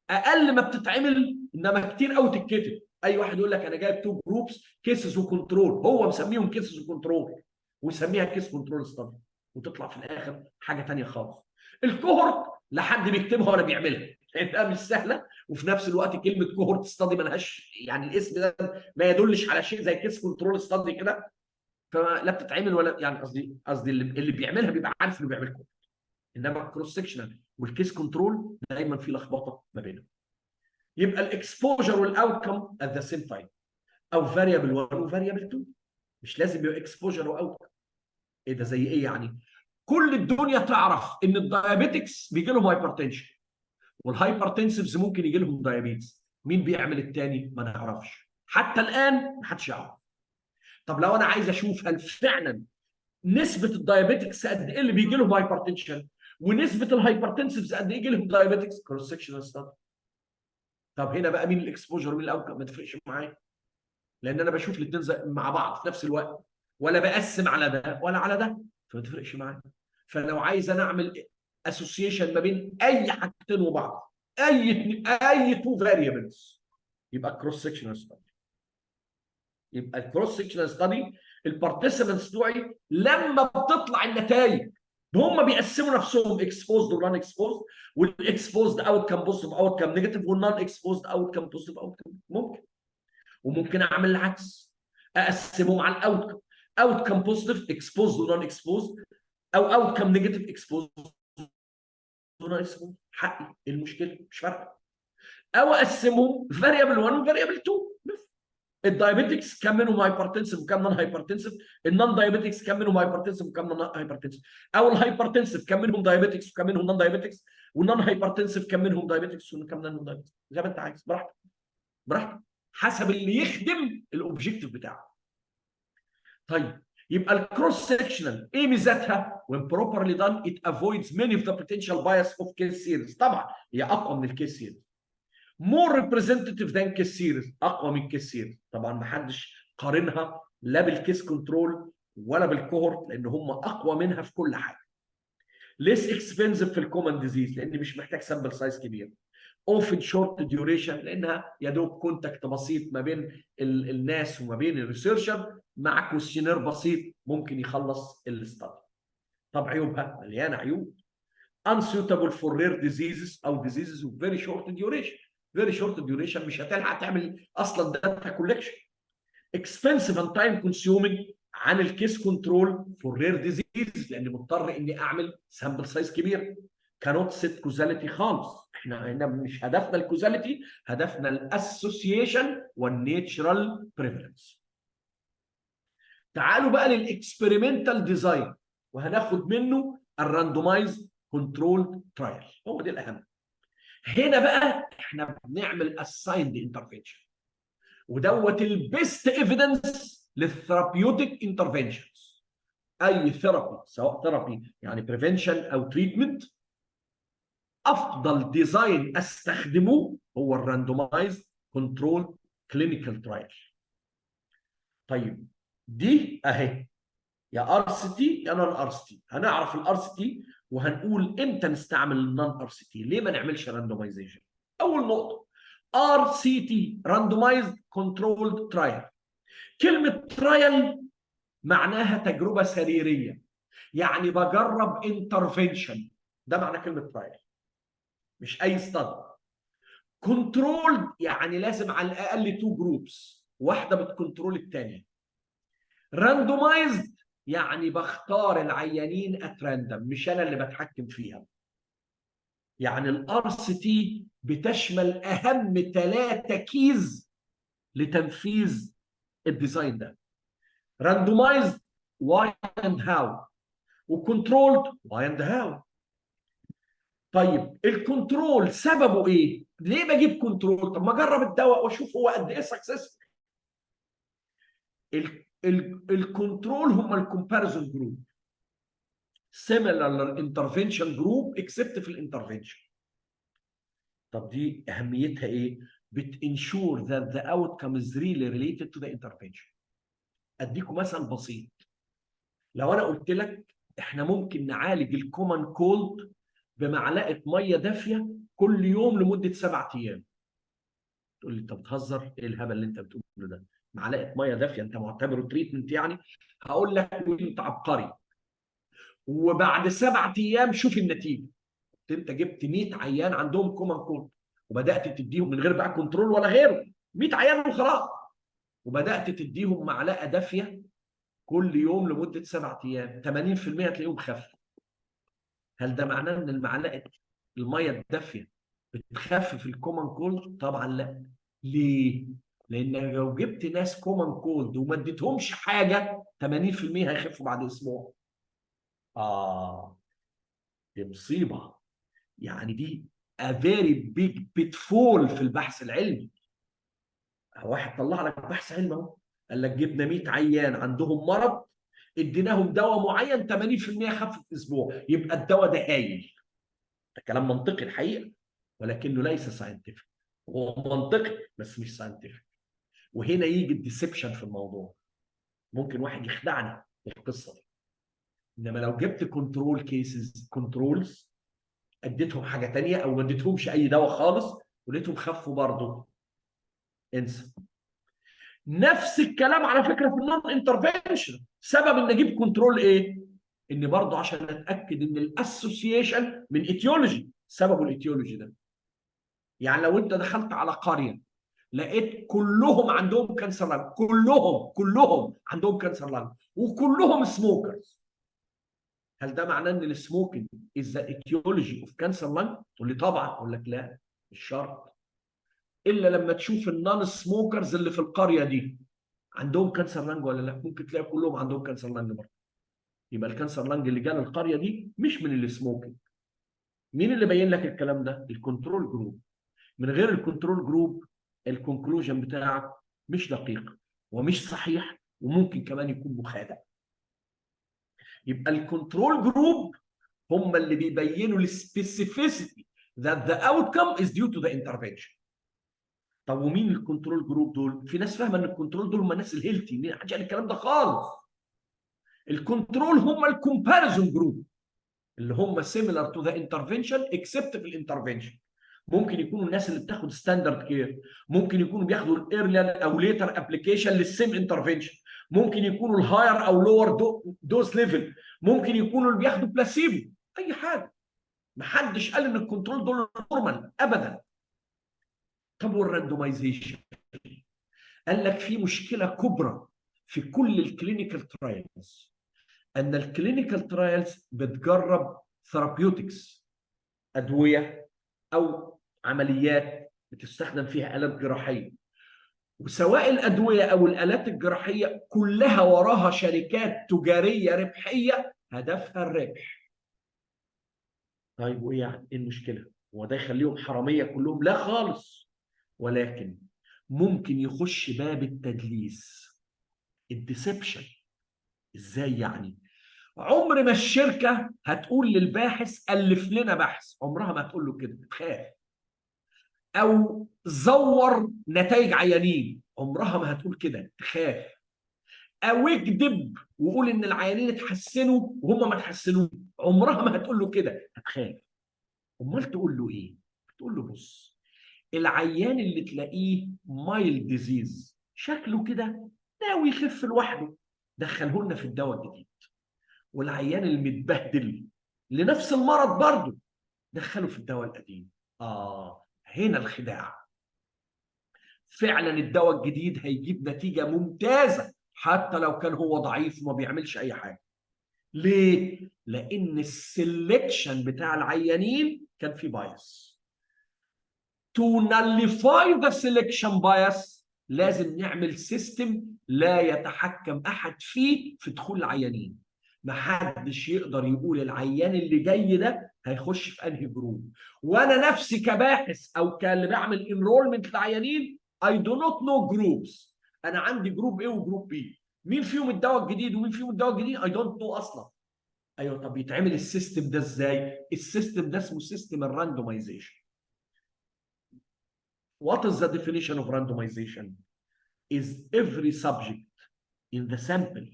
اقل ما بتتعمل انما كتير قوي تتكتب. اي واحد يقول لك انا جايب تو جروبس كيسز وكنترول، هو مسميهم كيسز وكنترول ويسميها كيس كنترول ستادي، وتطلع في الاخر حاجه ثانيه خالص. الكوهورت لا حد بيكتبها ولا بيعملها لانها مش سهله، وفي نفس الوقت كلمه كوهورت ستادي ملهاش يعني الاسم ده ما يدلش على شيء زي كيس كنترول ستادي كده، فلا بتتعمل ولا يعني قصدي اللي بيعملها بيبقى عارف انه بيعمل كده. انما الكروس سكشنال والكيس كنترول دايما في لخبطه ما بينهم. يبقى الاكسبوجر والاوتكم ات ذا سيم تايم، او فاريبل 1 وفاريبل 2، مش لازم يبقى اكسبوجر واوتكم. ايه ده زي ايه يعني؟ كل الدنيا تعرف ان الدايابيتكس بيجي لهم هايبرتنشن، والهايبرتنسفز ممكن يجي لهم دايابيتس. مين بيعمل الثاني؟ ما نعرفش حتى الان، ما حدش يعرف. طب لو انا عايز اشوف هل فعلا نسبه الدايابيتكس قد ايه اللي بيجي لهم هايبرتنشن، ونسبه الهايبرتنسفز قد ايه يجي لهم دايابيتكس، كروس سكشنال ستادي. طب هنا بقى مين الاكسبوجر ومين الاوتكم؟ ما تفرقش معايا، لان انا بشوف الاثنين مع بعض في نفس الوقت، ولا بقسم على ده ولا على ده، فما تفرقش معايا. فلو عايز انا اعمل اسوسيشن ما بين اي حاجتين وبعض، اي تو فاريبلز، يبقى كروس سكشنال ستادي. يبقى الكروس سكشنال ستادي البارتيسيبنتس بتوعي لما بتطلع النتائج هم بيقسموا نفسهم اكسبوزد ونون اكسبوزد، والاكسبوزد اوت كام بوزيتيف اوت كام نيجاتيف، والنون اكسبوزد اوت كام بوزيتيف اوت كام ممكن. وممكن اعمل العكس، اقسمهم على الاوت كم، اوت كم بوزيتيف اكسبوزد ونون اكسبوزد، او اوت كم نيجاتيف اكسبوزد ونون اكسبوزد. حقي، ايه المشكله؟ مش فارقه. او اقسمهم فاريبل 1 وفاريبل 2. الدايابيتكس كم منهم هايبرتنسيف وكم نون هايبرتنسيف، النون دايابيتكس كم منهم هايبرتنسيف وكم نون هايبرتنسيف، او الهايبرتنسيف كم منهم دايابيتكس وكم منهم نون دايابيتكس، والنون هايبرتنسيف كم منهم دايابيتكس وكم نون دايابيتكس، زي ما انت عايز براحتك. براحتك حسب اللي يخدم الاوبجيكتيف بتاعك. طيب يبقى الكروس سكشنال ايه ميزاتها؟ when properly done it avoids many of the potential bias of case series. طبعا هي اقوى من الكيس سيريز، more representative than case series، اقوى من كيس سيريز. طبعا ما حدش قارنها لا بالكيس كنترول ولا بالكوهورت لان هم اقوى منها في كل حاجه. less expensive في الكومن ديزيز لان مش محتاج سامبل سايز كبير. اوفن شورت ديوريشن لانها يا دوب كونتاكت بسيط ما بين الناس وما بين الريسيرشر مع كويشنير بسيط ممكن يخلص الاستادي. طب عيوبها مليانه عيوب. unsuitable for rare diseases او diseases with very short duration. very short duration مش هتلحق تعمل اصلا داتا كولكشن. expensive and time consuming عن الكيس كنترول فور رير ديزيز لان مضطر اني اعمل سامبل سايز كبير. كانوت سيت كوزاليتي خالص. احنا هنا مش هدفنا الكوزاليتي، هدفنا الاسوسيشن والنيتشرال بريفرنس. تعالوا بقى للاكسبيرمنتال ديزاين وهناخد منه الراندومايز كنترول ترايل، هو ده الاهم. هنا بقى احنا بنعمل اسايند انترفنشن، ودوت البيست ايفيدنس للثيرابيوتيك انترفنشنز. اي ثيرابي سواء ثيرابي يعني بريفنشن او تريتمنت، افضل ديزاين استخدمه هو الراندومايز كنترول كلينيكال ترايل. طيب دي اهي، يا ار سي تي يا نون ار سي تي. هنعرف الار سي تي وهنقول امتى نستعمل النون ار سي تي، ليه ما نعملش راندومايزيشن. اول نقطه ار سي تي، راندومايزد كنترولد ترايل. كلمه ترايل معناها تجربه سريريه، يعني بجرب انترفنشن، ده معنى كلمه ترايل، مش اي ستادي. كنترولد يعني لازم على الاقل تو جروبس، واحده بتكنترول الثانيه. راندومايزد يعني بختار العيانين ات راندم، مش انا اللي بتحكم فيها. يعني الار سي تي بتشمل اهم 3 كيز لتنفيذ الديزاين ده: راندومايزد واي اند هاو، وكنترولد واي اند هاو. طيب الكنترول سببه ايه؟ ليه بجيب كنترول؟ طب ما اجرب الدواء واشوف هو قد ايه سكسس. الكنترول هم الكومباريزون جروب، similar intervention group except في الانترفنشن. طب دي اهميتها ايه؟ بتنشور that the outcome is really related to the intervention. اديكم مثل بسيط. لو انا قلت لك احنا ممكن نعالج الكومن كولد بمعلقه ميه دافيه كل يوم لمده 7 ايام، تقول لي انت بتهزر، ايه الهبل اللي انت بتقوله ده؟ معلقه ميه دافيه انت معتبره تريتمنت يعني؟ هقول لك انت عبقري، وبعد 7 ايام شوف النتيجه. انت جبت 100 عيان عندهم كومن كولد وبدات تديهم من غير بقى كنترول ولا غيره، 100 عيان وخلاص، وبدات تديهم معلقه دافيه كل يوم لمده 7 ايام، 80% هتلاقيهم خفوا. هل ده معناه ان المعلقه الميه الدافيه بتخفف الكومن كولد؟ طبعا لا. ليه؟ لان لو جبت ناس كومن كولد وما اديتهمش حاجه 80% هيخفوا بعد اسبوع. دي مصيبه، يعني دي a very big pitfall في البحث العلمي. واحد طلع لك بحث علمي اهو، قال لك جبنا 100 عيان عندهم مرض، اديناهم دواء معين 80% خف في اسبوع، يبقى الدواء ده هايل. ده كلام منطقي الحقيقه، ولكنه ليس ساينتفك. هو منطقي بس مش ساينتفك. وهنا يجي الديسبشن في الموضوع. ممكن واحد يخدعني في القصه دي. انما لو جبت كنترول كيسز، كنترولز، اديتهم حاجه ثانيه او ما اديتهمش اي دواء خالص ولقيتهم خفوا برضه، انسى. نفس الكلام على فكره في النون انترفنشن. سبب ان اجيب كنترول ايه؟ ان برضه عشان اتاكد ان الاسوسيشن من ايتيولوجي، سببه الايتيولوجي ده. يعني لو انت دخلت على قريه لقيت كلهم عندهم كانسر لانج، كلهم عندهم كانسر لانج وكلهم سموكرز، هل ده معناه ان السموكينج از ذا ايتيولوجي اوف كانسر لانج؟ تقول لي طبعا، اقول لك لا، مش شرط. الا لما تشوف النون سموكرز اللي في القريه دي عندهم كانسر لانج ولا لا، ممكن تلاقي كلهم عندهم كانسر لانج برضه. يبقى الكانسر لانج اللي جاء القريه دي مش من السموكينج. مين اللي بين لك الكلام ده؟ الكنترول جروب. من غير الكنترول جروب الكونكلوجن بتاعك مش دقيق ومش صحيح، وممكن كمان يكون مخادع. يبقى الكنترول جروب هم اللي بيبينوا السبيسيفيسيتي that the outcome is due to the intervention. طب ومين الكنترول جروب دول؟ في ناس فاهمه ان الكنترول دول هم الناس الهيلثي، مين حاجه الكلام ده خالص. الكنترول هم الكومباريزون جروب اللي هم similar to the intervention except في الانترفنشن. ممكن يكونوا الناس اللي بتاخد ستاندرد كير، ممكن يكونوا بياخدوا الايرلي او ليتر ابلكيشن للسيم انترفنشن، ممكن يكونوا الهاير او لور دوز ليفل، ممكن يكونوا اللي بياخدوا بلاسيبو، اي حاجه. محدش قال ان الكنترول دول نورمال ابدا. طب والراندومايزيشن؟ قال لك في مشكله كبرى في كل الكلينيكال ترايلز، ان الكلينيكال ترايلز بتجرب ثيرابيوتكس، ادويه او عمليات بتستخدم فيها آلات جراحيه، وسواء الادويه او الآلات الجراحيه كلها وراها شركات تجاريه ربحيه هدفها الربح. طيب وايه يعني؟ ايه المشكله؟ هو ده يخليهم حراميه كلهم؟ لا خالص. ولكن ممكن يخش باب التدليس، الديسبشن. ازاي يعني؟ عمر ما الشركه هتقول للباحث الف لنا بحث، عمرها ما هتقول له كده، بتخاف. او زور نتائج عيانين، عمرها ما هتقول كده، تخاف. او اكذب وقول ان العيانين اتحسنوا وهم ما اتحسنوش، عمرها ما هتقول له كده، هتخاف. امال تقول له ايه؟ تقول له بص، العيان اللي تلاقيه مايلد ديزيز شكله كده ناوي يخف لوحده، دخله لنا في الدواء الجديد. والعيان المتبهدل لنفس المرض برضه، دخله في الدواء القديم. هنا الخداع. فعلا الدواء الجديد هيجيب نتيجة ممتازة حتى لو كان هو ضعيف وما بيعملش أي حاجة. ليه؟ لأن السلكشن بتاع العيانين كان فيه بايس. To nullify the selection bias لازم نعمل سيستم لا يتحكم أحد فيه في دخول العيانين. محدش يقدر يقول العيان اللي جاي ده هيخش في انهي جروب. وانا نفسي كباحث او كاللي بعمل انرولمنت للعيانين I do not know groups. انا عندي جروب A وجروب B، مين فيهم الدواء الجديد ومين فيهم الدواء الجديد I don't know اصلا. ايوه، طب يتعمل السيستم ده ازاي؟ السيستم ده اسمه سيستم الراندومايزيشن. What is the definition of randomization? Is every subject in the sample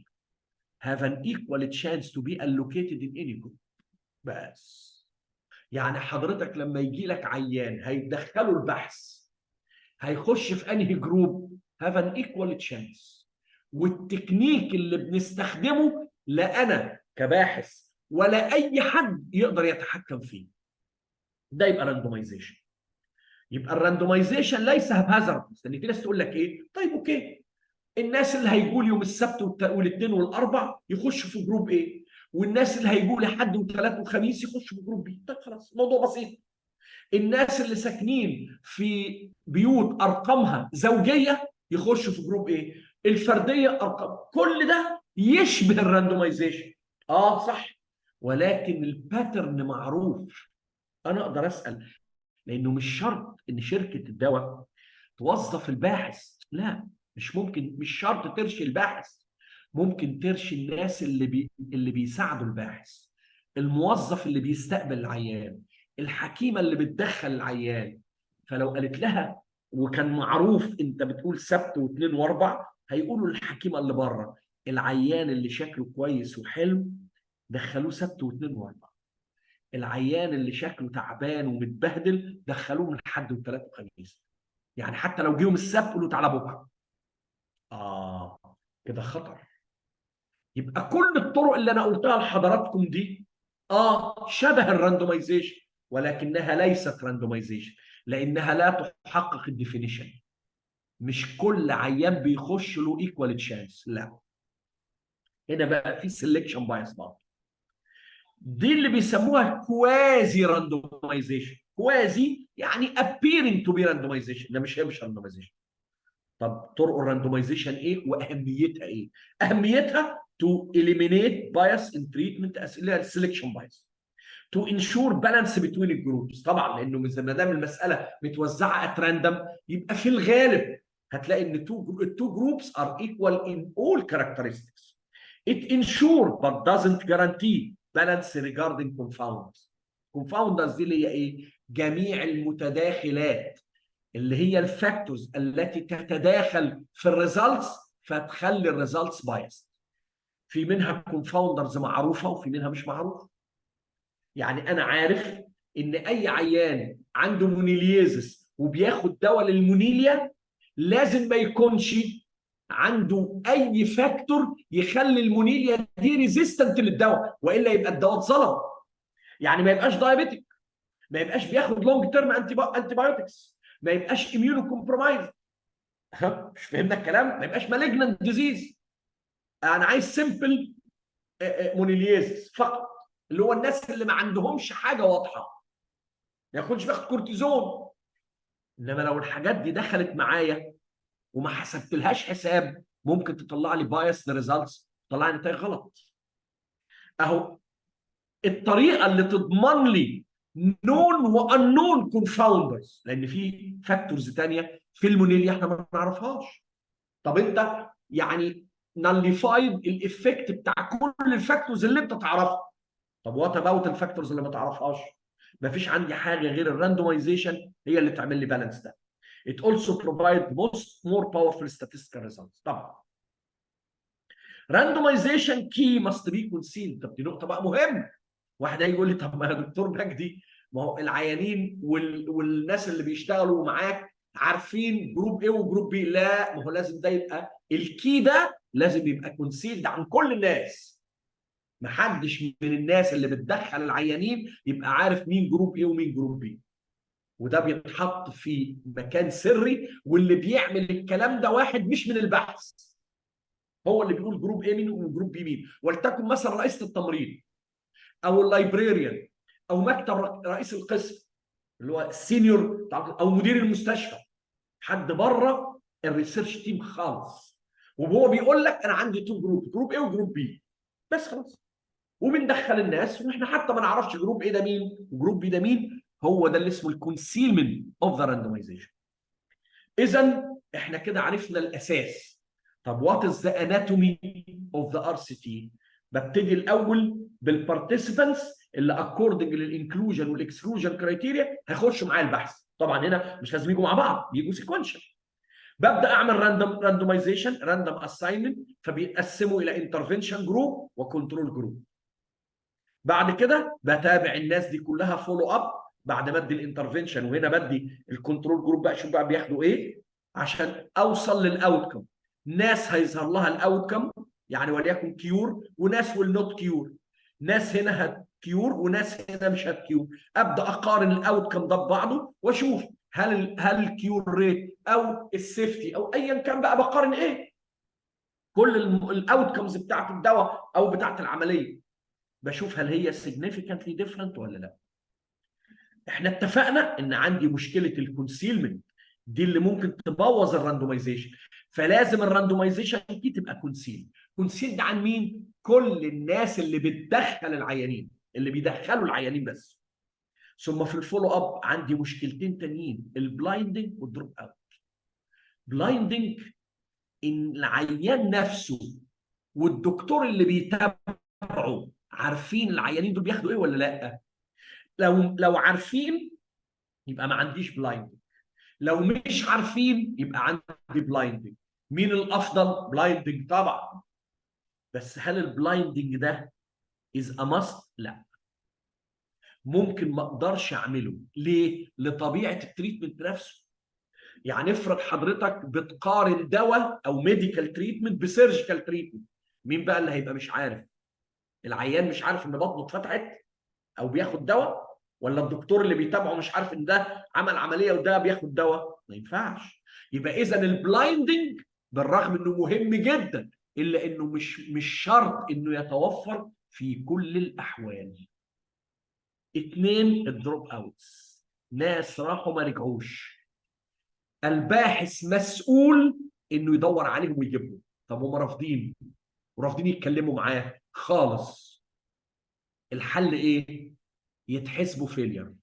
have an equal chance to be allocated in any group. بس يعني حضرتك لما يجي لك عيان هيدخله البحث، هيخش في انهي جروب؟ have an equal chance. والتكنيك اللي بنستخدمه لا انا كباحث ولا اي حد يقدر يتحكم فيه. ده يبقى راندومايزيشن. يبقى الراندومايزيشن ليس هبهزر. لان في ناس تقول لك ايه؟ طيب اوكي، الناس اللي هيجوا لي يوم السبت والاثنين والاربع يخشوا في جروب ايه، والناس اللي هيجوا لي حد وثلاث وخميس يخشوا في جروب بي. طيب خلاص، الموضوع بسيط. الناس اللي ساكنين في بيوت ارقامها زوجيه يخشوا في جروب ايه، الفرديه ارقام. كل ده يشبه الراندومايزيشن. صح، ولكن الباترن معروف. انا اقدر اسال، لانه مش شرط ان شركه الدواء توظف الباحث. لا، مش ممكن، مش شرط ترشي الباحث. ممكن ترشي الناس اللي بيساعدوا الباحث، الموظف اللي بيستقبل العيان، الحكيمه اللي بتدخل العيان. فلو قالت لها وكان معروف انت بتقول سبت واثنين واربع، هيقولوا للحكيمه اللي بره العيان اللي شكله كويس وحلو دخلوه سبت واثنين واربع، العيان اللي شكله تعبان ومتبهدل دخلوه من حد وثلاث وخميس. يعني حتى لو جيهم السبت قولوا تعالى بكره. كده خطر. يبقى كل الطرق اللي انا قلتها لحضراتكم دي شبه الراندومايزيشن، ولكنها ليست راندومايزيشن، لانها لا تحقق الديفينيشن. مش كل عيان بيخش له ايكوال تشانس، لا. هنا بقى في سelection بايس برضه. دي اللي بيسموها كوازي راندومايزيشن. كوازي يعني appearing to be randomization، ده مش راندومايزيشن. طب طرق الراندومايزيشن ايه واهميتها ايه؟ اهميتها to eliminate bias in treatment اسئله selection bias. to ensure balance between الجروبس. طبعا لانه ما دام المساله متوزعه at random، يبقى في الغالب هتلاقي ان two groups are equal in all characteristics. It ensure but doesn't guarantee balance regarding confounders. confounders دي اللي هي ايه؟ جميع المتداخلات، اللي هي الفاكتورز التي تتداخل في الريزلتس فتخلي الريزلتس بايست. في منها كونفاوندرز معروفه وفي منها مش معروفه. يعني انا عارف ان اي عيان عنده مونيليزس وبياخد دواء للمونيليا لازم ما يكونش عنده اي فاكتور يخلي المونيليا دي ريزيستنت للدواء، والا يبقى الدواء اتظلم. يعني ما يبقاش دايابيتك، ما يبقاش بياخد لونج تيرم انتي بايوتكس، ما يبقاش اميونو كومبرومايز. مش فهمنا الكلام؟ ما يبقاش مالجنانت ديزيز. انا عايز سمبل مونيليزس فقط، اللي هو الناس اللي ما عندهمش حاجه واضحه، ما ياخدش باخد كورتيزون. انما لو الحاجات دي دخلت معايا وما حسبتلهاش حساب، ممكن تطلع لي بايس ريزلتس، تطلع لي نتائج غلط. اهو الطريقه اللي تضمن لي نون وانون كونفاوندرز، لان في فاكتورز ثانيه في المونيليا احنا ما نعرفهاش. طب انت يعني ناليفايد الايفكت بتاع كل الفاكتورز اللي انت تعرفها. طب وات اباوت الفاكتورز اللي ما تعرفهاش؟ مفيش عندي حاجه غير الراندومايزيشن هي اللي تعمل لي بالانس ده. It also provide more powerful statistical results. طبعا randomization key must be concealed. طب دي نقطه بقى مهمه. واحد هيجي يقول لي طب ما يا دكتور مجدي، ما هو العيانين والناس اللي بيشتغلوا معاك عارفين جروب ايه وجروب بي. لا، ما هو لازم ده يبقى الكي، ده لازم يبقى كونسيلد عن كل الناس. ما حدش من الناس اللي بتدخل العيانين يبقى عارف مين جروب ايه ومين جروب بي. وده بيتحط في مكان سري، واللي بيعمل الكلام ده واحد مش من البحث، هو اللي بيقول جروب ايه مين وجروب بي مين. ولتكن مثلا رئيسة التمريض او اللايبريريان او مكتب رئيس القسم اللي هو السينيور او مدير المستشفى، حد بره الريسيرش تيم خالص، وهو بيقول لك انا عندي تو جروب، جروب ايه وجروب بي، بس خلاص. وبندخل الناس واحنا حتى ما نعرفش جروب ايه ده مين وجروب بي ده مين. هو ده اللي اسمه الكونسيلمنت اوف ذا راندمايزيشن. اذا احنا كده عرفنا الاساس. طب وات از ذا اناتومي اوف ذا ار سي تي؟ ببتدي الاول بالبارتيسيبانتس اللي اكوردنج للانكلوجن والاكسكلوجن كرايتيريا هيخشوا معايا البحث. طبعا هنا مش لازم يجوا مع بعض، بيجوا سيكونشال. ببدا اعمل راندومايزيشن، راندوم اساينمنت، فبيتقسموا الى انترفنشن جروب وكنترول جروب. بعد كده بتابع الناس دي كلها فولو اب بعد ما ادي الانترفنشن، وهنا بدي الكنترول جروب بقى شوف بقى بياخدوا ايه عشان اوصل للاوتكم. ناس هيظهر لها الاوتكم يعني وليكن كيور، وناس ويل نوت كيور. ناس هنا هتكيور وناس هنا مش هتكيور. ابدا اقارن الاوتكم ده ببعضه واشوف هل الكيور ريت او السيفتي او ايا كان بقى بقارن ايه. كل الاوتكمز بتاعت الدواء او بتاعت العمليه بشوف هل هي significantly different ولا لا. احنا اتفقنا ان عندي مشكله الكونسيلمنت دي اللي ممكن تبوظ الراندومايزيشن، فلازم الراندومايزيشن دي تبقى كونسيل. كونسيل عن مين؟ كل الناس اللي بتدخل العيانين، اللي بيدخلوا العيانين بس. ثم في الفولو اب عندي مشكلتين تانيين، البلايندنج والدروب اوت. بلايندنج ان العيان نفسه والدكتور اللي بيتابعه عارفين العيانين دول بياخدوا ايه ولا لا. لو عارفين يبقى ما عنديش بلايندنج، لو مش عارفين يبقى عندي بلايندنج. مين الافضل؟ بلايندنج طبعا. بس هل البلايندنج ده از ا ماست؟ لا، ممكن ما اقدرش اعمله. ليه؟ لطبيعه التريتمنت نفسه. يعني افرض حضرتك بتقارن دواء او ميديكال تريتمنت بسيرجيكال تريتمنت، مين بقى اللي هيبقى مش عارف؟ العيان مش عارف ان بطنه اتفتحت او بياخد دواء، ولا الدكتور اللي بيتابعه مش عارف ان ده عمل عمليه وده بياخد دواء؟ ما ينفعش. يبقى اذا البلايندنج بالرغم انه مهم جدا الا انه مش شرط انه يتوفر في كل الاحوال. اتنين، الدروب اوتس، ناس راحوا ما رجعوش. الباحث مسؤول انه يدور عليهم ويجيبهم. طب هم رافضين ورافضين يتكلموا معاه خالص. الحل ايه؟ يتحسبوا فيلير.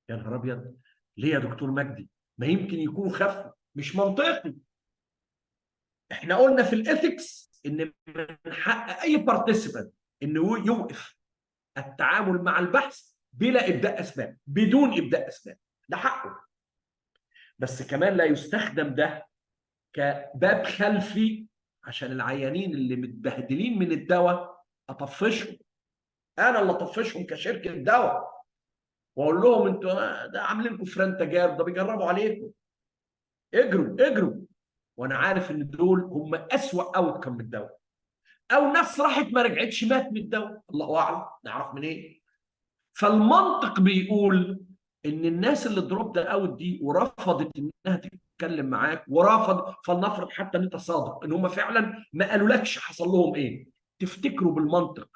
يا نهار ابيض، ليه يا دكتور مجدي؟ ما يمكن يكونوا خفوا. مش منطقي. احنا قلنا في الاثكس ان من حق اي بارتيسيبانت انه يوقف التعامل مع البحث بلا ابداء اسباب، بدون ابداء اسباب، ده حقه. بس كمان لا يستخدم ده كباب خلفي عشان العيانين اللي متبهدلين من الدواء اطفشهم. انا اللي اطفشهم كشركه دواء واقول لهم انتوا ده عاملين لكم فران تجارب، ده بيجربوا عليكم، اجروا اجروا. وانا عارف ان دول هم اسوأ اوت كم من الدواء. او ناس راحت ما رجعتش مات من الدواء، الله اعلم، نعرف منين إيه؟ فالمنطق بيقول ان الناس اللي دروب ده اوت دي ورفضت انها تتكلم معاك ورفض، فلنفرض حتى ان انت صادق ان هم فعلا ما قالولكش حصل لهم ايه، تفتكروا بالمنطق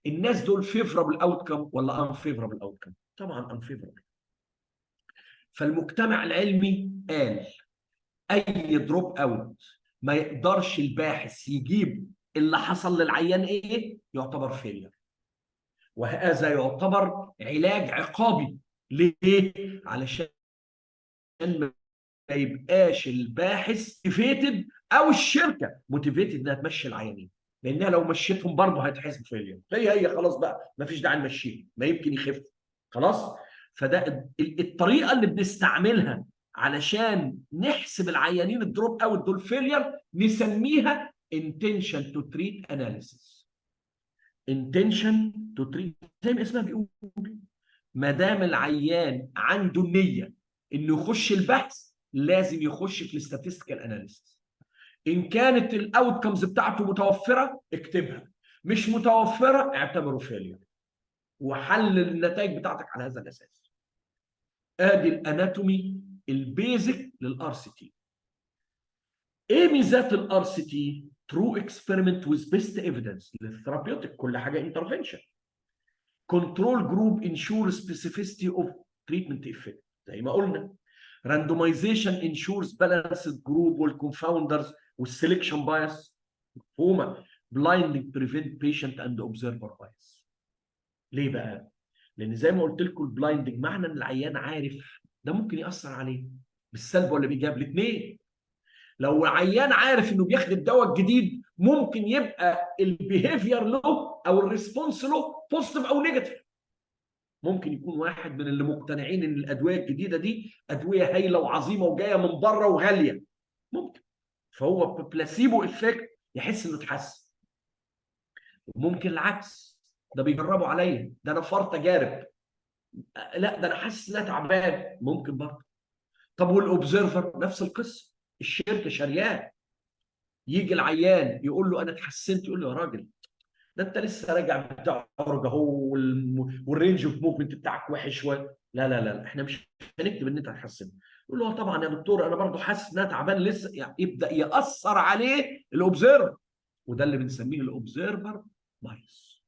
الناس دول فيفرابل اوت كم ولا ان فيفرابل اوت كم؟ طبعا ان فيفرابل. فالمجتمع العلمي قال اي دروب اوت ما يقدرش الباحث يجيب اللي حصل للعيان ايه يعتبر فيلير، وهذا يعتبر علاج عقابي. ليه؟ علشان ما يبقاش الباحث موتيفيتد او الشركه موتيفيتد انها تمشي العيانين، لانها لو مشيتهم برضه هيتحسب فيلير. هي خلاص بقى ما فيش داعي نمشيهم، ما يمكن يخف. خلاص. فده الطريقه اللي بنستعملها علشان نحسب العيانين الدروب اوت دول فيلير، نسميها intention to treat analysis. intention to treat زي ما اسمها بيقول، ما دام العيان عنده النيه انه يخش البحث لازم يخش في الاستاتستيكال اناليسيس. ان كانت الاوتكمز بتاعته متوفره اكتبها، مش متوفره اعتبره فيلير، وحلل النتائج بتاعتك على هذا الاساس. ادي الاناتومي البيزك للار سي تي. ايه ميزات الار سي تي؟ ترو اكسبيرمنت ويز بيست ايفيدنس للثيرابيوتيك، كل حاجه انترفنشن. كنترول جروب انشور سبيسيفيستي اوف تريتمنت افكت زي ما قلنا. راندومايزيشن انشورز بالانسد جروب والكونفاوندرز والسلكشن بايس مفهومه. بلايندنج بريفنت بيشنت اند اوبزرفر بايس. ليه بقى؟ لان زي ما قلت لكم البلايندنج معنى ان العيان عارف ده ممكن ياثر عليه بالسلب ولا بالايجاب الاثنين. لو عيان عارف انه بياخد الدواء الجديد ممكن يبقى البيهيفير له او الريسبونس له بوزيتيف او نيجاتيف. ممكن يكون واحد من اللي مقتنعين ان الادويه الجديده دي ادويه هايله وعظيمه وجايه من بره وغاليه، ممكن فهو بلاسيبو افكت يحس انه اتحسن. ممكن العكس، ده بيجربوا عليا، ده انا فار تجارب، لا ده انا حاسس ان انا تعبان، ممكن برضه. طب والاوبزرفر نفس القصه، الشركه شريان، يجي العيان يقول له انا اتحسنت، يقول له يا راجل ده انت لسه راجع بتعرج اهو والرينج اوف موفمنت بتاعك وحش شويه. لا لا لا احنا مش هنكتب ان انت اتحسنت. يقول له طبعا يا دكتور انا برضه حاسس ان انا تعبان لسه، يعني يبدا ياثر عليه الاوبزرفر، وده اللي بنسميه الاوبزرفر بايس.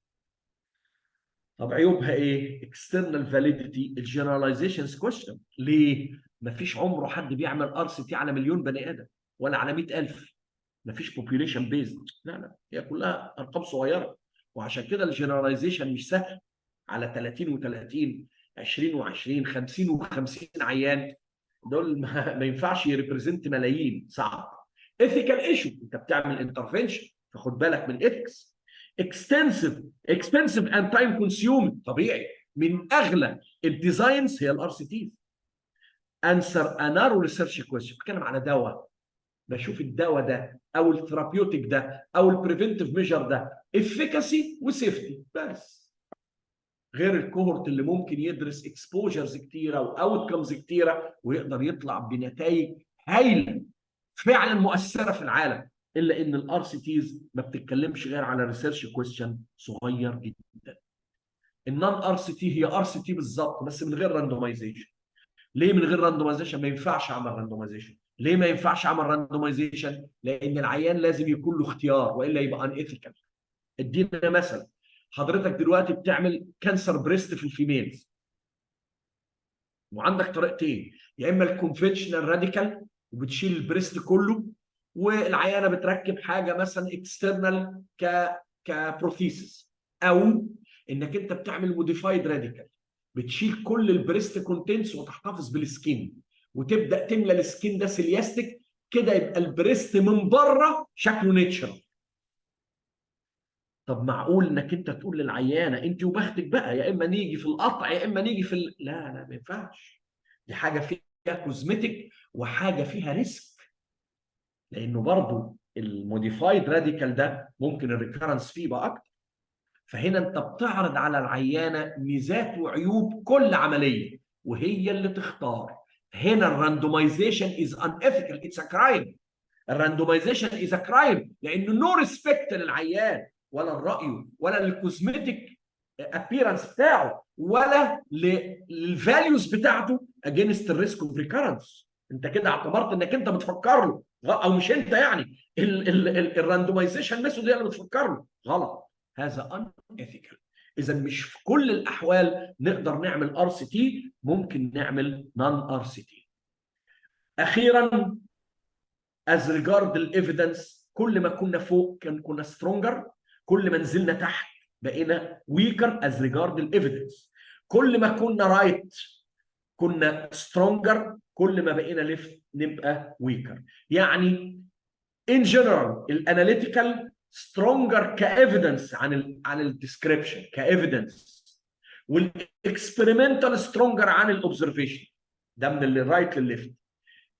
طب عيوبها ايه؟ اكسترنال فاليديتي، الجنراليزيشنز كويشن. ليه؟ مفيش عمره حد بيعمل ار سي تي على مليون بني ادم ولا على 100,000. مفيش بوبيوليشن بيزد، لا لا هي كلها ارقام صغيره. وعشان كده الجنراليزيشن مش سهل على 30 و30 20 و20 50 و50 عيان دول ما ينفعش يريبريزنت ملايين، صعب. ايثيكال ايشو، انت بتعمل انترفنشن فخد بالك من الاثكس. اكسبنسيف اند تايم كونسيوم، طبيعي، من اغلى الديزاينز هي الار سي تي. انسر انارو ريسيرش كويشن، بتكلم على دواء، بشوف الدواء ده او الثيرابيوتيك ده او البريفنتيف ميجر ده افيكاسي وسيفتي بس. غير الكوهورت اللي ممكن يدرس اكسبوجرز كتيره واوتكمز كتيره ويقدر يطلع بنتائج هايله فعلا مؤثره في العالم. الا ان الار سي تيز ما بتتكلمش غير على ريسيرش كويستشن صغير جدا. النون ار سي تي هي ار سي تي بالظبط بس من غير راندومايزيشن. ليه من غير راندومايزيشن؟ ما ينفعش اعمل راندومايزيشن. ليه ما ينفعش اعمل راندومايزيشن؟ لان العيان لازم يكون له اختيار والا يبقى ان ايثيكال. ادينا مثلا، حضرتك دلوقتي بتعمل كانسر بريست في الفيميلز وعندك طريقتين، يا اما الكونفشنال راديكال وبتشيل البريست كله والعيانه بتركب حاجه مثلا اكسترنال كبروثيسس، او انك انت بتعمل موديفايد راديكال بتشيل كل البريست كونتنتس وتحتفظ بالسكين وتبدا تملى السكين ده سيلياستيك كده يبقى البريست من بره شكله نيتشرال. طب معقول انك انت تقول للعيانه انت وبختك بقى يا اما نيجي في القطع يا اما نيجي لا لا ما ينفعش. دي حاجه فيها كوزمتيك وحاجه فيها ريسك، لانه برضو الموديفايد راديكال ده ممكن الريكرنس فيه يبقى اكتر. فهنا انت بتعرض على العيانه ميزات وعيوب كل عمليه وهي اللي تختار. هنا الراندومايزيشن از ان ايثيكال، اتس ا كرايم. الراندومايزيشن از ا كرايم لانه نو ريسبكت للعيان ولا لرايه ولا للكوزمتيك ابييرنس بتاعه ولا للفاليوز بتاعته اجينست الريسك اوف ريكرنس. انت كده اعتبرت انك انت بتفكر له او مش انت، يعني الراندومايزيشن ميثود هي اللي بتفكر له غلط. هذا ان ايثيكال. اذا مش في كل الاحوال نقدر نعمل ار سي تي، ممكن نعمل نون ار سي تي. اخيرا as regard الايفيدنس، كل ما كنا فوق كنا سترونجر، كل ما نزلنا تحت بقينا ويكر as regard الايفيدنس. كل ما كنا رايت كنا سترونجر، كل ما بقينا ليفت نبقى ويكر. يعني ان جنرال الاناليتيكال سترونجر كايفيدنس عن الديسكريبشن كايفيدنس، والاكسبيرمنتال سترونجر عن الاوبزرفيشن. ده من الرايت للليفت.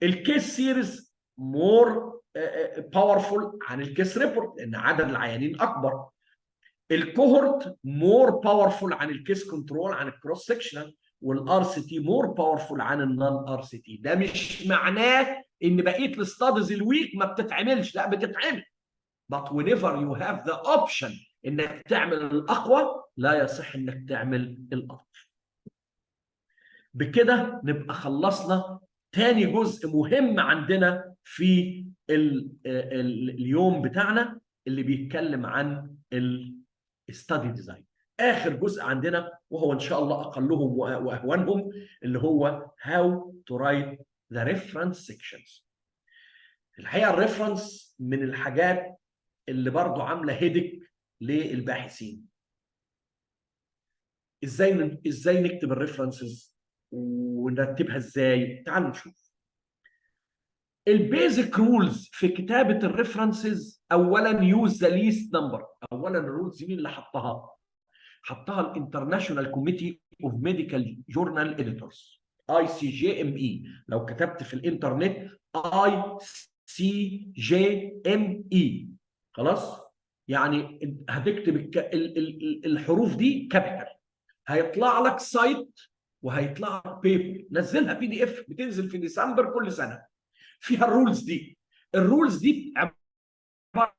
الكيس سيريز مور باورفول عن الكيس ريبورت لان عدد العيانين اكبر. الكوهورت مور باورفول عن الكيس كنترول عن الكروس سكشنال. والار سي تي مور باورفول عن النون ار سي تي. ده مش معناه ان بقيه الاستاديز الويك ما بتتعملش، لا بتتعمل. but whenever you have the option انك تعمل الاقوى لا يصح انك تعمل الاضعف. بكده نبقى خلصنا تاني جزء مهم عندنا في اليوم بتاعنا اللي بيتكلم عن الستادي ديزاين. اخر جزء عندنا وهو ان شاء الله اقلهم واهونهم اللي هو how to write the reference sections. الحقيقه الريفرنس من الحاجات اللي برضو عامله هيدك للباحثين. ازاي نكتب الريفرنسز ونرتبها ازاي؟ تعالوا نشوف. البيزك رولز في كتابه الريفرنسز، اولا يوز ذا ليست نمبر. اولا الرولز مين اللي حطها؟ حطها الانترناشونال كوميتي اوف ميديكال جورنال اديتورز، ICJME. لو كتبت في الانترنت ICJME خلاص، يعني هتكتب الحروف دي كابيتال، هيطلع لك سايت وهيطلع لك بيبر نزلها PDF بتنزل في ديسمبر كل سنه فيها الرولز دي. الرولز دي عباره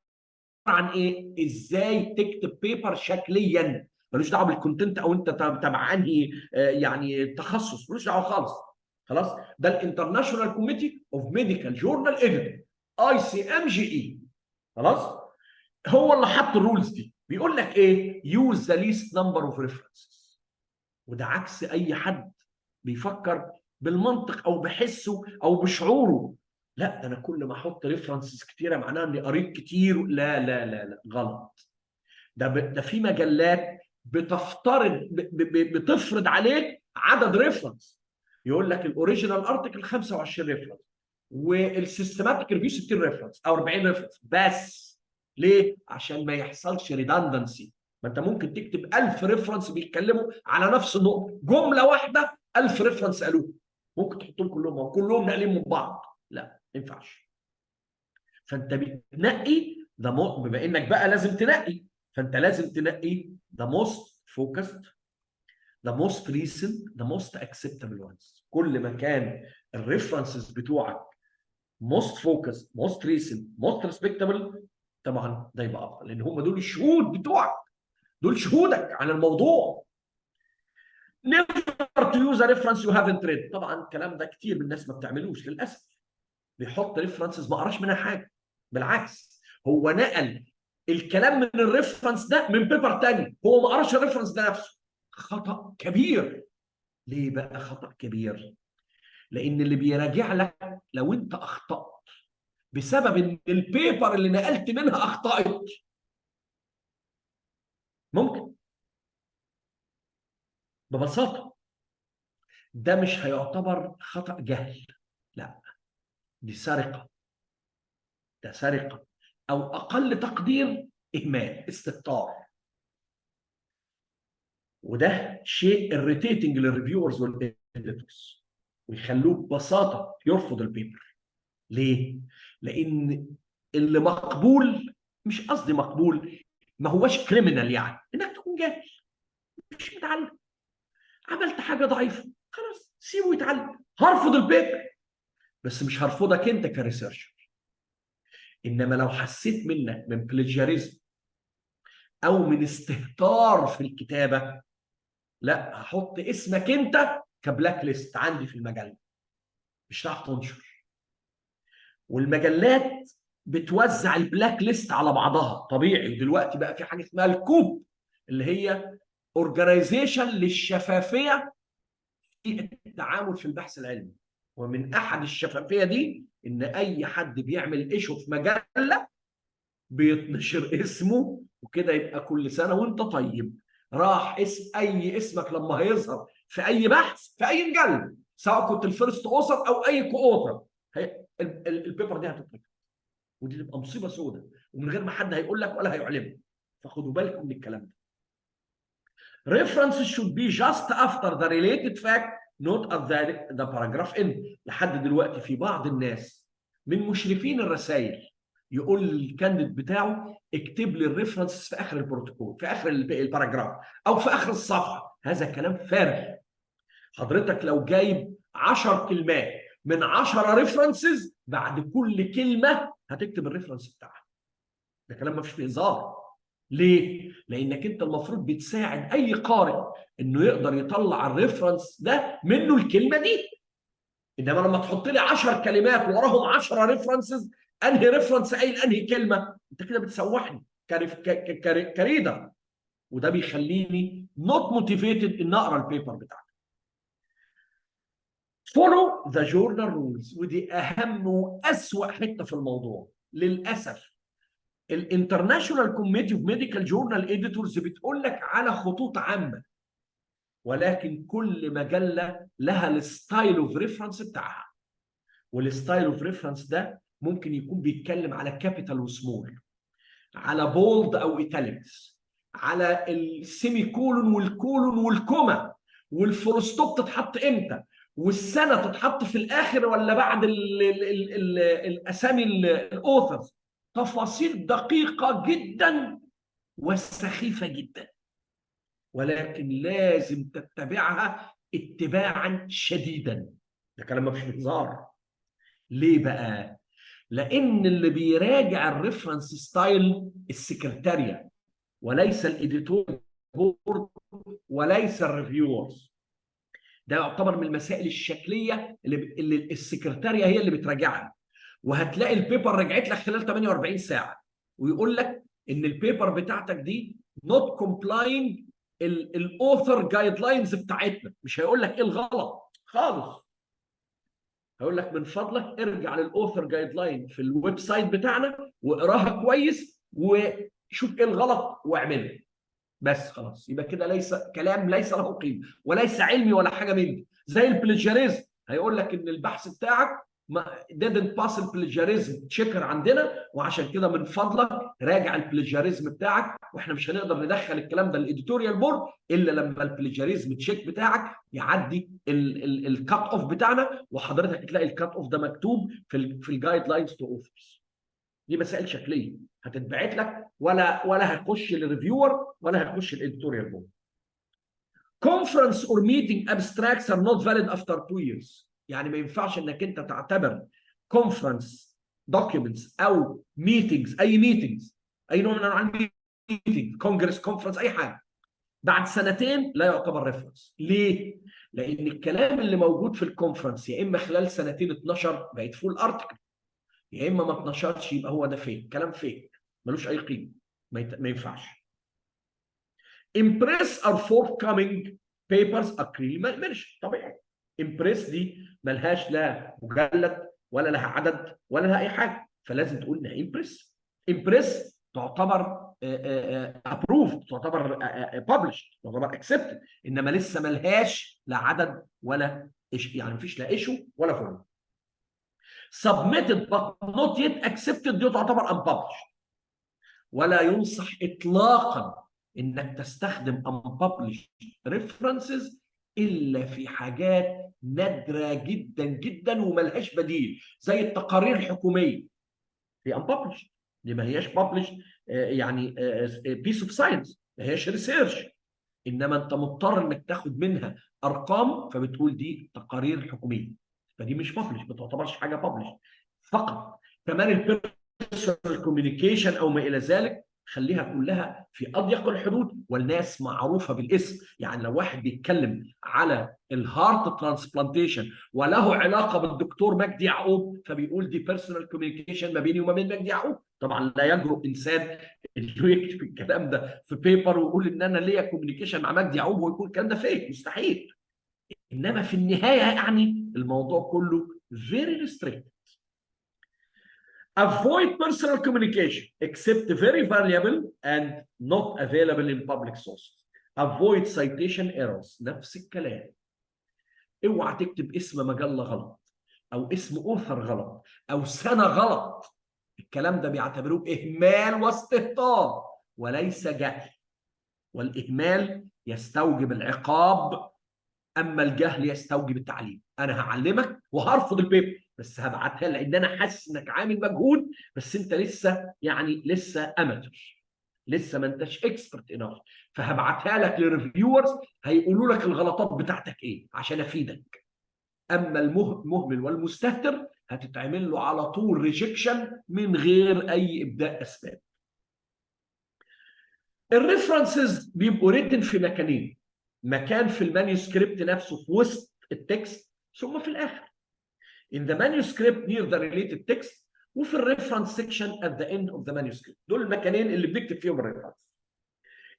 عن ايه؟ ازاي تكتب بيبر شكليا، ملوش دعوه بالكونتنت او انت تبع انهي يعني تخصص، ملوش دعوه خالص. خلاص، ده الانترناشونال كوميتي اوف ميديكال جورنال اديتور ICMGE. خلاص، هو اللي حط الرولز دي. بيقول لك ايه؟ يوز ذا ليست نمبر اوف ريفرنسز. وده عكس اي حد بيفكر بالمنطق او بحسه او بشعوره. لا، ده انا كل ما احط ريفرنسز كتيره معناها اني قريت كتير. لا لا لا لا، غلط. ده في مجلات بتفرض عليك عدد ريفرنس. يقول لك الاوريجينال ارتكل 25 ريفرنس والسيستماتيك ريفيو 60 ريفرنس او 40 ريفرنس بس. ليه؟ عشان ما يحصلش ريدندنسي. ما انت ممكن تكتب 1000 ريفرنس بيتكلموا على نفس النقطه، جمله واحده 1000 ريفرنس قالوه، ممكن تحطهم كلهم وكلهم ناقلين من بعض. لا، ما ينفعش. فانت بتنقي بما انك بقى لازم تنقي، فانت لازم تنقي the most focused, the most recent, the most acceptable ones. كل ما كان الريفرنسز بتوعك most focused, most recent, most respectable، طبعا ده يبقى افضل لان هم دول الشهود بتوعك، دول شهودك عن الموضوع. never to use a reference you haven't read. طبعا الكلام ده كتير من الناس ما بتعملوش للاسف، بيحط ريفرنسز ما قراش منها حاجه، بالعكس هو نقل الكلام من الريفرنس ده من بيبر تاني، هو ما قراش الريفرنس ده نفسه. خطأ كبير. ليه بقى خطأ كبير؟ لأن اللي بيراجع لك لو أنت أخطأت بسبب إن البيبر اللي نقلت منها أخطأت، ممكن ببساطة ده مش هيعتبر خطأ جهل، لا، دي سرقة. ده سرقة أو أقل تقدير إهمال، استهتار. وده شيء irritating للريفيورز والإديتورز ويخلوه ببساطة يرفض البيبر. ليه؟ لأن اللي مقبول، مش قصدي مقبول، ما هوش كريمنال يعني إنك تكون جاهل مش متعلم، عملت حاجة ضعيفة خلاص سيبه يتعلم. هرفض البيبر بس مش هرفضك أنت كريسيرشر. إنما لو حسيت منك من بليجياريزم أو من استهتار في الكتابة، لا، هحط اسمك انت كبلاك ليست عندي في المجله، مش هتعرف تنشر. والمجلات بتوزع البلاك ليست على بعضها طبيعي. ودلوقتي بقى في حاجه اسمها الكوب اللي هي اورجانيزيشن للشفافيه في التعامل في البحث العلمي. ومن احد الشفافيه دي ان اي حد بيعمل ايشو في مجله بيتنشر اسمه، وكده يبقى كل سنه وانت طيب. راح اسمك لما هيظهر في اي بحث في اي مجله، سواء كنت الفيرست اوثر او اي كو اوثر، البيبر دي هتترفض. ودي تبقى مصيبه سوداء ومن غير ما حد هيقول لك ولا هيعلمك. فخدوا بالكم من الكلام ده. References should be just after the related fact, not at the paragraph end. لحد دلوقتي في بعض الناس من مشرفين الرسائل يقول للكانديد بتاعه اكتب لي الريفرنسز في اخر البروتوكول، في اخر الباراجراف، او في اخر الصفحه. هذا كلام فارغ. حضرتك لو جايب 10 كلمات من 10 ريفرنسز، بعد كل كلمه هتكتب الريفرنس بتاعها. ده كلام ما فيش فيه هزار. ليه؟ لانك انت المفروض بتساعد اي قارئ انه يقدر يطلع الريفرنس ده منه الكلمه دي. انما لما تحط لي 10 كلمات وراهم 10 ريفرنسز، انهي ريفرنس قايل انهي كلمه؟ انت كده بتسوحني كريدر، وده بيخليني نوت موتيفيتد ان اقرا البيبر بتاعك. فولو ذا جورنال رولز، ودي اهم واسوأ حته في الموضوع للاسف. الانترناشونال كوميتي اوف ميديكال جورنال اديتورز بتقول لك على خطوط عامه، ولكن كل مجله لها الستايل اوف ريفرنس بتاعها. والستايل اوف ريفرنس ده ممكن يكون بيتكلم على كابيتال وسمول، على بولد او ايتاليكس، على السيمي كولون والكولون والكوما، والفولستوب تتحط امتى، والسنه تتحط في الاخر ولا بعد الاسامي الاوثرز. تفاصيل دقيقه جدا وسخيفه جدا، ولكن لازم تتبعها اتباعا شديدا. ده كلام مش هزار. ليه بقى؟ لان اللي بيراجع الريفرنس ستايل السكرتاريه، وليس الاديتور بورد، وليس الريفيورز. ده يعتبر من المسائل الشكليه اللي السكرتاريه هي اللي بتراجعها. وهتلاقي البيبر رجعت لك خلال 48 ساعه، ويقول لك ان البيبر بتاعتك دي نوت كومبلاينج الاوثر جايد لاينز بتاعتنا. مش هيقول لك ايه الغلط خالص، هقول لك من فضلك ارجع للاوثر جايد لاين في الويب سايت بتاعنا واقراها كويس وشوف ايه الغلط واعمله. بس خلاص، يبقى كده ليس كلام ليس له قيمه وليس علمي ولا حاجه من دي. زي البليجاريزم، هيقول لك ان البحث بتاعك didn't pass البليجاريزم تشيكر عندنا، وعشان كده من فضلك راجع البليجاريزم بتاعك، واحنا مش هنقدر ندخل الكلام ده للاديتوريال بورد الا لما البليجاريزم تشيك بتاعك يعدي الكات اوف بتاعنا، وحضرتك تلاقي الكات اوف ده مكتوب في الجايد لاينز تو اوثرز. دي مسائل شكليه هتتبعت لك، ولا هتخش للريفيور ولا هتخش الاديتوريال بورد. Conference or meeting abstracts are not valid after 2 years. يعني ما ينفعش انك انت تعتبر conference documents او meetings، اي meetings، اي نوع من انواع الميتنج، كونجرس، كونفرنس، اي حاجه، بعد سنتين لا يعتبر ريفرنس. ليه؟ لان الكلام اللي موجود في الكونفرنس يا اما خلال سنتين اتنشر بقت فول ارتكل، يا اما ما اتنشرش يبقى هو ده فيك، كلام فيك ملوش اي قيمه، ما ينفعش. امبريس اور forthcoming papers agree ماشي طبيعي. امبريس دي ملهاش لا مجلد ولا لها عدد ولا لها اي حاجه، فلازم تقول انها امبريس. امبريس تعتبر ابروفد، تعتبر ببلشد، تعتبر اكسبتد، انما لسه ملهاش لا عدد ولا يعني مفيش لا ايشو ولا فورم. submitted but not yet accepted دي تعتبر unpublished. ولا ينصح اطلاقا انك تستخدم unpublished references الا في حاجات نادره جدا جدا وملهاش بديل، زي التقارير الحكوميه. دي unpublished، دي ما هياش published يعني piece of science، ما هياش ريسيرش، انما انت مضطر انك تاخد منها ارقام، فبتقول دي تقارير حكوميه، فدي مش published، ما تعتبرش حاجه published فقط. كمان البيرسونال كوميونيكيشن او ما الى ذلك خليها كلها في اضيق الحدود والناس معروفه بالاسم. يعني لو واحد بيتكلم على الهارت ترانسبلانتيشن وله علاقه بالدكتور مجدي يعقوب، فبيقول دي بيرسونال كوميونيكيشن ما بيني وما بين مجدي يعقوب. طبعا لا يجرؤ انسان انه يكتب الكلام ده في بيبر ويقول ان انا ليا كوميونيكيشن مع مجدي يعقوب ويكون الكلام ده فيك، مستحيل. انما في النهايه يعني الموضوع كله very restricted. Avoid personal communication except very valuable and not available in public sources. Avoid citation errors. نفس الكلام. اوعى تكتب اسم مجله غلط، او اسم اوثر غلط، او سنه غلط. الكلام ده بيعتبروه اهمال واستهتار وليس جهل، والاهمال يستوجب العقاب، اما الجهل يستوجب التعليم. انا هعلمك وهرفض البيبر بس هبعتها لان انا حاسس انك عامل مجهود، بس انت لسه يعني لسه اماتور، لسه ما انتش اكسبرت انف، فهبعتها لك للريفيورز هيقولوا لك الغلطات بتاعتك ايه عشان افيدك. اما المهمل والمستهتر هتتعمل له على طول ريجكشن من غير اي ابداء اسباب. الريفرنسز بيبقوا ريتن في مكانين، مكان في المانيوسكريبت نفسه في وسط التكست، ثم في الاخر in the manuscript near the related text، وفي الريفرنس section at the end of the manuscript. دول المكانين اللي بنكتب فيهم الريفرنس.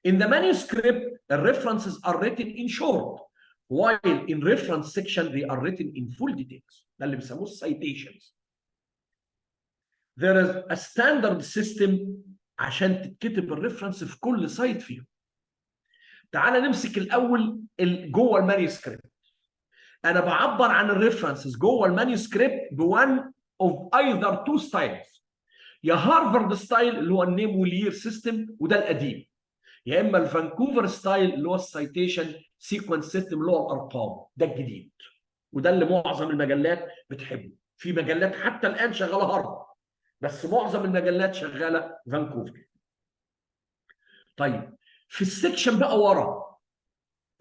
In the manuscript the references are written in short while in reference section they are written in full details. ده اللي بيسموه citations. There is a standard system عشان تتكتب الريفرنس في كل سايت فيهم. تعال نمسك الاول جوه المانيوسكريبت. انا بعبر عن الريفرنسز جوه المانيوسكريبت بوان اوف ايذر تو ستايلز، يا هارفارد ستايل اللي هو النيم والير سيستم وده القديم، يا اما الفانكوفر ستايل اللي هو السايتيشن سيكونس سيستم اللي هو الارقام، ده الجديد وده اللي معظم المجلات بتحبه. في مجلات حتى الان شغاله هارفارد بس معظم المجلات شغاله فانكوفر. طيب في السكشن بقى ورا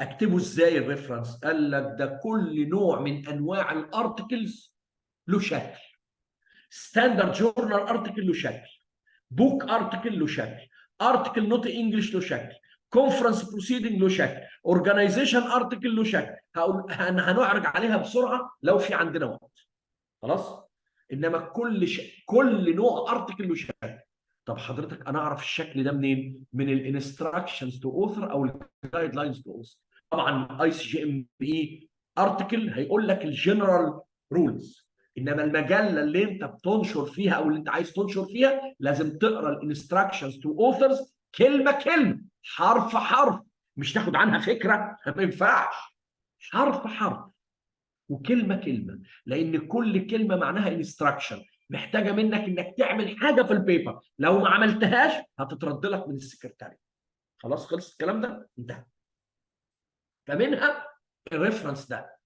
اكتبه ازاي الريفرنس؟ قال لك ده كل نوع من انواع الارتكلز له شكل. ستاندرد جورنال ارتكل له شكل، بوك ارتكل له شكل، ارتكل نوت انجلش له شكل، كونفرنس بروسيدنج له شكل، اورجانيزيشن ارتكل له شكل. هنعرج عليها بسرعه لو في عندنا وقت. خلاص؟ انما كل نوع ارتكل له شكل. طب حضرتك انا اعرف الشكل ده منين؟ من الانستراكشنز تو اوثر او الجايد لاينز تو اوثر. طبعا اي سي جي ام بي ارتكل هيقول لك الجنرال رولز، انما المجله اللي انت بتنشر فيها او اللي انت عايز تنشر فيها لازم تقرا الانستراكشنز تو اوثرز كلمه كلمه، حرف حرف، مش تاخد عنها فكره، ما ينفعش. حرف حرف وكلمه كلمه، لان كل كلمه معناها انستراكشن محتاجه منك انك تعمل حاجه في البيبر، لو ما عملتهاش هتترد لك من السكرتاري. خلاص خلص الكلام ده انتهى. فمنها الريفرنس ده،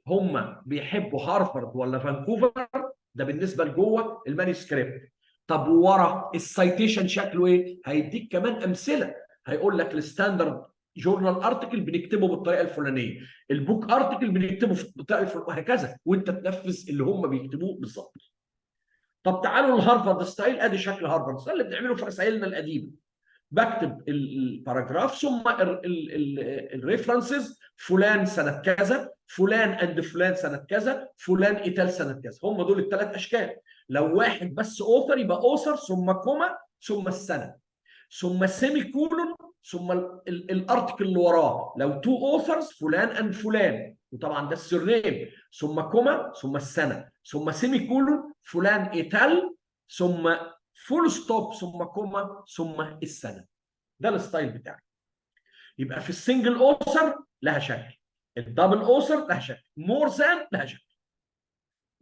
هم بيحبوا هارفارد ولا فانكوفر؟ ده بالنسبه لجوه المانيسكريبت. طب ورا السايتيشن شكله ايه؟ هيديك كمان امثله، هيقول لك الستاندرد جورنال ارتكل بنكتبه بالطريقه الفلانيه، البوك ارتكل بنكتبه بالطريقه الفلانيه، وهكذا، وانت تنفذ اللي هم بيكتبوه بالظبط. طب تعالوا للهارفارد ستايل، ادي شكل هارفارد ستايل اللي بنعمله في رسائلنا القديمه. بكتب الباراجراف ثم الريفرنسز، فلان سنه كذا، فلان اند فلان سنه كذا، فلان ايتال سنه كذا. هم دول الثلاث اشكال. لو واحد بس اوثر يبقى اوثر ثم كوما ثم السنه ثم سيمي كولون ثم الارتكل اللي وراه. لو تو اوثرز فلان اند فلان، وطبعا ده السرنيم، ثم كوما ثم السنه ثم سيمي كولون فلان ايتال ثم فول ستوب ثم كوما ثم السنه. ده الستايل بتاعي. يبقى في السنجل اوثر لها شكل، الدبل اوثر لها شكل، مور ذان لها شكل.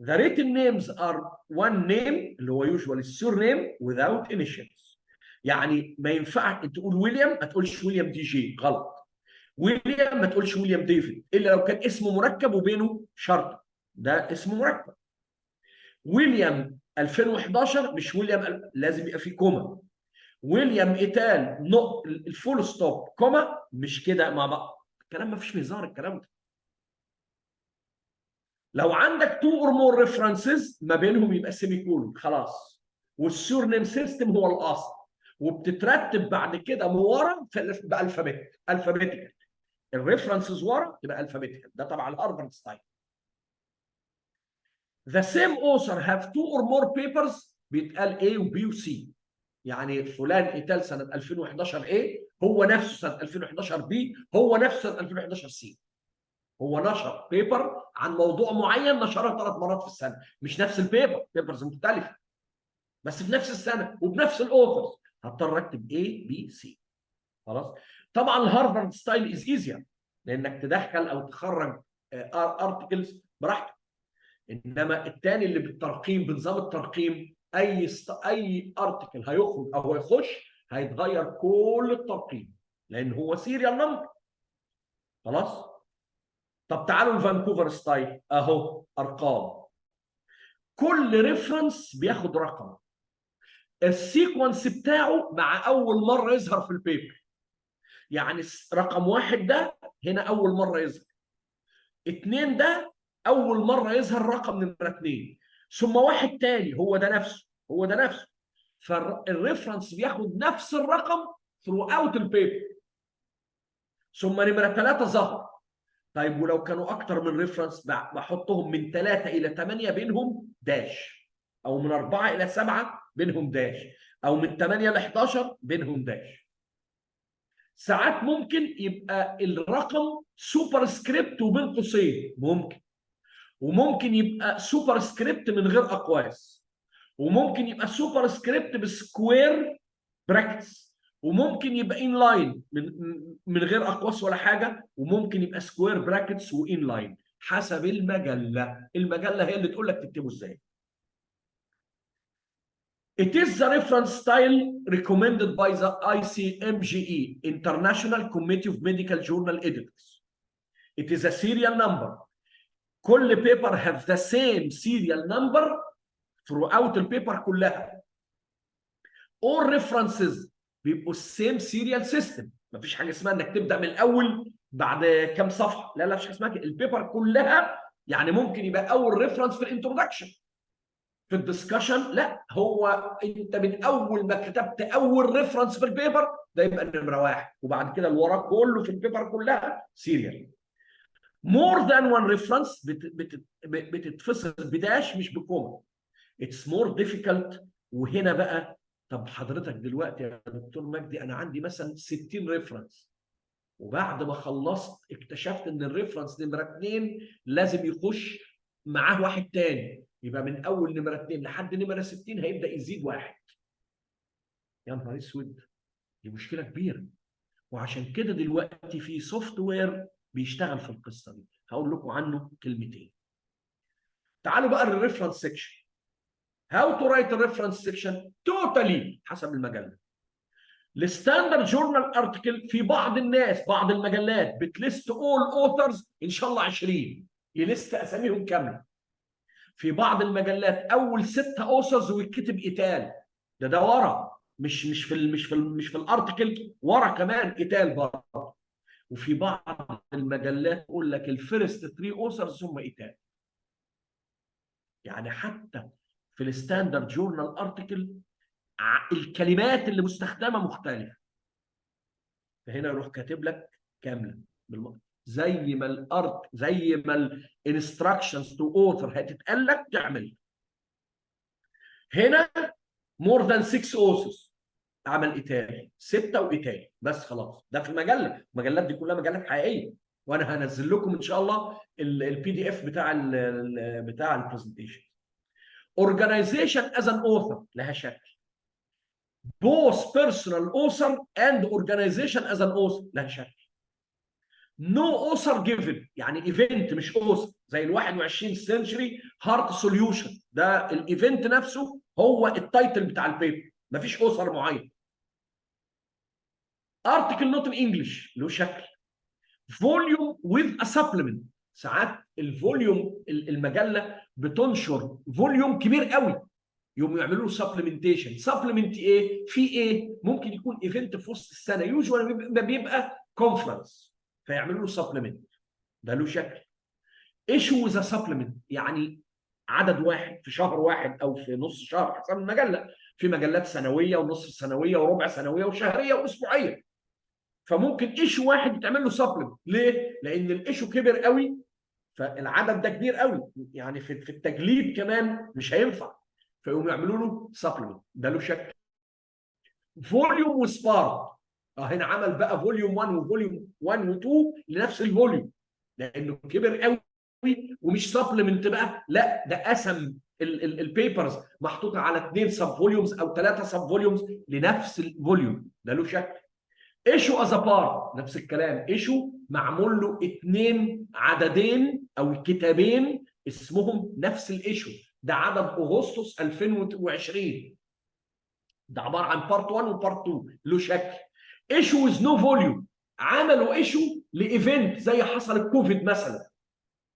The written names are one name اللي هو usually surname without initials. يعني ما ينفعش تقول ويليام ما تقولش ويليام دي جي، غلط. ويليام ما تقولش ويليام ديفيد الا لو كان اسمه مركب وبينه شرطه، ده اسمه مركب. ويليام 2011 مش ويليام، لازم يبقى فيه كوما. ويليام ايتال الفول ستوب كوما، مش كده مع بعض. الكلام ما فيش هزار الكلام ده. لو عندك تو اور مور ريفرنسز ما بينهم يبقى سيمي كولون خلاص، والسور نيم سيستم هو الاصل، وبتترتب بعد كده من ورا بالفابيتيكال. الريفرنسز ورا تبقى الفابيتيكال، ده طبعا الهارفارد ستايل. The same author have two or more papers بيتقال A و B و C. يعني فلان ايتال سنه 2011 A هو نفسه سنه 2011 B هو نفسه سنه 2011 C. هو نشر بيبر عن موضوع معين نشرها 3 مرات في السنه، مش نفس البيبر، بيبرز مختلفه بس في نفس السنه وبنفس الاوثرز، هضطر اكتب A B C. خلاص. طبعا الهارفارد ستايل از ايزير لانك تدخل او تخرج ارتكلز براحتك، انما الثاني اللي بالترقيم بنظام الترقيم اي ارتكل هيخرج او هيخش هيتغير كل الترقيم لان هو سيريال نمبر. خلاص. طب تعالوا الفانكوفر ستايل اهو، ارقام. كل ريفرنس بياخد رقم، السيكونس بتاعه مع اول مره يظهر في البيبر. يعني رقم 1 ده هنا اول مره يظهر، 2 ده اول مره يظهر رقم نمره 2، ثم واحد تاني هو ده نفسه، هو ده نفسه. فالريفرنس بياخد نفس الرقم throughout البيبر، ثم نمره 3 ظهر. طيب ولو كانوا اكتر من ريفرنس بحطهم من 3 الى 8 بينهم داش، او من 4 الى 7 بينهم داش، او من 8 ل 11 بينهم داش. ساعات ممكن يبقى الرقم سوبر سكريبت وبين قوسين، ممكن. وممكن يبقى سوبر سكريبت من غير اقواس، وممكن يبقى سوبر سكريبت بسكوير براكتس، وممكن يبقى ان لاين من غير اقواس ولا حاجه، وممكن يبقى سكوير براكتس وان لاين، حسب المجله. المجله هي اللي تقول لك تكتبه ازاي. It is the reference style recommended by the ICMGE, International Committee of Medical Journal Editors. It is a serial number. كل بيبر have the same serial number throughout البيبر كلها. all references بيبقوا السيم سيريال سيستم، مفيش حاجه اسمها انك تبدا من الاول بعد كام صفحه، لا لا مفيش حاجه اسمها كده. البيبر كلها يعني ممكن يبقى اول ريفرنس في الانترودكشن، في الدسكشن لا، هو انت من اول ما كتبت اول ريفرنس في البيبر ده يبقى نمره 1، وبعد كده اللي وراه كله في البيبر كلها سيريال. more than one reference بتتفصل بداش مش بكوما. it's more difficult. وهنا بقى، طب حضرتك دلوقتي يا دكتور مجدي انا عندي مثلا 60 ريفرنس، وبعد ما خلصت اكتشفت ان الريفرنس نمره 2 لازم يخش معاه واحد تاني، يبقى من اول نمره 2 لحد نمره 60 هيبدا يزيد واحد. يا نهار اسود، دي مشكله كبيره. وعشان كده دلوقتي في سوفت وير بيشتغل في القصه دي، هقول لكم عنه كلمتين. تعالوا بقى للريفرنس سيكشن. هاو تو رايت الريفرنس سيكشن توتالي حسب المجله. الستاندرد جورنال ارتكل في بعض الناس بعض المجلات بتليست اول اوثرز ان شاء الله 20 يلست اساميهم كامله. في بعض المجلات اول 6 اوثرز ويتكتب ايتال، ده ورا، مش في الارتكل، ورا كمان ايتال برضه. وفي بعض المجلات يقول لك الفيرست 3 اوثرز هم ايتال. يعني حتى في الستاندرد جورنال ارتكل الكلمات اللي مستخدمه مختلفه. فهنا يروح كاتب لك كامله زي ما زي ما الانستراكشنز تو اوثر هتتقال لك تعمل. هنا مور ذان 6 اوثرز عمل ايتالي 6 وايتالي بس خلاص. ده في المجله، المجلات دي كلها مجلات حقيقيه، وانا هنزل لكم ان شاء الله البي دي اف بتاع البرزنتيشن. اورجانيزيشن از ان اوثر لها شكل. both personal author and organization as an author لها شكل. no author given يعني ايفنت مش author، زي ال 21 century heart solution ده الايفنت نفسه هو التايتل بتاع البيبر، مفيش author معين. article not in English له شكل. volume with a supplement، ساعات الفوليوم المجله بتنشر فوليوم كبير قوي يقوموا يعملوا له سبلمنتيشن. سبلمنت ايه؟ في ايه؟ ممكن يكون ايفنت في وسط السنه، يوجوالي بيبقى كونفرنس فيعملوا له سبلمنت، ده له شكل. ايشو ذا سبلمنت يعني عدد واحد في شهر واحد او في نص شهر حسب المجله. في مجلات سنويه ونصف سنويه وربع سنويه وشهريه واسبوعيه، فممكن ايشو واحد يتعمل له سبلمنت. ليه؟ لان الايشو كبر قوي، فالعدد ده كبير قوي، يعني في التجليد كمان مش هينفع، فيقوموا يعملوا له سبلمنت، ده له شكل. فوليوم وسبارت، هنا عمل بقى فوليوم 1 وفوليوم 1 و2 لنفس الفوليوم لانه كبر قوي، ومش سبلمنت بقى، لا ده قسم البيبرز محطوطه على 2 سب فوليومز او 3 سب فوليومز لنفس الفوليوم، ده له شكل. ايشو از بار نفس الكلام، ايشو معمول له 2 عددين او كتابين اسمهم نفس الايشو، ده عدد اغسطس 2020، ده عباره عن بارت 1 وبارت 2 له شكل. ايشو از نو فوليوم، عملوا ايشو لايفنت زي حصل الكوفيد مثلا،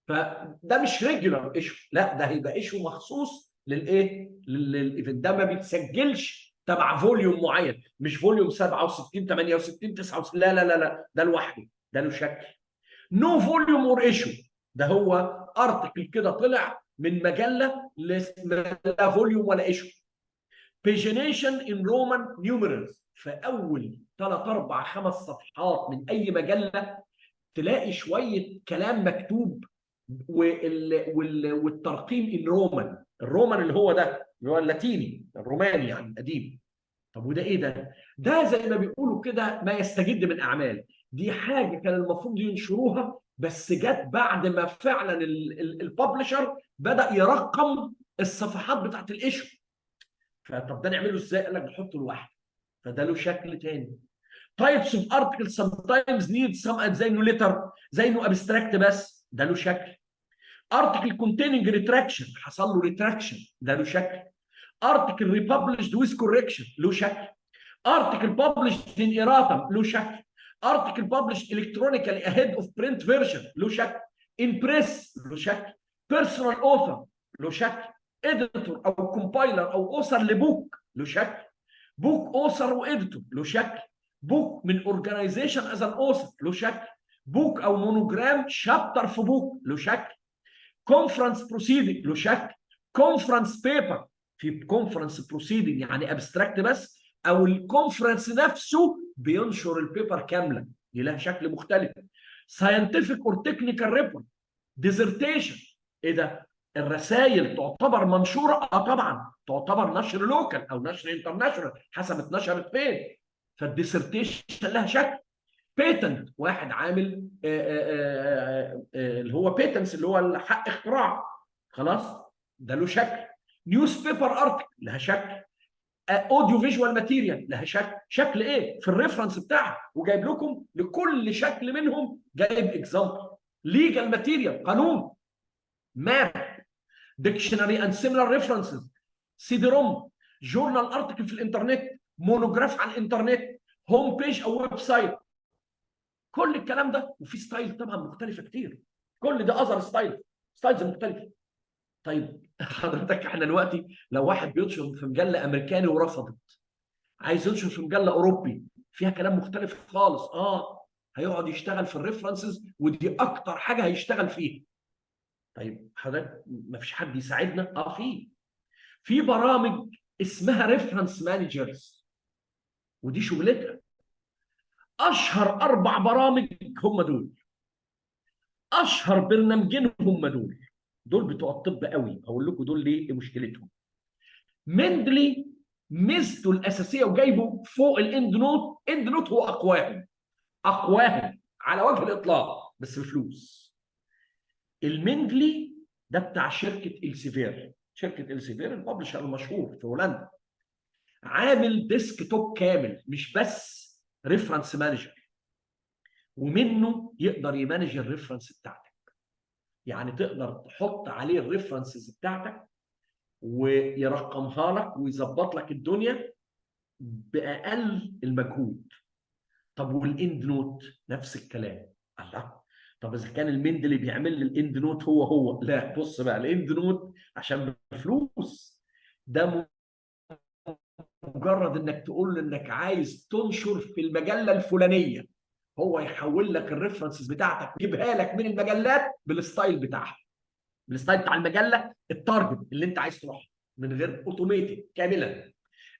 فده مش ريجولار ايشو، لا ده هيبقى ايشو مخصوص للايه؟ للايفنت ده، ما بيتسجلش تبع فوليوم معين، مش فوليوم 67 68 69، لا لا لا لا، ده لوحده، ده له شكل. نو فوليوم اور ايشو، ده هو ارتكل كده طلع من مجله لا فوليوم ولا ايشو. بيجينيشن ان رومان نيوميرالز، في اول 3 4 5 صفحات من اي مجله تلاقي شويه كلام مكتوب، والترقيم ان رومان، الرومان اللي هو ده اللي هو اللاتيني الروماني يعني القديم. طب وده ايه ده؟ ده زي ما بيقولوا كده ما يستجد من اعمال، دي حاجه كان المفروض ينشروها بس جت بعد ما فعلا الببلشر بدا يرقم الصفحات بتاعت الايشو. فطب ده نعمله ازاي؟ قال لك نحطه لوحده، فده له شكل تاني. تايبس اوف ارتكل sometimes need some، زي انه ليتر، زي انه ابستراكت، بس ده له شكل. ارتكل containing retraction، حصل له ريتراكشن، ده له شكل. ارتكل republished with correction، له شكل. ارتكل published in erratum، له شكل. ارتكل published electronically ahead of print version، له شكل. in press، له شكل. personal author، له شكل. editor او compiler او author لبوك، له شكل. بوك اوثر واديتور، له شكل. بوك من اورجانيزيشن از ان اوثر، له شكل. بوك او مونوجرام شابتر في بوك، له شكل. كونفرنس بروسيدنج، له شكل. كونفرنس بيبر، في كونفرنس بروسيدنج يعني ابستراكت بس، او الكونفرنس نفسه بينشر البيبر كامله، دي لها شكل مختلف. ساينتفك اور تكنيكال ريبورت. ديزرتيشن، ايه ده؟ الرسائل تعتبر منشوره؟ طبعا تعتبر نشر لوكال او نشر انترناشونال حسب اتنشرت فين. فالديسرتيشن لها شكل. بيتنت، واحد عامل اللي هو بيتنس اللي هو حق اختراع، خلاص ده له شكل. نيوز بيبر ارتكل لها شكل. اوديو فيجوال ماتيريال لها شكل. شكل ايه؟ في الريفرنس بتاعها، وجايب لكم لكل شكل منهم جايب اكزامبل. ليجال ماتيريال، قانون. ماب. ديكشنري اند سيميلار ريفرنسز. سي دي روم. جورنال ارتكل في الانترنت. مونوجراف على الانترنت. هوم بيج او ويب سايت. كل الكلام ده، وفي ستايل طبعا مختلفه كتير، كل ده اذر ستايلز مختلفه. طيب حضرتك احنا دلوقتي لو واحد بينشر في مجله امريكاني ورفضت، عايز ينشر في مجله اوروبي فيها كلام مختلف خالص، هيقعد يشتغل في الريفرنسز، ودي اكتر حاجه هيشتغل فيها. طيب حضرتك ما فيش حد يساعدنا؟ في برامج اسمها ريفرنس مانجرز، ودي شغلتها. اشهر 4 برامج هم دول، اشهر برنامجين هم دول بتوع الطب قوي. اقول لكم دول ليه مشكلتهم. مندلي ميزته الاساسيه وجايبه فوق الاند نوت، اند نوت هو اقواهم على وجه الاطلاق بس بفلوس. المندلي ده بتاع شركه السيفير، شركه السيفير الببلشر المشهور في هولندا، عامل ديسك توب كامل مش بس ريفرنس مانجر، ومنه يقدر يمانج الريفرنس بتاعتك. يعني تقدر تحط عليه الريفرنسز بتاعتك ويرقمها لك ويظبط لك الدنيا باقل المجهود. طب والاند نوت نفس الكلام. الله، طب اذا كان المندلي بيعمل لي الاند نوت هو لا، بص بقى الاند نوت عشان بفلوس، ده مجرد انك تقول له انك عايز تنشر في المجله الفلانيه، هو يحول لك الريفرنسز بتاعتك يجيبها لك من المجلات بالستايل بتاعها، بالستايل بتاع المجله التارجت اللي انت عايز تروح، من غير اوتوميتد كاملا.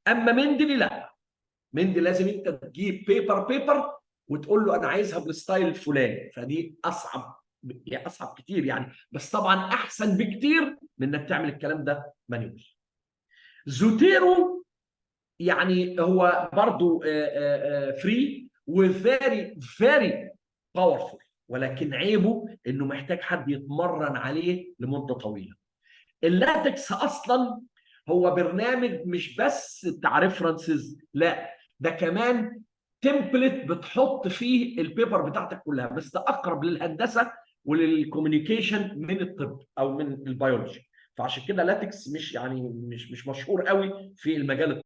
اما مندلي لا، مندي لازم انت تجيب بيبر وتقول له انا عايزها بالستايل الفلاني، فدي اصعب، يعني اصعب كتير يعني، بس طبعا احسن بكتير من انك تعمل الكلام ده مانيوال. زوتيرو يعني هو برضو فري وفيري فيري باورفول، ولكن عيبه انه محتاج حد يتمرن عليه لمده طويله. اللاتكس اصلا هو برنامج مش بس بتاع ريفرنسز، لا ده كمان تمبلت بتحط فيه البيبر بتاعتك كلها، بس ده اقرب للهندسه وللكوميونيكيشن من الطب او من البيولوجي، فعشان كده لاتكس مش يعني مش مشهور قوي في المجال